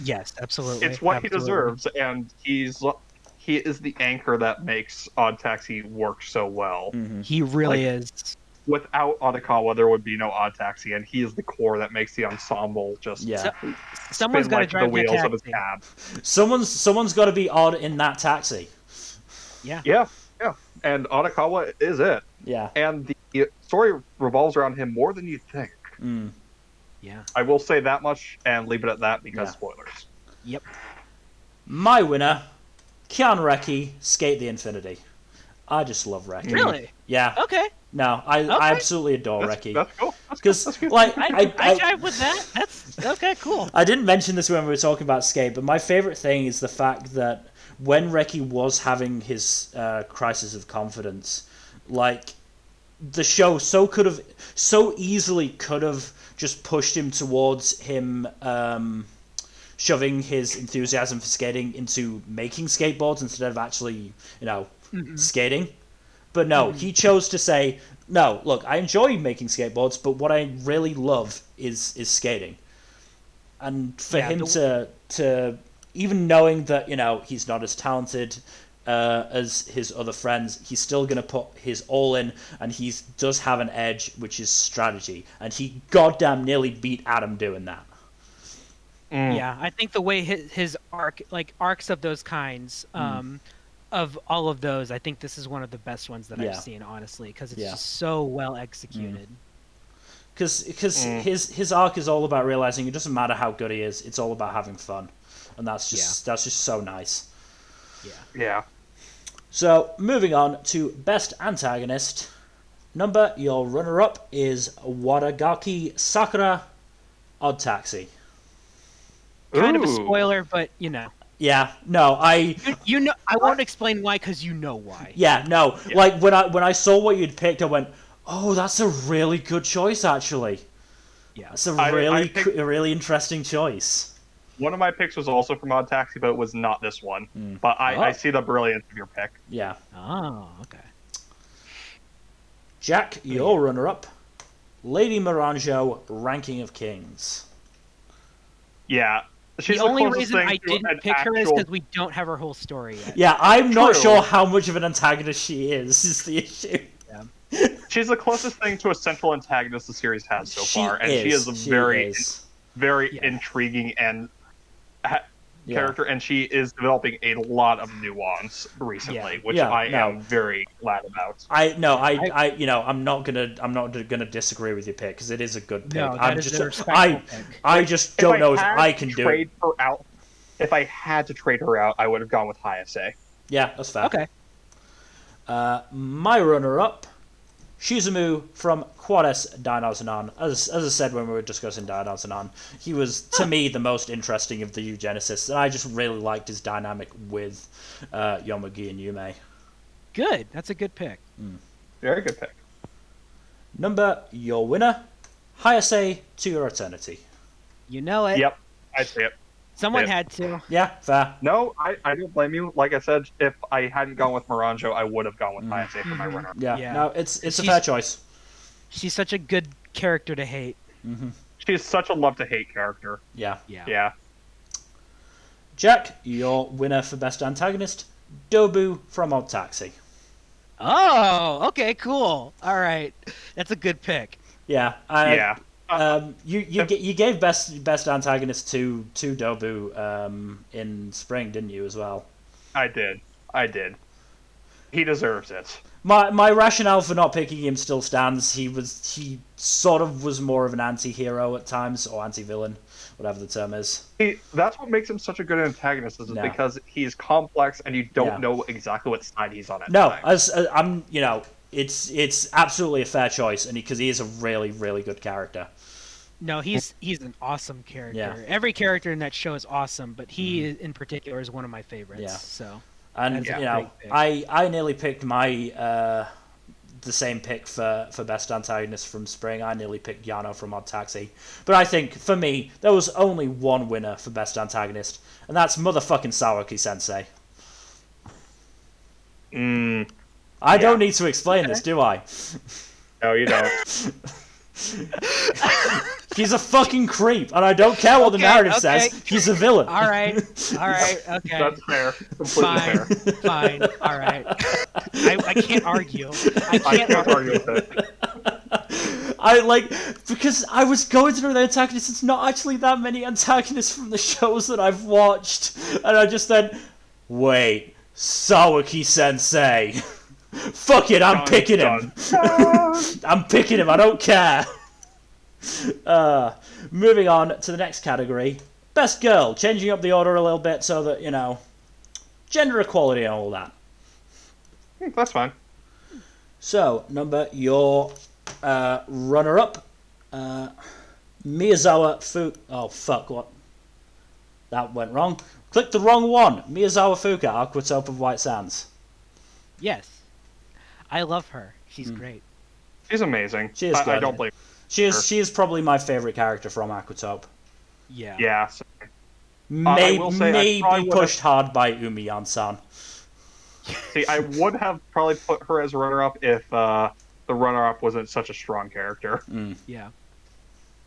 Yes, absolutely. It's what he deserves, and he is the anchor that makes OddTaxi work so well. Mm-hmm. He really is. Without Arakawa, there would be no OddTaxi, and he is the core that makes the ensemble just Someone's got to drive the wheels that of his taxi. cab. Someone's got to be odd in that taxi. Yeah. And Arakawa is it. Yeah. And the story revolves around him more than you think. Mm. Yeah. I will say that much and leave it at that because spoilers. Yep. My winner, Keanu Reki, Sk8 the Infinity. I just love Reki. Really? Yeah. Okay. No, I absolutely adore Reki. That's cool. Because, like, I jive with that. That's okay. Cool. I didn't mention this when we were talking about Sk8, but my favorite thing is the fact that when Reki was having his crisis of confidence, like, the show so easily could have just pushed him towards him shoving his enthusiasm for skating into making skateboards instead of actually, skating. But no, he chose to say, no, look, I enjoy making skateboards, but what I really love is skating. And for him to even knowing that, he's not as talented as his other friends, he's still going to put his all in, and he does have an edge, which is strategy. And he goddamn nearly beat Adam doing that. Yeah, I think the way his arcs of those kinds, of all of those, I think this is one of the best ones that I've seen, honestly, because it's just so well executed. Because his arc is all about realizing it doesn't matter how good he is; it's all about having fun, and that's just so nice. Yeah. So moving on to best antagonist. Your runner-up is Wadagaki Sakura, OddTaxi. Kind of a spoiler, but Yeah, no, I won't explain why, because you know why. Yeah, no, like when I saw what you'd picked, I went, oh, that's a really good choice, actually. Yeah, it's a really interesting choice. One of my picks was also from OddTaxi, but it was not this one. But I see the brilliance of your pick. Yeah. Oh, okay. Jack, your runner-up, Lady Miranjo, Ranking of Kings. Yeah. The only reason I didn't pick her is because we don't have her whole story yet. Yeah, I'm not sure how much of an antagonist she is the issue. Yeah. She's the closest thing to a central antagonist the series has so far, and she is a very intriguing and character, and she is developing a lot of nuance recently, which I am very glad about. I'm not gonna disagree with your pick because it is a good pick. No, I just don't know if I can do it. If I had to trade her out, I would have gone with Hayase. Yeah, that's fair. Okay. My runner-up, Shizumu from Quintessential Dinosaur. As I said when we were discussing Dinosaur, he was, to me, the most interesting of the eugenicists, and I just really liked his dynamic with Yomugi and Yume. Good. That's a good pick. Very good pick. Your winner, Hayase to Your Eternity. You know it. Yep, I see it. Someone had to. Yeah, fair. No, I don't blame you. Like I said, if I hadn't gone with Miranjo, I would have gone with Hayase for my runner. Yeah, no, it's a fair choice. She's such a good character to hate. She's such a love-to-hate character. Yeah. Jack, your winner for best antagonist, Dobu from OddTaxi. Oh, okay, cool. All right, that's a good pick. Yeah. You gave best antagonist to Dobu in spring, didn't you, as well? I did. He deserves it. My rationale for not picking him still stands. He sort of was more of an anti-hero at times, or anti-villain, whatever the term is. That's what makes him such a good antagonist, is because he's complex and you don't know exactly what side he's on. It's absolutely a fair choice, and because he is a really, really good character. No, he's an awesome character. Yeah. Every character in that show is awesome, but he in particular is one of my favorites. Yeah. So, and I nearly picked my the same pick for best antagonist from spring. I nearly picked Yano from OddTaxi, but I think for me there was only one winner for best antagonist, and that's motherfucking Sawaki Sensei. I don't need to explain this, do I? No, you don't. He's a fucking creep, and I don't care what the narrative says. He's a villain. All right, okay. That's fair. Completely fair. Fine, all right. I can't argue. I can't argue with it. Because I was going through the antagonists, it's not actually that many antagonists from the shows that I've watched, and I just then, wait, Sawaki-sensei. Fuck it, I'm picking him. I'm picking him, I don't care. Moving on to the next category. Best girl. Changing up the order a little bit so that, gender equality and all that. That's fine. So, your runner-up. Miyazawa Fuka. Oh, fuck, what? That went wrong. Click the wrong one. Miyazawa Fuka, Aquatope of White Sands. Yes. I love her. She's great. She's amazing. She is good. I don't blame her. She is probably my favourite character from Aquatope. Yeah. Yeah. Maybe pushed hard by Umiyan-san. See, I would have probably put her as a runner-up if the runner-up wasn't such a strong character. Yeah.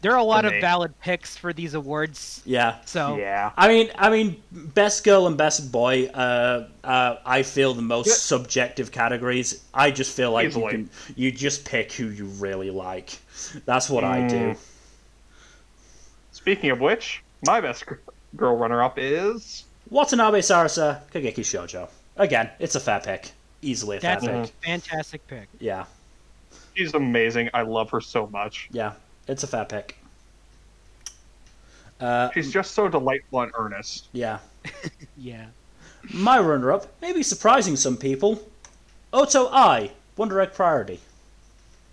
There are a lot of valid picks for these awards. Yeah. So yeah. I mean, best girl and best boy. I feel the most subjective categories. I just feel like you just pick who you really like. That's what I do. Speaking of which, my best girl runner-up is Watanabe Sarasa, Kageki Shoujo. Again, it's a fair pick. Easily a fair pick. That's a fantastic pick. Yeah. She's amazing. I love her so much. Yeah, it's a fair pick. She's just so delightful and earnest. Yeah. Yeah. My runner-up, maybe surprising some people, Oto I, Wonder Egg Priority.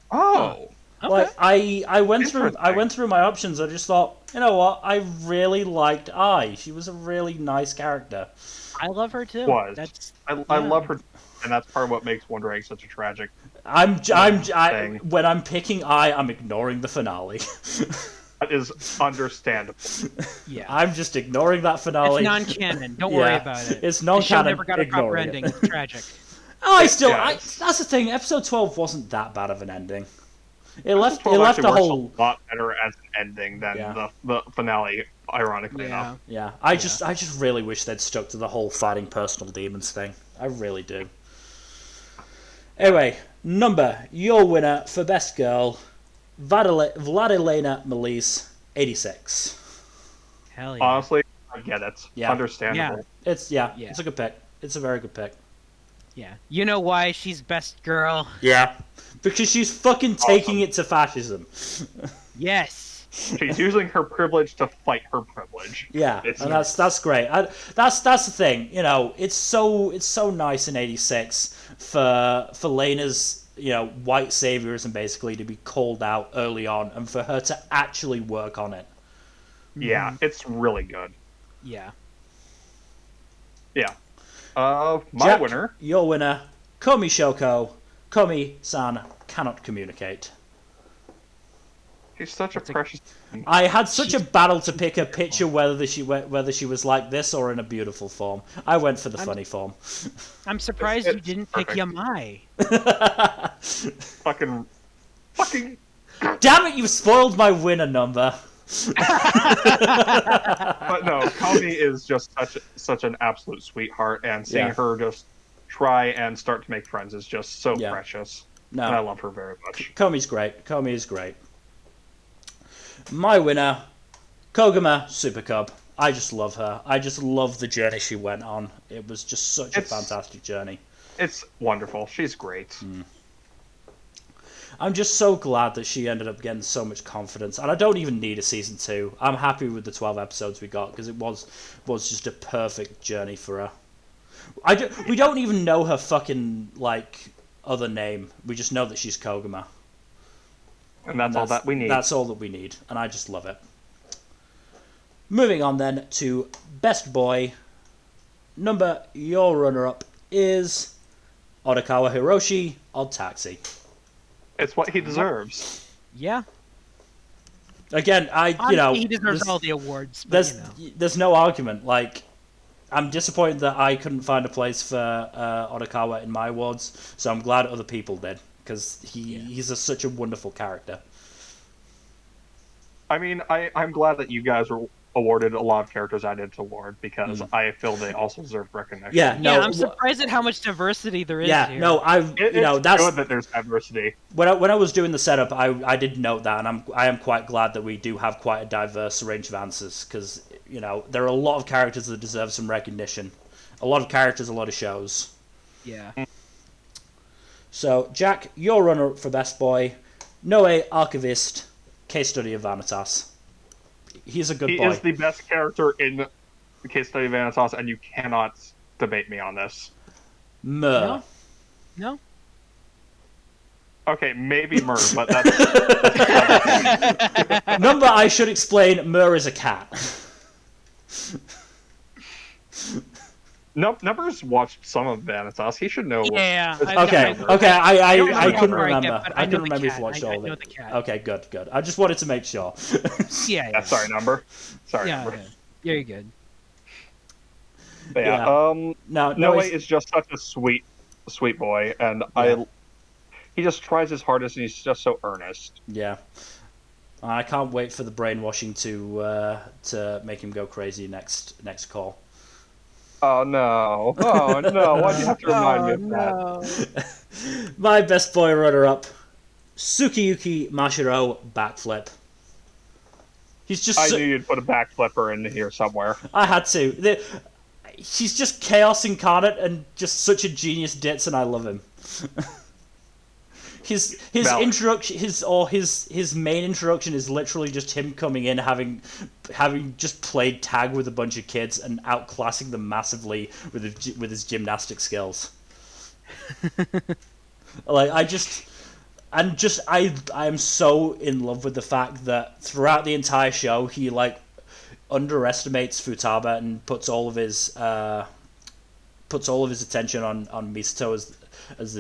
Oh. Okay. Like I went through my options. I just thought, you know what? I really liked Ai. She was a really nice character. I love her too. I love her, and that's part of what makes Wonder Egg such a tragic. When I'm picking Ai, I'm ignoring the finale. That is understandable. Yeah. I'm just ignoring that finale. It's non-canon. Don't worry about it. It's non-canon. Never got a proper ending. It's tragic. That's the thing. Episode 12 wasn't that bad of an ending. It left a whole lot better as an ending than the finale. Ironically enough. Yeah. I just really wish they'd stuck to the whole fighting personal demons thing. I really do. Anyway, your winner for best girl, Vladilena Melise, 86. Hell yeah. Honestly, I get it. Yeah. Understandable. Yeah. It's a good pick. It's a very good pick. Yeah. You know why she's best girl? Yeah. Because she's fucking taking it to fascism. Yes. She's using her privilege to fight her privilege. Yeah, and that's great. That's the thing. It's so nice in '86 for Lena's white saviorism basically to be called out early on, and for her to actually work on it. Yeah, it's really good. Yeah. Yeah. My Jack, winner. Your winner, Komi Shoko. Komi-san cannot communicate. She's such a precious. I had such a battle to pick a picture whether she was like this or in a beautiful form. I went for the funny form. I'm surprised you didn't pick Yamai. Fucking. Damn it! You spoiled my winner number. But no, Komi is just such an absolute sweetheart, and seeing her just try and start to make friends is just so precious. No, and I love her very much. Komi's great. Komi is great. My winner, Koguma Super Cub. I just love her. I just love the journey she went on. It was just such a fantastic journey. It's wonderful. She's great. I'm just so glad that she ended up getting so much confidence. And I don't even need a season 2. I'm happy with the 12 episodes we got because it was just a perfect journey for her. We don't even know her fucking other name. We just know that she's Koguma. And that's all that we need. That's all that we need, and I just love it. Moving on then to Best Boy. Your runner-up is Odakawa Hiroshi, OddTaxi. It's what he deserves. Yeah. Again, he deserves all the awards. There's no argument. I'm disappointed that I couldn't find a place for Odakawa in my awards, so I'm glad other people did. Because he's such a wonderful character. I mean, I'm glad that you guys were awarded a lot of characters I didn't award because I feel they also deserve recognition. Yeah, no, I'm surprised at how much diversity there is. Yeah, here. no, that's good that there's diversity. When I was doing the setup, I did note that, and I am quite glad that we do have quite a diverse range of answers because there are a lot of characters that deserve some recognition, a lot of characters, a lot of shows. Yeah. So Jack, your runner-up for best boy, Noe Archivist, Case Study of Vanitas. He's a good boy. He is the best character in the Case Study of Vanitas, and you cannot debate me on this. No. Okay, maybe Mur, but that's... Number, I should explain, Mur is a cat. Number's watched some of Vanitas. He should know. Yeah. Okay, I couldn't remember. I couldn't remember if you watched all of it. Cat. Okay, good. I just wanted to make sure. Yeah. Sorry, Number. Sorry, Number. Yeah, you're good. But Noe is just such a sweet boy, and he just tries his hardest, and he's just so earnest. Yeah. I can't wait for the brainwashing to make him go crazy next call. Oh no! Oh no! Why'd you have to remind me of that? My best boy runner-up, Tsukiyuki Mashiro, Backflip. He's just. I knew you'd put a backflipper in here somewhere. I had to. He's just chaos incarnate and just such a genius ditz, and I love him. His introduction, his main introduction is literally just him coming in, having just played tag with a bunch of kids and outclassing them massively with his gymnastic skills. I am so in love with the fact that throughout the entire show he underestimates Futaba and puts all of his attention on Misato as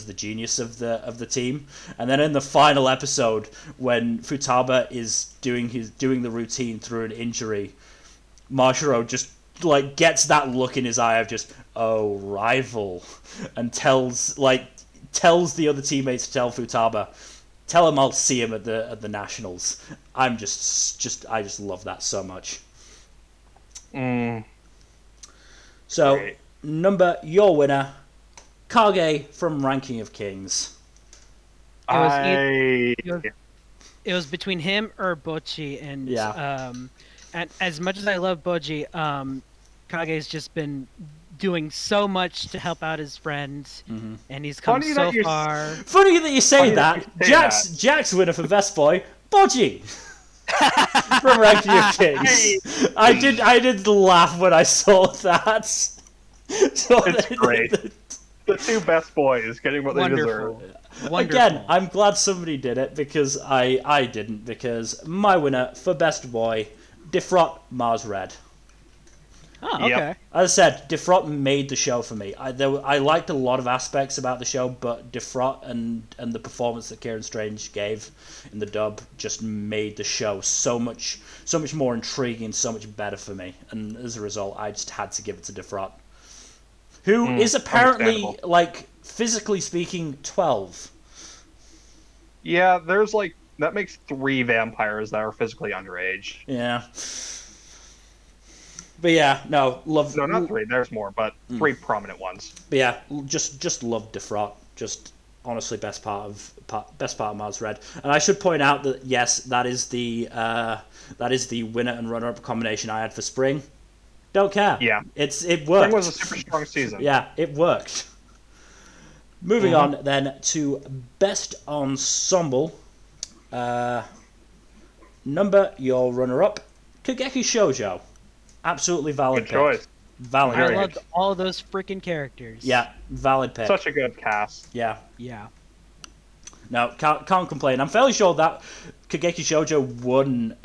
the genius of the team. And then in the final episode, when Futaba is doing the routine through an injury, Mashiro just gets that look in his eye of just, oh, rival, and tells the other teammates to tell Futaba, tell him I'll see him at the Nationals. I just love that so much. So Great. Number, your winner, Kage from Ranking of Kings. It was between him or Bocchi, and and as much as I love Bocchi, Kage's just been doing so much to help out his friends, and he's come so far. Funny that you say that. Jack's winner for best boy, Bocchi. From Ranking of Kings. I did laugh when I saw that. So it's great. The two best boys getting what they deserve. Wonderful. Again, I'm glad somebody did it because I didn't, because my winner for best boy, Defrot Mars Red. Oh, okay. Yep. As I said, Defrot made the show for me. I liked a lot of aspects about the show, but Defrot and the performance that Kieran Strange gave in the dub just made the show so much more intriguing, so much better for me. And as a result, I just had to give it to Defrot, who is apparently, physically speaking, 12. Yeah, there's that makes 3 vampires that are physically underage. Yeah. But yeah, no, love... No, not 3, there's more, but 3 prominent ones. But yeah, just love Defrot. Just honestly best part of Mars Red. And I should point out that yes, that is the winner and runner-up combination I had for Spring. Don't care. Yeah. It worked. Spring was a super strong season. Yeah, it worked. Moving on then to Best Ensemble. Number, your runner-up, Kageki Shoujo. Absolutely valid pick. Good choice. Valid pick. I loved all of those freaking characters. Yeah, valid pick. Such a good cast. Yeah. Yeah. No, can't complain. I'm fairly sure that Kageki Shoujo won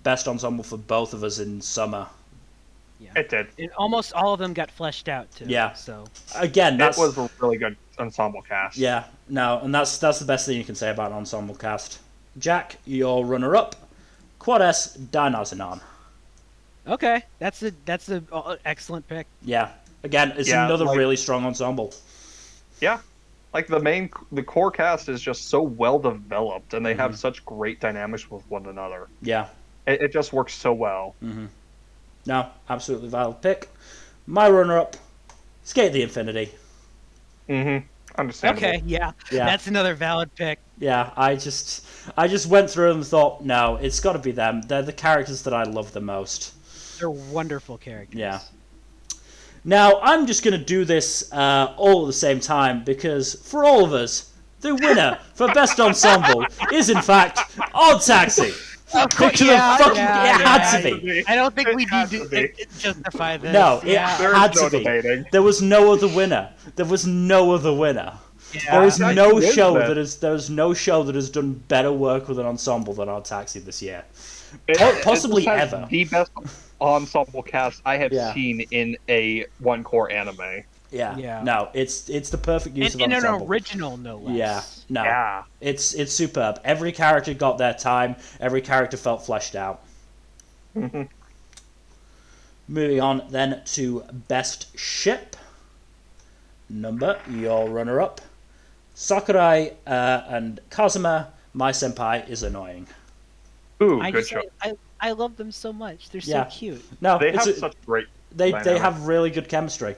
Best Ensemble for both of us in summer. Yeah. It did. Almost all of them got fleshed out too. Yeah. So again, it was a really good ensemble cast. Yeah. No, and that's the best thing you can say about an ensemble cast. Jack, your runner-up, Quad S Dainazenon. Okay, that's a excellent pick. Yeah. Again, it's another really strong ensemble. Yeah. like the core cast is just so well developed, and they have such great dynamics with one another. Yeah. It just works so well. No, absolutely valid pick. My runner-up, Sk8 the Infinity. Understandable. Okay, yeah. That's another valid pick. Yeah, I just went through and thought, no, it's got to be them. They're the characters that I love the most. They're wonderful characters. Yeah. Now, I'm just going to do this all at the same time, because for all of us, the winner for Best Ensemble is, in fact, OddTaxi. It had to be. I don't think we need to justify this. No, it had to be. Debating. There was no other winner. There was no other winner. Yeah. There is no show that has done better work with an ensemble than OddTaxi this year. Possibly ever. The best ensemble cast I have seen in a one core anime. Yeah. No, it's the perfect use of ensemble. In an original, no less. Yeah. No. Yeah. It's superb. Every character got their time. Every character felt fleshed out. Moving on then to Best Ship. Your runner-up. Sakurai and Kazuma, my senpai, is annoying. Ooh, good show. I love them so much. They're so cute. No, they have such great. They have really good chemistry.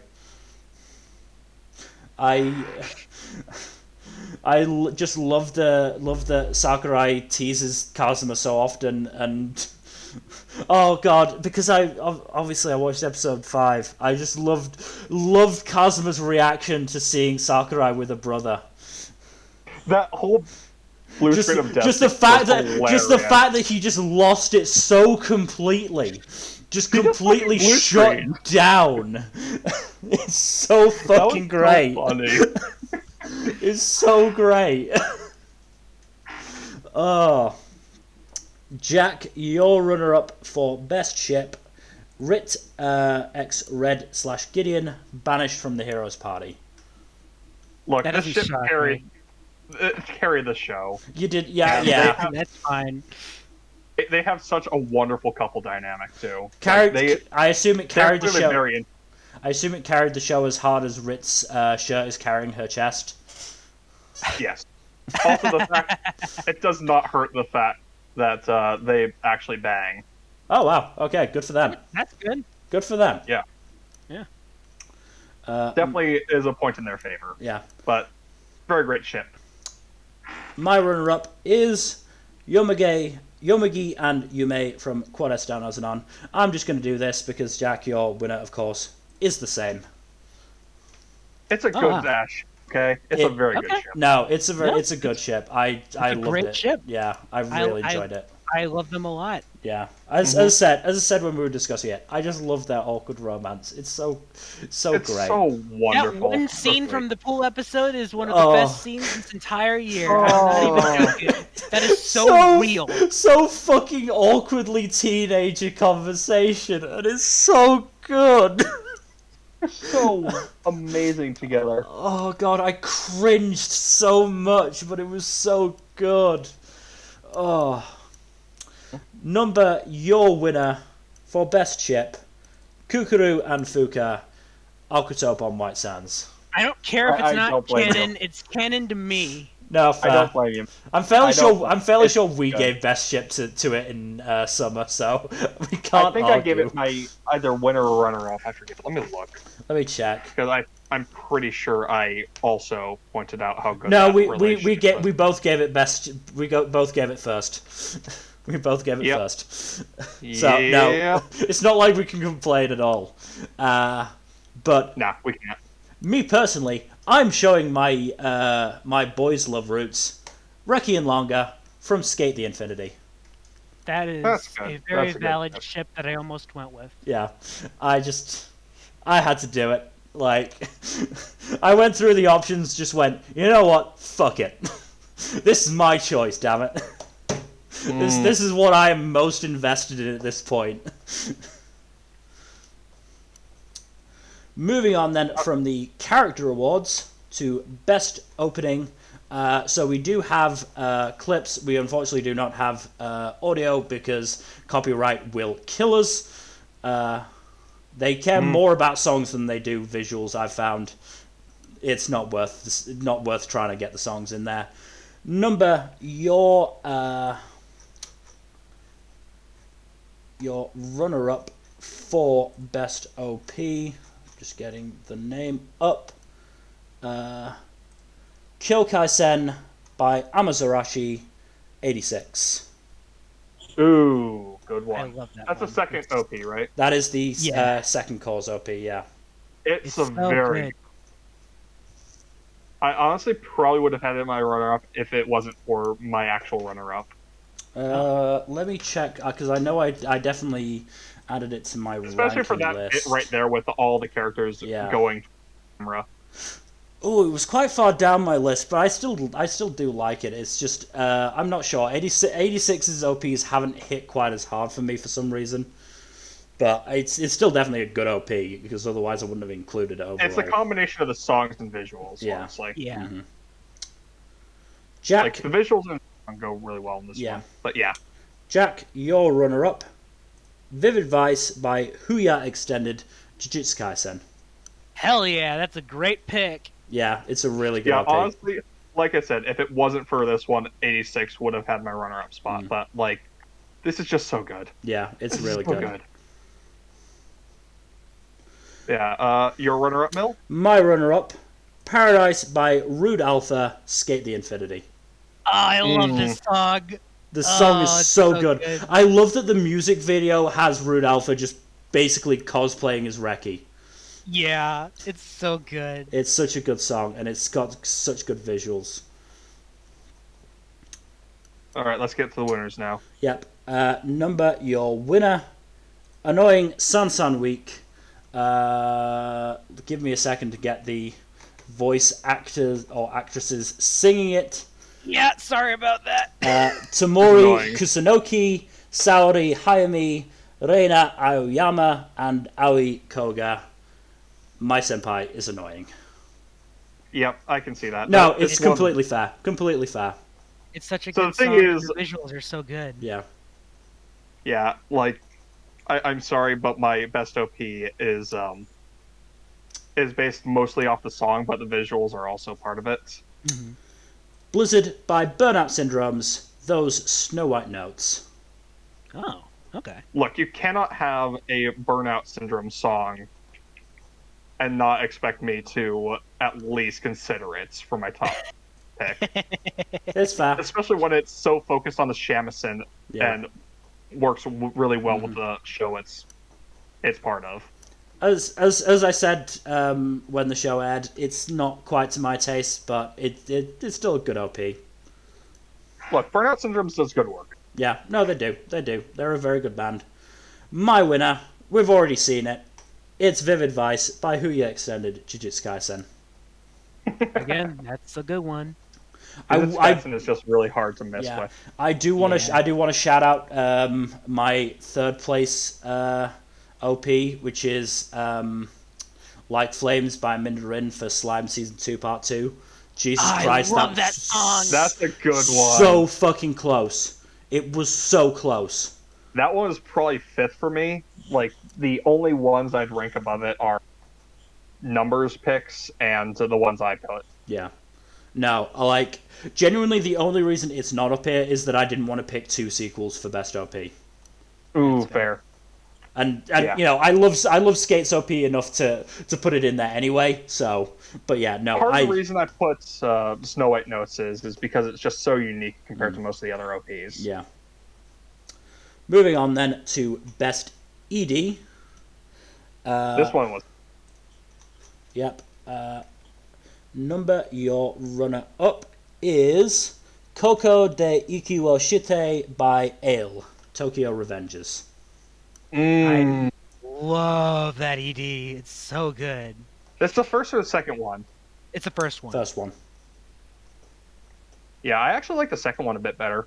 Just love the Sakurai teases Kazuma so often, and oh god, because I watched episode 5. I just loved Kazuma's reaction to seeing Sakurai with a brother. That whole blue screen of death. Just the fact that he just lost it so completely. Just completely shut down. It's so fucking great. So funny. It's so great. Oh. Jack, your runner-up for Best Ship. Rit x Red / Gideon, banished from the Heroes Party. Look, this ship carried the show. You did, yeah. That's fine. They have such a wonderful couple dynamic too. I assume it carried the show. Very I assume it carried the show as hard as Rit's shirt is carrying her chest. Yes. Also, the fact it does not hurt the fact that they actually bang. Oh wow! Okay, good for them. That's good. Good for them. Yeah. Yeah. Definitely is a point in their favor. Yeah. But very great ship. My runner-up is Yomagi and Yume from Quad S Down as on. I'm just going to do this because Jack, your winner, of course, is the same. It's a good dash. Okay, it's a very good ship. No, it's a good ship. I loved great it. Ship. Yeah, I really enjoyed it. I love them a lot. Yeah, as I said when we were discussing it, I just love their awkward romance. It's so great. So wonderful. That one scene from the pool episode is one of the best scenes this entire year. I'm not even joking. That is so real. So fucking awkwardly teenager conversation, and it's so good. So amazing together. Oh god, I cringed so much, but it was so good. Oh. Your winner for Best Ship, Kukuru and Fuka, Aquatope on White Sands. I don't care if it's not canon. It's canon to me. No, fair. I don't blame you. I'm fairly sure we gave Best Ship to it in summer, so we can't. I think I gave it my either winner or runner-up. I forget. Let me look. Let me check. Because I'm pretty sure I also pointed out how good. No, we both gave it best. Both gave it first. We both gave it first. So no, it's not like we can complain at all. But nah, we can't. Me personally, I'm showing my my boys' love roots, Reki and Longa from Sk8 the Infinity. That is a very valid ship that I almost went with. Yeah, I had to do it. Like, I went through the options, just went, you know what? Fuck it. This is my choice, damn it. This is what I am most invested in at this point. Moving on then from the character awards to best opening. So we do have clips. We unfortunately do not have audio because copyright will kill us. They care more about songs than they do visuals, I've found. it's not worth trying to get the songs in there. Your runner-up for best OP. Just getting the name up. Kyokai-sen by Amazurashi 86. Ooh, good one. I love that. That's the second OP, right? That is the second cause OP, yeah. It's a so very good. I honestly probably would have had it in my runner-up if it wasn't for my actual runner-up. Let me check, because I know I definitely added it to my especially for that list. Right there with all the characters going to the camera. Oh, it was quite far down my list, but I still do like it. It's just I'm not sure. 86's OPs haven't hit quite as hard for me for some reason, but it's still definitely a good OP because otherwise I wouldn't have included it overall. It's a combination of the songs and visuals. Honestly. Yeah. Mm-hmm. Jack, like the visuals and go really well in this one. But yeah, Jack, your runner-up, Vivid Vice by Huya Extended Jujutsu Kaisen. Hell yeah, that's a great pick. Yeah, it's a really good OP. Honestly, like I said, if it wasn't for this one, 86 would have had my runner-up spot. But like, this is just so good. Yeah, it's really good. Yeah, your runner-up, Mill? My runner-up, Paradise by Rude Alpha, Sk8 the Infinity. Oh, I love this song. The song is so good. I love that the music video has Rude Alpha just basically cosplaying as Reki. Yeah, it's so good. It's such a good song, and it's got such good visuals. All right, let's get to the winners now. Yep. Your winner, Annoying Sansan Week. Give me a second to get the voice actors or actresses singing it. Yeah, sorry about that. Tamori Kusunoki, Saori Hayami, Reina Aoyama, and Aoi Koga. My senpai is annoying. Yep, I can see that. No, it's completely fair. Completely fair. It's such a good song. The visuals are so good. Yeah. Yeah, like, I'm sorry, but my best OP is based mostly off the song, but the visuals are also part of it. Mm-hmm. Blizzard by Burnout Syndromes, Those Snow White Notes. Oh, okay. Look, you cannot have a Burnout Syndrome song and not expect me to at least consider it for my top pick. It's fair. Especially when it's so focused on the shamisen and works really well with the show it's part of. As I said when the show aired, it's not quite to my taste, but it's still a good OP. Look, Burnout Syndrome does good work. Yeah, no, they do. They do. They're a very good band. My winner, we've already seen it. It's Vivid Vice by Huya Extended Jujutsu Kaisen. Again, that's a good one. Kaisen is just really hard to miss with. I do want to shout out my third place OP, which is Like Flames by Mindarin for Slime Season 2 Part 2. Jesus Christ, I love that song. That's a good one. So fucking close. It was so close. That one was probably fifth for me. Like, the only ones I'd rank above it are numbers picks and the ones I put. Yeah. No, like, genuinely the only reason it's not up here is that I didn't want to pick two sequels for best OP. Ooh, fair. And you know, I love Sk8's OP enough to put it in there anyway. So, but yeah, no. Part of the reason I put Snow White Notes is because it's just so unique compared to most of the other OPs. Yeah. Moving on then to best ED. This one was. Yep. Your runner up is Koko de Ikiwo Shite by Ale, Tokyo Revengers. I love that ED. It's so good. It's the first or the second one? It's the first one. First one. Yeah, I actually like the second one a bit better.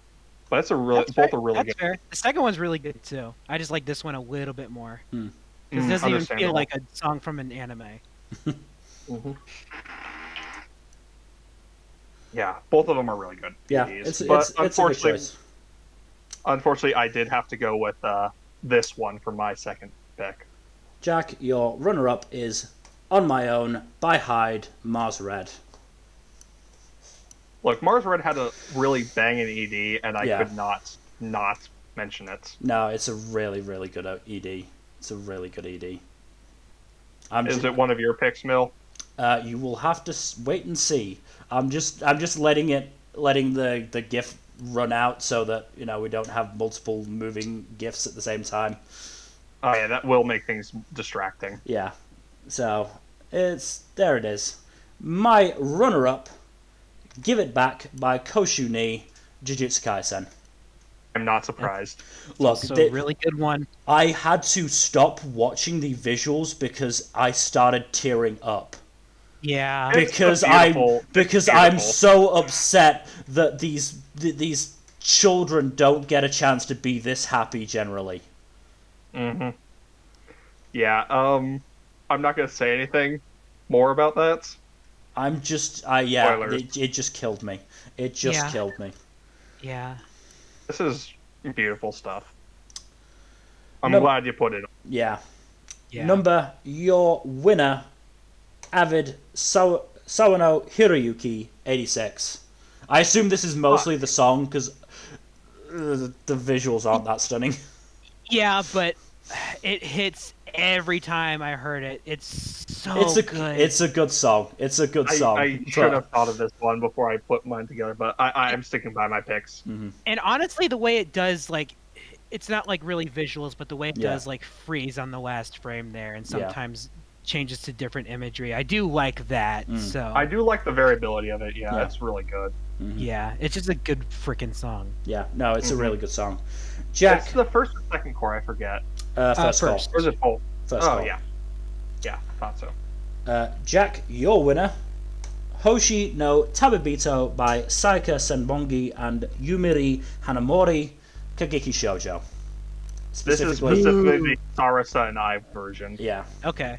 But it's both are really good. Fair. The second one's really good too. I just like this one a little bit more. It doesn't even feel like a song from an anime. Mm-hmm. Yeah, both of them are really good. Yeah, it's a good choice. Unfortunately, I did have to go with this one for my second pick. Jack, your runner-up is On My Own by Hyde, Mars Red. Look, Mars Red had a really banging ED, and I could not mention it. No, it's a really, really good ED. It's a really good ED. Is it one of your picks, Mill? You will have to wait and see. I'm just letting the GIF run out so that we don't have multiple moving GIFs at the same time. Oh yeah, that will make things distracting. Yeah, so there it is. My runner-up, Give It Back by Koshu Ni, Jujutsu Kaisen. I'm not surprised. Look, it's a really good one. I had to stop watching the visuals because I started tearing up. Yeah, because I'm so upset that these children don't get a chance to be this happy generally. Mm-hmm. Yeah. I'm not gonna say anything more about that. I'm just, it just killed me. It just killed me. Yeah. This is beautiful stuff. I'm glad you put it on. Yeah. Number, your winner, Avid Sawano Hiroyuki, 86. I assume this is mostly the song, because the visuals aren't that stunning. Yeah, but it hits every time I heard it. It's so good. It's a good song. It's a good song. I should have thought of this one before I put mine together, but I'm sticking by my picks. Mm-hmm. And honestly, the way it does, it's not really visuals, but the way it does freeze on the last frame there, and sometimes changes to different imagery. I do like that. So I do like the variability of it. Yeah, it's really good. Mm-hmm. Yeah, it's just a good freaking song. Yeah, no, it's a really good song. Jack, it's the first or second core, I forget. First. Or is it full? First call. Yeah, I thought so. Jack, your winner, Hoshi no Tabibito by Saika Senbongi and Yumiri Hanamori, Kageki Shoujo. This is specifically the Sarasa and I version. Yeah. Okay.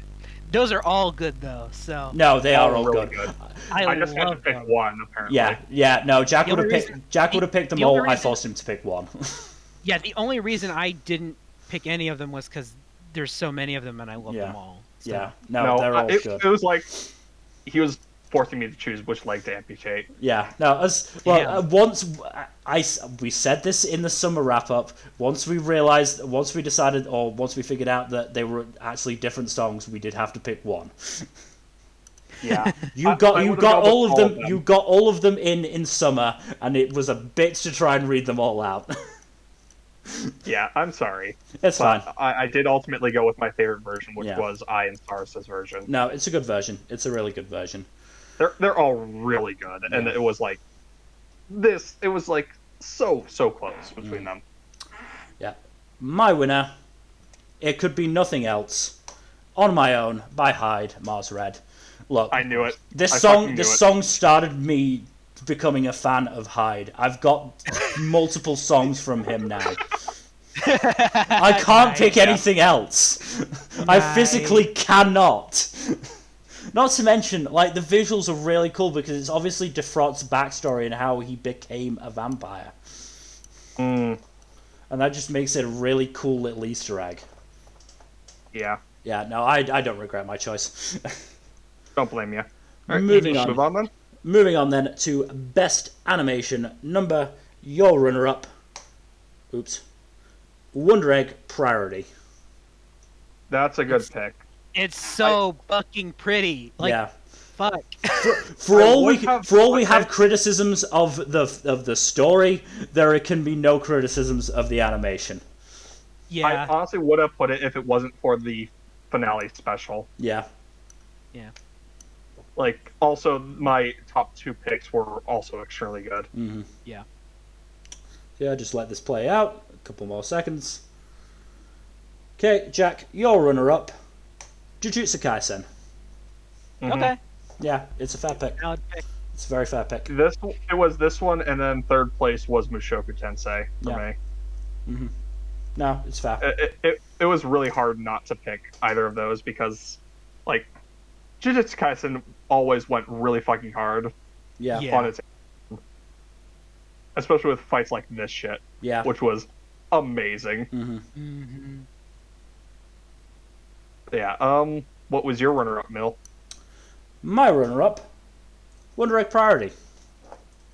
Those are all good, though, so... No, they are all really good. I just had to pick one, apparently. Yeah, no, Jack would have picked them all. I forced him to pick one. Yeah, the only reason I didn't pick any of them was because there's so many of them and I love them all. So. Yeah, no, they're all good. It was like he was forcing me to choose which leg to amputate. Yeah, no, we said this in the summer wrap up. Once we decided, or once we figured out that they were actually different songs, we did have to pick one. Yeah, you got all of them. You got all of them in summer, and it was a bitch to try and read them all out. Yeah, I'm sorry. It's fine. I did ultimately go with my favorite version, which was I and Sarasa's version. No, it's a good version. It's a really good version. They're all really good, and it was like this. It was like so close between them. Yeah, my winner. It could be nothing else. On My Own by Hyde, Mars Red. Look, I knew it. This song started me becoming a fan of Hyde. I've got multiple songs from him now. I can't pick anything else. I physically cannot. Not to mention, the visuals are really cool because it's obviously Defrot's backstory and how he became a vampire. And that just makes it a really cool little Easter egg. Yeah. Yeah, no, I don't regret my choice. Don't blame you. Right, Moving on. Move on then. Moving on then to Best Animation, number, your runner-up. Oops. Wonder Egg Priority. That's a good pick. It's so fucking pretty. Fuck. For all we have criticisms of the story, there can be no criticisms of the animation. Yeah. I honestly would have put it if it wasn't for the finale special. Yeah. Yeah. Also, my top two picks were also extremely good. Mm-hmm. Yeah. Yeah, just let this play out. A couple more seconds. Okay, Jack, your runner-up. Jujutsu Kaisen. Mm-hmm. Okay. Yeah, it's a fair pick. Valid pick. It's a very fair pick. It was this one, and then third place was Mushoku Tensei for me. Mm-hmm. No, it's fair. It was really hard not to pick either of those because, Jujutsu Kaisen always went really fucking hard. Yeah. On its, especially with fights like this shit. Yeah. Which was amazing. Mm-hmm. Mm-hmm. Yeah. What was your runner-up, Mill? My runner-up, Wonder Egg Priority.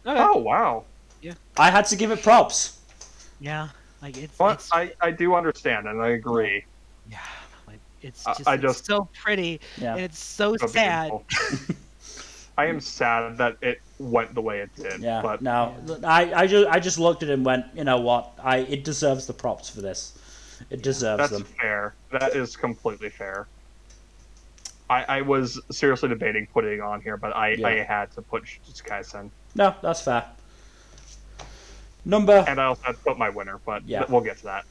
Okay. Oh, wow. Yeah. I had to give it props. Yeah, like it's. But I do understand and I agree. Yeah, like it's just so pretty and it's so sad. I am sad that it went the way it did. Yeah. But No, I just looked at it and went, you know what? It deserves the props for this. It deserves them. That's fair. That is completely fair. I was seriously debating putting it on here, but I had to put Jujutsu Kaisen. No, that's fair. And I also had to put my winner, but we'll get to that.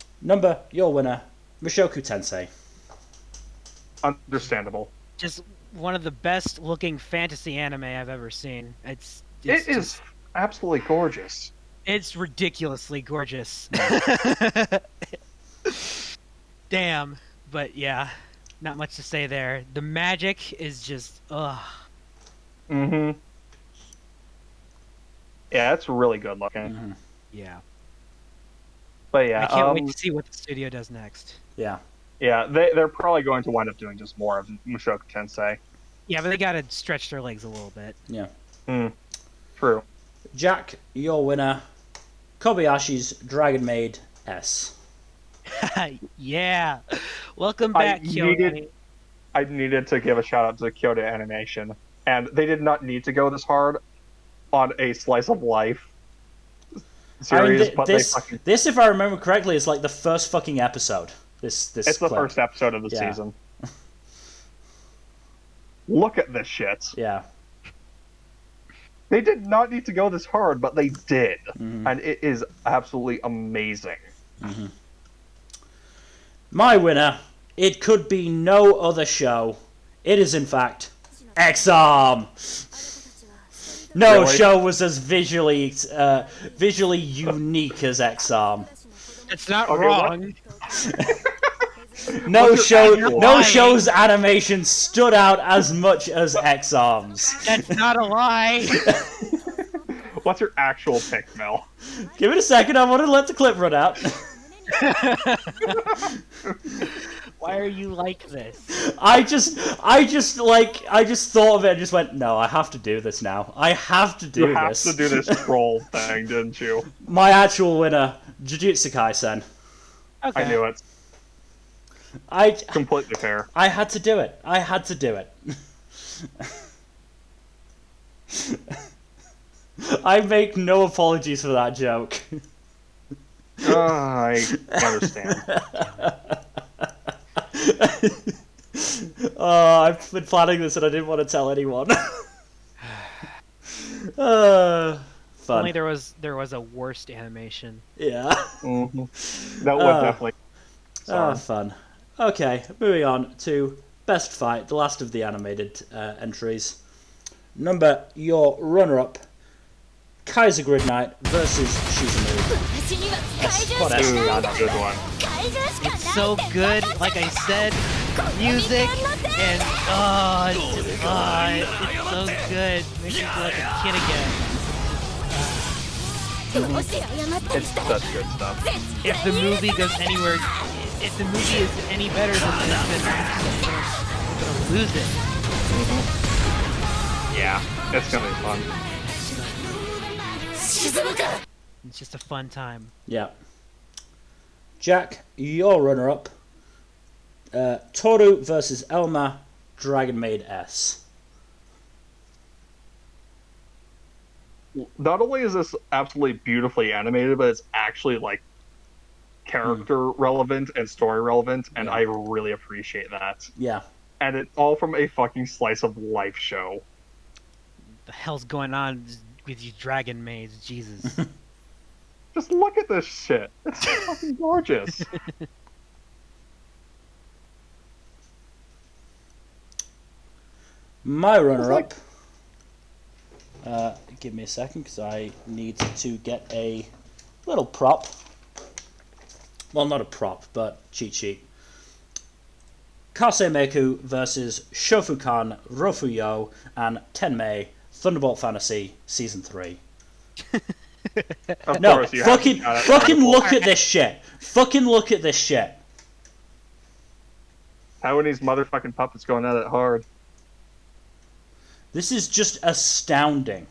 Your winner, Mushoku Tensei. Understandable. Just one of the best looking fantasy anime I've ever seen. It is absolutely gorgeous. It's ridiculously gorgeous. Damn. But yeah, not much to say there. The magic is just ugh. Mm-hmm. Yeah, it's really good looking. Mm-hmm. Yeah. But yeah, I can't wait to see what the studio does next. Yeah. Yeah, they're probably going to wind up doing just more of Mushoku Tensei. Yeah, but they gotta stretch their legs a little bit. Yeah. True. Jack, your winner, Kobayashi's Dragon Maid S. Yeah. Welcome back, Kyoto. I needed to give a shout out to Kyoto Animation, and they did not need to go this hard on a slice of life series. This, if I remember correctly, is like the first fucking episode. It's the first episode of the season. Look at this shit. Yeah. They did not need to go this hard, but they did. Mm-hmm. And it is absolutely amazing. Mm-hmm. My winner, it could be no other show. It is, in fact, X-Arm. No show was as visually unique as X-Arm. It's not wrong. No show's animation stood out as much as X-Arm's. That's not a lie. What's your actual pick, Mel? Give it a second. I want to let the clip run out. Why are you like this? I just thought of it and just went, no, I have to do this now. I have to do this. You have to do this troll thing, didn't you? My actual winner, Jujutsu Kaisen. Okay. I knew it. Completely fair. I had to do it. I make no apologies for that joke. I understand. I've been planning this and I didn't want to tell anyone. Fun. Only there was a worst animation. Yeah. Mm-hmm. That was definitely. Fun. Okay, moving on to Best Fight, the last of the animated entries. Your runner-up, Kaiser Grid Knight versus Shizumu. That's a good one. It's so good, like I said, music, and it's so good. Makes me feel like a kid again. It's such good stuff. If the movie goes anywhere, if the movie is any better than this, then I'm gonna lose it. Yeah, it's gonna be fun. It's just a fun time. Yeah. Jack, your runner-up, Toru versus Elma, Dragon Maid S. Not only is this absolutely beautifully animated, but it's actually like character relevant and story relevant, and I really appreciate that. Yeah. And it's all from a fucking slice of life show. What the hell's going on with you dragon maids? Jesus. Just look at this shit. It's fucking gorgeous. My runner-up. Give me a second, because I need to get a little prop. Well, not a prop, but cheat sheet. Kasemeku versus Shofukan, Rofuyo, and Tenmei, Thunderbolt Fantasy, Season 3. No, fucking look at this shit. Fucking look at this shit. How are these motherfucking puppets going at it hard? This is just astounding.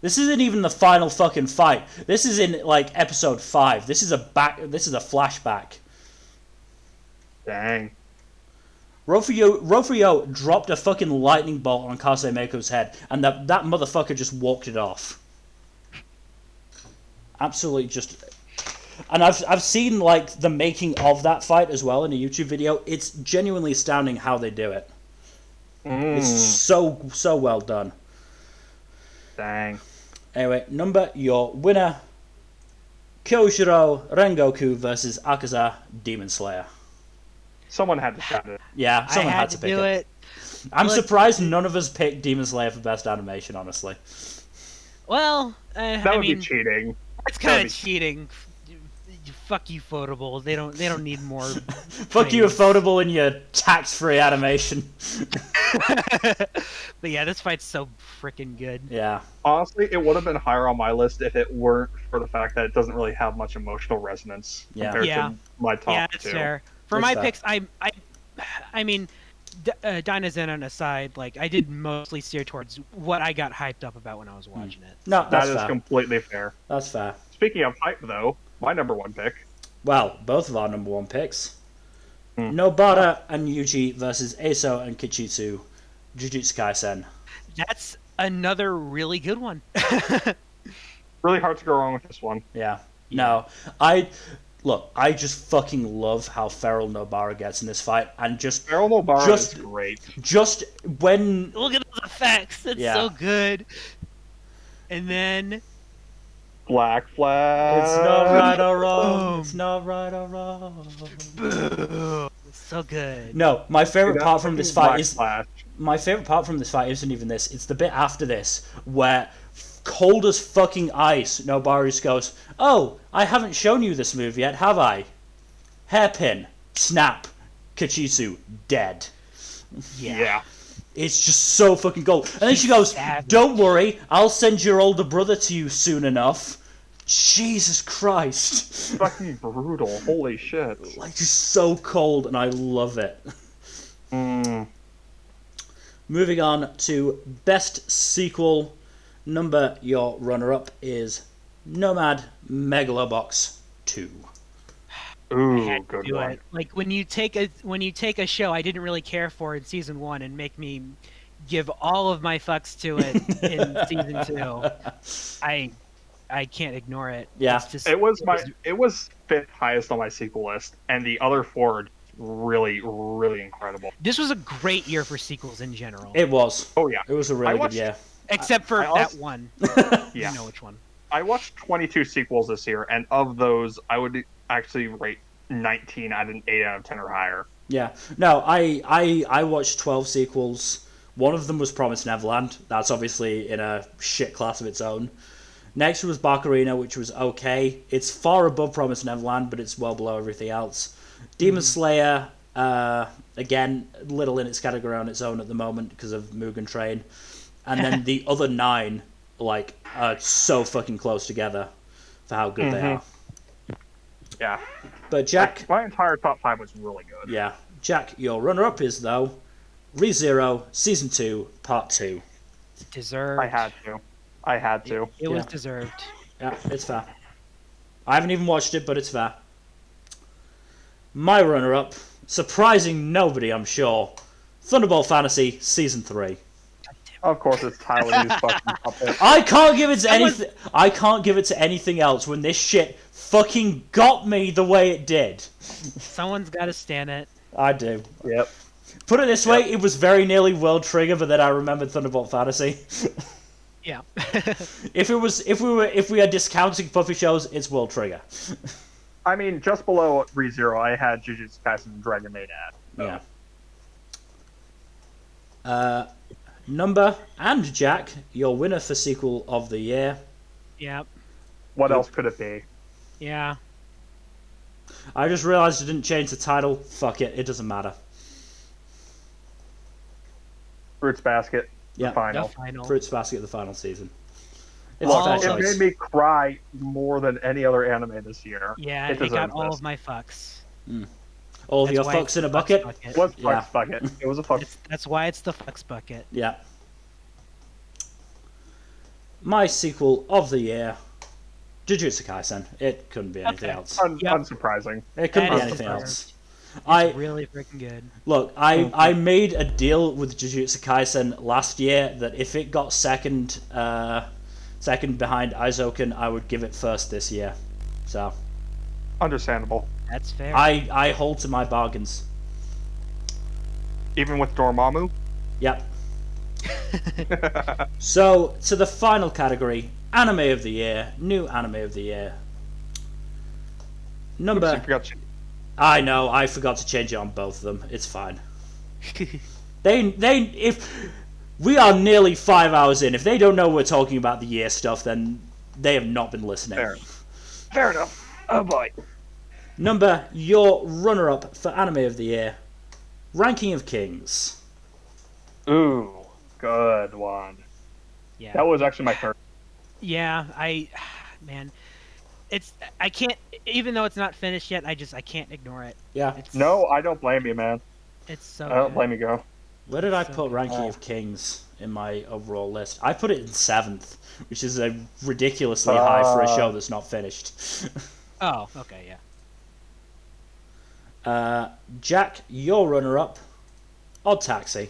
This isn't even the final fucking fight. This is in, like, episode 5. This is a flashback. Dang. Rofio dropped a fucking lightning bolt on Kasemeko's head, and that motherfucker just walked it off. Absolutely just... And I've seen, like, the making of that fight as well in a YouTube video. It's genuinely astounding how they do it. It's so well done. Dang. Anyway, your winner, Kyoshiro Rengoku versus Akaza Demon Slayer. Someone had to shout it. Yeah, someone had to pick it. I'm surprised none of us picked Demon Slayer for best animation, honestly. Well, that would be cheating. It's kind of cheating. Fuck you, Photable. They don't need more. Fuck you, Photable, and your tax-free animation. But yeah, this fight's so freaking good. Yeah. Honestly, it would have been higher on my list if it weren't for the fact that it doesn't really have much emotional resonance compared to my top two. Yeah, that's fair. For my picks, I mean, Dynazenon aside, like, I did mostly steer towards what I got hyped up about when I was watching it. No, that is completely fair. That's fair. Speaking of hype, though, my number one pick. Well, both of our number one picks. Nobara and Yuji versus Eso and Kichitsu, Jujutsu Kaisen. That's another really good one. Really hard to go wrong with this one. Yeah. No, I just fucking love how feral Nobara gets in this fight, and feral Nobara is great. Just when look at those effects, it's so good. And then Black Flag. It's not right or wrong. It's not right or wrong. It's so good. No, my favorite part from this fight isn't even this. It's the bit after this where, cold as fucking ice, Nobara goes, "Oh, I haven't shown you this move yet, have I?" Hairpin, snap, Kichitsu dead. Yeah. It's just so fucking gold. And then she goes, "Don't worry, I'll send your older brother to you soon enough." Jesus Christ. Fucking brutal. Holy shit. Like, just so cold, and I love it. Moving on to best sequel. Your runner-up is Nomad MegaloBox 2. Ooh, good one. Like, when you take a show I didn't really care for in season 1 and make me give all of my fucks to it in season 2, I can't ignore it. Yeah, it was fifth highest on my sequel list, and the other 4 are really, really incredible. This was a great year for sequels in general. It was. Oh yeah, it was a really good year. Except for that one. Yeah. You know which one. I watched 22 sequels this year, and of those, I would actually rate 19 at an 8 out of 10 or higher. Yeah. No, I watched 12 sequels. One of them was Promised Neverland. That's obviously in a shit class of its own. Next was Barcarina, which was okay. It's far above Promised Neverland, but it's well below everything else. Demon Slayer, again, little in its category on its own at the moment because of Mugen Train. And then the other 9, like, are so fucking close together for how good they are. Yeah. But Jack... My entire top 5 was really good. Yeah. Jack, your runner-up is, though, ReZero Season 2, Part 2. Deserved. I had to. It was deserved. Yeah, it's fair. I haven't even watched it, but it's fair. My runner-up, surprising nobody, I'm sure, Thunderbolt Fantasy Season 3. Of course, it's Taiwanese fucking puppet. I can't give it to anything. I can't give it to anything else when this shit fucking got me the way it did. Someone's got to stand it. I do. Yep. Put it this way: it was very nearly World Trigger, but then I remembered Thunderbolt Fantasy. Yeah. if we are discounting puppy shows, it's World Trigger. I mean, just below ReZero, I had Jujutsu Kaisen and Dragon Maid ad. So. Yeah. Number and Jack, your winner for sequel of the year. Yep. What else could it be? Yeah. I just realized I didn't change the title. Fuck it, it doesn't matter. Fruits Basket. Yeah. The final. Fruits Basket, the final season. It's a fair choice. It made me cry more than any other anime this year. Yeah, it got all of my fucks. All of your fucks in a bucket? Was fucks bucket. It was a fuck. That's why it's the fucks bucket. Yeah. my sequel of the year, Jujutsu Kaisen. It couldn't be anything else. Unsurprising. It couldn't be anything else. It's really freaking good. Look, I made a deal with Jujutsu Kaisen last year that if it got second behind Aizoken, I would give it first this year. So, understandable. That's fair. I hold to my bargains. Even with Dormammu? Yep. So, to the final category, Anime of the Year, new Anime of the Year. I know, I forgot to change it on both of them. It's fine. If we are nearly 5 hours in, if they don't know we're talking about the year stuff, then they have not been listening. Fair enough. Oh boy. Your runner-up for Anime of the Year, Ranking of Kings. Ooh, good one. Yeah. That was actually my first. Yeah, I can't, even though it's not finished yet, I can't ignore it. Yeah. No, I don't blame you, man. It's so I don't blame you, go. Where did I put Ranking of Kings in my overall list? I put it in 7th, which is a ridiculously high for a show that's not finished. Oh, okay, yeah. Jack, your runner-up, OddTaxi.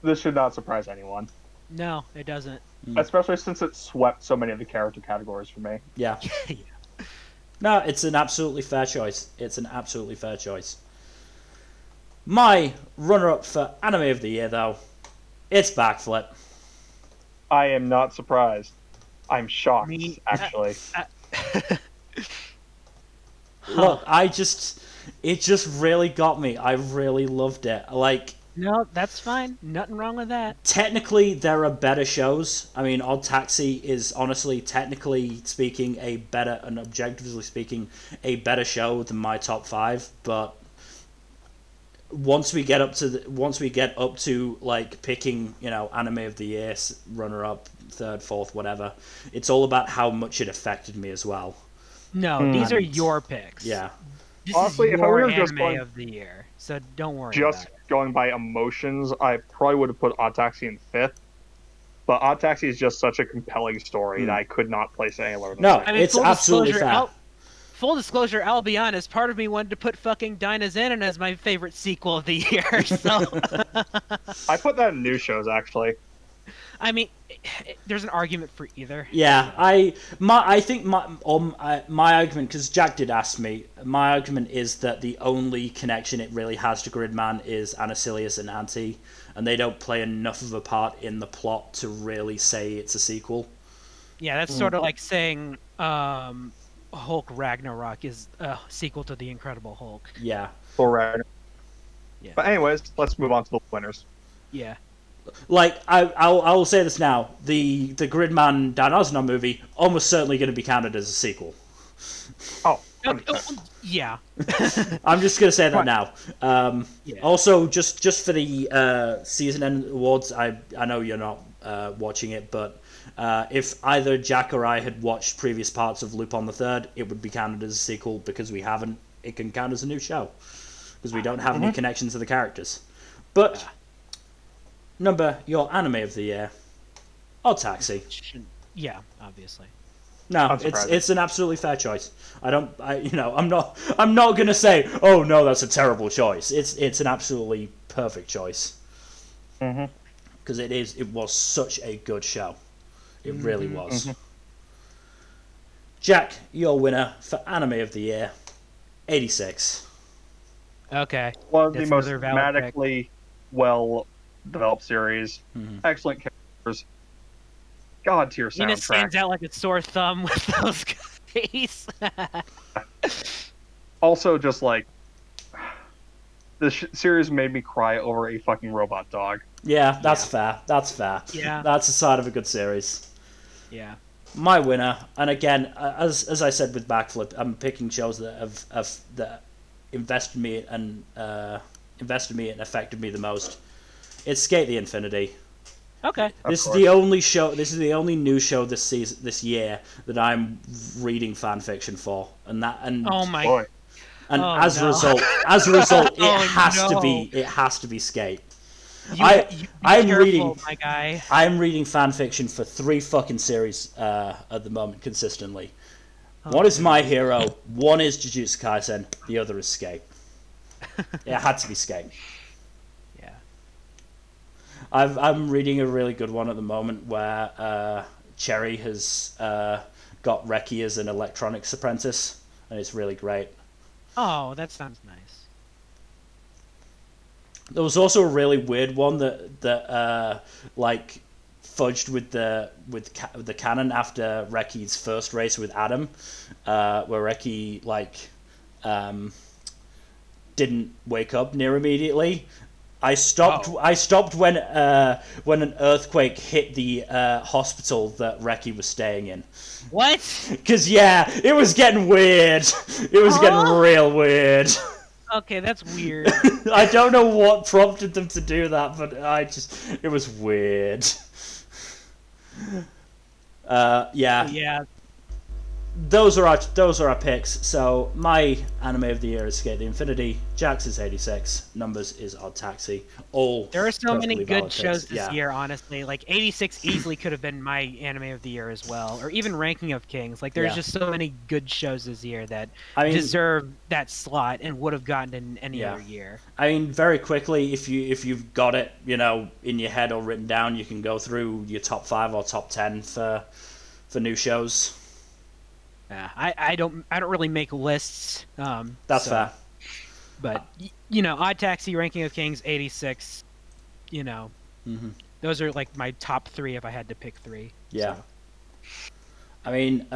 This should not surprise anyone. No, it doesn't. Especially since it swept so many of the character categories for me. Yeah. No, it's an absolutely fair choice. My runner-up for Anime of the Year, though, it's Backflip. I am not surprised. I'm shocked, actually. Look, it just really got me. I really loved it. No, that's fine. Nothing wrong with that. Technically, there are better shows. I mean, OddTaxi is honestly, technically speaking, and objectively speaking, a better show than my top 5. But once we get up to like picking, Anime of the Year, runner-up, 3rd, 4th, whatever, it's all about how much it affected me as well. No, these are your picks. Yeah. This honestly, is if I your were just anime going, of the year, so don't worry. Just going by emotions, I probably would have put OddTaxi in 5th. But OddTaxi is just such a compelling story that I could not place it any lower than that. No, it's absolutely fair. Full disclosure, I'll be honest, part of me wanted to put fucking Dynazenon as my favorite sequel of the year, so... I put that in new shows, actually. I mean, there's an argument for either. Yeah, I think my argument, because Jack did ask me, my argument is that the only connection it really has to Gridman is Anacilius and Anti, and they don't play enough of a part in the plot to really say it's a sequel. Yeah, that's sort of like saying Hulk Ragnarok is a sequel to The Incredible Hulk. Yeah. Thor Ragnarok. Yeah. But anyways, let's move on to the winners. Yeah. Like, I will say this now, the Gridman Dynazenon movie almost certainly going to be counted as a sequel. Oh, yeah. I'm just going to say that now. Also, just for the season end awards, I know you're not watching it, but if either Jack or I had watched previous parts of Lupin the Third, it would be counted as a sequel. Because we haven't, it can count as a new show. Because we don't have any connections to the characters. But... your Anime of the Year, OddTaxi. Yeah, obviously. No, it's an absolutely fair choice. I'm not gonna say, oh no, that's a terrible choice. It's an absolutely perfect choice. Because it was such a good show. It really was. Jack, your winner for Anime of the Year, 86. Okay. One of the most thematically well-developed series. Excellent characters. God tier soundtrack. It stands out like a sore thumb with those guys. Also, just like the series made me cry over a fucking robot dog. Yeah, that's fair. That's fair. Yeah, that's a side of a good series. Yeah. My winner, and again, as I said with Backflip, I'm picking shows that have invested me and affected me the most. It's Sk8 the Infinity. Okay. This is the only show. This is the only new show this year that I'm reading fan fiction for, oh my boy. And as a result, it has to be Sk8. I'm reading, my guy. I'm reading fan fiction for 3 fucking series at the moment consistently. One is My Hero, one is Jujutsu Kaisen, the other is Sk8. It had to be Sk8. Yeah. I'm reading a really good one at the moment where Cherry has got Reki as an electronics apprentice, and it's really great. Oh, that sounds nice. There was also a really weird one that like fudged with the canon after Reki's first race with Adam, where Reki didn't wake up near immediately. I stopped when an earthquake hit the hospital that Reki was staying in. What? Because it was getting weird. It was getting real weird. Okay, that's weird. I don't know what prompted them to do that, but it was weird. Yeah. Those are our picks. So my anime of the year is Sk8 the Infinity. Jax is 86. Numbers is OddTaxi. There are so many good shows picks. this year, honestly. Like 86 easily could have been my anime of the year as well, or even Ranking of Kings. Like there's just so many good shows this year that deserve that slot and would have gotten in any other year. I mean, very quickly, if you've got it, in your head or written down, you can go through your top 5 or top 10 for new shows. I don't really make lists. That's fair. But OddTaxi, Ranking of Kings, 86. Those are like my top 3 if I had to pick 3. Yeah. So. I mean,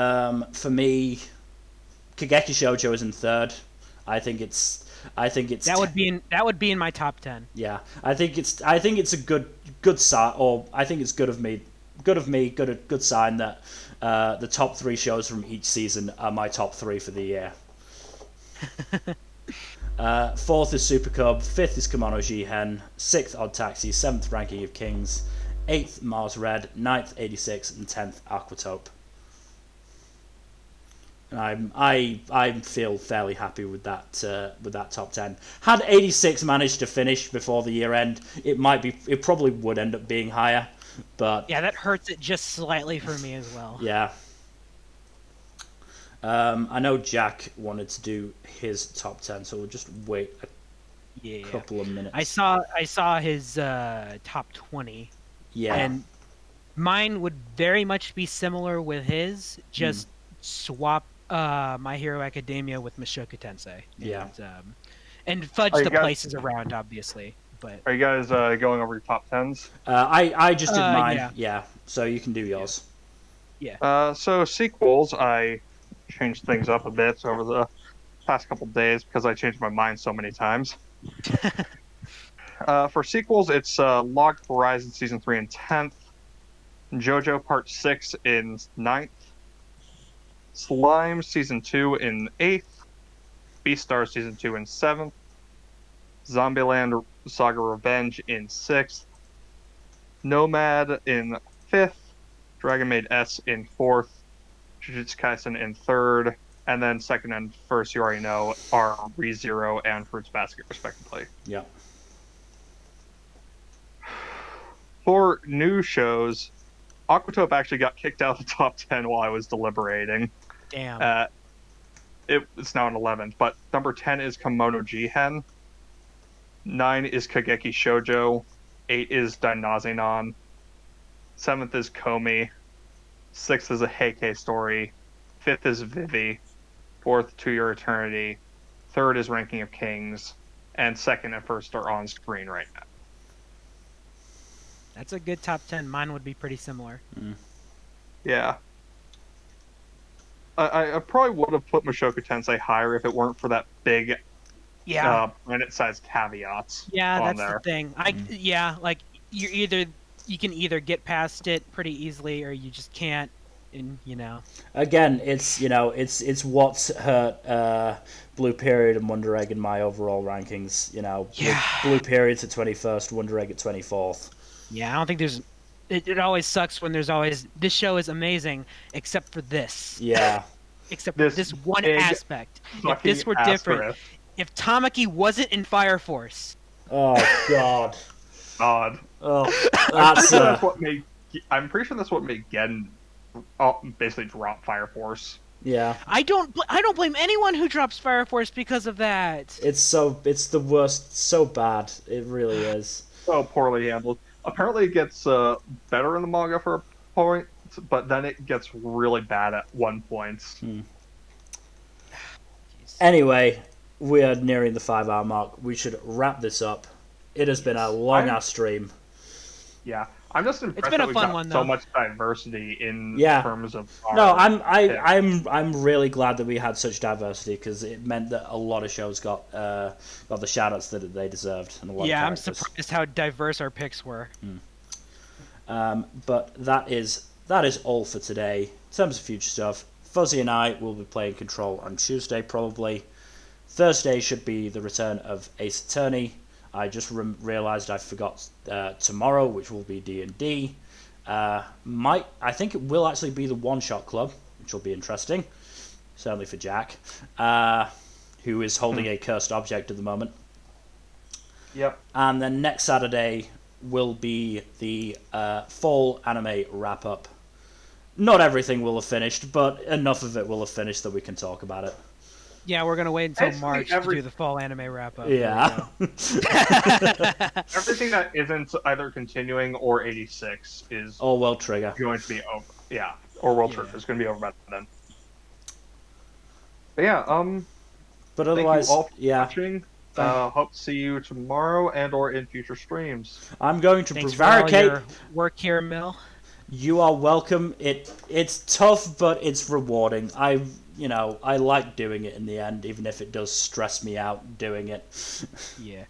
for me, Kageki Shoujo is in 3rd. I think it's that would be in my top 10. Yeah, I think it's a good sign, or I think it's good sign that the top 3 shows from each season are my top 3 for the year. 4th is Super Cub, 5th is Kemono Jihen, 6th OddTaxi, 7th Ranking of Kings, 8th Mars Red, 9th 86, and 10th Aquatope. And I feel fairly happy with that top 10. Had 86 managed to finish before the year end, it probably would end up being higher. But yeah, that hurts it just slightly for me as well. Yeah. I know Jack wanted to do his top 10, so we'll just wait a couple of minutes. I saw his top 20. Yeah. And mine would very much be similar with his, just swap My Hero Academia with Mushoku Tensei. Yeah. And fudge the places around, obviously. But are you guys going over your top 10s? I just did mine. Yeah. So you can do yours. Yeah. So sequels, I changed things up a bit over the past couple days because I changed my mind so many times. For sequels, it's Log Horizon Season 3 in 10th, JoJo Part 6 in 9th, Slime Season 2 in 8th, Beastars Season 2 in 7th, Zombieland Saga Revenge in 6th, Nomad in 5th, Dragon Maid S in 4th, Jujutsu Kaisen in 3rd, and then 2nd and 1st, you already know, are ReZero and Fruits Basket, respectively. Yeah. For new shows, Aquatope actually got kicked out of the top 10 while I was deliberating. Damn. It's now in 11th, but number 10 is Kemono Jihen. 9 is Kageki Shoujo. 8 is Dainazenon. 7th is Komi. 6th is a Heike Story. 5th is Vivi. 4th, To Your Eternity. 3rd is Ranking of Kings. And 2nd and 1st are on screen right now. That's a good top 10. Mine would be pretty similar. Yeah. I probably would have put Mushoku Tensei higher if it weren't for that big planet-sized caveats. Yeah, on that's there. the thing. Like you can either get past it pretty easily or you just can't. And again, it's what's hurt Blue Period and Wonder Egg in my overall rankings. Blue Period's at 21st, Wonder Egg at 24th. Yeah, I don't think there's. It always sucks when there's always this show is amazing except for this. Yeah. Except for this one aspect. If this were different, if Tamaki wasn't in Fire Force. Oh God. God. Oh, that's I'm pretty sure that's what made Gen basically drop Fire Force. Yeah. I don't blame anyone who drops Fire Force because of that. It's the worst, so bad. It really is. So poorly handled. Apparently it gets better in the manga for a point, but then it gets really bad at one point. Anyway, we are nearing the 5-hour mark. We should wrap this up. It has been a long-ass stream. Yeah. I'm just impressed it's been that a fun got one, so though. much diversity in terms of I'm really glad that we had such diversity, because it meant that a lot of shows got the shoutouts that they deserved, and a lot of I'm surprised how diverse our picks were. But that is all for today. In terms of future stuff, Fuzzy and I will be playing Control on Tuesday probably. Thursday should be the return of Ace Attorney. I just realised I forgot tomorrow, which will be D&D. I think it will actually be the One Shot Club, which will be interesting. Certainly for Jack, who is holding a cursed object at the moment. Yep. And then next Saturday will be the fall anime wrap-up. Not everything will have finished, but enough of it will have finished that we can talk about it. Yeah, we're gonna wait until March to do the fall anime wrap up. Yeah. Everything that isn't either continuing or 86 is or World Trigger going to be over. Yeah, or World Trigger is going to be over by then. But yeah, but otherwise, thank you all for watching. Hope to see you tomorrow and or in future streams. I'm going to Thanks prevaricate. For all your work here, Mill. You are welcome. It's tough, but it's rewarding. I like doing it in the end, even if it does stress me out doing it. Yeah.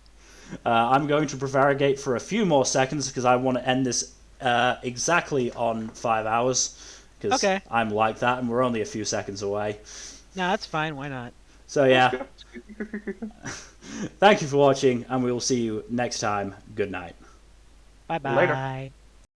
I'm going to prevaricate for a few more seconds because I want to end this exactly on 5 hours. Because I'm like that, and we're only a few seconds away. No, that's fine. Why not? So yeah. Thank you for watching, and we will see you next time. Good night. Bye-bye. Later.